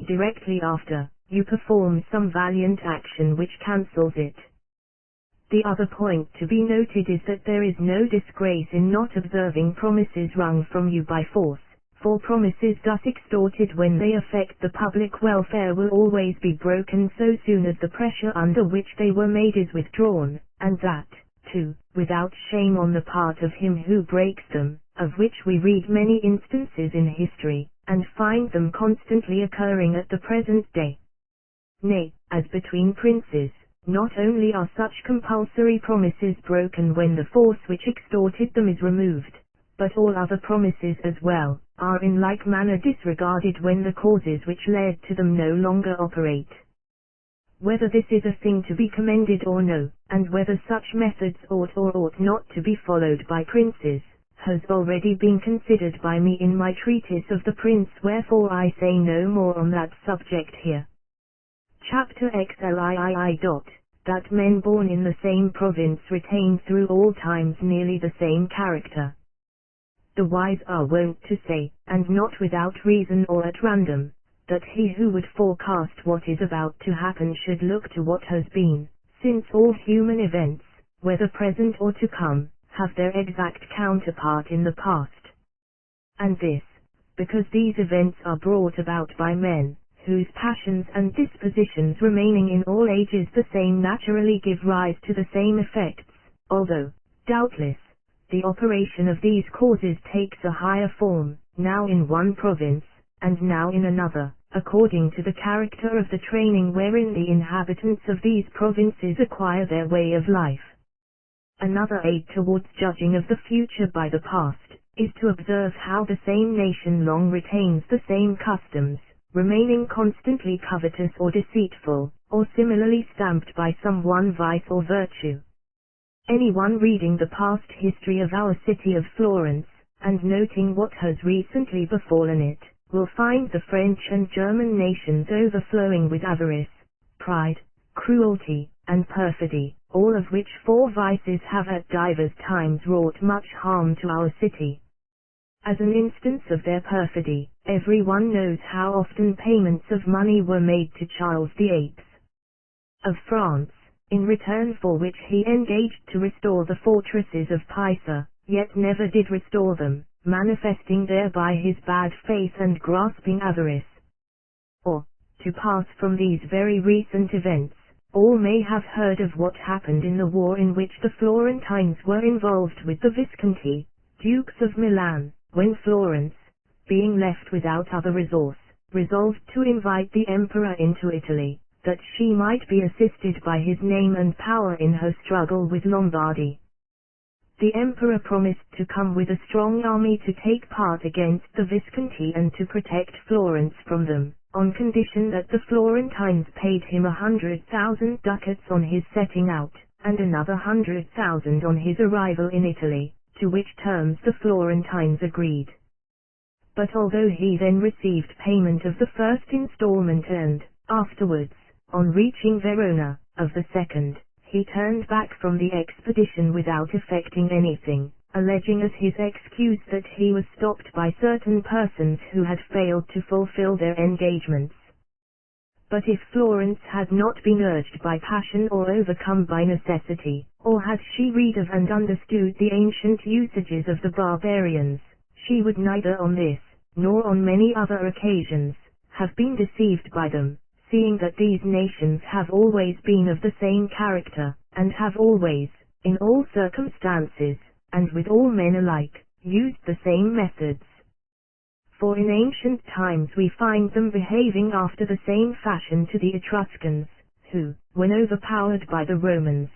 directly after, you perform some valiant action which cancels it. The other point to be noted is that there is no disgrace in not observing promises wrung from you by force, for promises thus extorted when they affect the public welfare will always be broken so soon as the pressure under which they were made is withdrawn, and that, too, without shame on the part of him who breaks them, of which we read many instances in history, and find them constantly occurring at the present day. Nay, as between princes, not only are such compulsory promises broken when the force which extorted them is removed, but all other promises as well, are in like manner disregarded when the causes which led to them no longer operate. Whether this is a thing to be commended or no, and whether such methods ought or ought not to be followed by princes, has already been considered by me in my treatise of the Prince, wherefore I say no more on that subject here. Chapter XLII. That men born in the same province retain through all times nearly the same character. The wise are wont to say, and not without reason or at random, that he who would forecast what is about to happen should look to what has been, since all human events, whether present or to come, have their exact counterpart in the past. And this, because these events are brought about by men, whose passions and dispositions remaining in all ages the same naturally give rise to the same effects, although, doubtless, the operation of these causes takes a higher form, now in one province, and now in another, according to the character of the training wherein the inhabitants of these provinces acquire their way of life. Another aid towards judging of the future by the past, is to observe how the same nation long retains the same customs, remaining constantly covetous or deceitful, or similarly stamped by some one vice or virtue. Anyone reading the past history of our city of Florence, and noting what has recently befallen it, will find the French and German nations overflowing with avarice, pride, cruelty, and perfidy, all of which 4 vices have at divers times wrought much harm to our city. As an instance of their perfidy, every one knows how often payments of money were made to Charles VIII of France, in return for which he engaged to restore the fortresses of Pisa, yet never did restore them, manifesting thereby his bad faith and grasping avarice. Or, to pass from these very recent events, all may have heard of what happened in the war in which the Florentines were involved with the Visconti, Dukes of Milan, when Florence, being left without other resource, resolved to invite the emperor into Italy, that she might be assisted by his name and power in her struggle with Lombardy. The emperor promised to come with a strong army to take part against the Visconti and to protect Florence from them, on condition that the Florentines paid him 100,000 ducats on his setting out, and another 100,000 on his arrival in Italy, to which terms the Florentines agreed. But although he then received payment of the first installment and, afterwards, on reaching Verona, of the second, he turned back from the expedition without effecting anything, alleging as his excuse that he was stopped by certain persons who had failed to fulfill their engagements. But if Florence had not been urged by passion or overcome by necessity, or had she read of and understood the ancient usages of the barbarians, she would neither on this, nor on many other occasions, have been deceived by them, seeing that these nations have always been of the same character, and have always, in all circumstances, and with all men alike, used the same methods. For in ancient times we find them behaving after the same fashion to the Etruscans, who, when overpowered by the Romans,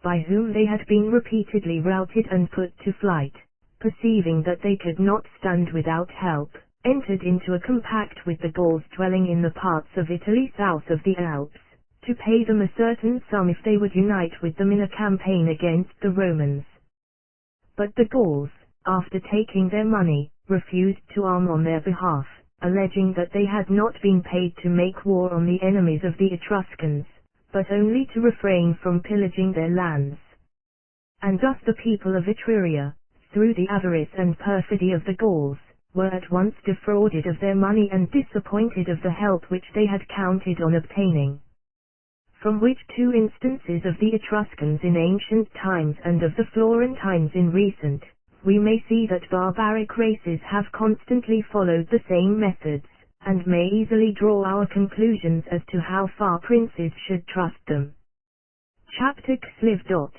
by whom they had been repeatedly routed and put to flight, perceiving that they could not stand without help, entered into a compact with the Gauls dwelling in the parts of Italy south of the Alps, to pay them a certain sum if they would unite with them in a campaign against the Romans. But the Gauls, after taking their money, refused to arm on their behalf, alleging that they had not been paid to make war on the enemies of the Etruscans, but only to refrain from pillaging their lands. And thus the people of Etruria, through the avarice and perfidy of the Gauls, were at once defrauded of their money and disappointed of the help which they had counted on obtaining. From which two instances of the Etruscans in ancient times and of the Florentines in recent, we may see that barbaric races have constantly followed the same methods, and may easily draw our conclusions as to how far princes should trust them. Chapter XII.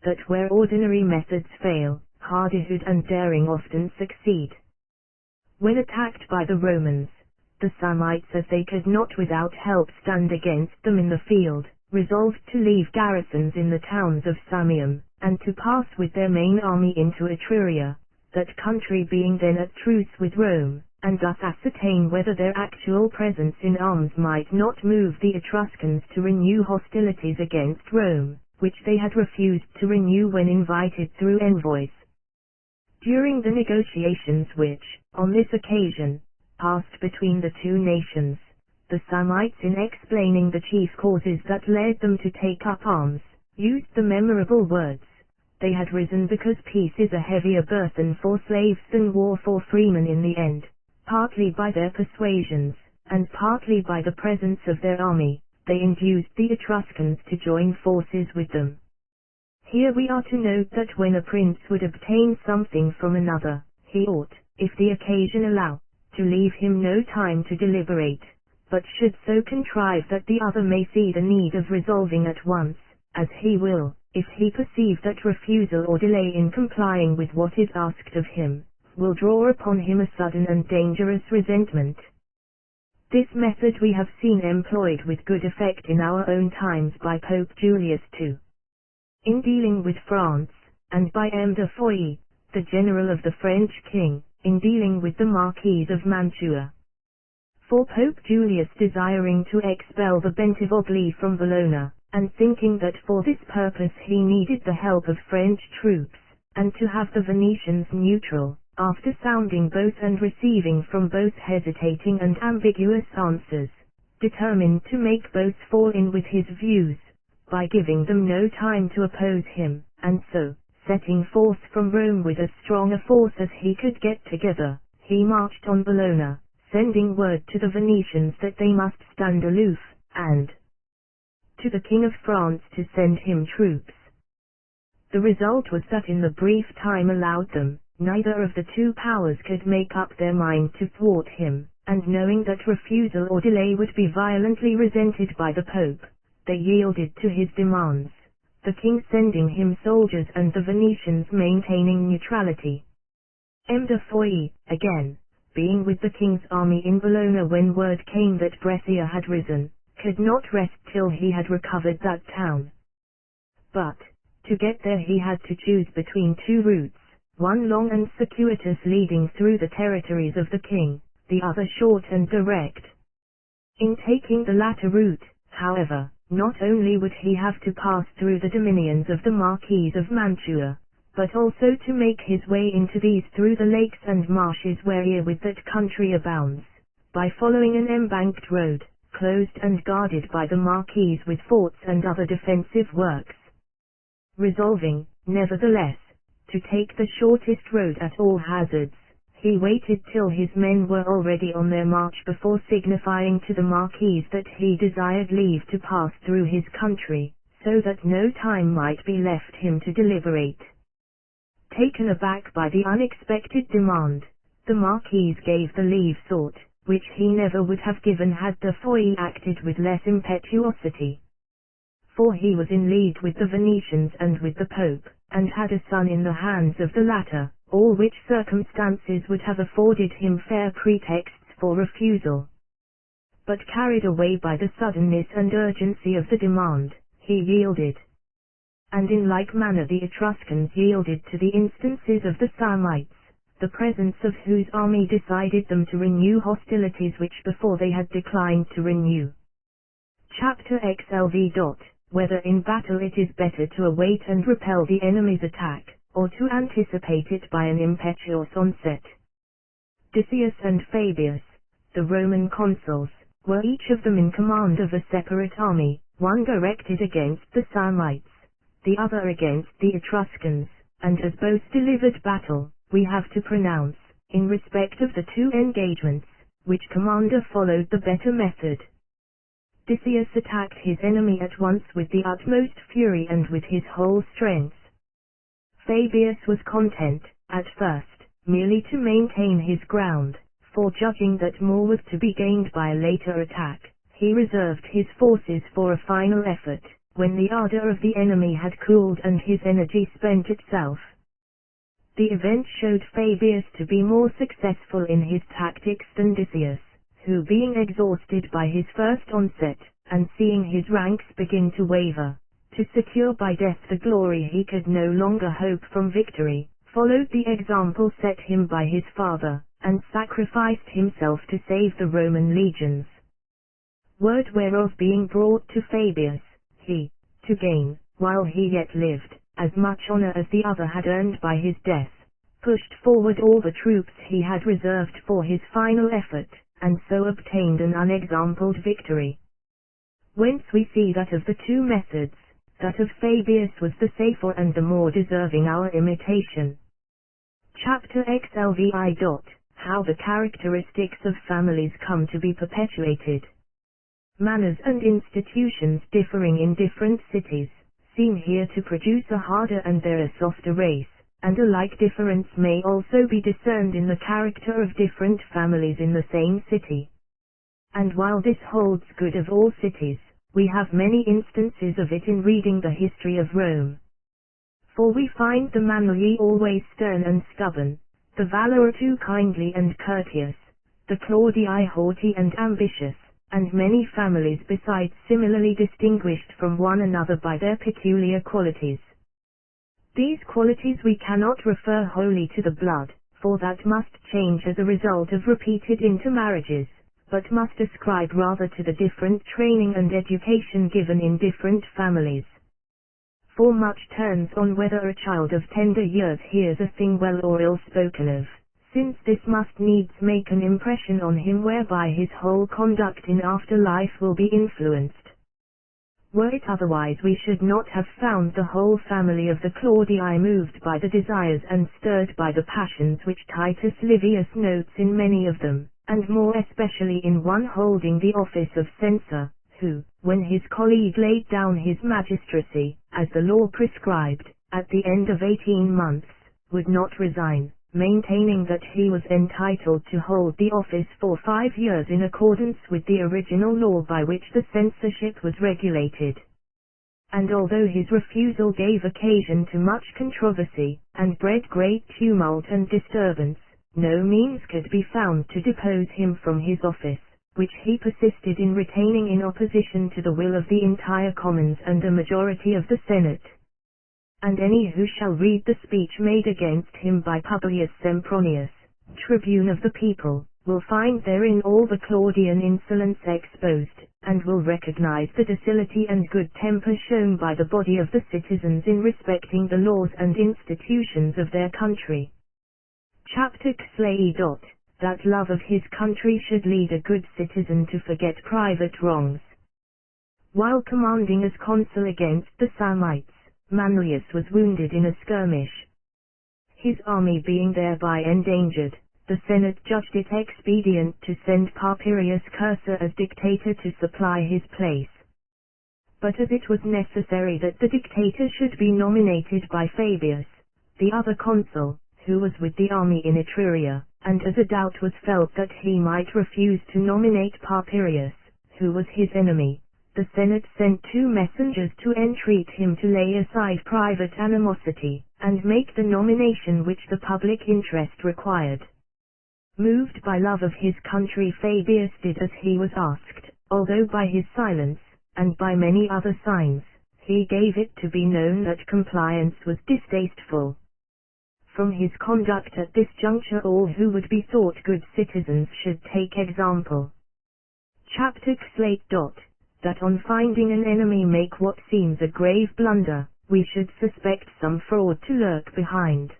That where ordinary methods fail, hardihood and daring often succeed. When attacked by the Romans, the Samnites, as they could not without help stand against them in the field, resolved to leave garrisons in the towns of Samium, and to pass with their main army into Etruria, that country being then at truce with Rome, and thus ascertain whether their actual presence in arms might not move the Etruscans to renew hostilities against Rome, which they had refused to renew when invited through envoys. During the negotiations which, on this occasion, passed between the two nations, the Samnites, in explaining the chief causes that led them to take up arms, used the memorable words, "They had risen because peace is a heavier burthen for slaves than war for freemen in the end." Partly by their persuasions, and partly by the presence of their army, they induced the Etruscans to join forces with them. Here we are to note that when a prince would obtain something from another, he ought, if the occasion allow, to leave him no time to deliberate, but should so contrive that the other may see the need of resolving at once, as he will, if he perceive that refusal or delay in complying with what is asked of him, will draw upon him a sudden and dangerous resentment. This method we have seen employed with good effect in our own times by Pope Julius II. In dealing with France, and by M. de Foix, the general of the French king, in dealing with the Marquis of Mantua. For Pope Julius, desiring to expel the Bentivogli from Bologna, and thinking that for this purpose he needed the help of French troops, and to have the Venetians neutral, after sounding both and receiving from both hesitating and ambiguous answers, determined to make both fall in with his views, by giving them no time to oppose him, and so, setting forth from Rome with as strong a force as he could get together, he marched on Bologna, sending word to the Venetians that they must stand aloof, and to the King of France to send him troops. The result was that in the brief time allowed them, neither of the two powers could make up their mind to thwart him, and knowing that refusal or delay would be violently resented by the Pope, they yielded to his demands, the king sending him soldiers and the Venetians maintaining neutrality. M. de Foix, again, being with the king's army in Bologna when word came that Brescia had risen, could not rest till he had recovered that town. But, to get there he had to choose between two routes, one long and circuitous leading through the territories of the king, the other short and direct. In taking the latter route, however, not only would he have to pass through the dominions of the Marquis of Mantua, but also to make his way into these through the lakes and marshes wherewith that country abounds, by following an embanked road, closed and guarded by the Marquis with forts and other defensive works, Resolving, nevertheless, to take the shortest road at all hazards, he waited till his men were already on their march before signifying to the Marquis that he desired leave to pass through his country, so that no time might be left him to deliberate. Taken aback by the unexpected demand, the Marquis gave the leave sought, which he never would have given had the Foy acted with less impetuosity. For he was in league with the Venetians and with the Pope, and had a son in the hands of the latter, all which circumstances would have afforded him fair pretexts for refusal. But carried away by the suddenness and urgency of the demand, he yielded. And in like manner the Etruscans yielded to the instances of the Samnites, the presence of whose army decided them to renew hostilities which before they had declined to renew. Chapter XLV. Whether in battle it is better to await and repel the enemy's attack, or to anticipate it by an impetuous onset. Decius and Fabius, the Roman consuls, were each of them in command of a separate army, one directed against the Samnites, the other against the Etruscans, and as both delivered battle, we have to pronounce, in respect of the two engagements, which commander followed the better method. Decius attacked his enemy at once with the utmost fury and with his whole strength. Fabius was content, at first, merely to maintain his ground, for judging that more was to be gained by a later attack, he reserved his forces for a final effort, when the ardor of the enemy had cooled and his energy spent itself. The event showed Fabius to be more successful in his tactics than Decius, who being exhausted by his first onset, and seeing his ranks begin to waver, to secure by death the glory he could no longer hope from victory, followed the example set him by his father, and sacrificed himself to save the Roman legions. Word whereof being brought to Fabius, he, to gain, while he yet lived, as much honor as the other had earned by his death, pushed forward all the troops he had reserved for his final effort, and so obtained an unexampled victory. Whence we see that of the two methods, that of Fabius was the safer and the more deserving our imitation. Chapter XLVI. How the characteristics of families come to be perpetuated. Manners and institutions differing in different cities, seem here to produce a harder and there a softer race, and a like difference may also be discerned in the character of different families in the same city. And while this holds good of all cities, we have many instances of it in reading the history of Rome. For we find the Manlii always stern and stubborn, the Valor too kindly and courteous, the Claudii haughty and ambitious, and many families besides similarly distinguished from one another by their peculiar qualities. These qualities we cannot refer wholly to the blood, for that must change as a result of repeated intermarriages, but must ascribe rather to the different training and education given in different families. For much turns on whether a child of tender years hears a thing well or ill spoken of, since this must needs make an impression on him whereby his whole conduct in after life will be influenced. Were it otherwise we should not have found the whole family of the Claudii moved by the desires and stirred by the passions which Titus Livius notes in many of them, and more especially in one holding the office of censor, who, when his colleague laid down his magistracy, as the law prescribed, at the end of 18 months, would not resign, maintaining that he was entitled to hold the office for 5 years in accordance with the original law by which the censorship was regulated. And although his refusal gave occasion to much controversy, and bred great tumult and disturbance, no means could be found to depose him from his office, which he persisted in retaining in opposition to the will of the entire Commons and a majority of the Senate. And any who shall read the speech made against him by Publius Sempronius, tribune of the people, will find therein all the Claudian insolence exposed, and will recognize the docility and good temper shown by the body of the citizens in respecting the laws and institutions of their country. Chapter XLVI. That love of his country should lead a good citizen to forget private wrongs. While commanding as consul against the Samnites, Manlius was wounded in a skirmish. His army being thereby endangered, the Senate judged it expedient to send Papirius Cursor as dictator to supply his place. But as it was necessary that the dictator should be nominated by Fabius, the other consul, who was with the army in Etruria, and as a doubt was felt that he might refuse to nominate Papirius, who was his enemy, the Senate sent 2 messengers to entreat him to lay aside private animosity, and make the nomination which the public interest required. Moved by love of his country, Fabius did as he was asked, although by his silence, and by many other signs, he gave it to be known that compliance was distasteful. From his conduct at this juncture all who would be thought good citizens should take example. Chapter Slate. That on finding an enemy make what seems a grave blunder, we should suspect some fraud to lurk behind.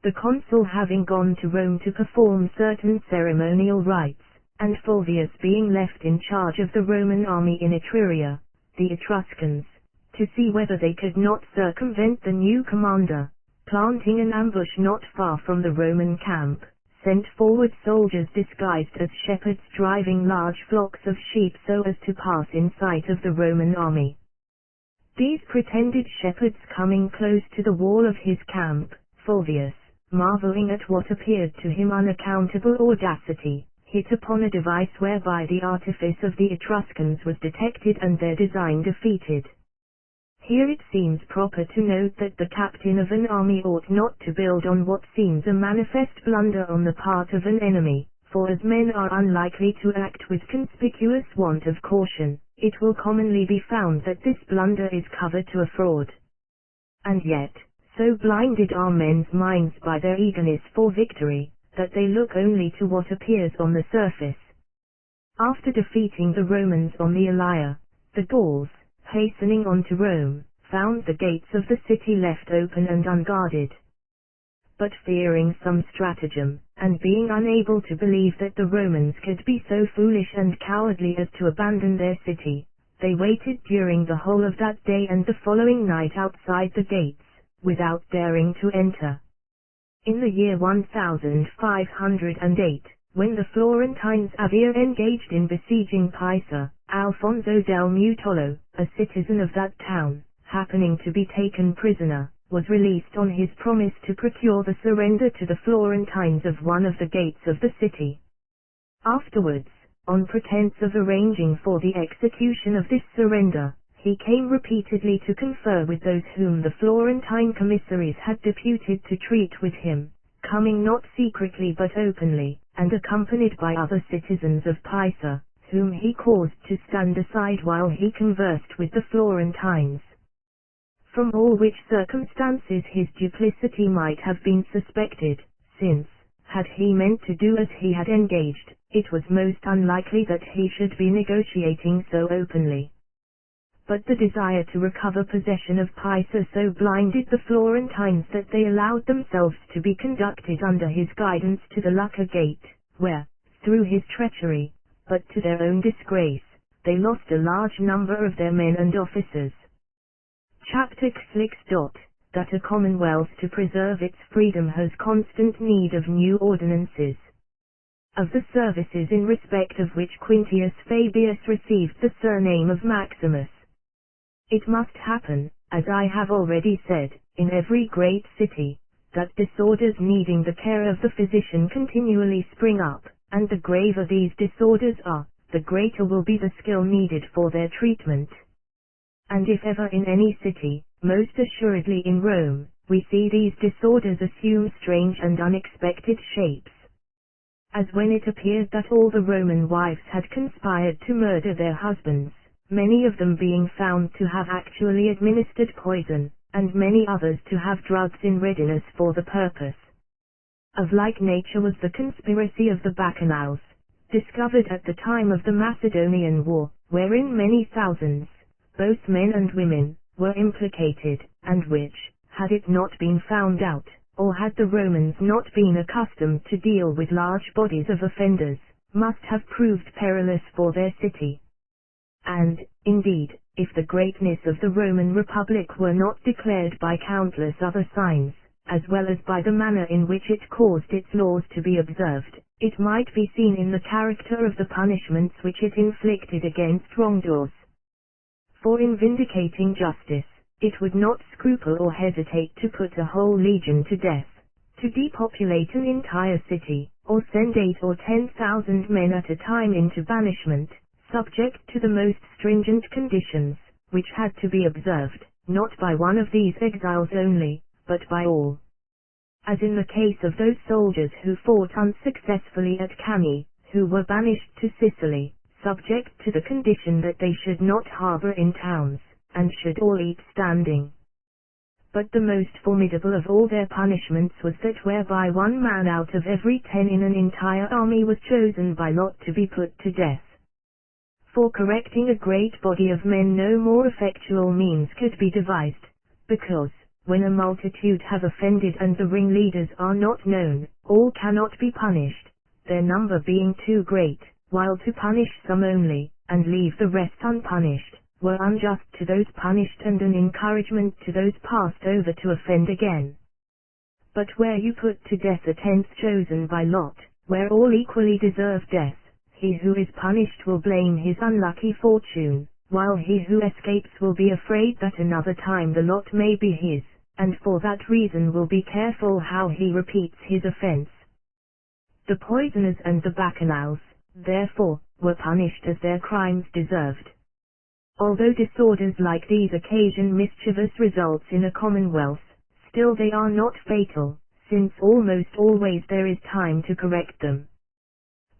The consul having gone to Rome to perform certain ceremonial rites, and Fulvius being left in charge of the Roman army in Etruria, the Etruscans, to see whether they could not circumvent the new commander, planting an ambush not far from the Roman camp, sent forward soldiers disguised as shepherds driving large flocks of sheep so as to pass in sight of the Roman army. These pretended shepherds coming close to the wall of his camp, Fulvius, marveling at what appeared to him unaccountable audacity, hit upon a device whereby the artifice of the Etruscans was detected and their design defeated. Here it seems proper to note that the captain of an army ought not to build on what seems a manifest blunder on the part of an enemy, for as men are unlikely to act with conspicuous want of caution, it will commonly be found that this blunder is cover to a fraud. And yet, so blinded are men's minds by their eagerness for victory, that they look only to what appears on the surface. After defeating the Romans on the Allia, the Gauls, hastening on to Rome, found the gates of the city left open and unguarded. But fearing some stratagem, and being unable to believe that the Romans could be so foolish and cowardly as to abandon their city, they waited during the whole of that day and the following night outside the gates, without daring to enter. In the year 1508, when the Florentines were engaged in besieging Pisa, Alfonso del Mutolo, a citizen of that town, happening to be taken prisoner, was released on his promise to procure the surrender to the Florentines of one of the gates of the city. Afterwards, on pretense of arranging for the execution of this surrender, he came repeatedly to confer with those whom the Florentine commissaries had deputed to treat with him, coming not secretly but openly, and accompanied by other citizens of Pisa, whom he caused to stand aside while he conversed with the Florentines. From all which circumstances his duplicity might have been suspected, since, had he meant to do as he had engaged, it was most unlikely that he should be negotiating so openly. But the desire to recover possession of Pisa so blinded the Florentines that they allowed themselves to be conducted under his guidance to the Lucca Gate, where, through his treachery, but to their own disgrace, they lost a large number of their men and officers. Chapter 6. That a commonwealth to preserve its freedom has constant need of new ordinances. Of the services in respect of which Quintius Fabius received the surname of Maximus. It must happen, as I have already said, in every great city, that disorders needing the care of the physician continually spring up, and the graver these disorders are, the greater will be the skill needed for their treatment. And if ever in any city, most assuredly in Rome, we see these disorders assume strange and unexpected shapes. As when it appeared that all the Roman wives had conspired to murder their husbands, many of them being found to have actually administered poison, and many others to have drugs in readiness for the purpose. Of like nature was the conspiracy of the Bacchanals, discovered at the time of the Macedonian War, wherein many thousands, both men and women, were implicated, and which, had it not been found out, or had the Romans not been accustomed to deal with large bodies of offenders, must have proved perilous for their city. And, indeed, if the greatness of the Roman Republic were not declared by countless other signs, as well as by the manner in which it caused its laws to be observed, it might be seen in the character of the punishments which it inflicted against wrongdoers. For in vindicating justice, it would not scruple or hesitate to put a whole legion to death, to depopulate an entire city, or send 8 or 10,000 men at a time into banishment, subject to the most stringent conditions, which had to be observed, not by one of these exiles only, but by all. As in the case of those soldiers who fought unsuccessfully at Cannae, who were banished to Sicily, subject to the condition that they should not harbor in towns, and should all eat standing. But the most formidable of all their punishments was that whereby 1 man out of every 10 in an entire army was chosen by lot to be put to death. For correcting a great body of men no more effectual means could be devised, because, when a multitude have offended and the ringleaders are not known, all cannot be punished, their number being too great, while to punish some only, and leave the rest unpunished, were unjust to those punished and an encouragement to those passed over to offend again. But where you put to death a 10th chosen by lot, where all equally deserve death, he who is punished will blame his unlucky fortune, while he who escapes will be afraid that another time the lot may be his, and for that reason will be careful how he repeats his offense. The poisoners and the bacchanals, therefore, were punished as their crimes deserved. Although disorders like these occasion mischievous results in a commonwealth, still they are not fatal, since almost always there is time to correct them.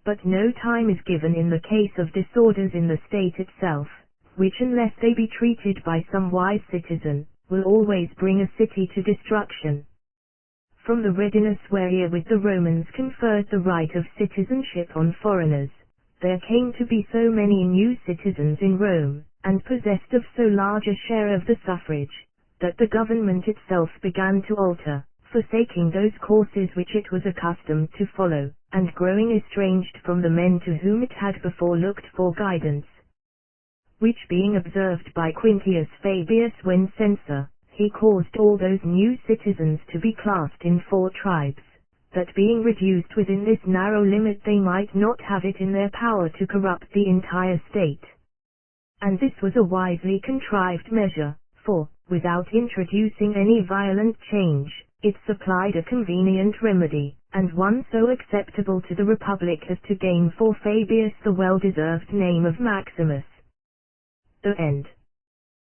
But no time is given in the case of disorders in the state itself, which unless they be treated by some wise citizen, will always bring a city to destruction. From the readiness wherewith the Romans conferred the right of citizenship on foreigners, there came to be so many new citizens in Rome, and possessed of so large a share of the suffrage, that the government itself began to alter, forsaking those courses which it was accustomed to follow, and growing estranged from the men to whom it had before looked for guidance. Which being observed by Quintius Fabius when censor, he caused all those new citizens to be classed in 4 tribes, that being reduced within this narrow limit they might not have it in their power to corrupt the entire state. And this was a wisely contrived measure, for, without introducing any violent change, it supplied a convenient remedy, and one so acceptable to the Republic as to gain for Fabius the well-deserved name of Maximus. The end.